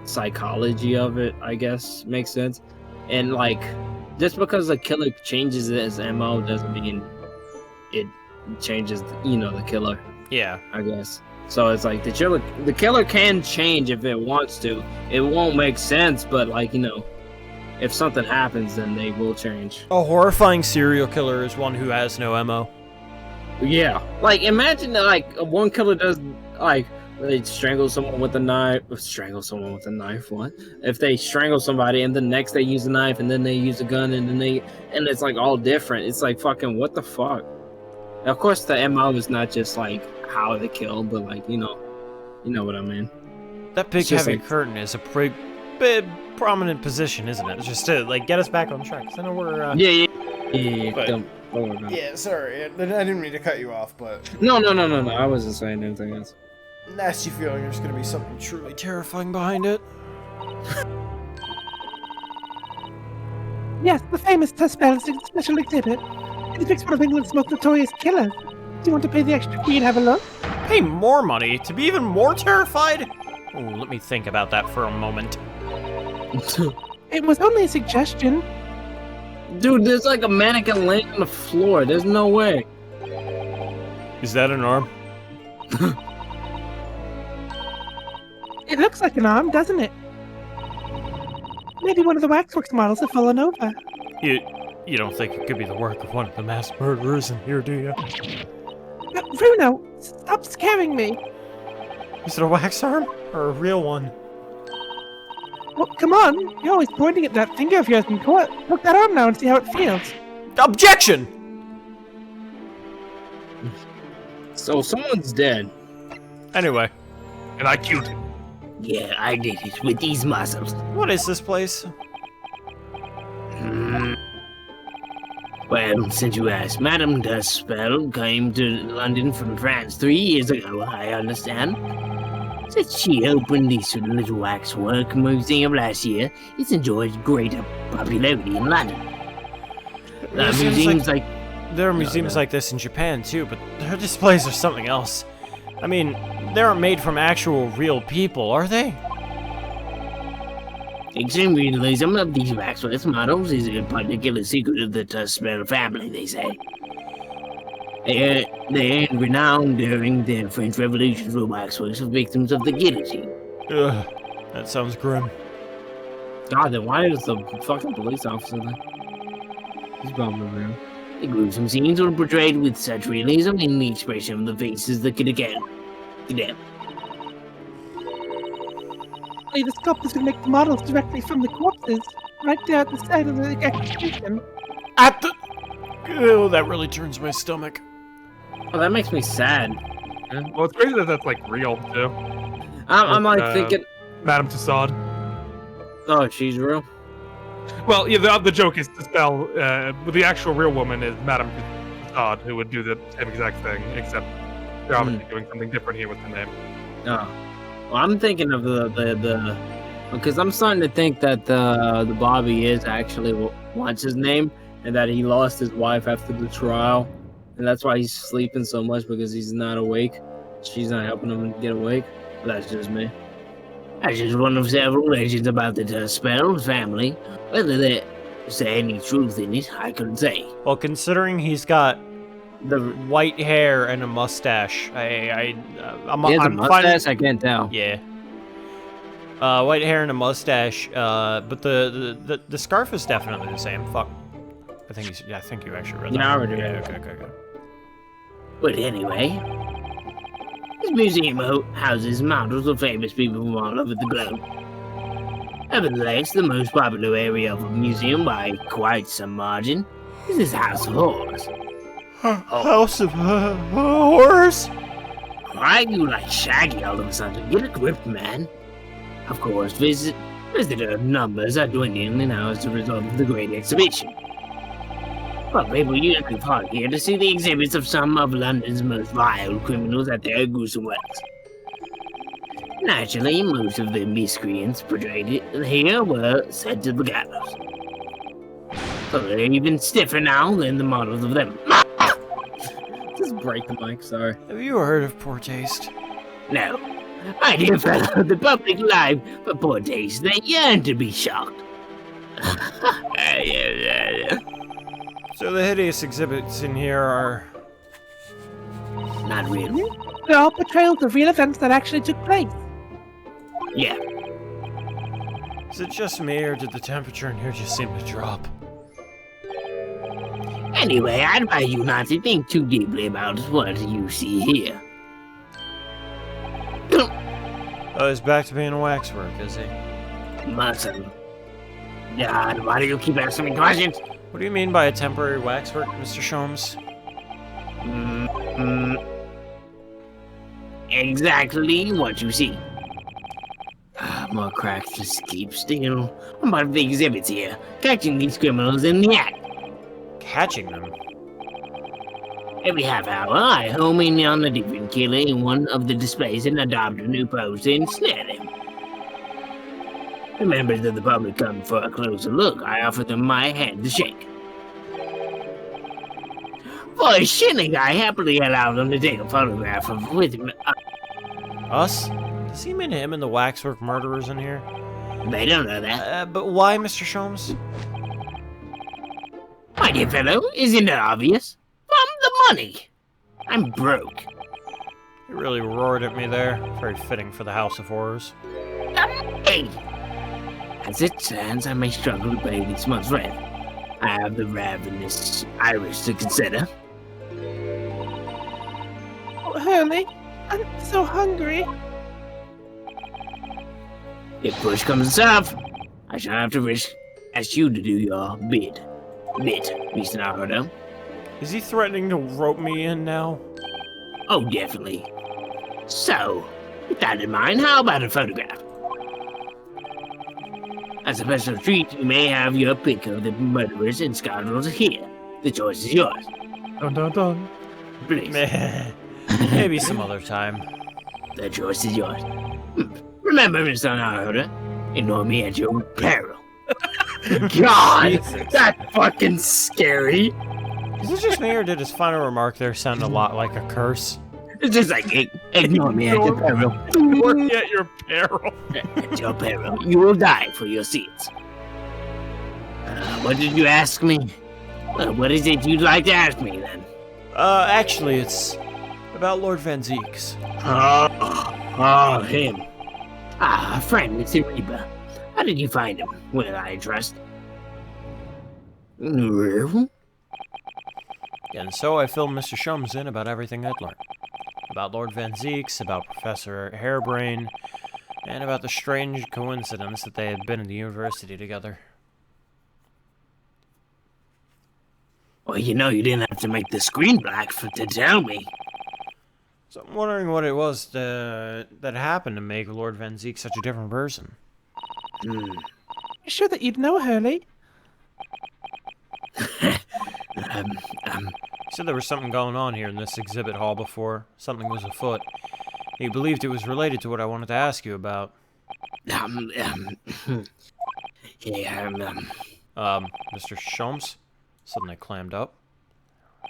psychology of it, I guess, makes sense. And like, just because the killer changes his MO doesn't mean it changes, the killer.
Yeah,
I guess. So it's like the killer can change if it wants to. It won't make sense, but like, if something happens, then they will change.
a horrifying serial killer is one who has no MO.
Yeah, like imagine that, like one killer does, like they strangle someone with a knife. What? If they strangle somebody and the next they use a knife and then they use a gun and it's like all different. It's like fucking what the fuck. Now, of course, the MO is not just like how they kill, but like you know what I mean.
That big
It's just
heavy
like-
curtain is a pretty big prominent position, isn't it? Just to like get us back on track. 'Cause I know we're
Yeah.
But-
Don't worry about it.
Yeah, sorry. I didn't mean to cut you off, but
No. I wasn't saying anything else.
nasty feeling there's gonna be something truly terrifying behind it.
Yes, the famous special exhibit. It depicts one of England's most notorious killers. Do you want to pay the extra fee and have a look?
Pay more money to be even more terrified? Ooh, let me think about that for a moment.
It was only a suggestion.
Dude, there's like a mannequin laying on the floor. There's no way.
Is that an arm?
It looks like an arm, doesn't it? Maybe one of the waxworks models have fallen over.
You don't think it could be the work of one of the mass murderers in here, do you?
Bruno, stop scaring me.
Is it a wax arm or a real one?
Well, come on. You're always pointing at that finger of yours in court. Look that arm now and see how it feels.
Objection!
So someone's dead.
Anyway,
And I killed him.
Yeah, I did it with these muscles.
what is this place?
Well, since you asked, Madame Dustspell came to London from France 3 years ago, I understand. Since she opened this little waxwork museum last year, it's enjoyed greater popularity in London. The
Museums
museum's like
There are museums like this in Japan too, but their displays are something else. I mean, they aren't made from actual real people, are they?
extreme realism of these waxwork models is a particular secret of the Dustspell family, they say. They earned renown during the French Revolution for waxworks of victims of the guillotine.
Ugh, that sounds grim.
God, then why is the fucking police officer there? He's bumming around.
The gruesome scenes were portrayed with such realism in the expression of the faces that could again.
The sculptors can make the models directly from the corpses, right there at the site of the execution.
At the... Oh, that really turns my stomach.
Oh, that makes me sad.
Well, it's crazy that that's like real too.
I'm like thinking,
Madame Tussauds.
oh, she's real.
Well, yeah, the joke is to spell, but the actual real woman is Madame Tussauds, who would do the same exact thing, except they're obviously doing something different here with the name.
Oh. Well, I'm thinking of the because I'm starting to think that the Bobby is actually what's his name, and that he lost his wife after the trial, and that's why he's sleeping so much because he's not awake. She's not helping him get awake. But that's just me.
That's just one of several legends about the Dustspell family. Whether there's any truth in it, I couldn't say.
Well, considering he's got
The
white hair and a mustache, I'm
he has a
I'm
mustache. I can't tell.
Yeah. White hair and a mustache. But the scarf is definitely the same. Fuck. I think you actually read that.
Yeah, I already read it.
Okay.
But anyway, this museum houses models of famous people from all over the globe. Nevertheless, the most popular area of the museum by quite some margin is this House of Horrors.
House of Horrors?
Why are you like Shaggy all of a sudden? Get a grip, man. Of course, visitor numbers are dwindling now as a result of the Great Exhibition. But people usually park here to see the exhibits of some of London's most vile criminals at their gruesome works. Naturally, most of the miscreants portrayed here were sent to the gallows. So they're even stiffer now than the models of them.
Just break the mic. Sorry.
Have you heard of Poor Taste?
No, my dear fellow, the public live for poor taste. They yearn to be shocked.
So the hideous exhibits in here are...
Not really.
They're all portrayals of real events that actually took place.
Yeah.
Is it just me, or did the temperature in here just seem to drop?
Anyway, I advise you not to think too deeply about what you see here.
Oh, he's back to being a waxwork, is he?
Muscle. God, why do you keep asking me questions?
What do you mean by a temporary waxwork, Mr. Sholmes?
Exactly what you see. More cracks, just keep still. I'm part of the exhibits here, catching these criminals in the act.
Catching them?
Every half hour, I home in on a different killer in one of the displays and adopt a new pose and snare them. The members of the public come for a closer look. I offer them my hand to shake. For a shilling, I happily allow them to take a photograph with me.
Us? Does he mean him and the waxwork murderers in here?
They don't know that.
But why, Mr. Sholmes?
My dear fellow, isn't it obvious? From the money. I'm broke.
You really roared at me there. Very fitting for the House of Horrors.
Hey! As it stands, I may struggle to pay this month's rent. I have the ravenous Irish to consider.
Oh, Hurley, I'm so hungry.
If push comes to shove, I shall have to ask you to do your bit, Mr. Naruto.
Is he threatening to rope me in now?
Oh, definitely. So, with that in mind, how about a photograph? As a special treat, you may have your pick of the murderers and scoundrels here. The choice is yours.
Dun dun dun.
Please,
Meh. Maybe some other time.
the choice is yours. Remember, Mr. Naruto, ignore me at your peril. God, that's fucking scary.
Is it just me, or did his final remark there sound a lot like a curse?
It's just like, ignore me at your peril.
Work at your peril.
At your peril, you will die for your sins. What did you ask me? What is it you'd like to ask me, then?
Actually, it's about Lord Van Zeeks.
Oh, him. Ah, friend, Mr. Reba. How did you find him? Well, I trust.
And so I filled Mr. Shums in about everything I'd learned. About Lord Van Zeeks, about Professor Hairbrain, and about the strange coincidence that they had been in the university together.
Well, you know you didn't have to make the screen black to tell me.
So I'm wondering what it was that happened to make Lord Van Zeek such a different person.
I'm sure that you'd know, Hurley.
He said there was something going on here in this exhibit hall before. Something was afoot. He believed it was related to what I wanted to ask you about.
Yeah,
Mr. Shums? Suddenly clammed up.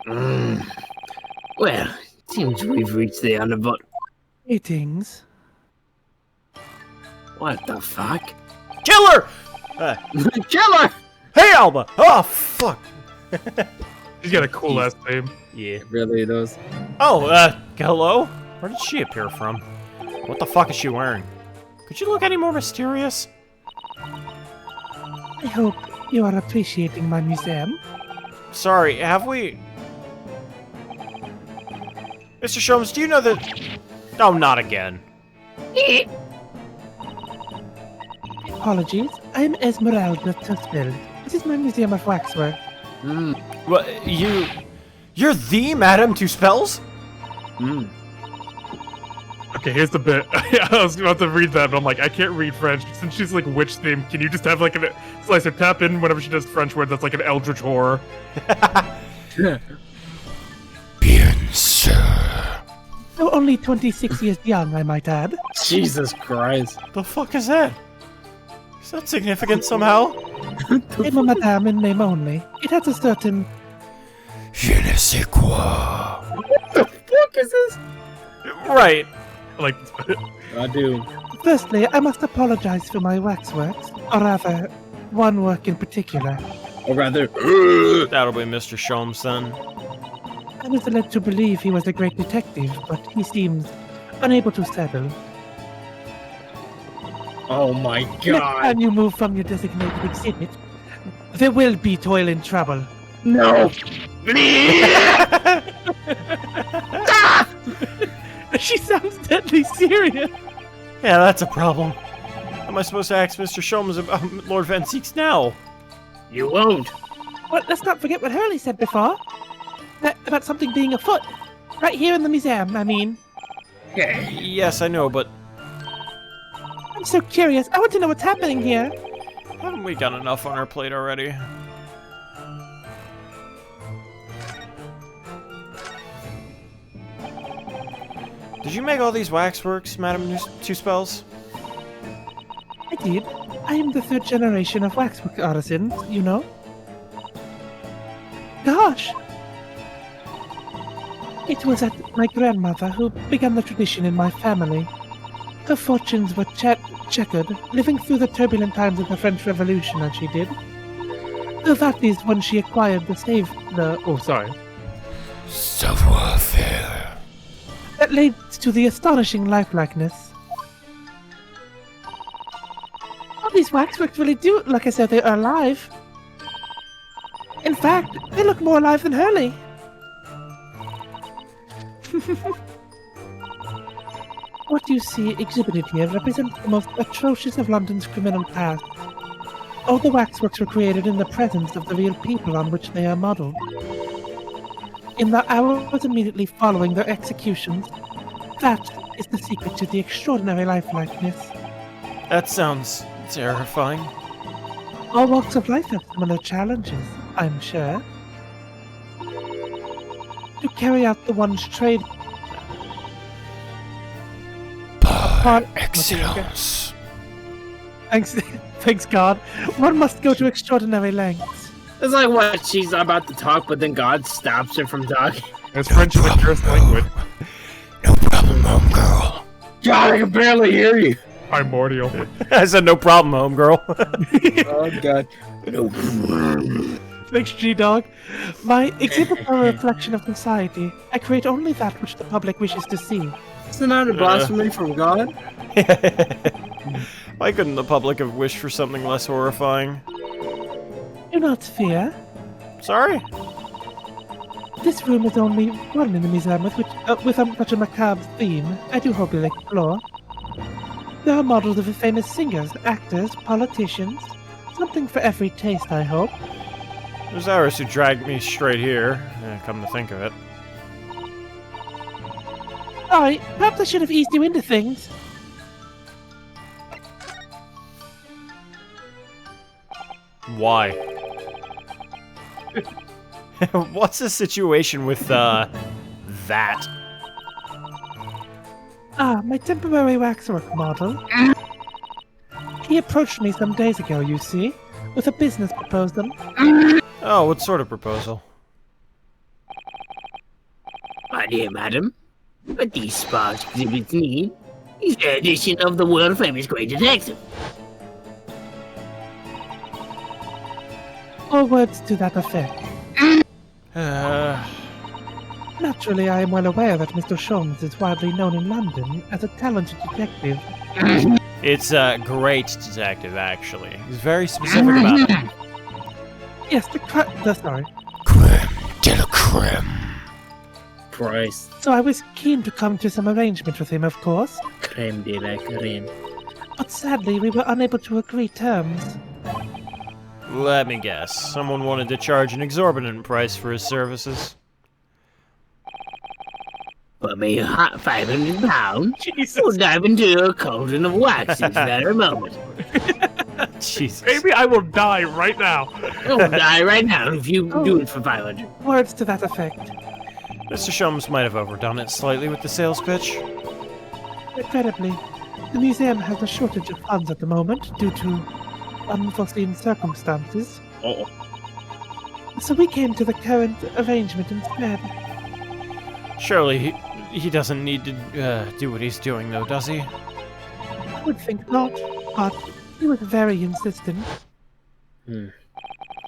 well, seems we've reached the undervote.
Greetings.
What the fuck?
Killer!
Killer!
Hey, Alba! Oh, fuck!
He's got a cool ass name.
Yeah.
Really, those.
Oh, hello? Where did she appear from? What the fuck is she wearing? Could you look any more mysterious?
I hope you are appreciating my museum.
Sorry, have we... Mr. Shums, do you know that... Oh, not again.
Apologies, I'm Esmeralda Tuspel. This is my museum of waxwork.
What, You're the Madame Two Spells?
Okay, here's the bit. I was about to read that, but I'm like, I can't read French. Since she's like witch themed, can you just have like a slicer tap in whenever she does French words that's like an eldritch horror?
Bien sûr.
Though only 26 years young, I might add.
Jesus Christ.
The fuck is that? Is that significant somehow?
I'm a madame in name only. It has a certain...
Je ne sais quoi.
Fuck is this?
Right.
Like,
I do.
Firstly, I must apologize for my waxworks. Or rather, one work in particular.
Or rather,
That'll be Mr. Shums then.
I was led to believe he was a great detective, but he seems unable to settle.
oh my
Next
god.
time you move from your designated exhibit, there will be toil and trouble.
No!
She sounds deadly serious.
Yeah, that's a problem. How am I supposed to ask Mr. Shums about Lord Van Zeeks now?
You won't.
Well, let's not forget what Hurley said before. About something being afoot. Right here in the museum, I mean.
Yes, I know, but
I'm so curious. I want to know what's happening here.
haven't we got enough on our plate already? Did you make all these waxworks, Madame Two Spells?
I did. I am the third generation of waxwork artisans, you know. Gosh! It was my grandmother who began the tradition in my family. Her fortunes were checkered, living through the turbulent times of the French Revolution as she did. The fact is, when she acquired
Savoir-faire.
that leads to the astonishing lifelikeness. All these waxworks really do look like as though they are alive. In fact, they look more alive than Hurley. What you see exhibited here represents the most atrocious of London's criminal past. All the waxworks were created in the presence of the real people on which they are modeled. In the hours immediately following their executions, that is the secret to the extraordinary lifelikeness.
That sounds terrifying.
All walks of life have similar challenges, I'm sure. To carry out the one's trade
Par excellence.
Thanks God, one must go to extraordinary lengths.
It's like what? She's about to talk, but then God stops her from talking.
It's French is a cursed language.
No problem, homegirl.
God, I can barely hear you.
Primordial.
I said no problem, homegirl.
Oh God.
Thanks, G-Dog. My exhibits are a reflection of society. I create only that which the public wishes to see.
Isn't that a blasphemy from God?
Why couldn't the public have wished for something less horrifying?
Do not fear.
Sorry?
This room is only one in the museum with such a macabre theme. I do hope you'll explore. There are models of famous singers, actors, politicians. Something for every taste, I hope.
It was Iris who dragged me straight here, come to think of it.
Sorry, perhaps I should have eased you into things.
Why? What's the situation with, that?
Ah, my temporary waxwork model. He approached me some days ago, you see, with a business proposal.
Oh, what sort of proposal?
My dear madam, what these sparse exhibits need is the edition of the world-famous Great Detective.
Or words to that effect. Naturally, I am well aware that Mr. Sholmes is widely known in London as a talented detective.
It's a great detective, actually. He's very specific about it.
Yes, sorry.
Creme de la creme.
Christ.
So I was keen to come to some arrangement with him, of course.
Creme de la creme.
But sadly, we were unable to agree terms.
Let me guess. Someone wanted to charge an exorbitant price for his services.
For me, a hot £500, we'll dive into a cauldron of wax in that moment.
Jesus.
Maybe I will die right now.
I'll die right now if you do it for 500.
Words to that effect.
Mr. Shums might have overdone it slightly with the sales pitch.
Incredibly, the museum has a shortage of funds at the moment due to unforeseen circumstances.
Oh.
So we came to the current arrangement instead.
Surely he doesn't need to do what he's doing, though, does he?
I would think not, but he was very insistent.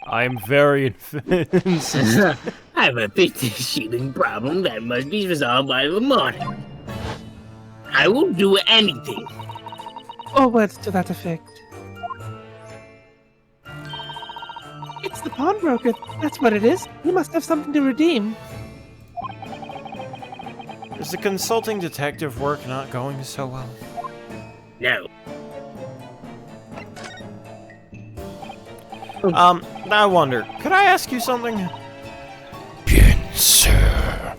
I'm very insistent.
I have a shielding problem that must be resolved by the morning. I will do anything.
Or words to that effect. It's the pawnbroker. That's what it is. He must have something to redeem.
Is the consulting detective work not going so well?
No.
I wonder, could I ask you something? Bien, sir.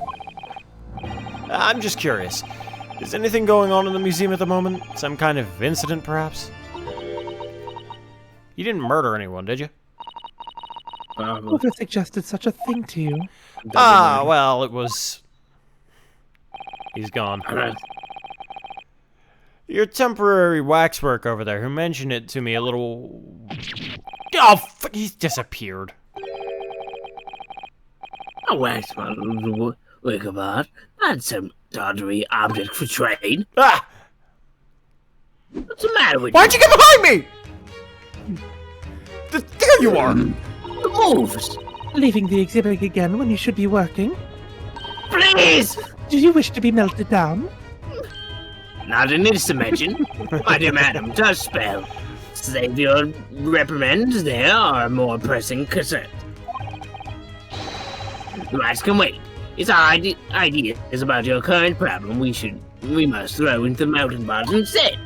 I'm just curious. Is anything going on in the museum at the moment? Some kind of incident, perhaps? You didn't murder anyone, did you?
Whoever suggested such a thing to you?
Well, it was... He's gone. Your temporary waxwork over there, who mentioned it to me a little... Oh, he's disappeared.
A wax model work of art, not some tawdry object for trade.
Ah!
What's the matter with
Why'd you get behind me? There you are!
the moves.
Leaving the exhibit again when you should be working?
Please!
Do you wish to be melted down?
Not in this dimension. My dear madam, does spell. Save your reprimands, there are more pressing concerns. The rest can wait. It's our ideas about your current problem we must throw into the melting pot instead.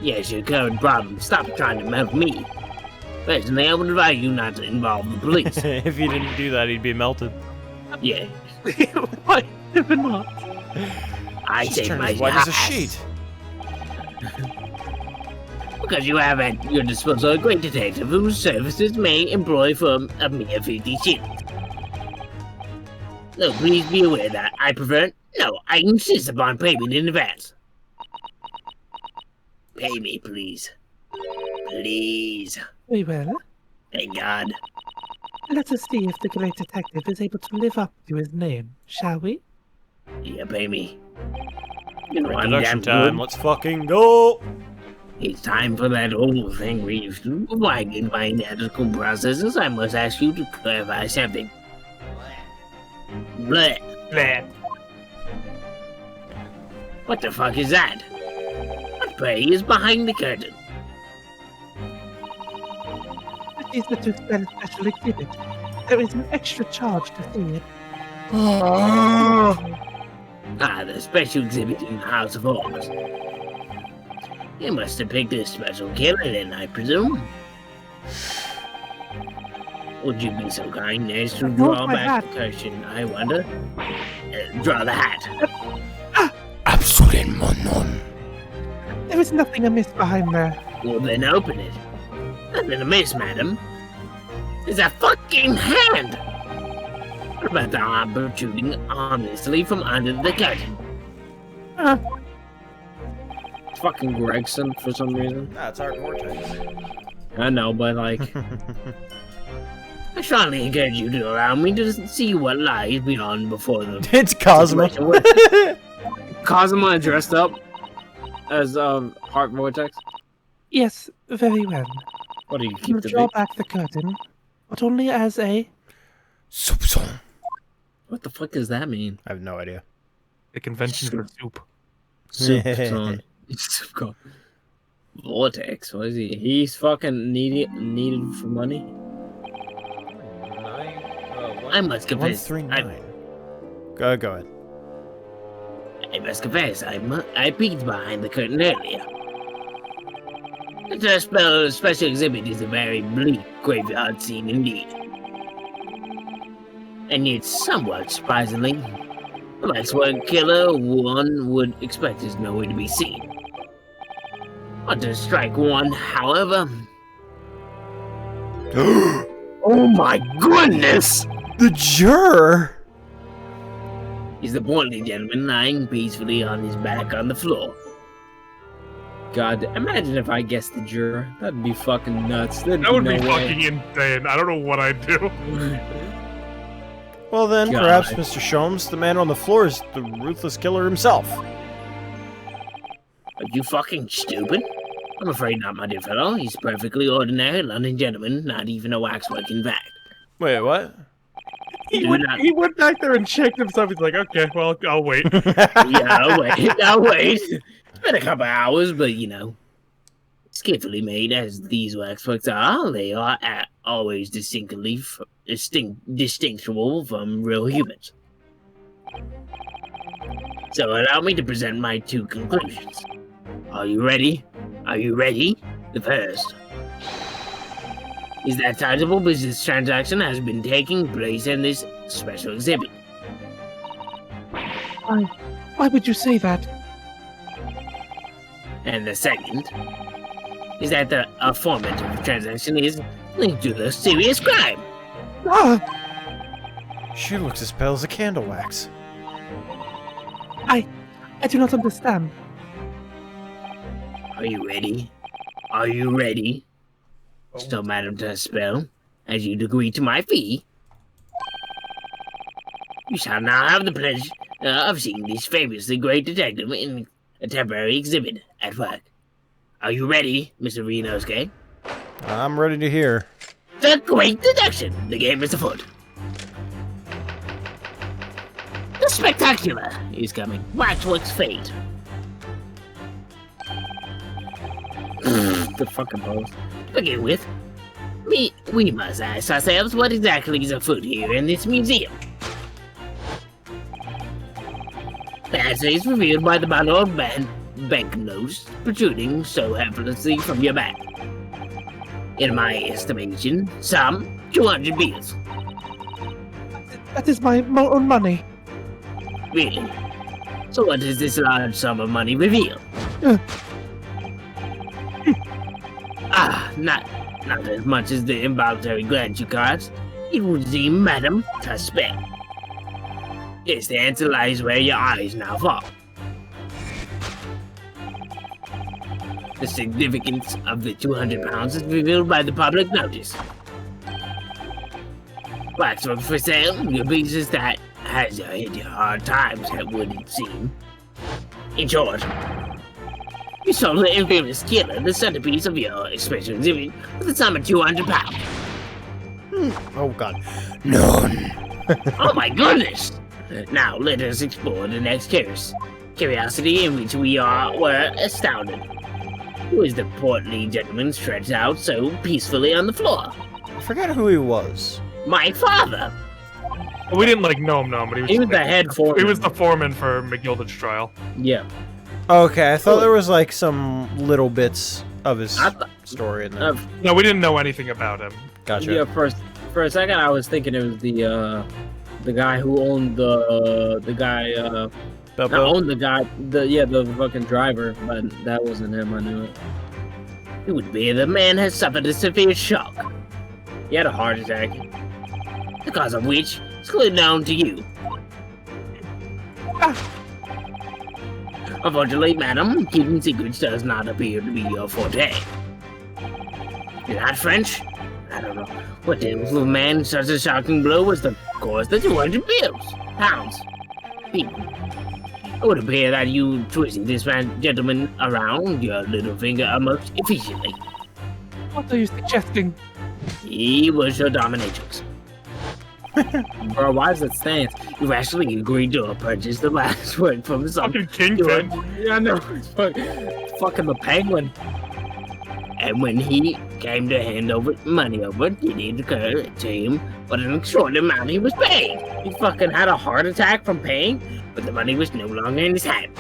Yes, your current problem. Stop trying to melt me. Personally, I would advise you not to involve the police.
If you didn't do that, he'd be melted.
Yeah,
Why, never not.
I
She's
take
turned
my
as white as a
hat.
sheet.
Because you have at your disposal a great detective whose services may employ for a mere 50 shillings. So please be aware that I prefer... No, I insist upon payment in advance. Pay me, please. Please.
Very well.
Thank God.
Let us see if the great detective is able to live up to his name, shall we?
Yeah, pay me. You know, I'm
Introduction
damn
time.
good.
Let's fucking go.
It's time for that old thing we used to. Why, in my analytical processes, I must ask you to clarify something. Bleh.
Bleh.
What the fuck is that? What pray is behind the curtain?
It is the Toothbell special exhibit. There is an extra charge to see it.
Ah, the special exhibit in the House of Horrors. You must have picked a special killer then, I presume. Would you be so kind as to draw
my
back the
hat.
curtain, I wonder? Draw the hat.
Absolutely
There is nothing amiss behind there.
Well, then open it. Nothing amiss, madam. It's a fucking hand! What about the arm protruding honestly from under the curtain?
It's fucking Gregson for some reason.
That's Art Vortex.
I know, but like,
I strongly encourage you to allow me to see what lies beyond before the
It's Cosmo.
Cosmo dressed up as Heart Vortex.
Yes, very well.
What do you
You
keep the
draw
big?
back the curtain, but only as a...
Soupçon.
What the fuck does that mean?
I have no idea.
The convention for soup.
Soup song. Soup called Vortex. What is he? He's fucking needed for money.
I must confess.
139. Go ahead.
I must confess, I peeked behind the curtain earlier. The special exhibit is a very bleak graveyard scene indeed. And yet, somewhat surprisingly, the waxwork killer one would expect is nowhere to be seen. But to strike one, however... Oh my goodness!
The juror.
Is the portly gentleman lying peacefully on his back on the floor.
God, imagine if I guessed the juror. That'd be fucking nuts. There'd
That would
no
be
way.
fucking insane. I don't know what I'd do.
Well then,
God.
perhaps Mr. Sholmes, the man on the floor, is the ruthless killer himself.
Are you fucking stupid? I'm afraid not, my dear fellow. He's a perfectly ordinary London gentleman, not even a waxwork in fact.
Wait, what?
He
Do
went,
not-
he went back there and checked himself. He's like, okay, well, I'll wait.
Yeah, I'll wait. It's been a couple hours, but you know. Skillfully made as these waxworks are, they are always distinguishable from real humans. So allow me to present my two conclusions. Are you ready? Are you ready? The first is that sizable business transaction has been taking place in this special exhibit.
Why would you say that?
And the second is that the informant of the transaction is linked to the serious crime.
Ah,
She looks as pale as a candle wax.
I do not understand.
Are you ready? Are you ready? So, Madam Tuspel, as you agree to my fee, you shall now have the pleasure of seeing this famously great detective in a temporary exhibit at work. Are you ready, Mr. Renosuke?
I'm ready to hear.
The great deduction! The game is afoot. The spectacular is coming. Waxwork's fate.
The fucking post.
To begin with, we must ask ourselves what exactly is afoot here in this museum. The answer is revealed by the bundle of banknotes protruding so helplessly from your back. In my estimation, some 200 bills.
That is my own money.
Really? So what does this large sum of money reveal? Not as much as the involuntary glance you cast. It would seem, madam, suspect. Yes, the answer lies where your eyes now fall. The significance of the 200 pounds is revealed by the public notice. Waxwork for sale, your business that has hit your hard times, it would seem. In short, you sold the infamous killer, the centerpiece of your special exhibit, with a sum of 200 pounds.
Oh god. None.
Oh my goodness! Now let us explore the next curiosity in which were astounded. Who is the portly gentleman stretched out so peacefully on the floor?
I forget who he was.
My father!
We didn't know him, but
He was the head foreman.
He was the foreman for McGilded's trial.
Yeah.
Okay, I thought there was like some little bits of his story in there.
No, we didn't know anything about him.
Gotcha.
Yeah, for a second I was thinking it was the guy who owned the guy
Beppo?
not owned the guy the fucking driver, but that wasn't him. I knew it.
It would be the man has suffered a severe shock. He had a heart attack, the cause of which is clearly known to you. Unfortunately, madam, keeping secrets does not appear to be your forte. You're not French? I don't know. What deals with a man such a shocking blow was the cause the 200 pounds. It would appear that you twisted this gentleman around your little finger most efficiently.
What are you suggesting?
He was your dominatrix.
Bro, why does it stand?
You actually agreed to purchase the waxwork from some
Fucking Kingpin.
Yeah, I know. Fucking the penguin.
And when he came to hand money over, did it occur to him what an extraordinary amount he was paying?
He fucking had a heart attack from paying.
But the money was no longer in his hand.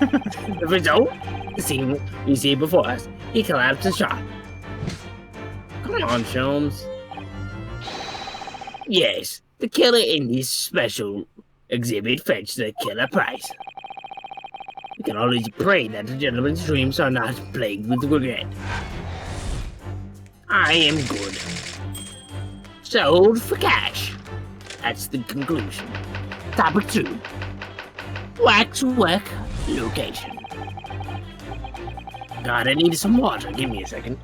The result? The scene we see before us. He collapsed and shot.
Come on, Sholmes.
Yes, the killer in this special exhibit fetched the killer price. We can always pray that the gentleman's dreams are not plagued with regret. I am good. Sold for cash. That's the conclusion. Topic 2. Waxwork location. God, I need some water. Give me a second.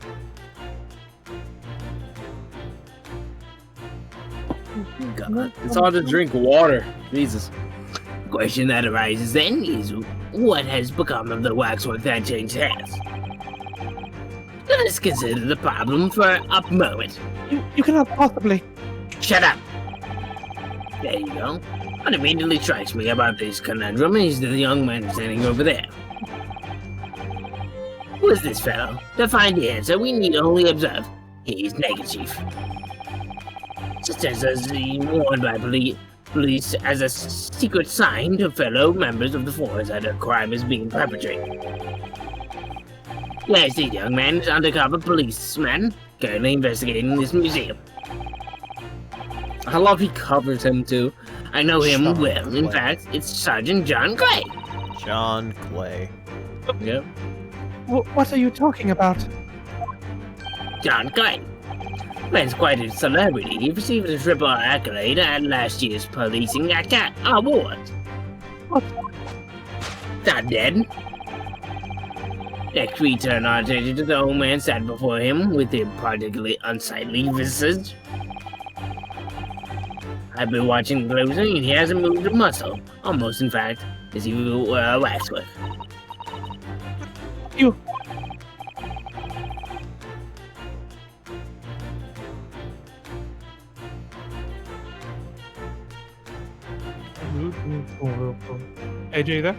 God.
It's hard to drink water. Jesus.
The question that arises then is, what has become of the waxwork that changed hands? Let us consider the problem for a moment.
You cannot possibly.
Shut up! There you go. What immediately strikes me about this conundrum is the young man standing over there. Who is this fellow? To find the answer, we need only observe his neckerchief. Such as worn by police as a secret sign to fellow members of the force that a crime is being perpetrated. Yes, this young man is undercover policeman currently investigating this museum.
I love he covers him too.
I know him
John
well. In
Clay.
fact, it's Sergeant John Clay.
John Clay.
Yep.
What are you talking about?
John Clay. Man's quite a celebrity. He received a triple accolade at last year's policing awards.
What?
Not dead. Next, we turn our attention to the old man sat before him with a particularly unsightly visage. I've been watching closely, and he hasn't moved a muscle. Almost, in fact, as if he were a waxwork.
You.
AJ there?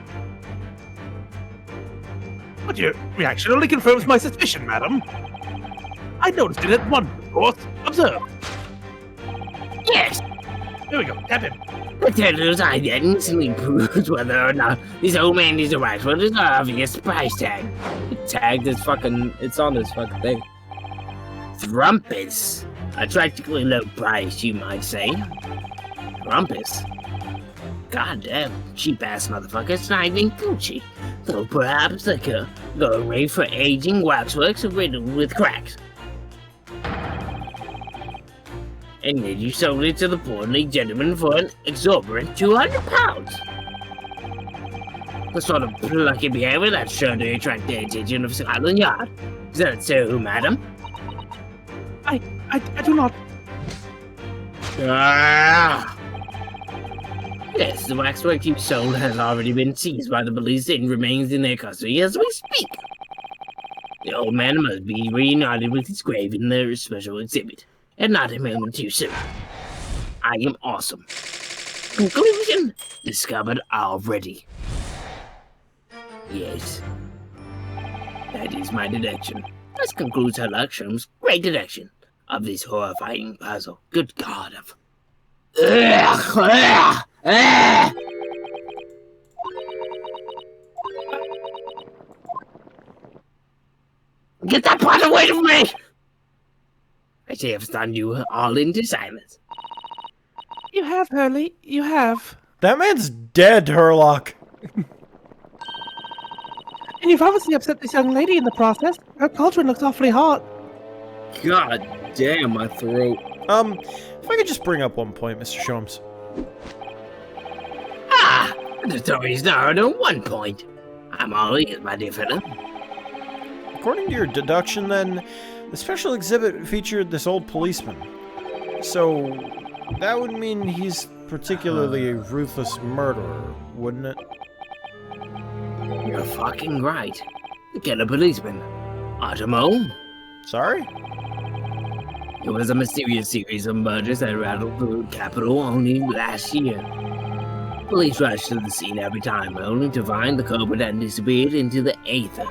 But your reaction only confirms my suspicion, madam. I noticed it at once, of course. Observe.
Yes,
Here we go. Tap him.
the teller's eye then instantly proves whether or not this old man is a waxwork is an obvious price tag.
Tagged his fucking. It's on his fucking thing.
Thrumpus. A practically low price, you might say. Thrumpus. Goddamn, cheap-ass motherfucker, it's not even Gucci. Though perhaps the going rate for aging waxworks riddled with cracks. And then you sold it to the portly gentleman for an exorbitant £200. The sort of plucky behavior that's sure to attract the attention of Scotland Yard. Is that so, madam?
I do not.
Ah! Yes, the waxwork you sold has already been seized by the police and remains in their custody as we speak. The old man must be reunited with his grave in their special exhibit, and not a moment too soon. I am awesome. Conclusion discovered already. Yes. That is my deduction. This concludes Herlock Sholmes' great deduction of this horrifying puzzle. Good God of... Get that pot away from me! I say I've stunned you all into silence.
You have, Hurley. You have.
That man's dead, Herlock.
And you've obviously upset this young lady in the process. Her cauldron looks awfully hot.
God damn, my throat.
If I could just bring up one point, Mr. Sholmes.
Ah! The story's narrowed to one point. I'm all ears, my dear fellow.
According to your deduction, then, the special exhibit featured this old policeman. So, that would mean he's particularly a ruthless murderer, wouldn't it?
You're fucking right. The killer policeman. Automo?
Sorry?
It was a mysterious series of murders that rattled the capital only last year. Police rushed to the scene every time, only to find the culprit had disappeared into the aether.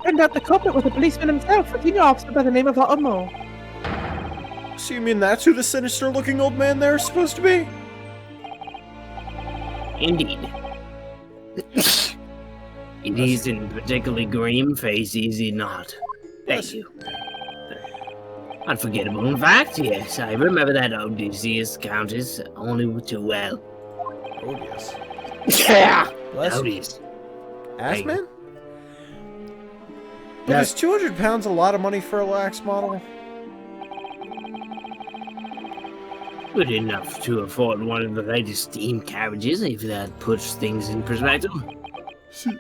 Turned out the culprit was a policeman himself, a senior officer by the name of Automo.
So you mean that's who the sinister-looking old man there is supposed to be?
Indeed. It is in particularly grim face, is he not? Thank you. Unforgettable, in fact, yes. I remember that Odysseus Countess only too well.
Odious.
Yeah!
Bless you.
Odious.
Assman? But is 200 pounds a lot of money for a lax model?
Good enough to afford one of the latest steam carriages, if that puts things in perspective.
So...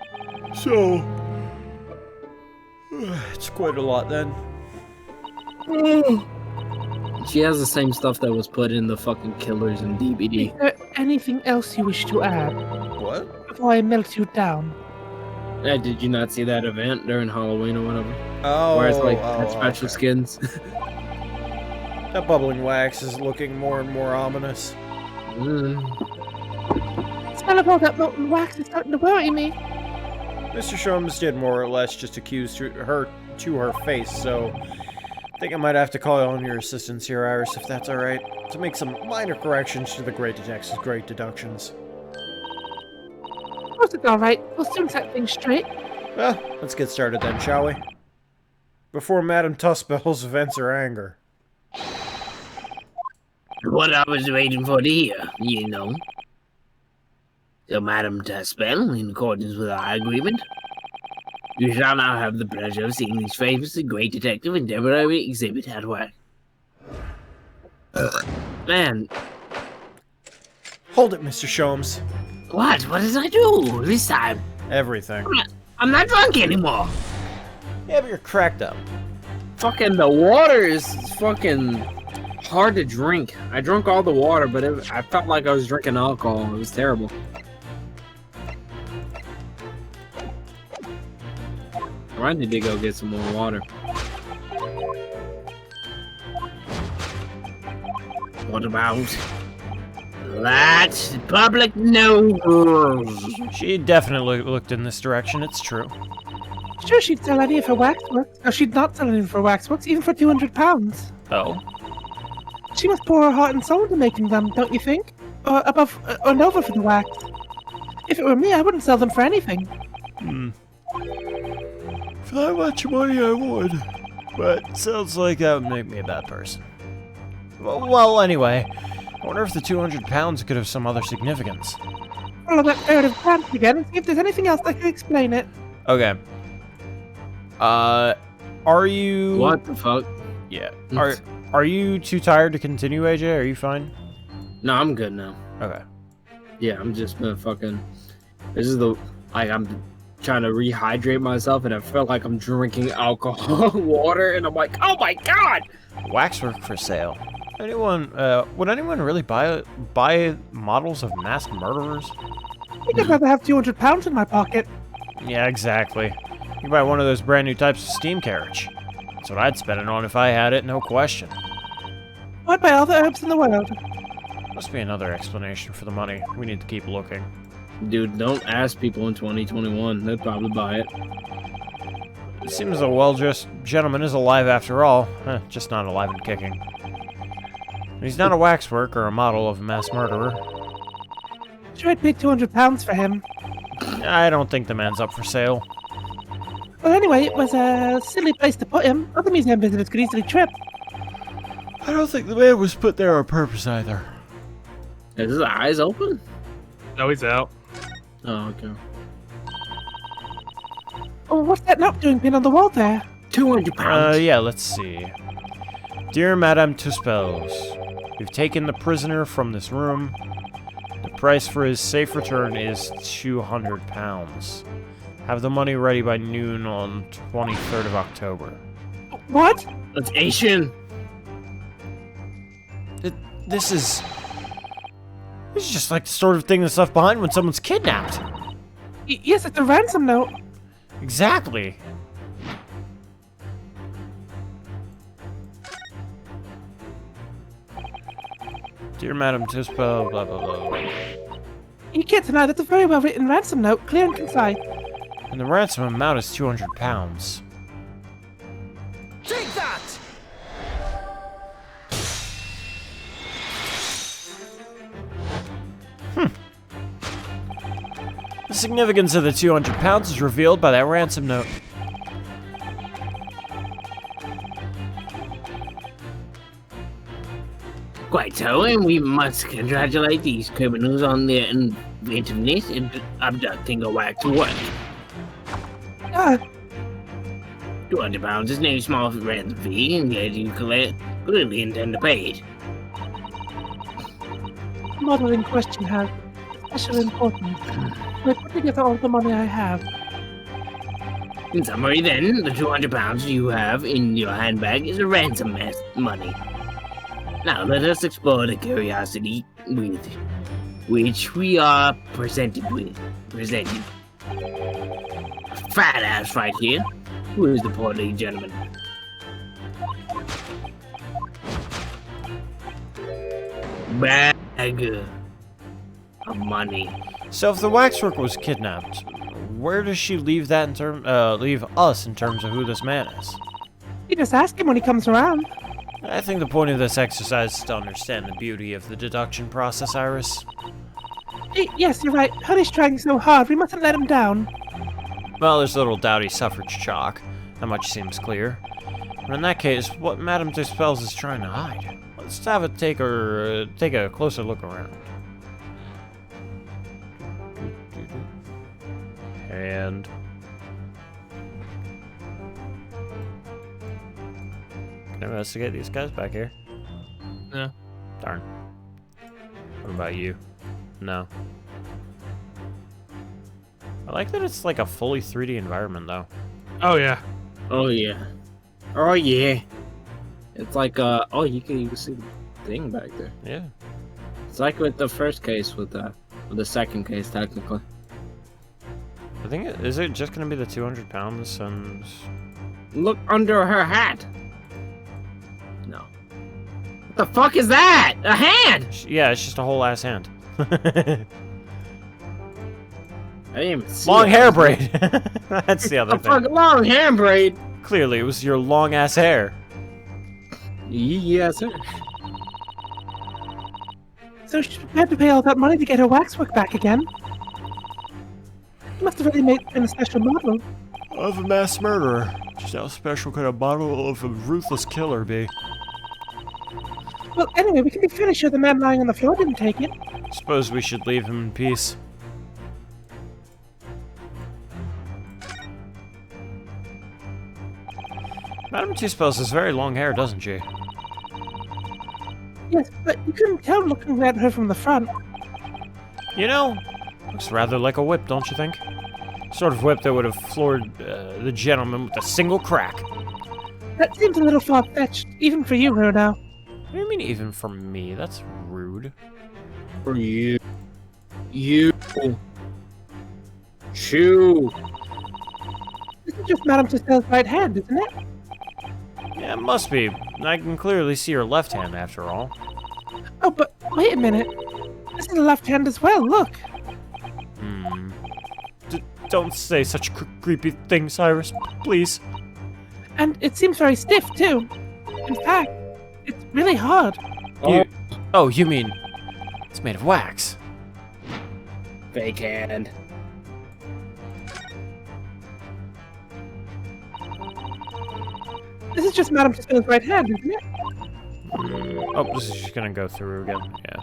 it's quite a lot, then.
She has the same stuff that was put in the fucking Killers and DVD.
Is there anything else you wish to add
What?
before I melt you down?
Yeah, did you not see that event during Halloween or whatever?
Oh,
Where it's like had special
okay.
skins?
That bubbling wax is looking more and more ominous.
Mm.
The smell of all that molten wax is starting to worry me.
Mr. Sholmes did more or less just accuse her to her face, so I think I might have to call on your assistance here, Iris, if that's alright, to make some minor corrections to the great detective's great deductions.
Of course it's alright. We'll soon set things straight.
Well, let's get started then, shall we? Before Madame Tussbell's vents her anger.
What I was waiting for to hear, you know. So, Madame Tussbell, in accordance with our agreement, you shall now have the pleasure of seeing this famous and great detective and temporary exhibit at work. Man,
Hold it, Mr. Sholmes.
what? What did I do this time?
Everything.
I'm not drunk anymore.
Yeah, but you're cracked up.
Fucking the water is fucking hard to drink. I drank all the water, but I felt like I was drinking alcohol. It was terrible. I need to go get some more water.
What about That's public news.
She definitely looked in this direction, it's true.
Sure, she'd sell any of her waxworks. Or she'd not sell any of her waxworks, even for £200.
Oh.
She must pour her heart and soul into making them, don't you think? Or above and over for the wax. If it were me, I wouldn't sell them for anything.
For that much money, I would. But sounds like that would make me a bad person. Well, anyway, I wonder if the 200 pounds could have some other significance.
Follow that ferret of pants again and see if there's anything else that can explain it.
Okay. Are you...
What the fuck?
Yeah. Are you too tired to continue, AJ? Are you fine?
No, I'm good now.
Okay.
Yeah, I'm just been fucking. This is the I'm trying to rehydrate myself, and I feel like I'm drinking alcohol water, and I'm like, oh my god!
Waxwork for sale. Would anyone really buy models of masked murderers?
I think I'd rather have £200 in my pocket.
Yeah, exactly. You buy one of those brand new types of steam carriage. That's what I'd spend it on if I had it, no question.
I'd buy all the herbs in the world.
Must be another explanation for the money. We need to keep looking.
Dude, don't ask people in 2021. They'll probably buy it.
It seems a well-dressed gentleman is alive after all. Just not alive and kicking. He's not a waxwork or a model of a mass murderer.
Sure, I'd pay £200 for him.
I don't think the man's up for sale.
Well, anyway, it was a silly place to put him. Other museum visitors could easily trip.
I don't think the man was put there on purpose either.
Is his eyes open?
No, he's out.
Oh, okay.
Oh, what's that note doing pinned on the wall there?
£200.
Yeah, let's see. Dear Madame Tuspels, we've taken the prisoner from this room. The price for his safe return is £200. Have the money ready by noon on 23rd of October.
What?
That's Asian.
This is just like the sort of thing that's left behind when someone's kidnapped.
Yes, it's a ransom note.
Exactly. Dear Madame Tuspel, blah, blah, blah.
You can't deny that's a very well-written ransom note, clear and concise.
And the ransom amount is £200.
Take that!
The significance of the £200 is revealed by that ransom note.
Quite so, and we must congratulate these criminals on their inventiveness in abducting a wax work. £200 is no small ransom fee, and yet you clearly intend to pay it.
The model in question has special importance. I put together all the money I have.
In summary, then, the £200 you have in your handbag is a ransom money. Now, let us explore the curiosity with which we are presented. Fat ass right here. Who is the portly gentleman? Bag of money.
So if the waxwork was kidnapped, where does she leave that leave us in terms of who this man is?
You just ask him when he comes around.
I think the point of this exercise is to understand the beauty of the deduction process, Iris.
Yes, you're right. Honey's trying so hard. We mustn't let him down.
Well, there's little doubt he suffered shock. That much seems clear. But in that case, what Madame Tuspels is trying to hide? Let's have it take a closer look around. And can I investigate these guys back here?
Yeah.
Darn. What about you? No. I like that it's like a fully 3D environment, though.
Oh yeah.
Oh yeah. Oh yeah. It's like oh you can see the thing back there.
Yeah.
It's like with the first case with the second case technically.
I think is it just gonna be the 200 pounds and
Look under her hat. No. What the fuck is that? A hand!
Yeah, it's just a whole ass hand.
I didn't even see
Long
it.
hair braid. That's the other
A
thing.
fucking long hair braid.
Clearly, it was your long ass hair.
Yes, sir.
So she had to pay all that money to get her waxwork back again. She must have really been a special model.
Of a mass murderer. Just how special could a bottle of a ruthless killer be?
Well, anyway, we can be fairly sure the man lying on the floor didn't take it.
Suppose we should leave him in peace. Madame Two-Spells has very long hair, doesn't she?
Yes, but you couldn't tell looking at her from the front.
You know, looks rather like a whip, don't you think? Sort of whip that would have floored the gentleman with a single crack.
That seems a little far-fetched, even for you, Runo.
What do you mean even for me? That's rude.
For you. You. Chew.
This is just Madame Tussauds' right hand, isn't it?
Yeah, it must be. I can clearly see her left hand after all.
Oh, but wait a minute. This is a left hand as well, look.
Hmm. Don't say such creepy things, Cyrus, please.
And it seems very stiff, too. In fact, it's really hard.
You mean it's made of wax?
Fake hand.
This is just Madame Tussauds' right hand, isn't it?
Oh, this is just gonna go through again. Yeah.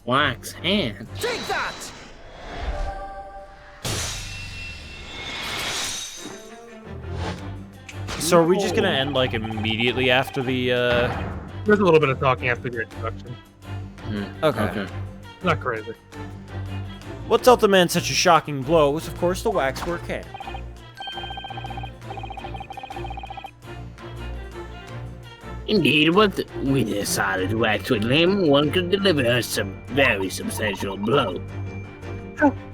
Wax hand.
Take that!
So are we just gonna end like immediately after the?
There's a little bit of talking after the introduction.
Okay.
Not crazy.
What dealt the man such a shocking blow was, of course, the waxwork hand.
Indeed, with a solid waxwork limb, one could deliver her some very substantial blow.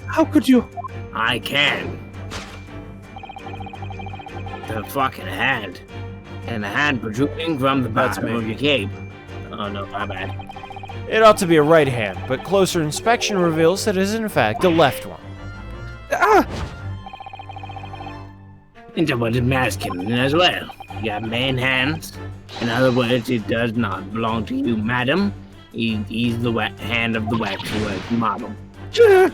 How could you?
I can. The fucking hand. And the hand protruding from the
That's
bottom
me.
of your cape. Oh no, my bad.
It ought to be a right hand, but closer inspection reveals that it is in fact a left one.
Ah!
And somewhat masculine as well. You have man hands. In other words, it does not belong to you, madam. He's the hand of the waxwork model.
Sure.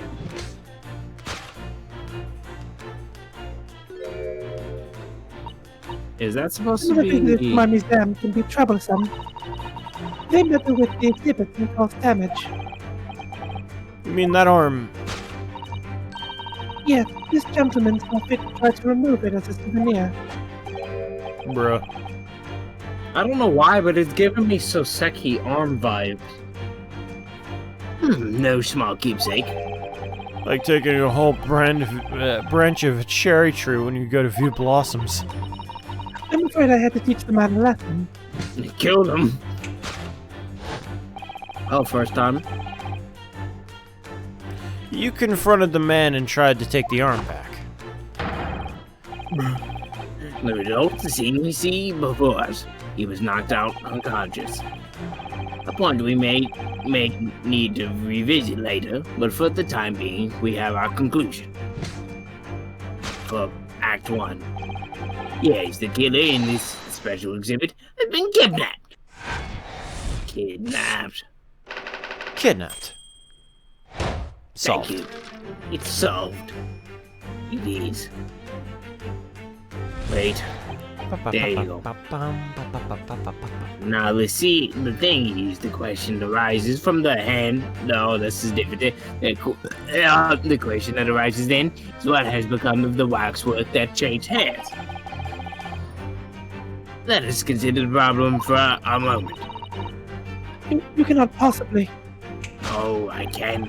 Is that supposed
Some
to
of the things
be?
in my museum can be troublesome. They meddle with the exhibits and cause damage.
You mean that arm?
Yes, this gentleman saw fit to try to remove it as a souvenir.
Bruh.
I don't know why, but it's giving me Soseki arm vibes.
No small keepsake.
Like taking a whole branch of a cherry tree when you go to view blossoms.
I'm afraid I had to teach the man a lesson.
Killed him.
Oh, first time.
You confronted the man and tried to take the arm back.
The result, the scene we see before us. He was knocked out unconscious. A point we may need to revisit later, but for the time being, we have our conclusion. For Act 1. Yes, the killer in this special exhibit has been kidnapped. Kidnapped.
Kidnapped. Solved.
Thank you. It's solved. It is. Wait. There you go. Now the thing is, the question arises from the hand. No, this is different. The question that arises then is what has become of the waxwork that changed hands. Let us consider the problem for a moment.
You cannot possibly.
Oh, I can.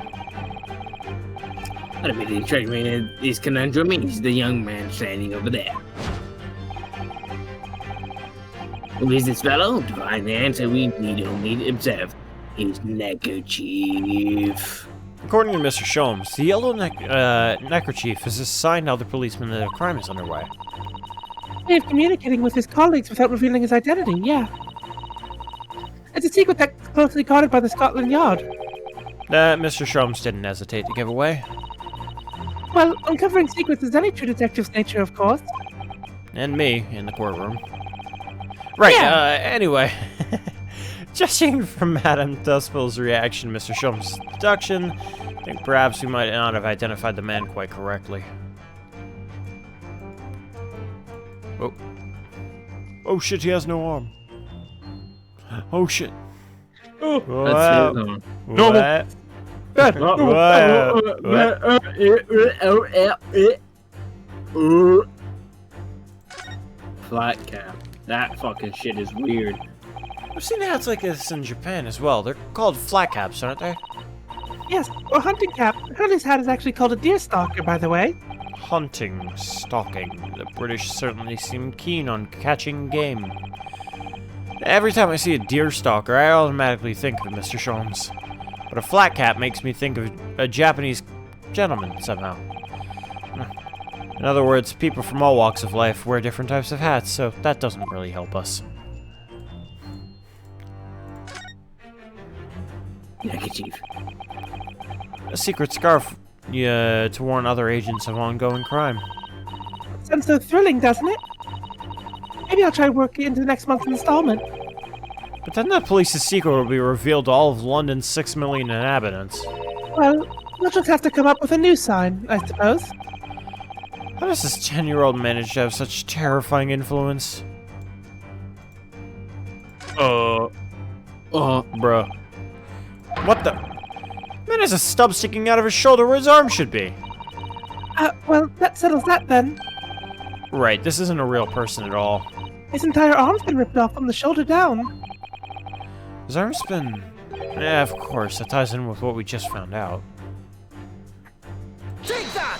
What a bit intriguing in this conundrum is the young man standing over there. Who is this fellow? To find the answer, we need only to observe his neckerchief.
According to Mr. Sholmes, the yellow neckerchief is a sign to other policemen that a crime is underway.
Way of communicating with his colleagues without revealing his identity, yeah. It's a secret that's closely guarded by the Scotland Yard.
That Mr. Sholmes didn't hesitate to give away.
Well, uncovering secrets is any true detective's nature, of course.
And me in the courtroom. Right,
Yeah.
Anyway. Judging from Madame Dustbill's reaction to Mr. Sholmes' deduction, I think perhaps we might not have identified the man quite correctly. Oh. Oh shit, he has no arm. Oh shit.
Oh,
That's it.
What?
Dad,
What?
Flat cap. That fucking shit is weird.
I've seen hats like this in Japan as well. They're called flat caps, aren't they?
Yes, or hunting cap. Hurley's hat is actually called a deer stalker, by the way.
Hunting, stalking. The British certainly seem keen on catching game. Every time I see a deer stalker, I automatically think of Mr. Sholmes. But a flat cap makes me think of a Japanese gentleman somehow. In other words, people from all walks of life wear different types of hats, so that doesn't really help us.
Negative.
A secret scarf to warn other agents of ongoing crime.
Sounds so thrilling, doesn't it? Maybe I'll try work it into next month's installment.
But then the police's secret will be revealed to all of London's 6 million inhabitants.
Well, we'll just have to come up with a new sign, I suppose.
How does this 10-year-old manage to have such terrifying influence? Bruh. What the? Man has a stub sticking out of his shoulder where his arm should be.
Well, that settles that then.
Right, this isn't a real person at all.
His entire arm's been ripped off from the shoulder down.
His arm's been... Yeah, of course, that ties in with what we just found out.
Take that!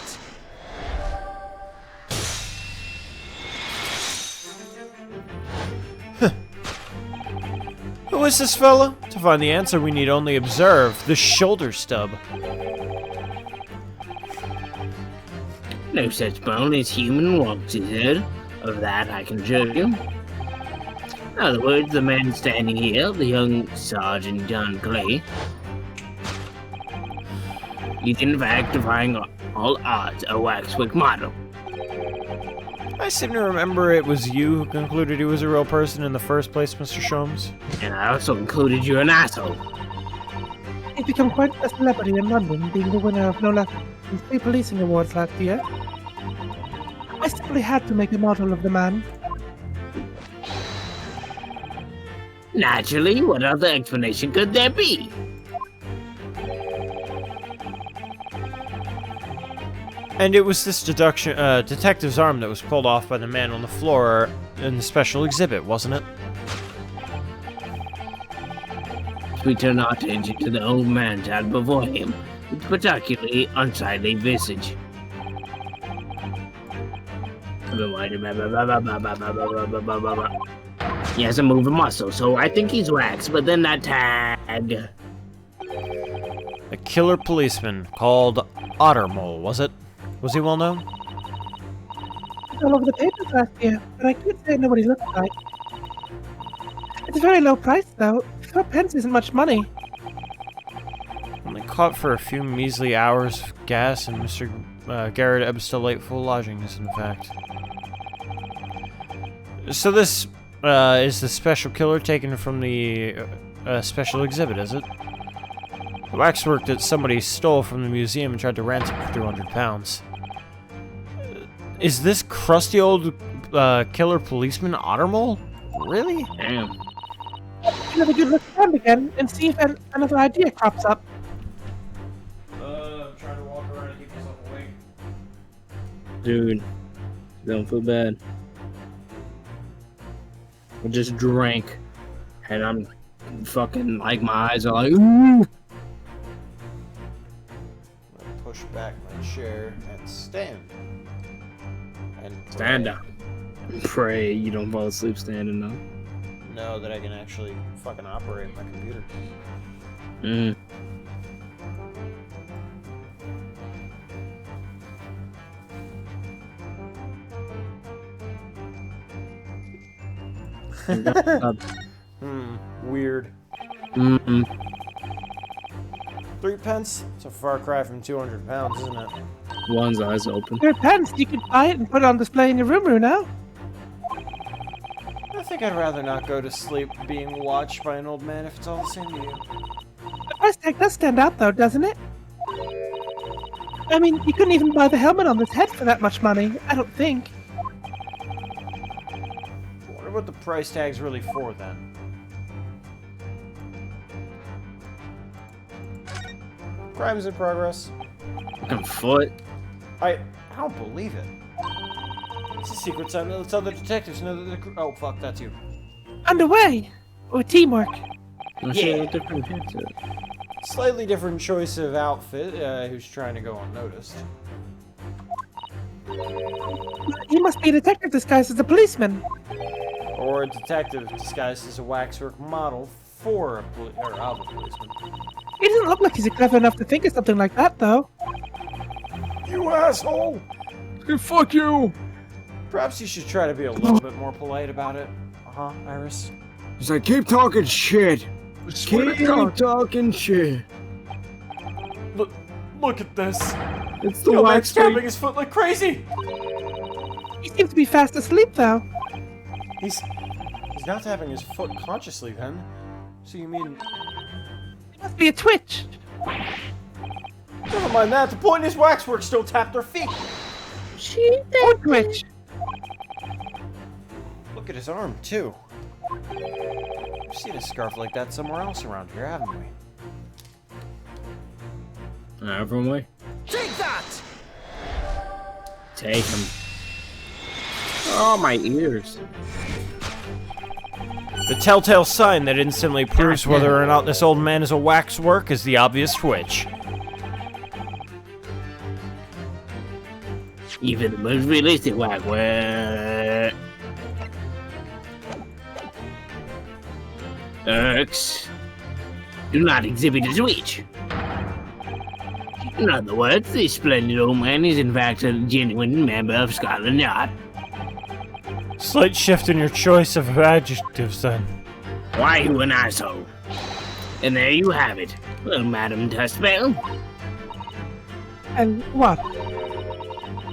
Who is this fella? To find the answer, we need only observe the shoulder stub.
No such bone as human walks his head. Of that I can assure you. In other words, the man standing here, the young Sergeant John Clay, is in fact defying all odds a waxwork model.
I seem to remember it was you who concluded he was a real person in the first place, Mr. Sholmes.
And I also included you're an asshole.
He's become quite a celebrity in London, being the winner of no less than 3 policing awards last year. I simply had to make a model of the man.
Naturally, what other explanation could there be?
And it was this detective's arm that was pulled off by the man on the floor in the special exhibit, wasn't it?
We turn our attention to the old man's hat before him, with particularly unsightly visage. He has a moving muscle, so I think he's wax, but then that tag...
A killer policeman called Ottermole, was it? Was he well known?
It's all over the papers last year, but I can't say I know what he looks like. It's a very low price, though. 4 pence isn't much money.
Only caught for a few measly hours of gas and Mr. Garrett Ebb's delightful lodgings, in fact. So this is the special killer taken from the special exhibit, is it? The waxwork that somebody stole from the museum and tried to ransom for 200 pounds. Is this crusty old killer policeman Ottermole? Really?
Damn.
Have a good look around again and see if another idea crops up.
I'm trying to walk around and keep myself awake.
Dude, don't feel bad. I just drank, and I'm fucking like my eyes are like, ooh.
I'm gonna push back my chair and stand. And
Stand up. Pray you don't fall asleep standing up.
know that I can actually fucking operate my computer.
Mm.
Weird.
Mm-mm.
3 pence? It's a far cry from 200 pounds, isn't it?
One's eyes open.
Your pants, you could buy it and put it on display in your room now.
I think I'd rather not go to sleep being watched by an old man if it's all the same to you.
The price tag does stand out, though, doesn't it? I mean, you couldn't even buy the helmet on this head for that much money, I don't think.
I wonder what the price tag's really for, then. Crimes in progress.
Fucking foot.
I don't believe it. It's a secret sign that lets other detectives know that the oh, fuck, that's you.
Underway! Or teamwork.
Yeah. Different hits.
Slightly different choice of outfit, who's trying to go unnoticed.
He must be a detective disguised as a policeman.
Or a detective disguised as a waxwork model for a policeman.
He doesn't look like he's clever enough to think of something like that, though.
You asshole!
Hey, fuck you!
Perhaps you should try to be a little bit more polite about it. Uh-huh, Iris?
He's like, keep talking shit.
I swear to
Keep
God.
talking shit.
Look at this!
It's the
Yo, man's
wax
tapping
thing.
his foot like crazy!
He seems to be fast asleep, though.
He's not tapping his foot consciously, then. So you mean...
It must be a twitch.
Never mind that, the point is waxworks don't tap their feet!
Or twitch.
Look at his arm, too. We've seen a scarf like that somewhere else around here, haven't we?
Haven't we?
Take that!
Take him. Oh, my ears.
The telltale sign that instantly proves whether or not this old man is a waxwork is the obvious twitch.
Even the most realistic wax. Urks do not exhibit a twitch. In other words, this splendid old man is in fact a genuine member of Scotland Yard.
Slight shift in your choice of adjectives, then.
Why, you an asshole? And there you have it. Well, Madam Tuspel.
And what?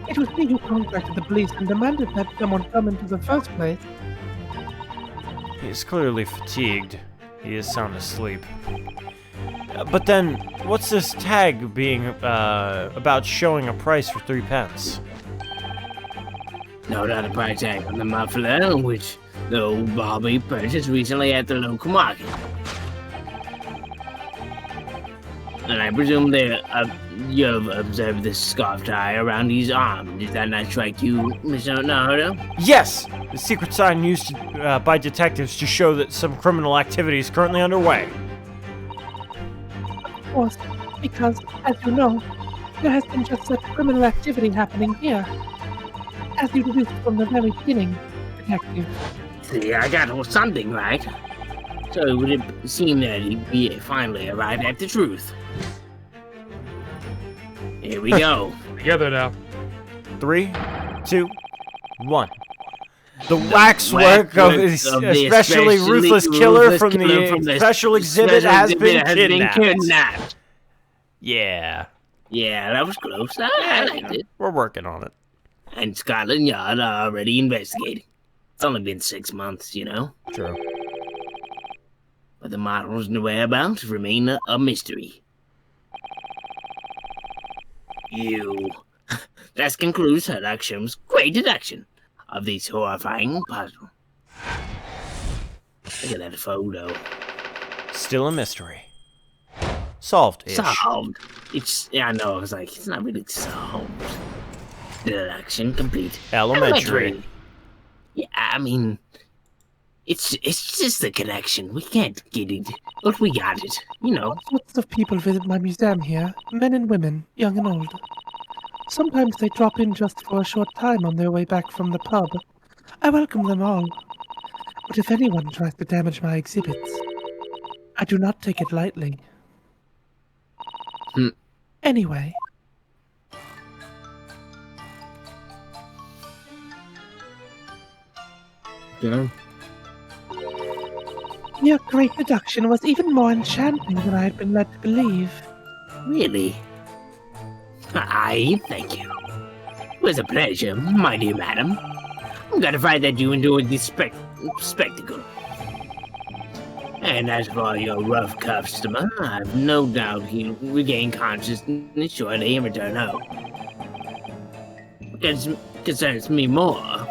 It was me who contacted the police and demanded that someone come into the first place.
He is clearly fatigued. He is sound asleep. But then, what's this tag being about showing a price for 3 pence?
No doubt a price tag on the muffler, which the old Bobby purchased recently at the local market. And I presume you've observed this scarf tie around his arm. Does that not strike you, Mr. Naruto?
Yes! The secret sign used by detectives to show that some criminal activity is currently underway.
Of course, because, as you know, there has been just such criminal activity happening here. As you deduced from the very beginning, detective.
See, I got something right. So it would seem that he finally arrived at the truth. Here we go.
Together now.
3, 2, 1. The waxwork of this especially ruthless killer from the special exhibit has been kidnapped. Yeah.
Yeah, that was close. I liked it.
We're working on it.
And Scotland Yard are already investigating. It's only been 6 months, you know.
True.
But the model's whereabouts remain a mystery. That concludes Sherlock Holmes' great deduction of this horrifying puzzle. Look at that photo.
Still a mystery. Solved-ish.
Solved. I know, I was like, it's not really solved. Deduction complete.
Elementary.
Yeah, I mean, it's just a connection. We can't get it, but we got it. You know.
All sorts of people visit my museum here, men and women, young and old. Sometimes they drop in just for a short time on their way back from the pub. I welcome them all. But if anyone tries to damage my exhibits, I do not take it lightly. Anyway.
Yeah.
Your great deduction was even more enchanting than I had been led to believe.
Really? Aye, thank you. It was a pleasure, my dear madam. I'm gratified that you enjoyed this spectacle. And as for your rough customer, I've no doubt he'll regain consciousness shortly and return home. What concerns me more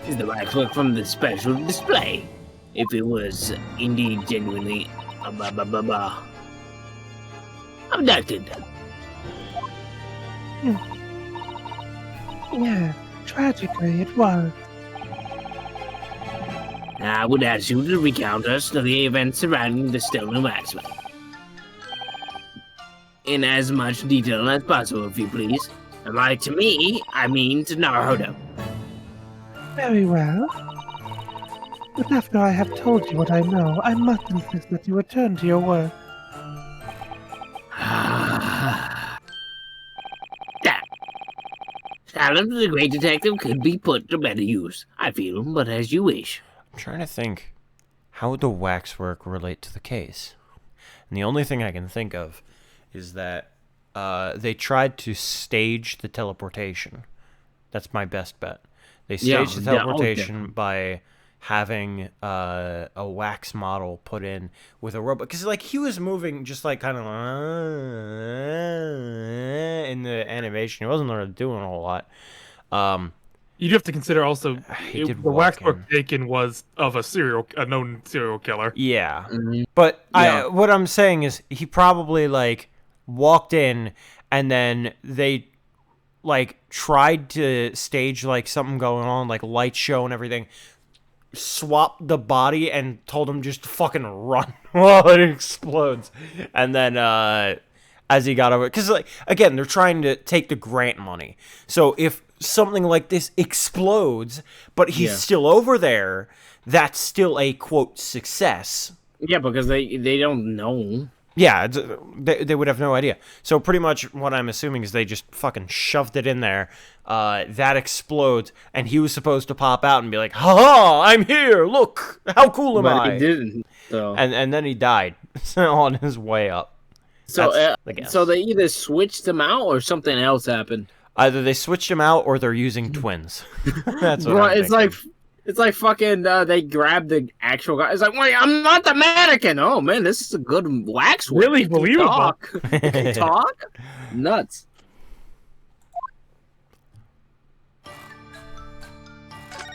is the waxwork from the special display. If it was indeed genuinely abducted.
Yeah, tragically it was.
I would ask you to recount us the events surrounding the stolen waxwork. In as much detail as possible, if you please. And by to me, I mean to Naruhodo.
Very well. But after I have told you what I know, I must insist that you return to your work.
That talent of the great detective could be put to better use, I feel, but as you wish.
I'm trying to think, how would the waxwork relate to the case? And the only thing I can think of is that they tried to stage the teleportation. That's my best bet. They staged the teleportation by having a wax model put in with a robot. Because, like, he was moving just, like, kind of in the animation. He wasn't really doing a whole lot.
You'd have to consider also
He did
the
walk
waxwork
in.
taken was of a known serial killer.
Yeah.
Mhm.
But
Yeah.
what I'm saying is he probably, like, walked in and then they, like, tried to stage, like, something going on, like, light show and everything, swapped the body and told him just to fucking run while it explodes. And then, as he got over it, because, like, again, they're trying to take the grant money. So if something like this explodes, but he's still over there, that's still a, quote, success.
Yeah, because they don't know.
Yeah, they would have no idea. So pretty much what I'm assuming is they just fucking shoved it in there. That explodes, and he was supposed to pop out and be like, "Ha! I'm here! Look, how cool am
But
I?"
he didn't. So
And then he died on his way up.
so
That's the guess.
so they either switched him out or something else happened.
Either they switched him out or they're using twins. That's what
Bro,
I'm
it's
thinking.
like fucking. They grabbed the actual guy. It's like, wait, I'm not the mannequin. Oh man, this is a good waxwork.
Really
It can
believable.
talk. It can talk. Nuts.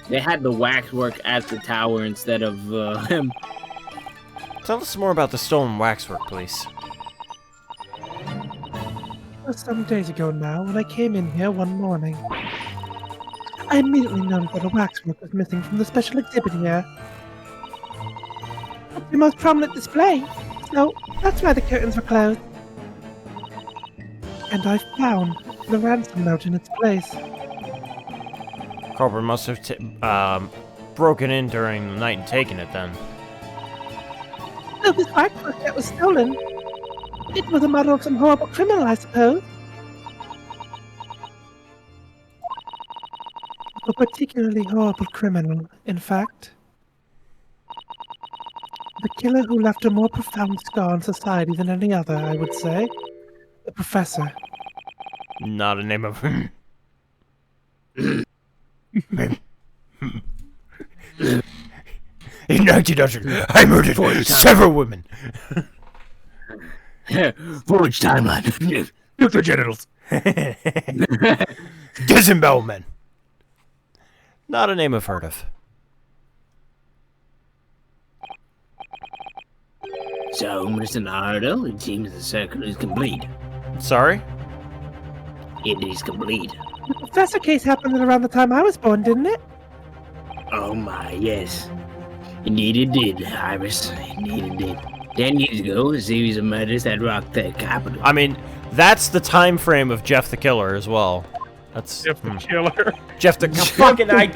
They had the waxwork at the tower instead of him.
Tell us more about the stolen waxwork, please.
It was some days ago now when I came in here one morning. I immediately noticed that a waxwork was missing from the special exhibit here. It's the most prominent display, so that's why the curtains were closed. And I found the ransom note in its place.
Culprit must have broken in during the night and taken it then.
So this waxwork that was stolen, it was a model of some horrible criminal, I suppose. A particularly horrible criminal, in fact. The killer who left a more profound scar on society than any other, I would say. The Professor.
Not a name of... In 1900, I murdered several women.
Forge timeline.
Nuke their genitals.
Disembowelment. Not a name I've heard of.
So, Mr. Naruto, it seems the circle is complete.
Sorry?
It is complete.
The Professor case happened around the time I was born, didn't it?
Oh my, yes. Indeed it did, Iris. Indeed it did. 10 years ago, a series of murders that rocked the capital.
I mean, that's the time frame of Jeff the Killer as well. That's
Jeff the killer.
Jeff the fucking I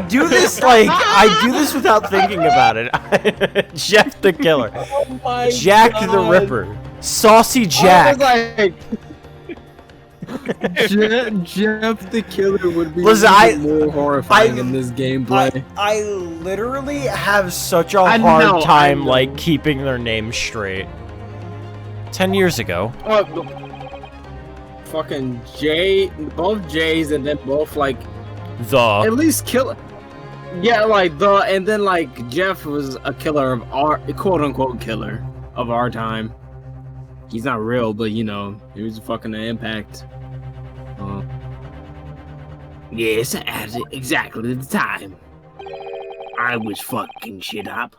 do this like I do this without thinking about it. Jeff the Killer,
Oh my
Jack the Ripper, Saucy Jack.
I was like, Jeff the Killer would be
Listen,
more horrifying in this gameplay.
I literally have such a
I
hard
know,
time
I know.
like keeping their names straight. 10 years ago.
Fucking J, both J's, and then both like at least Killer. Yeah, like and then like Jeff was a killer of our quote unquote killer of our time. He's not real, but you know, he was fucking an impact.
Yes, at exactly the time. I was fucking shit up.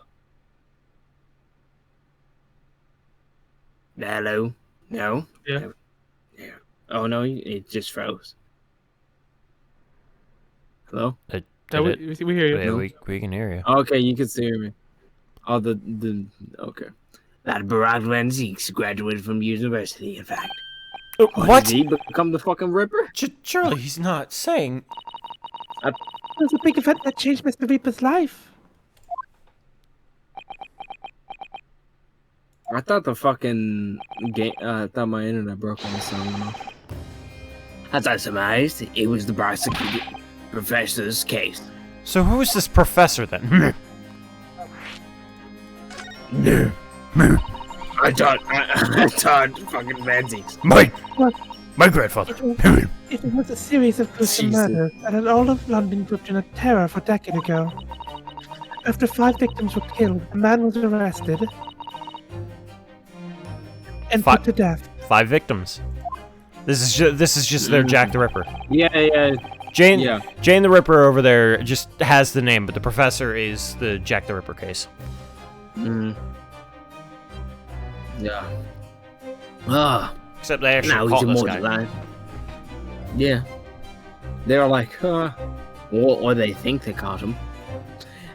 Hello? No?
Yeah.
Oh no, it just froze. Hello?
No, we hear you.
Yeah, we can hear you.
Okay, you can see me. Oh, the okay.
That Barack Van Zeeks graduated from university, in fact.
What?
Did he become the fucking Ripper?
Surely he's not saying.
It was a big event that changed Mr. Reaper's life.
I thought the fucking game. I thought my internet broke on the sound.
As I surmised, it was the prosecutor professor's case.
So who is this professor then?
I thought fucking Van Zeeks.
My grandfather.
It was a series of gruesome
Jesus.
murders that had all of London gripped in a terror for a decade ago. After 5 victims were killed, the man was arrested and put to death.
5 victims. This is just their Jack the Ripper.
Yeah.
Jane the Ripper over there just has the name, but the professor is the Jack the Ripper case.
Yeah.
Ah,
Except they actually
now he's
caught this guy.
immortalized.
Yeah. They were like,
Or they think they caught him.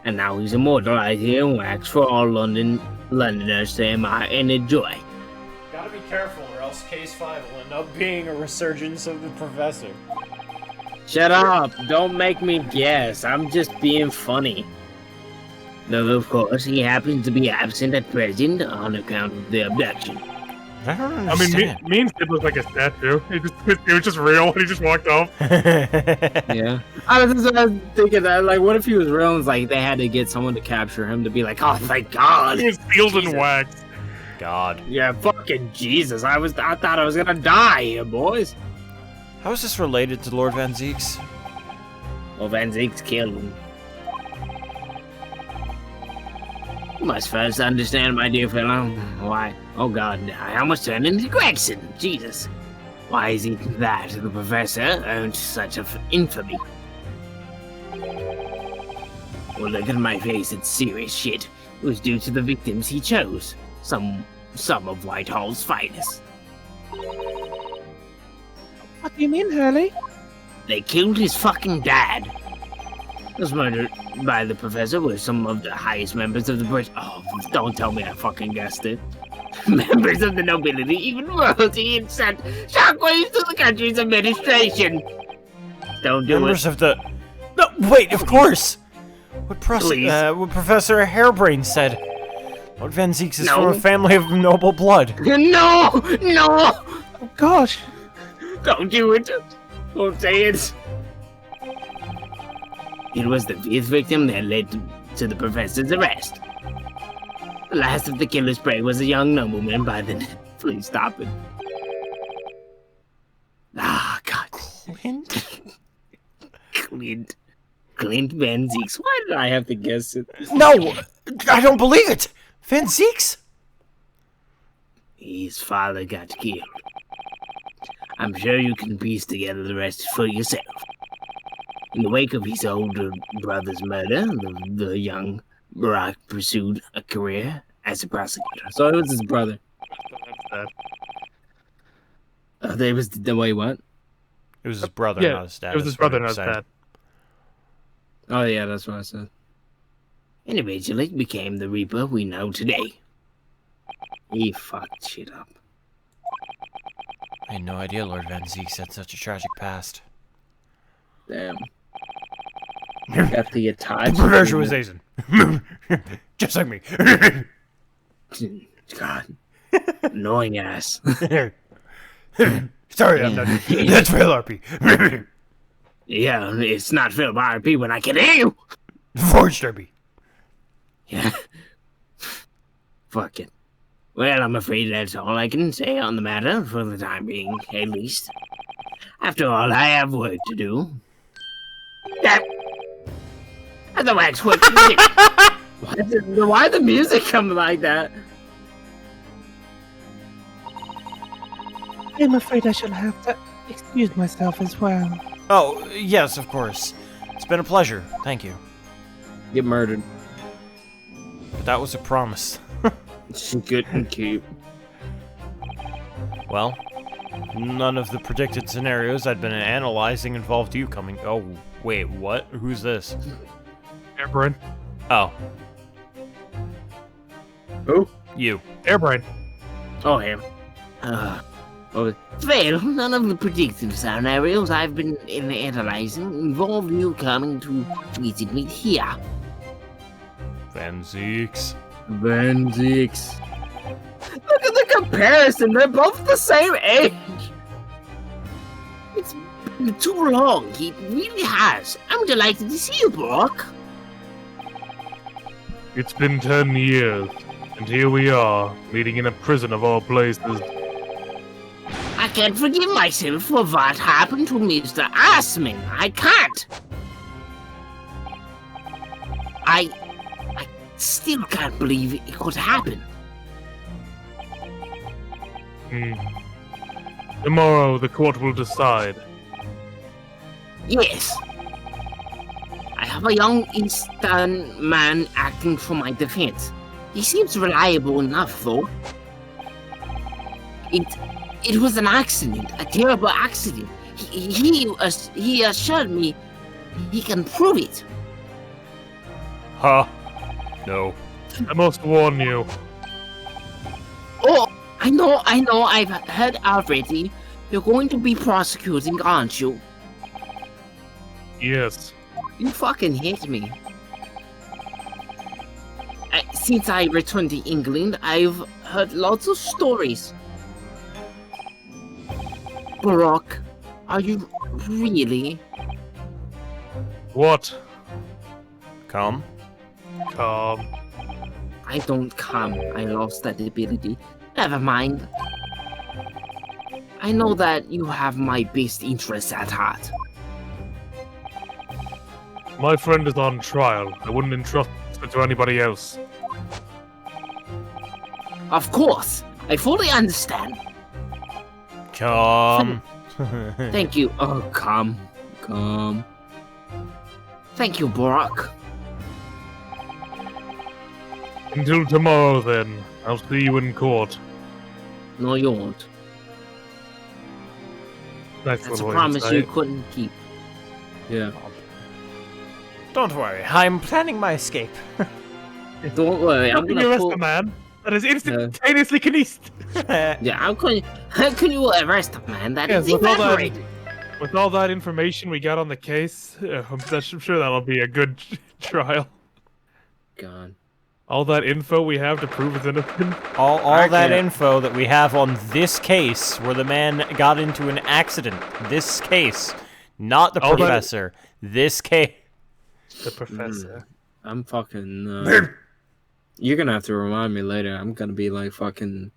And now he's immortalized here in wax for all Londoners to admire and enjoy.
Gotta be careful, or else Case 5 will end up being a resurgence of the professor.
shut up! Don't make me guess. I'm just being funny.
Though, of course, he happens to be absent at present on account of the abduction.
I don't
I mean,
understand.
me and Sid was like a statue. It was just real. He just walked off.
Yeah. I was thinking that, like, what if he was real and it's like they had to get someone to capture him to be like, oh, thank God.
He was sealed
Jesus.
in wax.
God.
Yeah, fucking Jesus. I thought I was gonna die here, boys.
How is this related to Lord Van Zeeks?
Well, Van Zeeks killed him. You must first understand, my dear fellow, why... Oh God, I almost turned into Gregson. Jesus. Why is it that the professor earned such infamy? Well, look at my face, it's serious shit. It was due to the victims he chose. Some of Whitehall's finest.
What do you mean, Hurley?
They killed his fucking dad. Was murdered by the professor were some of the highest members of the British. Oh, don't tell me I fucking guessed it. Members of the nobility, even royalty, and sent shockwaves to the country's administration. Don't do
Members
it.
of the... No, wait, of course! What
Please.
Professor Hairbrain said. Lord Van Zeeks is
No.
from a family of noble blood.
No!
Oh gosh!
Don't do it! Don't say it! It was the 5th victim that led to the professor's arrest. The last of the killer's prey was a young nobleman by the name... Please stop it. Ah, God. Clint Van Zeeks.
Why did I have to guess it?
No! I don't believe it! Van Zeeks?
His father got killed. I'm sure you can piece together the rest for yourself. In the wake of his older brother's murder, the young Barack pursued a career as a prosecutor.
So it was his brother.
That's
They was the way what?
It was his brother,
Yeah,
not his dad.
it was his
that's what
brother,
I'm
not his
saying.
dad.
Oh yeah, that's what I said.
And eventually became the Reaper we know today. He fucked shit up.
I had no idea Lord Van Zeeks had such a tragic past.
Damn. Got the attached.
Perversion. Just like me.
God. Annoying ass.
Sorry, I'm not. That's real RP.
Yeah, it's not filled by RP when I can hear you.
Forged RP.
Yeah. Fuck it. Well, I'm afraid that's all I can say on the matter for the time being, at least. After all, I have work to do. Yeah. And the waxwork music. Why the music come like that?
I'm afraid I shall have to excuse myself as well.
Oh, yes, of course. It's been a pleasure. Thank you.
Get murdered.
But that was a promise.
She couldn't keep.
Well, none of the predicted scenarios I'd been analyzing involved you coming. Oh, wait, what? Who's this?
Airbrain.
Oh.
Who?
You.
Airbrain.
Oh, him. Well, none of the predictive scenarios I've been analyzing involve you coming to visit me here.
Van Zeeks.
Van Zeeks.
Look at the comparison, they're both the same age! It's been too long, it really has. I'm delighted to see you, Brock.
It's been 10 years, and here we are, meeting in a prison of all places.
I can't forgive myself for what happened to Mr. Assman. I can't. I still can't believe it could happen.
Tomorrow, the court will decide.
Yes. I have a young Eastern man acting for my defense. He seems reliable enough, though. It was an accident, a terrible accident. He assured me he can prove it.
Huh? No.
I must warn you.
Oh, I know, I've heard already. You're going to be prosecuting, aren't you?
Yes.
You fucking hate me. Since I returned to England, I've heard lots of stories. Barack, are you really?
What?
Come.
Calm.
I don't come. I lost that ability. Never mind. I know that you have my best interests at heart.
My friend is on trial. I wouldn't entrust it to anybody else.
Of course, I fully understand.
Come.
Thank you. Oh, come. Thank you, Barack.
Until tomorrow, then. I'll see you in court.
No, you won't.
Nice
That's a
little
promise you
insight.
couldn't keep.
Yeah.
Don't worry, I'm planning my escape.
Don't worry,
How
I'm
can
gonna
you arrest
pull...
a man that is instantaneously convinced?
Yeah, how can you arrest a man that
Yes,
is
with all that-
evaporated?
With all that information we got on the case, I'm sure that'll be a good trial.
God.
All that info we have to prove it's innocent.
All
I
that
can't-
info that we have on this case, where the man got into an accident. This case. Not the
All that-
professor. This case.
The professor.
I'm fucking. You're gonna have to remind me later. I'm gonna be like fucking.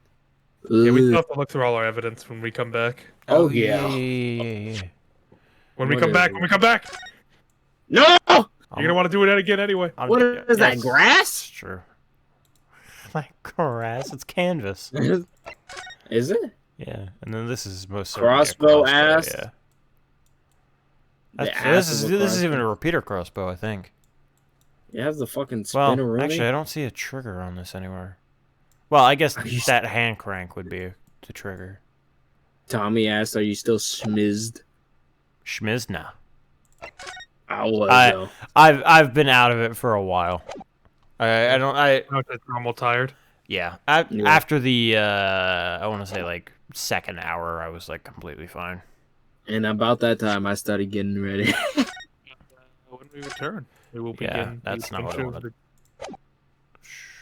Yeah, we still
Ugh.
have to look through all our evidence when we come back.
Oh yeah.
yeah.
When we
What
come
is
back,
it?
when we come back!
No!
You're gonna want to do it again anyway.
What is that,
That's
grass?
true. Like grass, it's canvas.
Is it?
Yeah, and then this is most certainly a
Crossbow ass?
Yeah.
The
This
ass
is
of a
this is
crossbow.
even a repeater crossbow, I think.
It has the fucking
Well,
spinner.
actually, I don't see a trigger on this anywhere. Well, I guess
Are you
that hand crank would be the trigger.
Tommy asked, "Are you still schmizzed?"
Schmizna.
I was
I-
though.
I've been out of it for a while. I
Not just normal tired.
yeah.
Yeah.
After the I want to say like second hour, I was like completely fine.
And about that time, I started getting ready.
When we return, we will
Yeah,
begin.
that's
the
not what I
adventure of
wanted.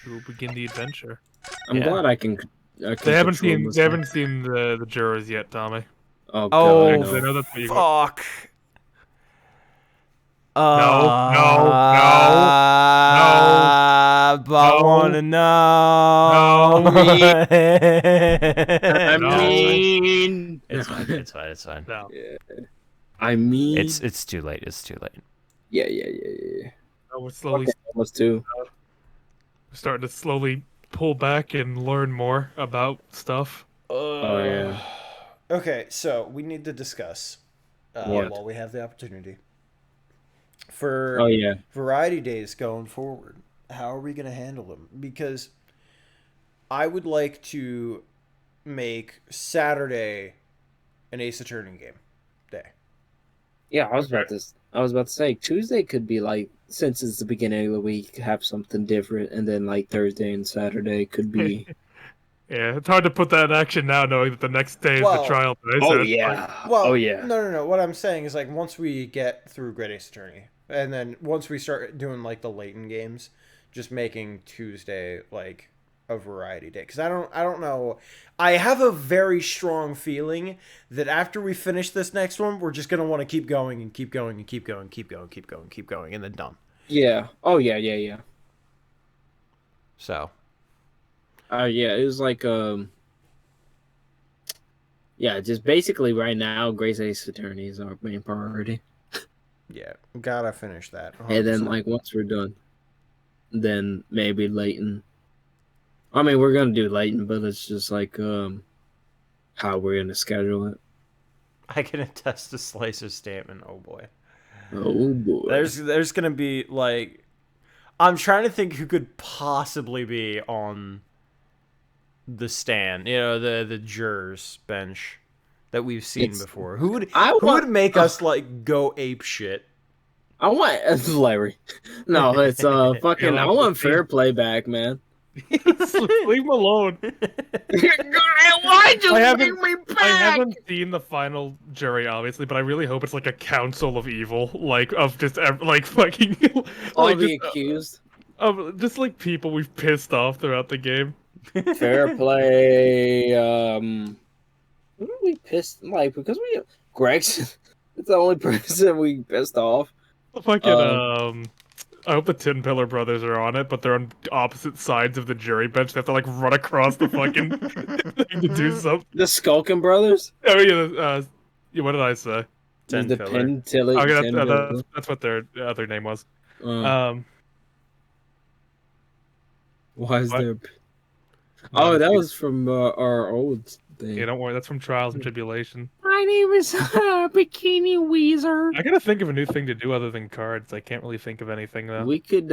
We will begin the adventure.
I'm
Yeah.
glad I can.
They haven't
control
seen.
myself.
They haven't seen the jurors yet, Tommy.
Oh
Oh,
god,
I
no.
know that's what you
fuck. But I want to know.
I
No.
mean,
It's fine. It's fine. It's fine.
No.
I mean,
It's too late. It's too late.
yeah.
No, we're slowly
Okay, almost two.
starting to slowly pull back and learn more about stuff.
Oh yeah.
Okay, so we need to discuss
What?
while we have the opportunity for
Oh yeah.
variety days going forward. How are we going to handle them? Because I would like to make Saturday an Ace Attorney game day.
Yeah, I was about to say Tuesday could be like, since it's the beginning of the week, have something different, and then like Thursday and Saturday could be.
Yeah, it's hard to put that in action now, knowing that the next day is
Well-
the trial day.
Oh
so it's
yeah.
Well,
Oh yeah.
No. What I'm saying is like once we get through Great Ace Attorney, and then once we start doing like the Leighton games, just making Tuesday like a variety day. Because I don't know. I have a very strong feeling that after we finish this next one, we're just gonna want to keep going and keep going and keep going, keep going, keep going, keep going, and then done.
Yeah. Oh yeah.
So
Yeah, it was like yeah, just basically right now, Grace Ace Attorney is our main priority.
yeah, gotta finish that.
And then
100%.
like once we're done, then maybe Leighton. I mean, we're gonna do Leighton, but it's just like how we're gonna schedule it.
I can attest to Slicer's statement. Oh boy.
Oh boy.
There's gonna be like, I'm trying to think who could possibly be on the stand. You know, the jurors bench that we've seen before. Who would make us like go ape shit?
I want it's Larry. No, it's fucking.
Yeah,
I want fair play back, man.
Leave him alone.
Why'd you
I haven't-
bring me back?
I haven't seen the final jury, obviously, but I really hope it's like a council of evil, like of just like fucking
All
like
the
just,
accused.
just like people we've pissed off throughout the game.
Fair play. Who did we pissed like because we Greg's it's the only person we pissed off.
Fucking I hope the Tin Pillar brothers are on it, but they're on opposite sides of the jury bench. They have to like run across the fucking thing to do something.
The Skulkin brothers.
Oh yeah, what did I say?
Tin
The
Pillar.
Pentilly.
Okay, that's what their other name was.
Why is
what?
there? Oh, that was from our old thing.
Yeah, don't worry, that's from Trials and Tribulation.
My name is Bikini Weezer.
I gotta think of a new thing to do other than cards. I can't really think of anything though.
We could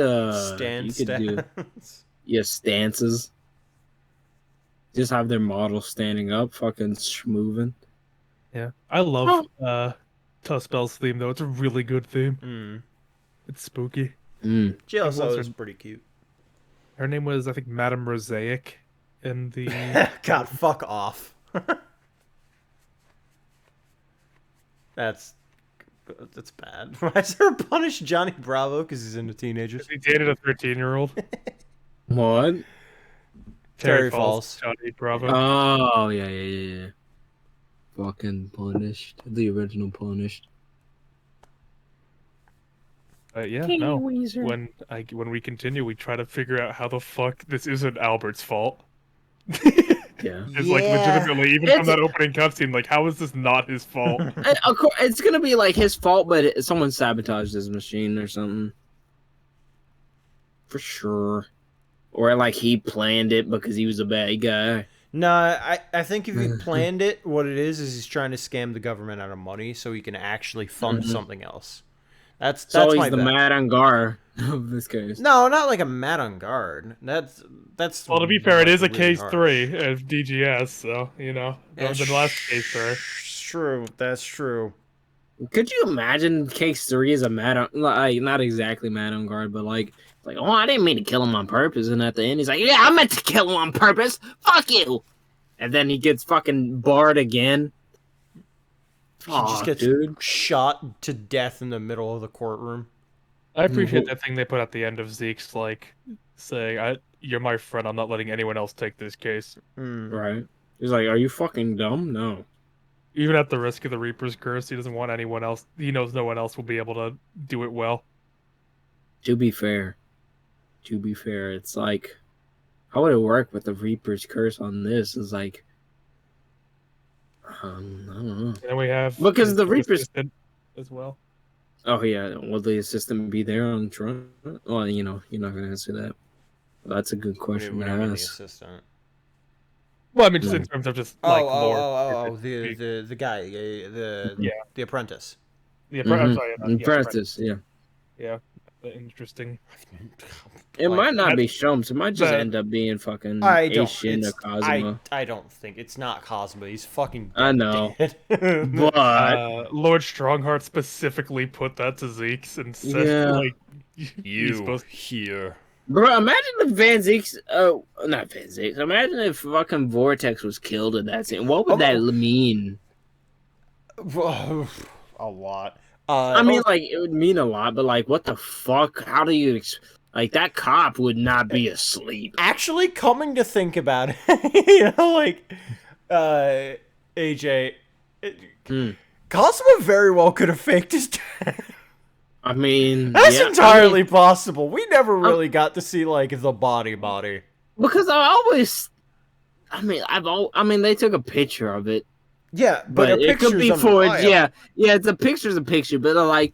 Stand
you could do
stance.
stances. Just have their model standing up, fucking schmoving.
Yeah, I love Tuspel's theme though. It's a really good theme. It's spooky.
She also
also-
is pretty cute.
Her name was, I think, Madame Rosaic in the.
God, fuck off. That's bad. Why is there a punish Johnny Bravo because he's into teenagers?
He dated a 13-year-old.
What?
Terry Falls.
Johnny Bravo.
Oh yeah. Fucking Punished. The original Punished.
Yeah, no. When we continue, we try to figure out how the fuck this isn't Albert's fault.
Yeah.
It's like legitimately, even from that opening cutscene, like how is this not his fault?
Of course, it's gonna be like his fault, but someone sabotaged his machine or something. For sure. Or like he planned it because he was a bad guy.
No, I think if he planned it, what it is he's trying to scam the government out of money so he can actually fund something else. That's
So
my
he's the
bet.
Mad Gar of this case.
No, not like a Mad on Guard. That's
Well, to be fair, it is a
really
case
harsh.
3 of DGS, so you know the last case 3.
True, that's true.
Could you imagine case 3 is a like not exactly Mad on Guard, but like oh, I didn't mean to kill him on purpose, and at the end he's like, yeah, I meant to kill him on purpose. Fuck you. And then he gets fucking barred again.
He just gets shot to death in the middle of the courtroom.
I appreciate that thing they put at the end of Zeke's like saying, "You're my friend. I'm not letting anyone else take this case."
Right. He's like, are you fucking dumb? No.
Even at the risk of the Reaper's curse, he doesn't want anyone else. He knows no one else will be able to do it well.
To be fair, it's like, how would it work with the Reaper's curse on this? Is like, I don't know.
And we have
Because the
his
Reaper's.
assistant as well.
Oh yeah, will the assistant be there on Trump? Well, you're not gonna answer that. That's a good question
We
to
don't mean the
ask.
assistant.
Well, I mean, just in terms of just like lore.
The guy, the apprentice.
I'm
Mhm.
sorry,
Apprentice, yeah.
Yeah, interesting.
It
Like,
might not be Shums. It might just
the-
end up being fucking
I don't.
Aishin or
It's,
Kazuma.
I don't think it's not Cosmo. He's fucking.
I know.
Dead.
But
Lord Strongheart specifically put that to Zeke's and said,
Yeah.
like, he's supposed
here.
bro, imagine if Van Zeke's not Van Zeke's. Imagine if fucking Vortex was killed in that scene. What would that mean?
A lot.
I mean, like, it would mean a lot, but like, what the fuck? How do you like that cop would not be asleep?
Actually, coming to think about it, like, AJ, Cosmo very well could have faked his death.
I mean,
That's
yeah,
entirely possible. We never really got to see like the body.
Because I mean, they took a picture of it.
Yeah,
But
a
it could be
picture's
forged.
undeniable.
Yeah, it's a picture's a picture. But like,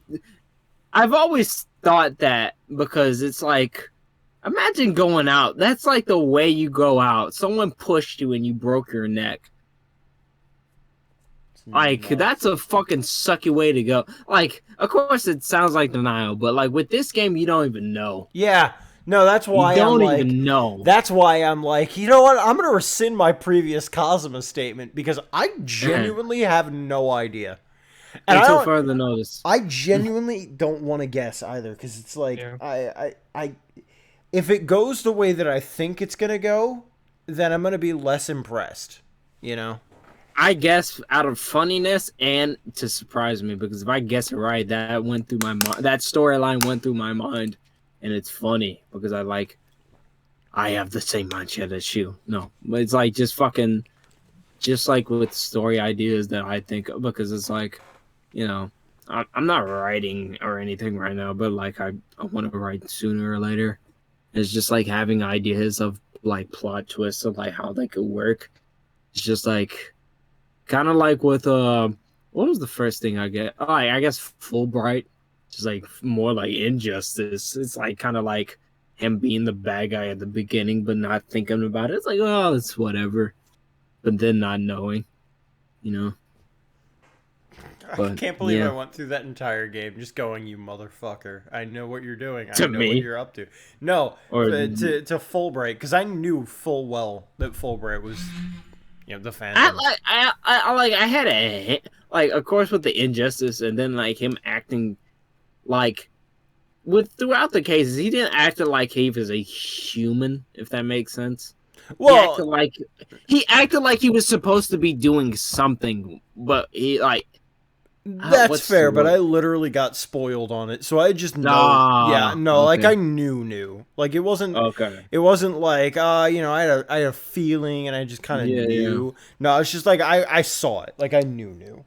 I've always thought that because it's like, imagine going out. That's like the way you go out. Someone pushed you and you broke your neck. Like, that's a fucking sucky way to go. Like, of course, it sounds like denial, but like with this game, you don't even know.
Yeah. No, that's why
You don't
I'm like,
even know.
That's why I'm like, you know what? I'm gonna rescind my previous Cosmo statement because I genuinely have no idea. And
Until further notice.
I genuinely don't want to guess either because it's like
Yeah.
I if it goes the way that I think it's gonna go, then I'm gonna be less impressed. You know.
I guess out of funniness and to surprise me, because if I guess it right, that went through my mind. That storyline went through my mind, and it's funny because I have the same mindset as you. No, but it's like just like with story ideas that I think of, because it's like, I'm not writing or anything right now, but like I want to write sooner or later. It's just like having ideas of like plot twists of like how they could work. It's just like. Kind of like with what was the first thing I get? Oh, I guess Fulbright, just like more like Injustice. It's like kind of like him being the bad guy at the beginning, but not thinking about it. It's like, oh, it's whatever, but then not knowing,
I can't believe
yeah.
I went through that entire game just going, you motherfucker. I know what you're doing. I
To
know
me?
what you're up to. No,
Or-
to Fulbright, because I knew full well that Fulbright was, the Phantom.
I had a like, of course, with the Injustice, and then like him acting like with throughout the cases, he didn't act like he was a human, if that makes sense.
Well,
he acted like he was supposed to be doing something, but he like.
that's
what's
fair,
the
but
word?
I literally got spoiled on it, so I just know.
Ah,
like
okay.
I knew. Like it wasn't.
Okay.
It wasn't like I had a feeling and I just kind of knew. No, it's just like I saw it. Like I knew.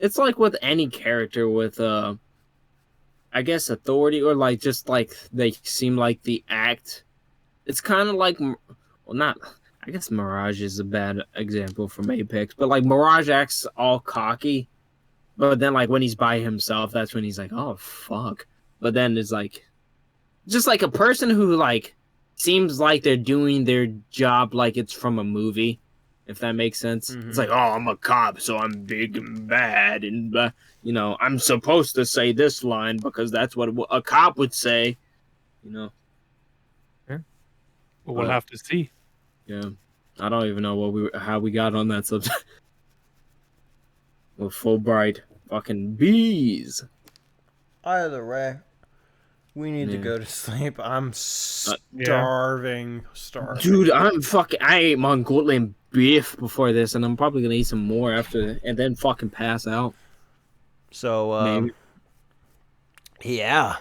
It's like with any character with I guess authority, or like just like they seem like the act. It's kind of like, well, not. I guess Mirage is a bad example from Apex, but like Mirage acts all cocky. But then, like, when he's by himself, that's when he's like, oh, fuck. But then it's like, just like a person who, like, seems like they're doing their job like it's from a movie, if that makes sense.
Mhm.
It's like, oh, I'm a cop, so I'm big and bad. And, I'm supposed to say this line because that's what a cop would say,
Well, we'll have to see.
Yeah. I don't even know how we got on that subject. Well, Fulbright. Fucking bees.
Either way, we need to
Yeah.
go to sleep. I'm starving.
Dude, I ate Mongolian beef before this, and I'm probably gonna eat some more after, and then fucking pass out.
So,
Maybe.
yeah.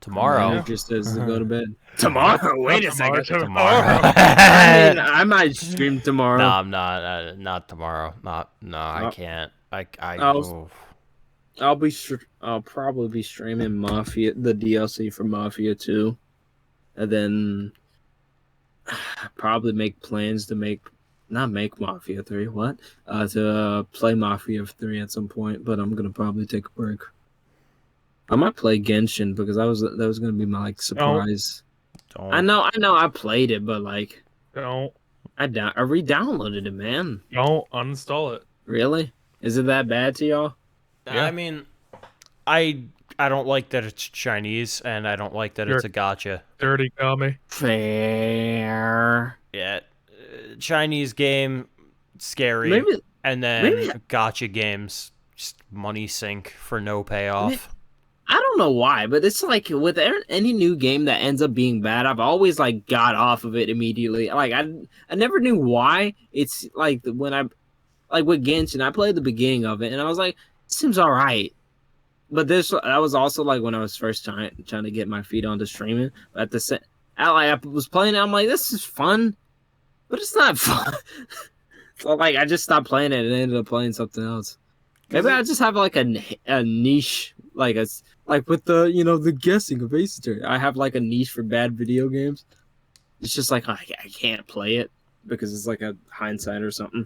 Tomorrow.
Manager says to go to bed.
Tomorrow? Wait a second.
Tomorrow.
I mean, I might stream tomorrow.
No, I'm not. Not tomorrow. No, I can't.
I'll I'll probably be streaming Mafia, the DLC for Mafia 2, and then probably make plans to not make Mafia 3. What? To play Mafia 3 at some point, but I'm gonna probably take a break. I might play Genshin because that was gonna be my like surprise.
Don't.
I know, I played it, but like
Don't
I re-downloaded it, man.
uninstall it.
Really? Is it that bad to y'all?
Yeah.
I mean, I don't like that it's Chinese, and I don't like that it's a gotcha.
Dirty commie.
Fair.
Yeah, Chinese game, scary,
Maybe
and then
maybe-
gotcha games, just money sink for no payoff.
I don't know why, but it's like with any new game that ends up being bad, I've always like got off of it immediately. Like I never knew why. It's like when I like with Genshin, I played the beginning of it and I was like, it seems all right. But that was also like when I was first trying to get my feet onto streaming. But at I was playing it, I'm like, this is fun, but it's not fun. So like I just stopped playing it and ended up playing something else. Maybe I just have like a niche, like with the the guessing of Ace Attorney. I have like a niche for bad video games. It's just like I can't play it because it's like a hindsight or something.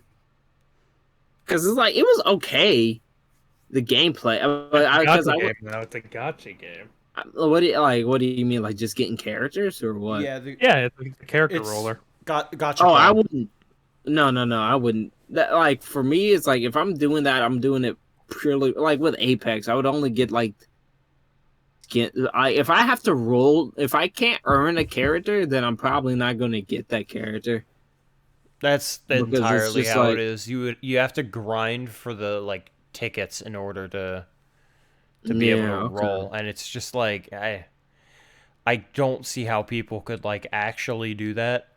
Because it's like it was okay, the gameplay.
It's a gotcha game.
What do you mean, like just getting characters or what?
Yeah,
Yeah, it's a character
It's-
roller.
gotcha.
Oh, I
Cloud.
wouldn't. No, I wouldn't. That like for me, it's like if I'm doing that, I'm doing it purely like with Apex. I would only get if I have to roll, if I can't earn a character, then I'm probably not going to get that character.
That's
Because it's
entirely
just
how
like-
it is. You have to grind for the like tickets in order to be able to
okay.
roll, and it's just like I don't see how people could like actually do that.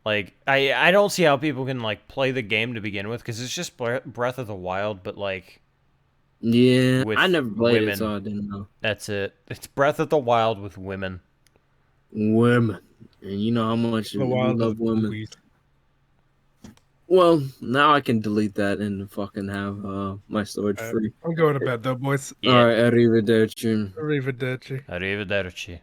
Like I don't see how people can like play the game to begin with because it's just Breath of the Wild, but like
Yeah,
with
I never played
women.
it, so I didn't know.
that's it. It's Breath of the Wild with women.
Women, and you know how much we
The wild
love women.
movies.
Well, now I can delete that and fucking have my storage free.
I'm going to bed though, boys.
Yeah.
All right, arrivederci.
Arrivederci.
Arrivederci.